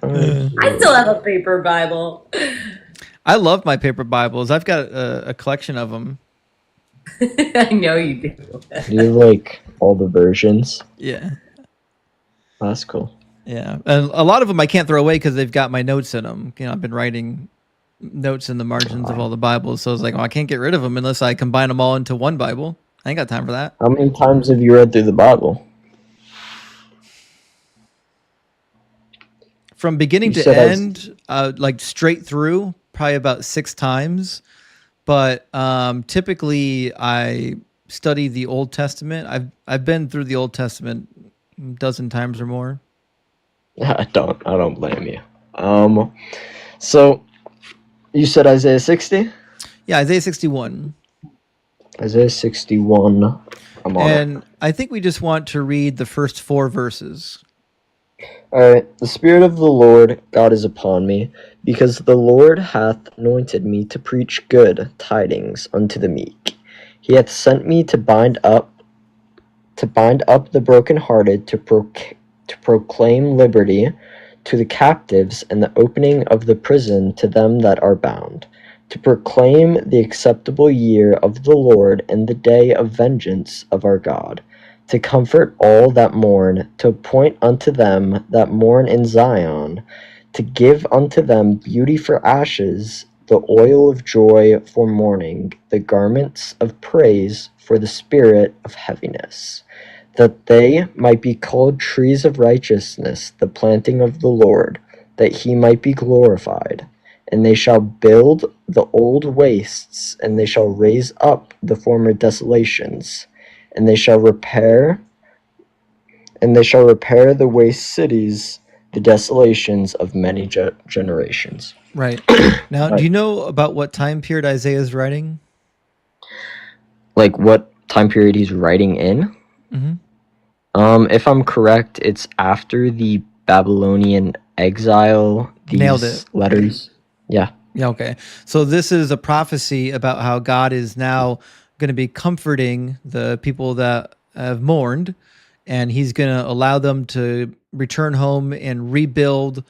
I still have a paper Bible. I love my paper Bibles. I've got a collection of them. I know you do. Do you have like all the versions? Yeah. Oh, that's cool. Yeah. And a lot of them I can't throw away because they've got my notes in them. You know, I've been writing notes in the margins of all the Bibles. So I was like, well, I can't get rid of them unless I combine them all into one Bible. I ain't got time for that. How many times have you read through the Bible? From beginning to end, like straight through, probably about 6 times. But typically I study the Old Testament. I've been through the Old Testament a dozen times or more. I don't blame you. So you said Isaiah 60? Yeah, Isaiah 61. Isaiah 61. I'm on And it. I think we just want to read the first 4 verses. All right. The Spirit of the Lord God is upon me, because the Lord hath anointed me to preach good tidings unto the meek. He hath sent me to bind up the brokenhearted, to proclaim liberty to the captives, and the opening of the prison to them that are bound, to proclaim the acceptable year of the Lord and the day of vengeance of our God, to comfort all that mourn, to appoint unto them that mourn in Zion, to give unto them beauty for ashes, the oil of joy for mourning, the garments of praise for the spirit of heaviness, that they might be called trees of righteousness, the planting of the Lord, that he might be glorified. And they shall build the old wastes, and they shall raise up the former desolations, and they shall repair the waste cities, the desolations of many generations. Right. Now, do you know about what time period Isaiah is writing? Like what time period he's writing in? Mm-hmm. If I'm correct, it's after the Babylonian exile. Nailed it. Letters. Yeah. Yeah, okay. So this is a prophecy about how God is now going to be comforting the people that have mourned, and he's going to allow them to return home and rebuild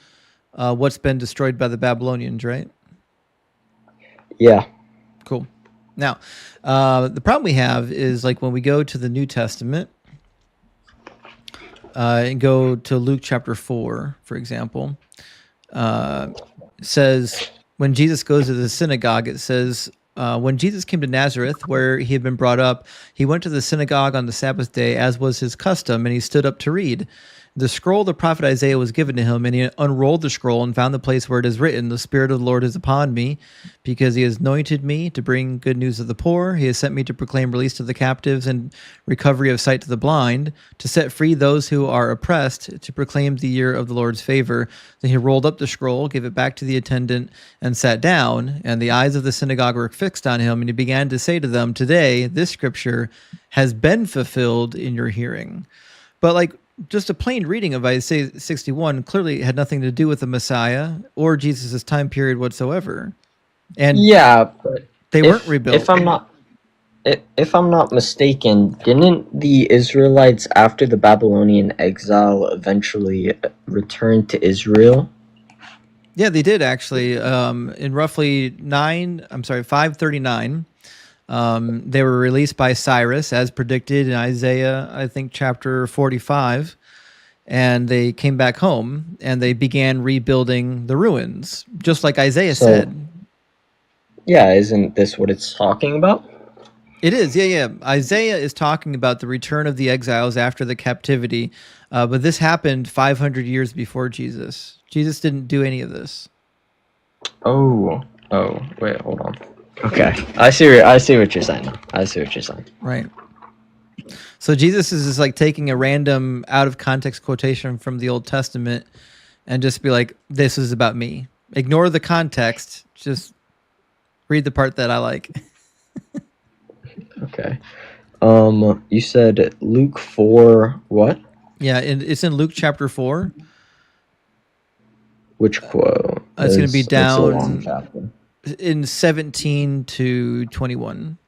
what's been destroyed by the Babylonians, right? Yeah. Cool. Now, the problem we have is like when we go to the New Testament and go to Luke chapter 4, for example, it says when Jesus goes to the synagogue, it says, when Jesus came to Nazareth, where he had been brought up, he went to the synagogue on the Sabbath day, as was his custom, and he stood up to read. The scroll of the prophet Isaiah was given to him, and he unrolled the scroll and found the place where it is written, "The Spirit of the Lord is upon me, because he has anointed me to bring good news of the poor. He has sent me to proclaim release to the captives and recovery of sight to the blind, to set free those who are oppressed, to proclaim the year of the Lord's favor." Then he rolled up the scroll, gave it back to the attendant, and sat down. And the eyes of the synagogue were fixed on him, and he began to say to them, "Today, this scripture has been fulfilled in your hearing." But like, just a plain reading of Isaiah 61 clearly had nothing to do with the Messiah or Jesus' time period whatsoever. And yeah, but they weren't rebuilt. If I'm not mistaken, didn't the Israelites after the Babylonian exile eventually return to Israel? Yeah, they did actually. In roughly 539, they were released by Cyrus, as predicted in Isaiah, I think, chapter 45. And they came back home, and they began rebuilding the ruins, just like Isaiah said. Yeah, isn't this what it's talking about? It is, yeah. Isaiah is talking about the return of the exiles after the captivity, but this happened 500 years before Jesus. Jesus didn't do any of this. Oh, wait, hold on. Okay, I see what you're saying. Right. So Jesus is just like taking a random out of context quotation from the Old Testament and just be like, "This is about me." Ignore the context. Just read the part that I like. Okay. You said Luke 4 what? Yeah, it's in Luke chapter 4. Which quote? It's going to be It's a long down chapter. in 17 to 21.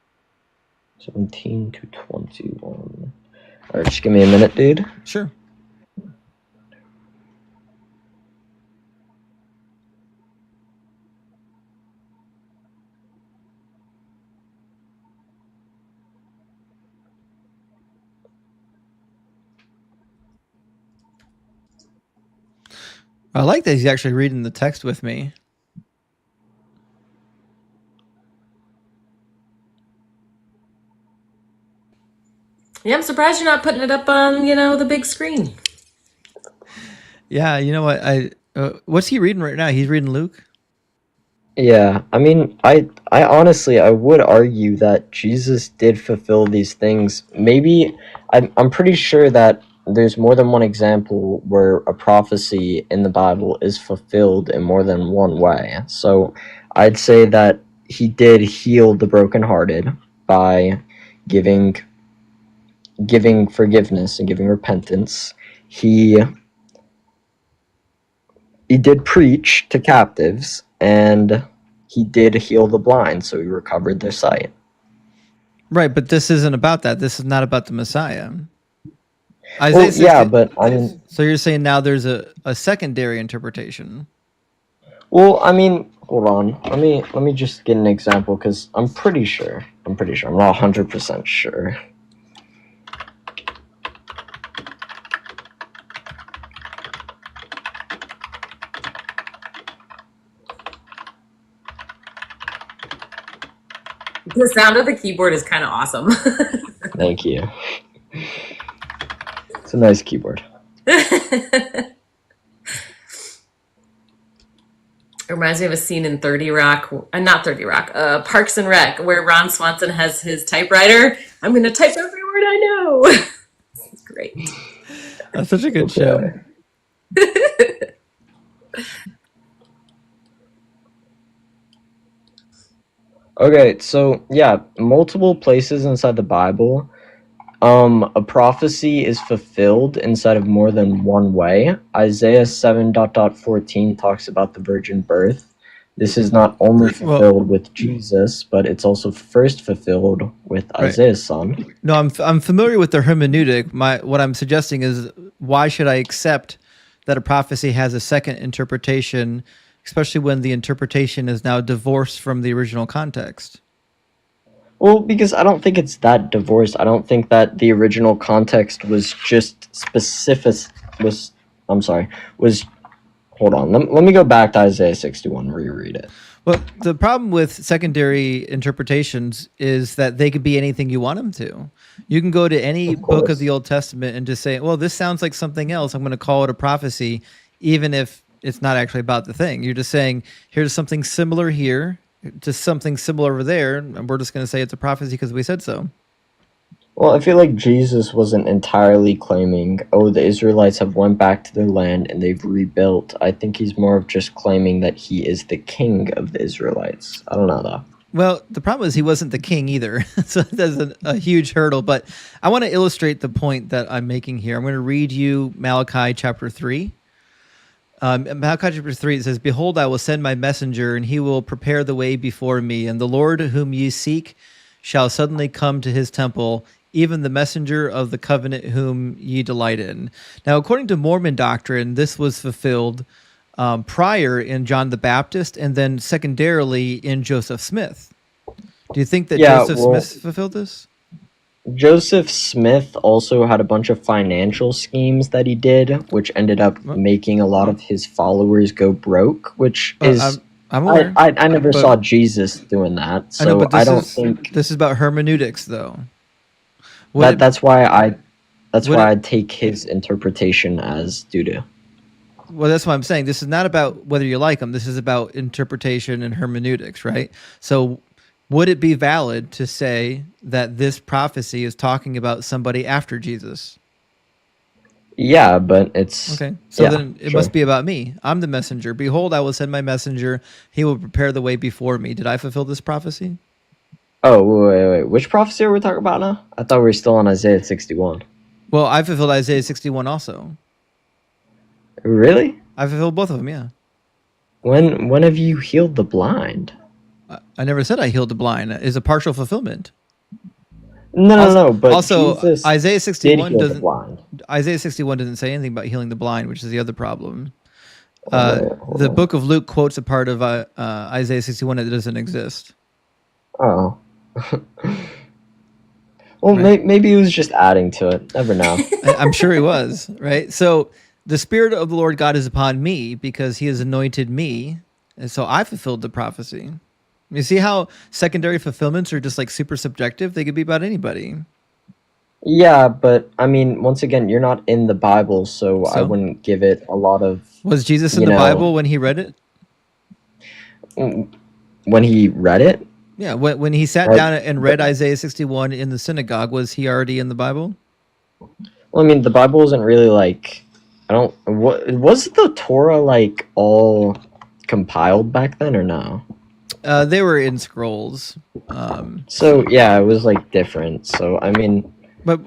17 to 21. All right, just give me a minute, dude. Sure. I like that he's actually reading the text with me. Yeah, I'm surprised you're not putting it up on, the big screen. Yeah, you know what? What's he reading right now? He's reading Luke? Yeah, I mean, I honestly, I would argue that Jesus did fulfill these things. Maybe, I'm pretty sure that there's more than one example where a prophecy in the Bible is fulfilled in more than one way. So I'd say that he did heal the brokenhearted by giving forgiveness and giving repentance. He did preach to captives, and he did heal the blind, so he recovered their sight. Right, but this isn't about that. This is not about the Messiah. Well, yeah, but I mean... So you're saying now there's a secondary interpretation. Well, I mean, hold on. Let me just get an example, because I'm pretty sure. I'm not 100% sure. The sound of the keyboard is kind of awesome. Thank you. It's a nice keyboard. It reminds me of a scene in 30 Rock, not 30 Rock, Parks and Rec, where Ron Swanson has his typewriter. I'm going to type every word I know. It's great. That's such a good show. Okay, so yeah, multiple places inside the Bible, a prophecy is fulfilled inside of more than one way. Isaiah 7:14 talks about the virgin birth. This is not only fulfilled with Jesus, but it's also first fulfilled with Isaiah's son. No, I'm familiar with the hermeneutic. What I'm suggesting is, why should I accept that a prophecy has a second interpretation, especially when the interpretation is now divorced from the original context? Well, because I don't think it's that divorced. I don't think that the original context was just hold on. Let me go back to Isaiah 61, reread it. Well, the problem with secondary interpretations is that they could be anything you want them to. You can go to any book of the Old Testament and just say, well, this sounds like something else. I'm going to call it a prophecy, even if it's not actually about the thing. You're just saying, here's something similar here, just something similar over there, and we're just going to say it's a prophecy because we said so. Well, I feel like Jesus wasn't entirely claiming, oh, the Israelites have went back to their land and they've rebuilt. I think he's more of just claiming that he is the king of the Israelites. I don't know, though. Well, the problem is he wasn't the king either. So that's a huge hurdle. But I want to illustrate the point that I'm making here. I'm going to read you Malachi chapter 3. Malachi chapter 3, it says, "Behold, I will send my messenger, and he will prepare the way before me. And the Lord whom ye seek shall suddenly come to his temple, even the messenger of the covenant whom ye delight in." Now, according to Mormon doctrine, this was fulfilled prior in John the Baptist and then secondarily in Joseph Smith. Do you think that Joseph Smith fulfilled this? Joseph Smith also had a bunch of financial schemes that he did, which ended up making a lot of his followers go broke, which is... I'm aware, I never saw Jesus doing that, so I don't think... This is about hermeneutics, though. That's why I take his interpretation as due-to. Well, that's what I'm saying. This is not about whether you like them. This is about interpretation and hermeneutics, right? So would it be valid to say that this prophecy is talking about somebody after Jesus? Yeah, but it's... Okay, so then it must be about me. I'm the messenger. Behold, I will send my messenger. He will prepare the way before me. Did I fulfill this prophecy? Oh, wait. Which prophecy are we talking about now? I thought we were still on Isaiah 61. Well, I fulfilled Isaiah 61 also. Really? I fulfilled both of them, yeah. When have you healed the blind? I never said I healed the blind. It's a partial fulfillment. No. But also, Jesus Isaiah 61 did heal the blind. Isaiah 61 doesn't say anything about healing the blind, which is the other problem. The book of Luke quotes a part of Isaiah 61 that doesn't exist. Oh. Well, maybe he was just adding to it. Never know. I'm sure he was, right? So the Spirit of the Lord God is upon me because he has anointed me. And so I fulfilled the prophecy. You see how secondary fulfillments are just like super subjective? They could be about anybody. Yeah, but I mean, once again, you're not in the Bible, so I wouldn't give it a lot of... Was Jesus in the Bible when he read it? When he read it? Yeah, when he sat down and read Isaiah 61 in the synagogue, was he already in the Bible? Well, I mean, the Bible isn't really like... was the Torah like all compiled back then or no? They were in scrolls. So yeah, it was like different. So I mean, but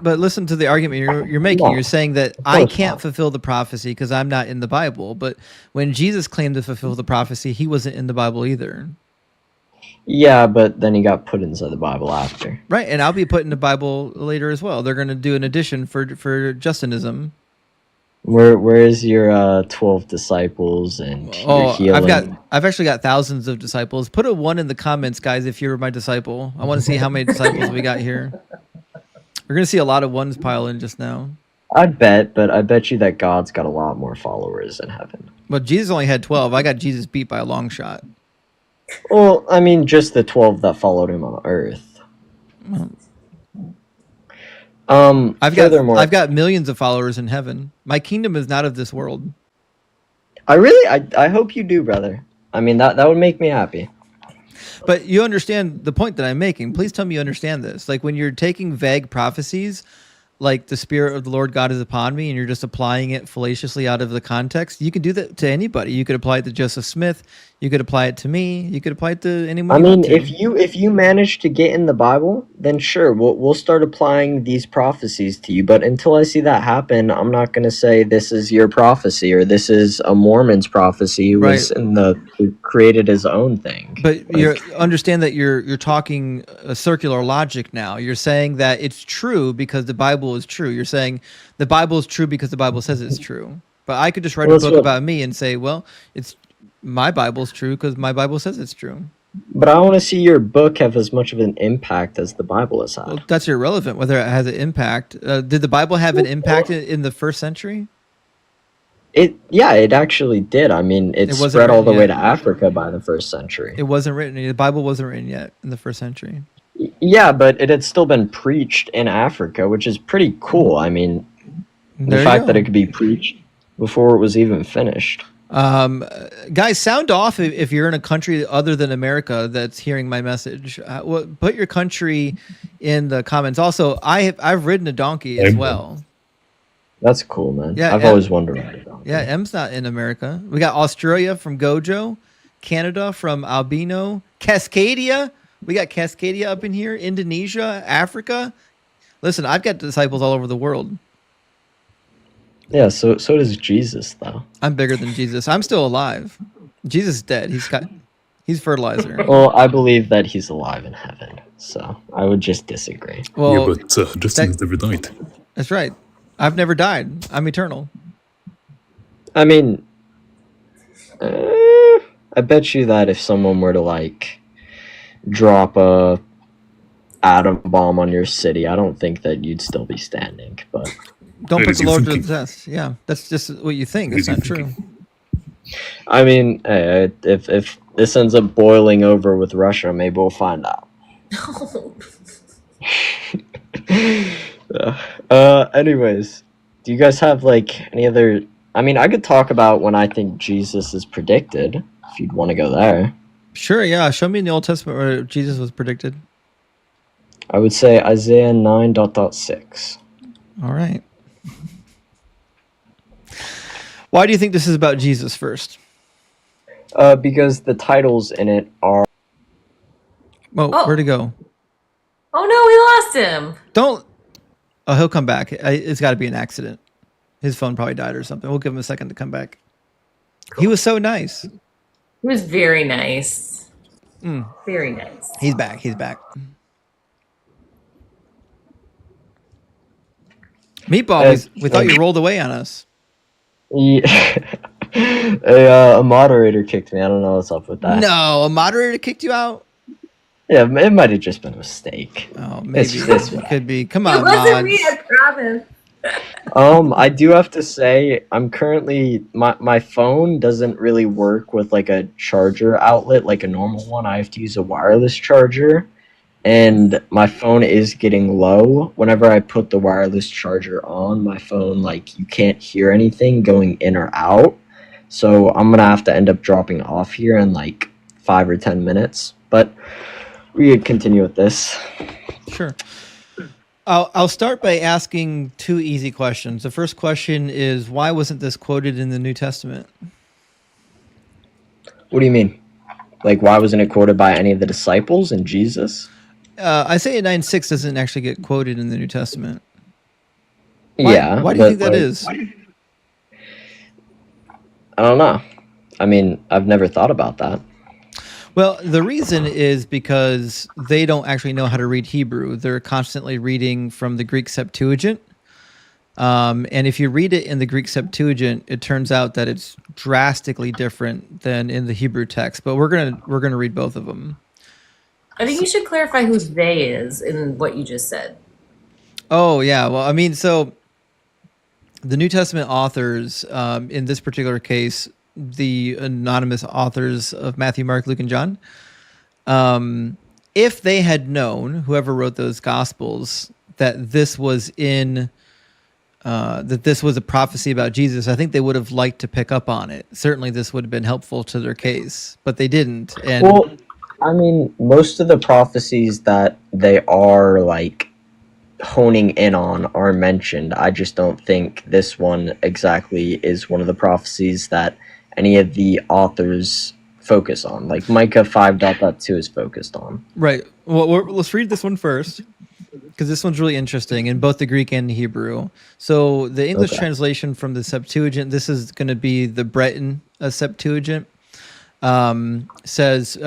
listen to the argument you're making. No, you're saying that I can't fulfill the prophecy because I'm not in the Bible. But when Jesus claimed to fulfill the prophecy, he wasn't in the Bible either. Yeah, but then he got put inside the Bible after. Right, and I'll be put in the Bible later as well. They're going to do an addition for Justinism. Where is your 12 disciples and your healing? I've actually got thousands of disciples. Put a 1 in the comments, guys, if you're my disciple. I want to see how many disciples we got here. We're going to see a lot of 1s pile in just now. I bet you that God's got a lot more followers in heaven. But Jesus only had 12. I got Jesus beat by a long shot. Well, I mean, just the 12 that followed him on Earth. Furthermore, I've got millions of followers in heaven. My kingdom is not of this world. I hope you do, brother. I mean, that would make me happy. But you understand the point that I'm making. Please tell me you understand this. Like when you're taking vague prophecies, like the Spirit of the Lord God is upon me, and you're just applying it fallaciously out of the context, you can do that to anybody. You could apply it to Joseph Smith. You could apply it to me. You could apply it to anyone. I mean, if you manage to get in the Bible, then sure, we'll start applying these prophecies to you. But until I see that happen, I'm not going to say this is your prophecy or this is a Mormon's prophecy who was who created his own thing. But you understand that you're talking a circular logic now. You're saying that it's true because the Bible is true. You're saying the Bible is true because the Bible says it's true. But I could just write a book about me and say, well, it's my Bible's true because my Bible says it's true. But I want to see your book have as much of an impact as the Bible has had. Well, that's irrelevant whether it has an impact. Did the Bible have an impact in the first century? It actually did. I mean, it spread all the way to Africa by the first century. It wasn't written. The Bible wasn't written yet in the first century. Yeah, but it had still been preached in Africa, which is pretty cool. I mean, the fact that it could be preached before it was even finished. Guys, sound off if you're in a country other than America that's hearing my message. Put your country in the comments. Also, I've ridden a donkey as well. That's cool, man. Yeah, I've always wondered about it. Yeah, M's not in America. We got Australia from Gojo, Canada from Albino, Cascadia. We got Cascadia up in here, Indonesia, Africa. Listen, I've got disciples all over the world. Yeah, so does Jesus, though. I'm bigger than Jesus. I'm still alive. Jesus is dead. He's fertilizer. Well, I believe that he's alive in heaven, so I would just disagree. Well, but Justin has never died. That's right. I've never died. I'm eternal. I mean, I bet you that if someone were to drop a atom bomb on your city, I don't think that you'd still be standing. But don't put the Lord to the test. Yeah, that's just what you think. It's not true. I mean, if this ends up boiling over with Russia, maybe we'll find out. Anyways, do you guys have any other? I mean, I could talk about when I think Jesus is predicted. If you'd want to go there. Sure. Yeah. Show me in the Old Testament where Jesus was predicted. I would say Isaiah 9.6. All right. Why do you think this is about Jesus first? Because the titles in it are. Well, where'd he go? Oh no, we lost him. Don't. Oh, he'll come back. It's got to be an accident. His phone probably died or something. We'll give him a second to come back. Cool. He was so nice. He was very nice. Very nice. He's back. He's back. Meatball, we thought you rolled away on us. Yeah. A moderator kicked me. I don't know what's up with that. No, a moderator kicked you out? Yeah, it might have just been a mistake. Oh, maybe it could be. Come on, it wasn't me, I promise. I do have to say, I'm currently my phone doesn't really work with a charger outlet like a normal one. I have to use a wireless charger, and my phone is getting low. Whenever I put the wireless charger on, my phone you can't hear anything going in or out. So I'm gonna have to end up dropping off here in 5 or 10 minutes. But we could continue with this. Sure. I'll start by asking two easy questions. The first question is, why wasn't this quoted in the New Testament? What do you mean? Why wasn't it quoted by any of the disciples and Jesus? Isaiah 9:6 doesn't actually get quoted in the New Testament. Why do you think that is? I don't know. I mean, I've never thought about that. Well, the reason is because they don't actually know how to read Hebrew. They're constantly reading from the Greek Septuagint. And if you read it in the Greek Septuagint, it turns out that it's drastically different than in the Hebrew text. But we're gonna read both of them. I think you should clarify who they is in what you just said. Oh, yeah. Well, I mean, so the New Testament authors, in this particular case, the anonymous authors of Matthew, Mark, Luke, and John. If they had known, whoever wrote those Gospels, that this was that this was a prophecy about Jesus, I think they would have liked to pick up on it. Certainly, this would have been helpful to their case, but they didn't. And Well, I mean, most of the prophecies that they are like honing in on are mentioned. I just don't think this one exactly is one of the prophecies that any of the authors focus on. Like Micah 5.2 is focused on. right. Well, let's read this one first, because this one's really interesting in both the Greek and the Hebrew. So the English translation from the Septuagint, this is going to be the Breton Septuagint, says,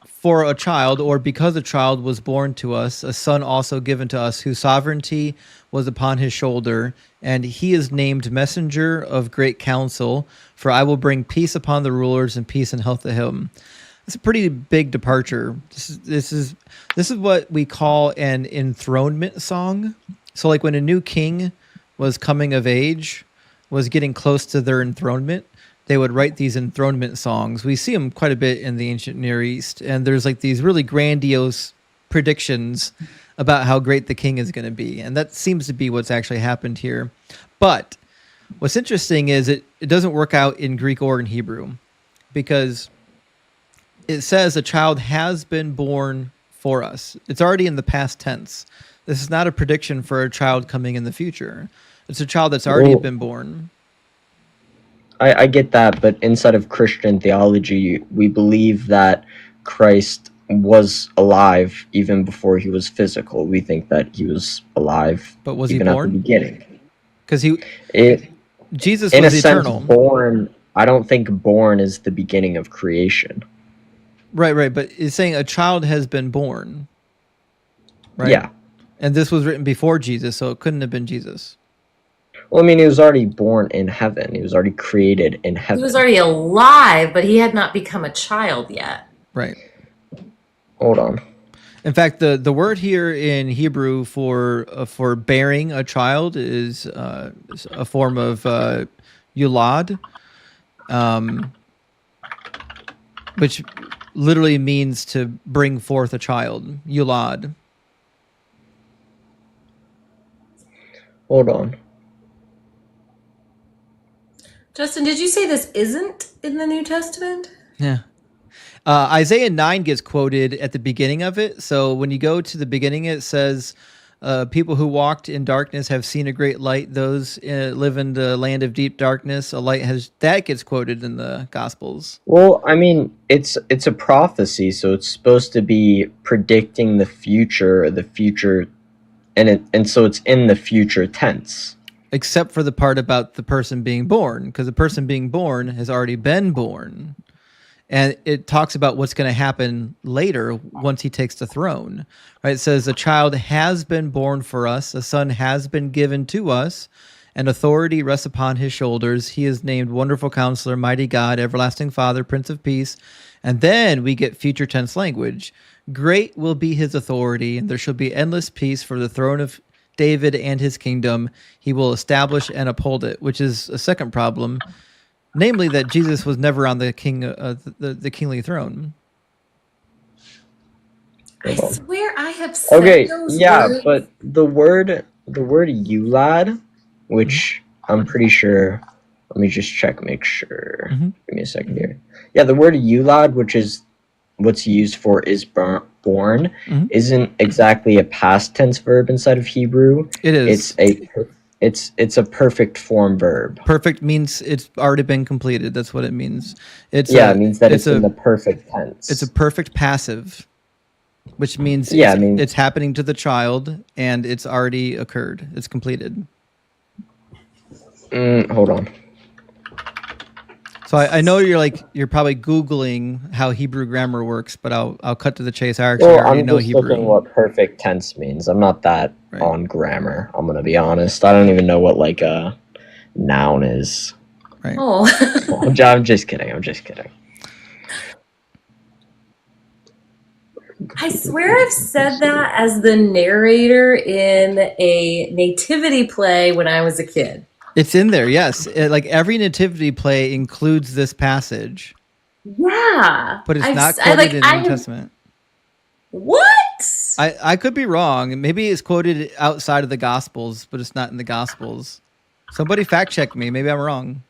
for a child, or because a child was born to us, a son also given to us, whose sovereignty was upon his shoulder, and he is named messenger of great counsel, for I will bring peace upon the rulers and peace and health to him. It's a pretty big departure. This is what we call an enthronement song. So like when a new king was coming of age, was getting close to their enthronement, they would write these enthronement songs. We see them quite a bit in the ancient Near East, and there's like these really grandiose predictions about how great the king is going to be, and that seems to be what's actually happened here. But what's interesting is it doesn't work out in Greek or in Hebrew, because it says a child has been born for us. It's already in the past tense. This is not a prediction for a child coming in the future. It's a child that's already been born. I get that, but inside of Christian theology, we believe that Christ was alive even before he was physical. We think that he was alive, but was he even born? At the beginning? Because Jesus in was a sense, eternal. Born. I don't think born is the beginning of creation. Right. But it's saying a child has been born. Right? Yeah. And this was written before Jesus, so it couldn't have been Jesus. Well, I mean, he was already born in heaven. He was already created in heaven. He was already alive, but he had not become a child yet. Right. Hold on. In fact, the word here in Hebrew for bearing a child is a form of yulad, which literally means to bring forth a child. Yulad. Hold on. Justin, did you say this isn't in the New Testament? Yeah. Isaiah 9 gets quoted at the beginning of it. So when you go to the beginning, it says, people who walked in darkness have seen a great light. Those live in the land of deep darkness. A light has, that gets quoted in the Gospels. Well, I mean, it's a prophecy, so it's supposed to be predicting the future, and so it's in the future tense. Except for the part about the person being born, because the person being born has already been born. And it talks about what's going to happen later once he takes the throne. Right? It says, a child has been born for us, a son has been given to us, and authority rests upon his shoulders. He is named Wonderful Counselor, Mighty God, Everlasting Father, Prince of Peace. And then we get future tense language. Great will be his authority, and there shall be endless peace for the throne of David and his kingdom. He will establish and uphold it, which is a second problem. Namely, that Jesus was never on the the kingly throne. I swear I have said those words. But the word "eulad," which I'm pretty sure. Let me just check, make sure. Mm-hmm. Give me a second here. Yeah, the word "eulad," which is what's used for is born, mm-hmm. isn't exactly a past tense verb inside of Hebrew. It is. It's a perfect form verb. Perfect means it's already been completed. That's what it means. It means that it's in the perfect tense. It's a perfect passive, which means it's happening to the child and it's already occurred. It's completed. Hold on. So I know you're probably Googling how Hebrew grammar works, but I'll cut to the chase. I already know Hebrew. I'm just looking what perfect tense means. I'm not that on grammar. I'm gonna be honest. I don't even know what like a noun is. Right. Oh. I'm just kidding. I swear I've said that as the narrator in a nativity play when I was a kid. It's in there, yes. Like every nativity play includes this passage, Yeah. but it's not I quoted in the New have Testament. what? I could be wrong. Maybe it's quoted outside of the Gospels, but it's not in the Gospels. Somebody fact check me. Maybe I'm wrong.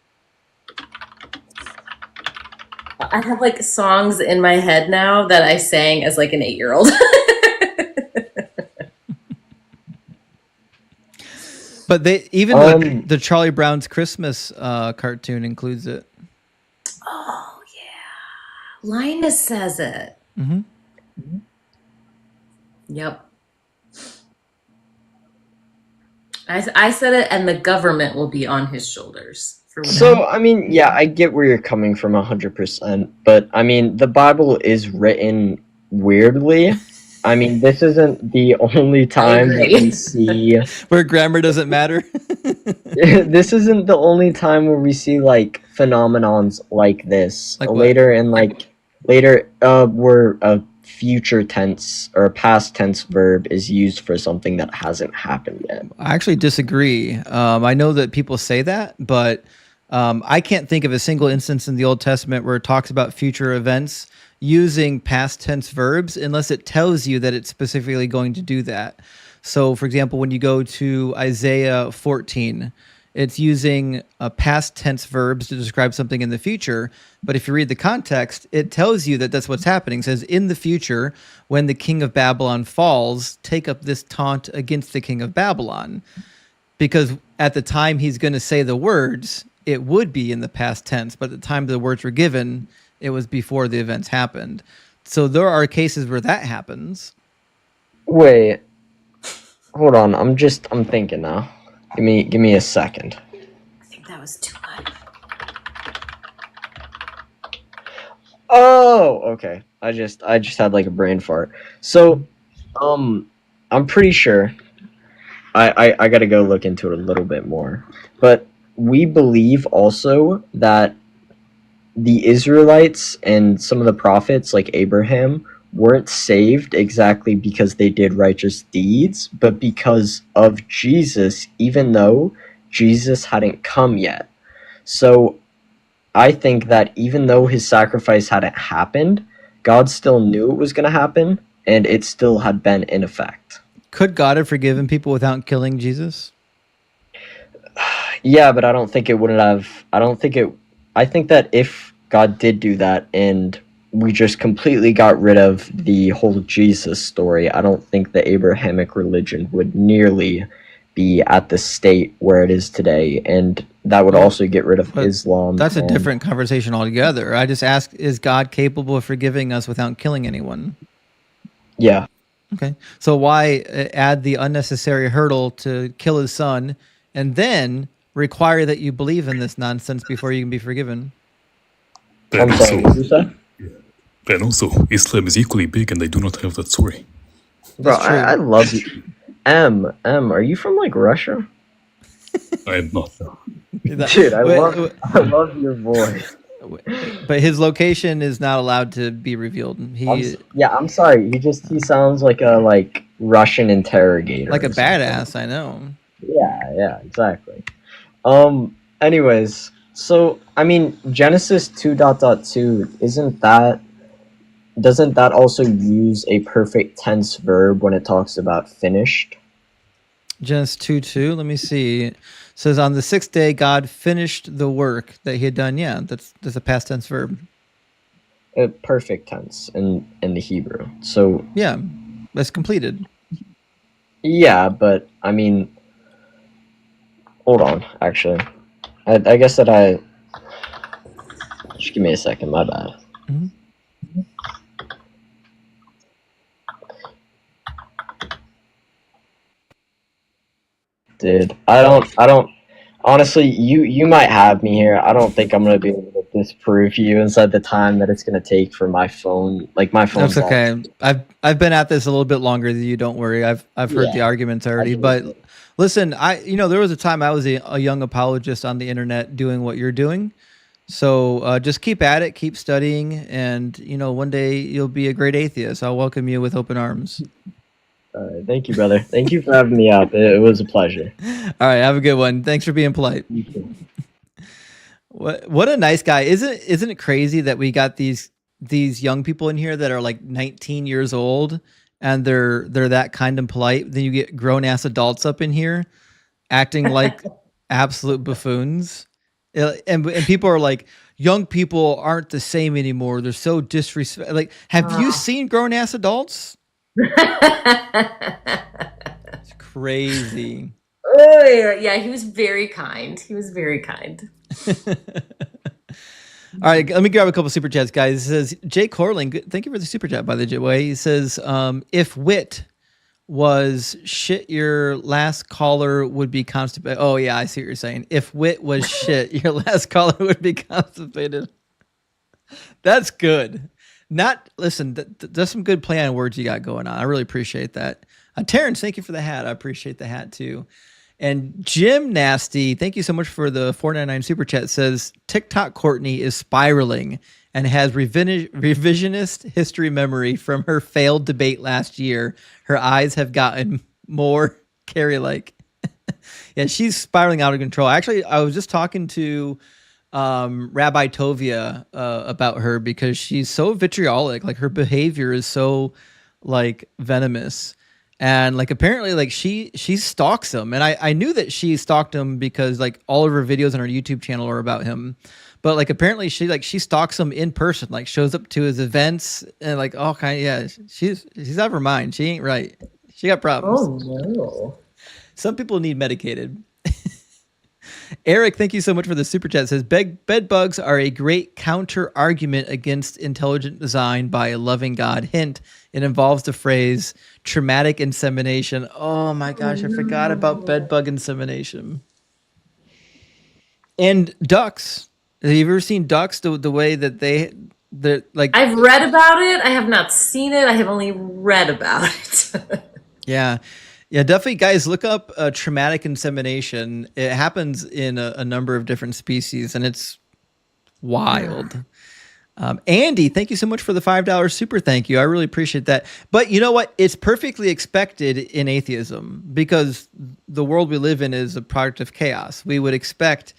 I have like songs in my head now that I sang as like an 8-year-old. But they even the Charlie Brown's Christmas cartoon includes it. Oh yeah, Linus says it. Mm-hmm. Yep. I said it, and the government will be on his shoulders. For So, I mean, yeah, I get where you're coming from 100%, but I mean, the Bible is written weirdly. I mean, this isn't the only time that we see where grammar doesn't matter. This isn't the only time where we see like phenomenons like this. Like what? Later, where a future tense or a past tense verb is used for something that hasn't happened yet. I actually disagree. I know that people say that, but I can't think of a single instance in the Old Testament where it talks about future events using past tense verbs unless it tells you that it's specifically going to do that. So, for example, when you go to Isaiah 14, it's using past tense verbs to describe something in the future. But if you read the context, it tells you that that's what's happening. It says, in the future, when the king of Babylon falls, take up this taunt against the king of Babylon. Because at the time he's going to say the words, it would be in the past tense. But at the time the words were given, it was before the events happened. So there are cases where that happens. Wait. Hold on. I'm thinking now. Give me a second. I think that was too much. Oh, okay. I just had like a brain fart. So, I'm pretty sure I got to go look into it a little bit more. But we believe also that the Israelites and some of the prophets like Abraham weren't saved exactly because they did righteous deeds, but because of Jesus, even though Jesus hadn't come yet. So I think that even though his sacrifice hadn't happened, God still knew it was going to happen, and it still had been in effect. Could God have forgiven people without killing Jesus? Yeah, but I don't think it wouldn't have. I think that if God did do that and we just completely got rid of the whole Jesus story, I don't think the Abrahamic religion would nearly be at the state where it is today. And that would also get rid of Islam. That's a different conversation altogether. I just ask, is God capable of forgiving us without killing anyone? Yeah. Okay. So why add the unnecessary hurdle to kill his son and then require that you believe in this nonsense before you can be forgiven? And also, Islam is equally big and they do not have that story. Bro, I love you. M, are you from like Russia? I am not. Dude, I love your voice. But his location is not allowed to be revealed. I'm sorry. He sounds like a Russian interrogator. Like a badass, I know. Yeah, exactly. Anyways, so I mean Genesis 2.2 doesn't that also use a perfect tense verb when it talks about finished? Genesis 2:2, let me see. It says on the sixth day God finished the work that he had done. Yeah, that's a past tense verb. A perfect tense in the Hebrew. So yeah, that's completed. Yeah, but I mean, hold on. Actually, I guess that just give me a second. My bad. Mm-hmm. Dude, I don't. Honestly, you might have me here. I don't think I'm gonna be able to disprove you inside the time that it's gonna take for my phone. Like my phone. That's okay. I've been at this a little bit longer than you. Don't worry. I've heard the arguments already. But listen, there was a time I was a young apologist on the internet doing what you're doing. So just keep at it, keep studying, and one day you'll be a great atheist. I'll welcome you with open arms. Thank you, brother. Thank you for having me up. It was a pleasure. All right, have a good one. Thanks for being polite. What a nice guy. Isn't it crazy that we got these young people in here that are like 19 years old and they're that kind and polite. Then you get grown ass adults up in here acting like absolute buffoons. And people are like, young people aren't the same anymore. They're so disrespectful. Like, have you seen grown ass adults? It's crazy. Oh, yeah, he was very kind. He was very kind. All right, let me grab a couple super chats, guys. It says Jay Corling. Thank you for the super chat, by the way. He says, if wit was shit, your last caller would be constipated. Oh yeah, I see what you're saying. If wit was shit, your last caller would be constipated. That's good. Listen, that's some good play on words you got going on. I really appreciate that. Terrence, thank you for the hat. I appreciate the hat too. And Jim Nasty, thank you so much for the $4.99 super chat. Says TikTok Courtney is spiraling and has revisionist history memory from her failed debate last year. Her eyes have gotten more Carrie-like. Yeah, she's spiraling out of control. Actually, I was just talking to Rabbi Tovia about her because she's so vitriolic. Like her behavior is so like venomous. And like apparently like she stalks him. And I knew that she stalked him because like all of her videos on her YouTube channel are about him. But like apparently she stalks him in person, like shows up to his events and like all kind of, yeah, she's out of her mind. She ain't right. She got problems. Oh no. Some people need medicated. Eric, thank you so much for the super chat. It says bed bugs are a great counter argument against intelligent design by a loving God. Hint, it involves the phrase traumatic insemination. Oh my gosh, I forgot about bed bug insemination. And ducks. Have you ever seen ducks the way that they're like? I've read about it. I have not seen it. I have only read about it. Yeah. Yeah, definitely, guys, look up traumatic insemination. It happens in a number of different species, and it's wild. Andy, thank you so much for the $5 super thank you. I really appreciate that. But you know what? It's perfectly expected in atheism because the world we live in is a product of chaos. We would expect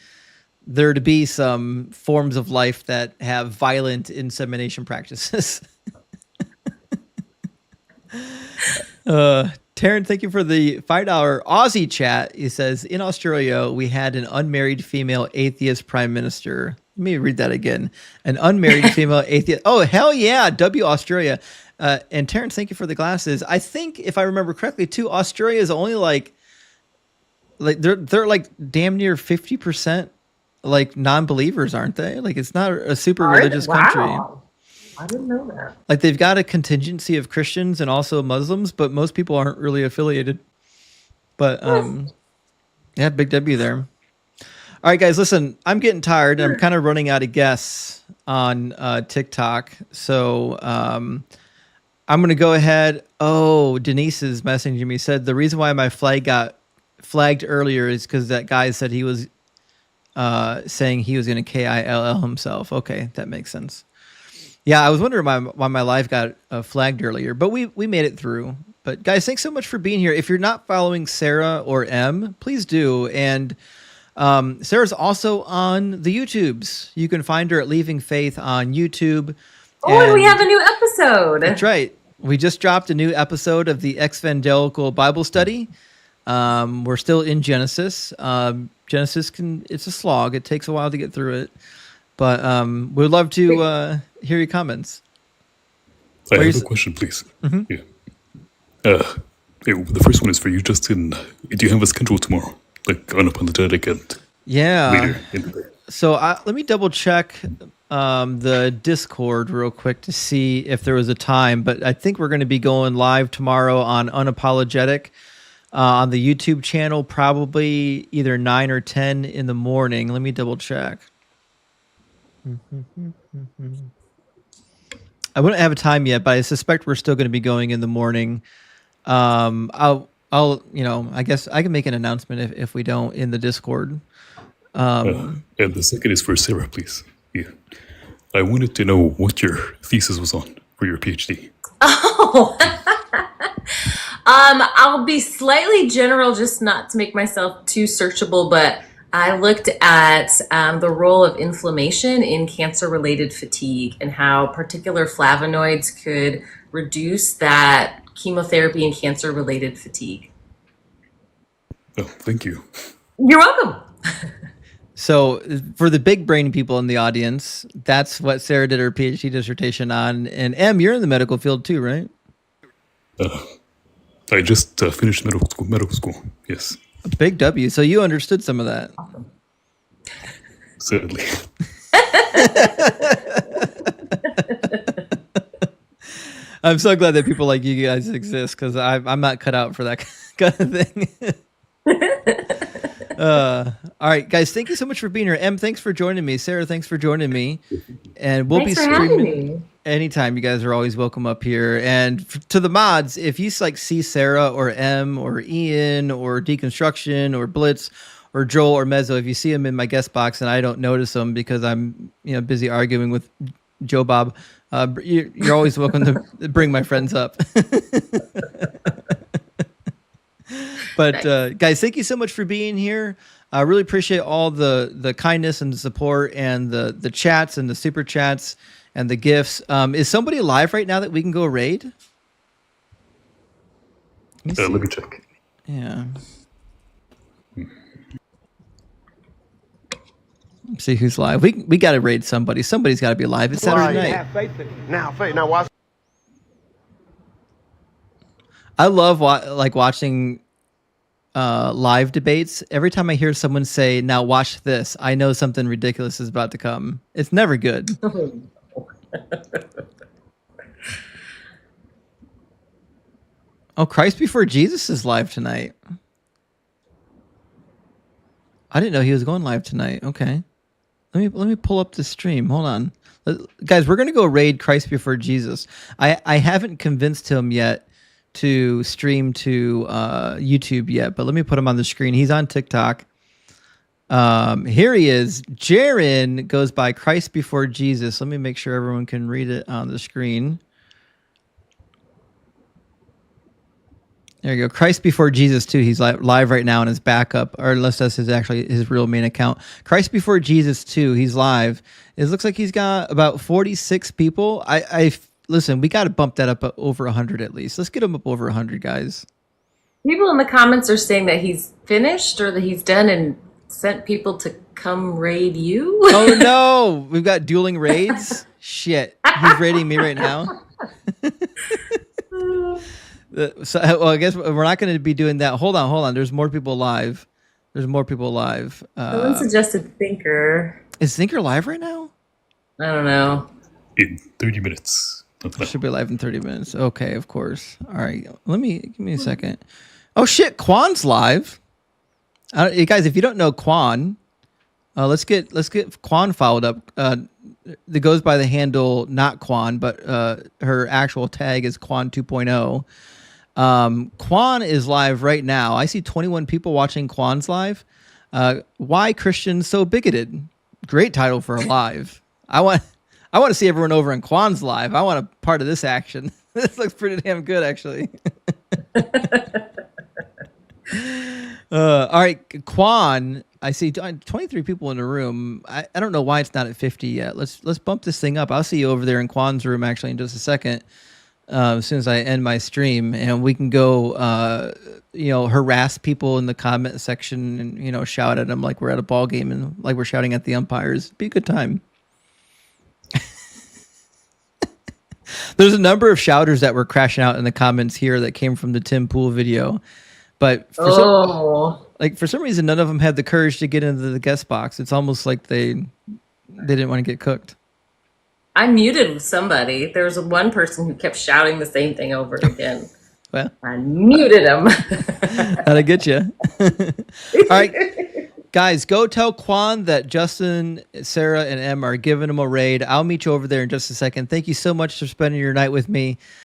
there to be some forms of life that have violent insemination practices. Taryn, thank you for the $5 Aussie chat. He says, in Australia, we had an unmarried female atheist prime minister. Let me read that again. An unmarried female atheist. Oh, hell yeah. W Australia. And Terrence, thank you for the glasses. I think if I remember correctly too, Australia is only like they're like damn near 50% like non-believers, aren't they? Like it's not a super religious country. I didn't know that. Like they've got a contingency of Christians and also Muslims, but most people aren't really affiliated. But yeah, big W there. All right, guys, listen, I'm getting tired. I'm kind of running out of guests on TikTok. So I'm going to go ahead. Oh, Denise is messaging me. Said the reason why my flag got flagged earlier is because that guy said he was saying he was going to KILL himself. Okay, that makes sense. Yeah, I was wondering why my live got flagged earlier, but we made it through. But guys, thanks so much for being here. If you're not following Sarah or M, please do. And Sarah's also on the YouTubes. You can find her at Leaving Faith on YouTube. Oh, and we have a new episode. That's right. We just dropped a new episode of the Evangelical Bible Study. We're still in Genesis. Genesis it's a slog. It takes a while to get through it. But we'd love to hear your comments. I have a question, please. Mm-hmm. Yeah. The first one is for you, Justin. Do you have a schedule tomorrow? Like unapologetic and later in the day? So let me double check the Discord real quick to see if there was a time. But I think we're going to be going live tomorrow on Unapologetic on the YouTube channel, probably either 9 or 10 in the morning. Let me double check. I wouldn't have a time yet, but I suspect we're still going to be going in the morning. I'll I guess I can make an announcement if we don't in the Discord. And the second is for Sarah, please. Yeah, I wanted to know what your thesis was on for your PhD. Oh, I'll be slightly general, just not to make myself too searchable, but I looked at the role of inflammation in cancer-related fatigue and how particular flavonoids could reduce that chemotherapy and cancer-related fatigue. Oh, thank you. You're welcome. So for the big brain people in the audience, that's what Sarah did her PhD dissertation on. And Em, you're in the medical field too, right? I just finished medical school. Yes. Big W. So you understood some of that. Certainly. I'm so glad that people like you guys exist because I'm not cut out for that kind of thing. All right, guys, thank you so much for being here. Em, thanks for joining me. Sarah, thanks for joining me. And we'll Thanks be for having streaming me. anytime. You guys are always welcome up here. And to the mods, if you like see Sarah or Em or Ian or Deconstruction or Blitz or Joel or Mezzo, if you see them in my guest box and I don't notice them because I'm busy arguing with Joe Bob, you're always welcome to bring my friends up. But guys, thank you so much for being here. I really appreciate all the kindness and the support and the chats and the super chats and the gifts. Is somebody live right now that we can go raid? Let me check. Yeah. Let's see who's live. We got to raid somebody. Somebody's got to be live. It's Saturday night. Have faith in it. Now, faith. Now, watch. I love watching live debates. Every time I hear someone say, "Now watch this," I know something ridiculous is about to come. It's never good. Oh, Christ Before Jesus is live tonight. I didn't know he was going live tonight. Okay. Let me pull up the stream. Hold on. Guys, we're going to go raid Christ Before Jesus. I haven't convinced him yet to stream to YouTube yet, but let me put him on the screen. He's on TikTok. Here he is. Jaron goes by Christ Before Jesus. Let me make sure everyone can read it on the screen. There you go. Christ Before Jesus too. He's live right now in his backup, or unless that's his real main account. Christ Before Jesus too. He's live. It looks like he's got about 46 people. I listen. We got to bump that up over 100 at least. Let's get him up over 100, guys. People in the comments are saying that he's finished or that he's done and sent people to come raid you. Oh no, we've got dueling raids. Shit, he's raiding me right now. So, well, I guess we're not going to be doing that. Hold on. There's more people live. Someone suggested Thinker. Is Thinker live right now? I don't know. In 30 minutes. Should be live in 30 minutes. Okay, of course. All right. Give me a second. Oh shit, Quan's live. Guys, if you don't know Quan, let's get Quan followed up. That goes by the handle not Quan, but her actual tag is Quan 2.0. Quan is live right now. I see 21 people watching Quan's live. Why Christians so bigoted? Great title for a live. I want to see everyone over in Quan's live. I want a part of this action. This looks pretty damn good, actually. All right, Quan. I see 23 people in the room. I don't know why it's not at 50 yet. Let's bump this thing up. I'll see you over there in Quan's room actually in just a second. As soon as I end my stream, and we can go, harass people in the comment section and shout at them like we're at a ball game and like we're shouting at the umpires. Be a good time. There's a number of shouters that were crashing out in the comments here that came from the Tim Pool video, but for some reason, none of them had the courage to get into the guest box. It's almost like they didn't want to get cooked. I muted somebody. There was one person who kept shouting the same thing over again. Well, I muted him. That'll get you. All right, guys, go tell Quan that Justin, Sarah, and Em are giving him a raid. I'll meet you over there in just a second. Thank you so much for spending your night with me.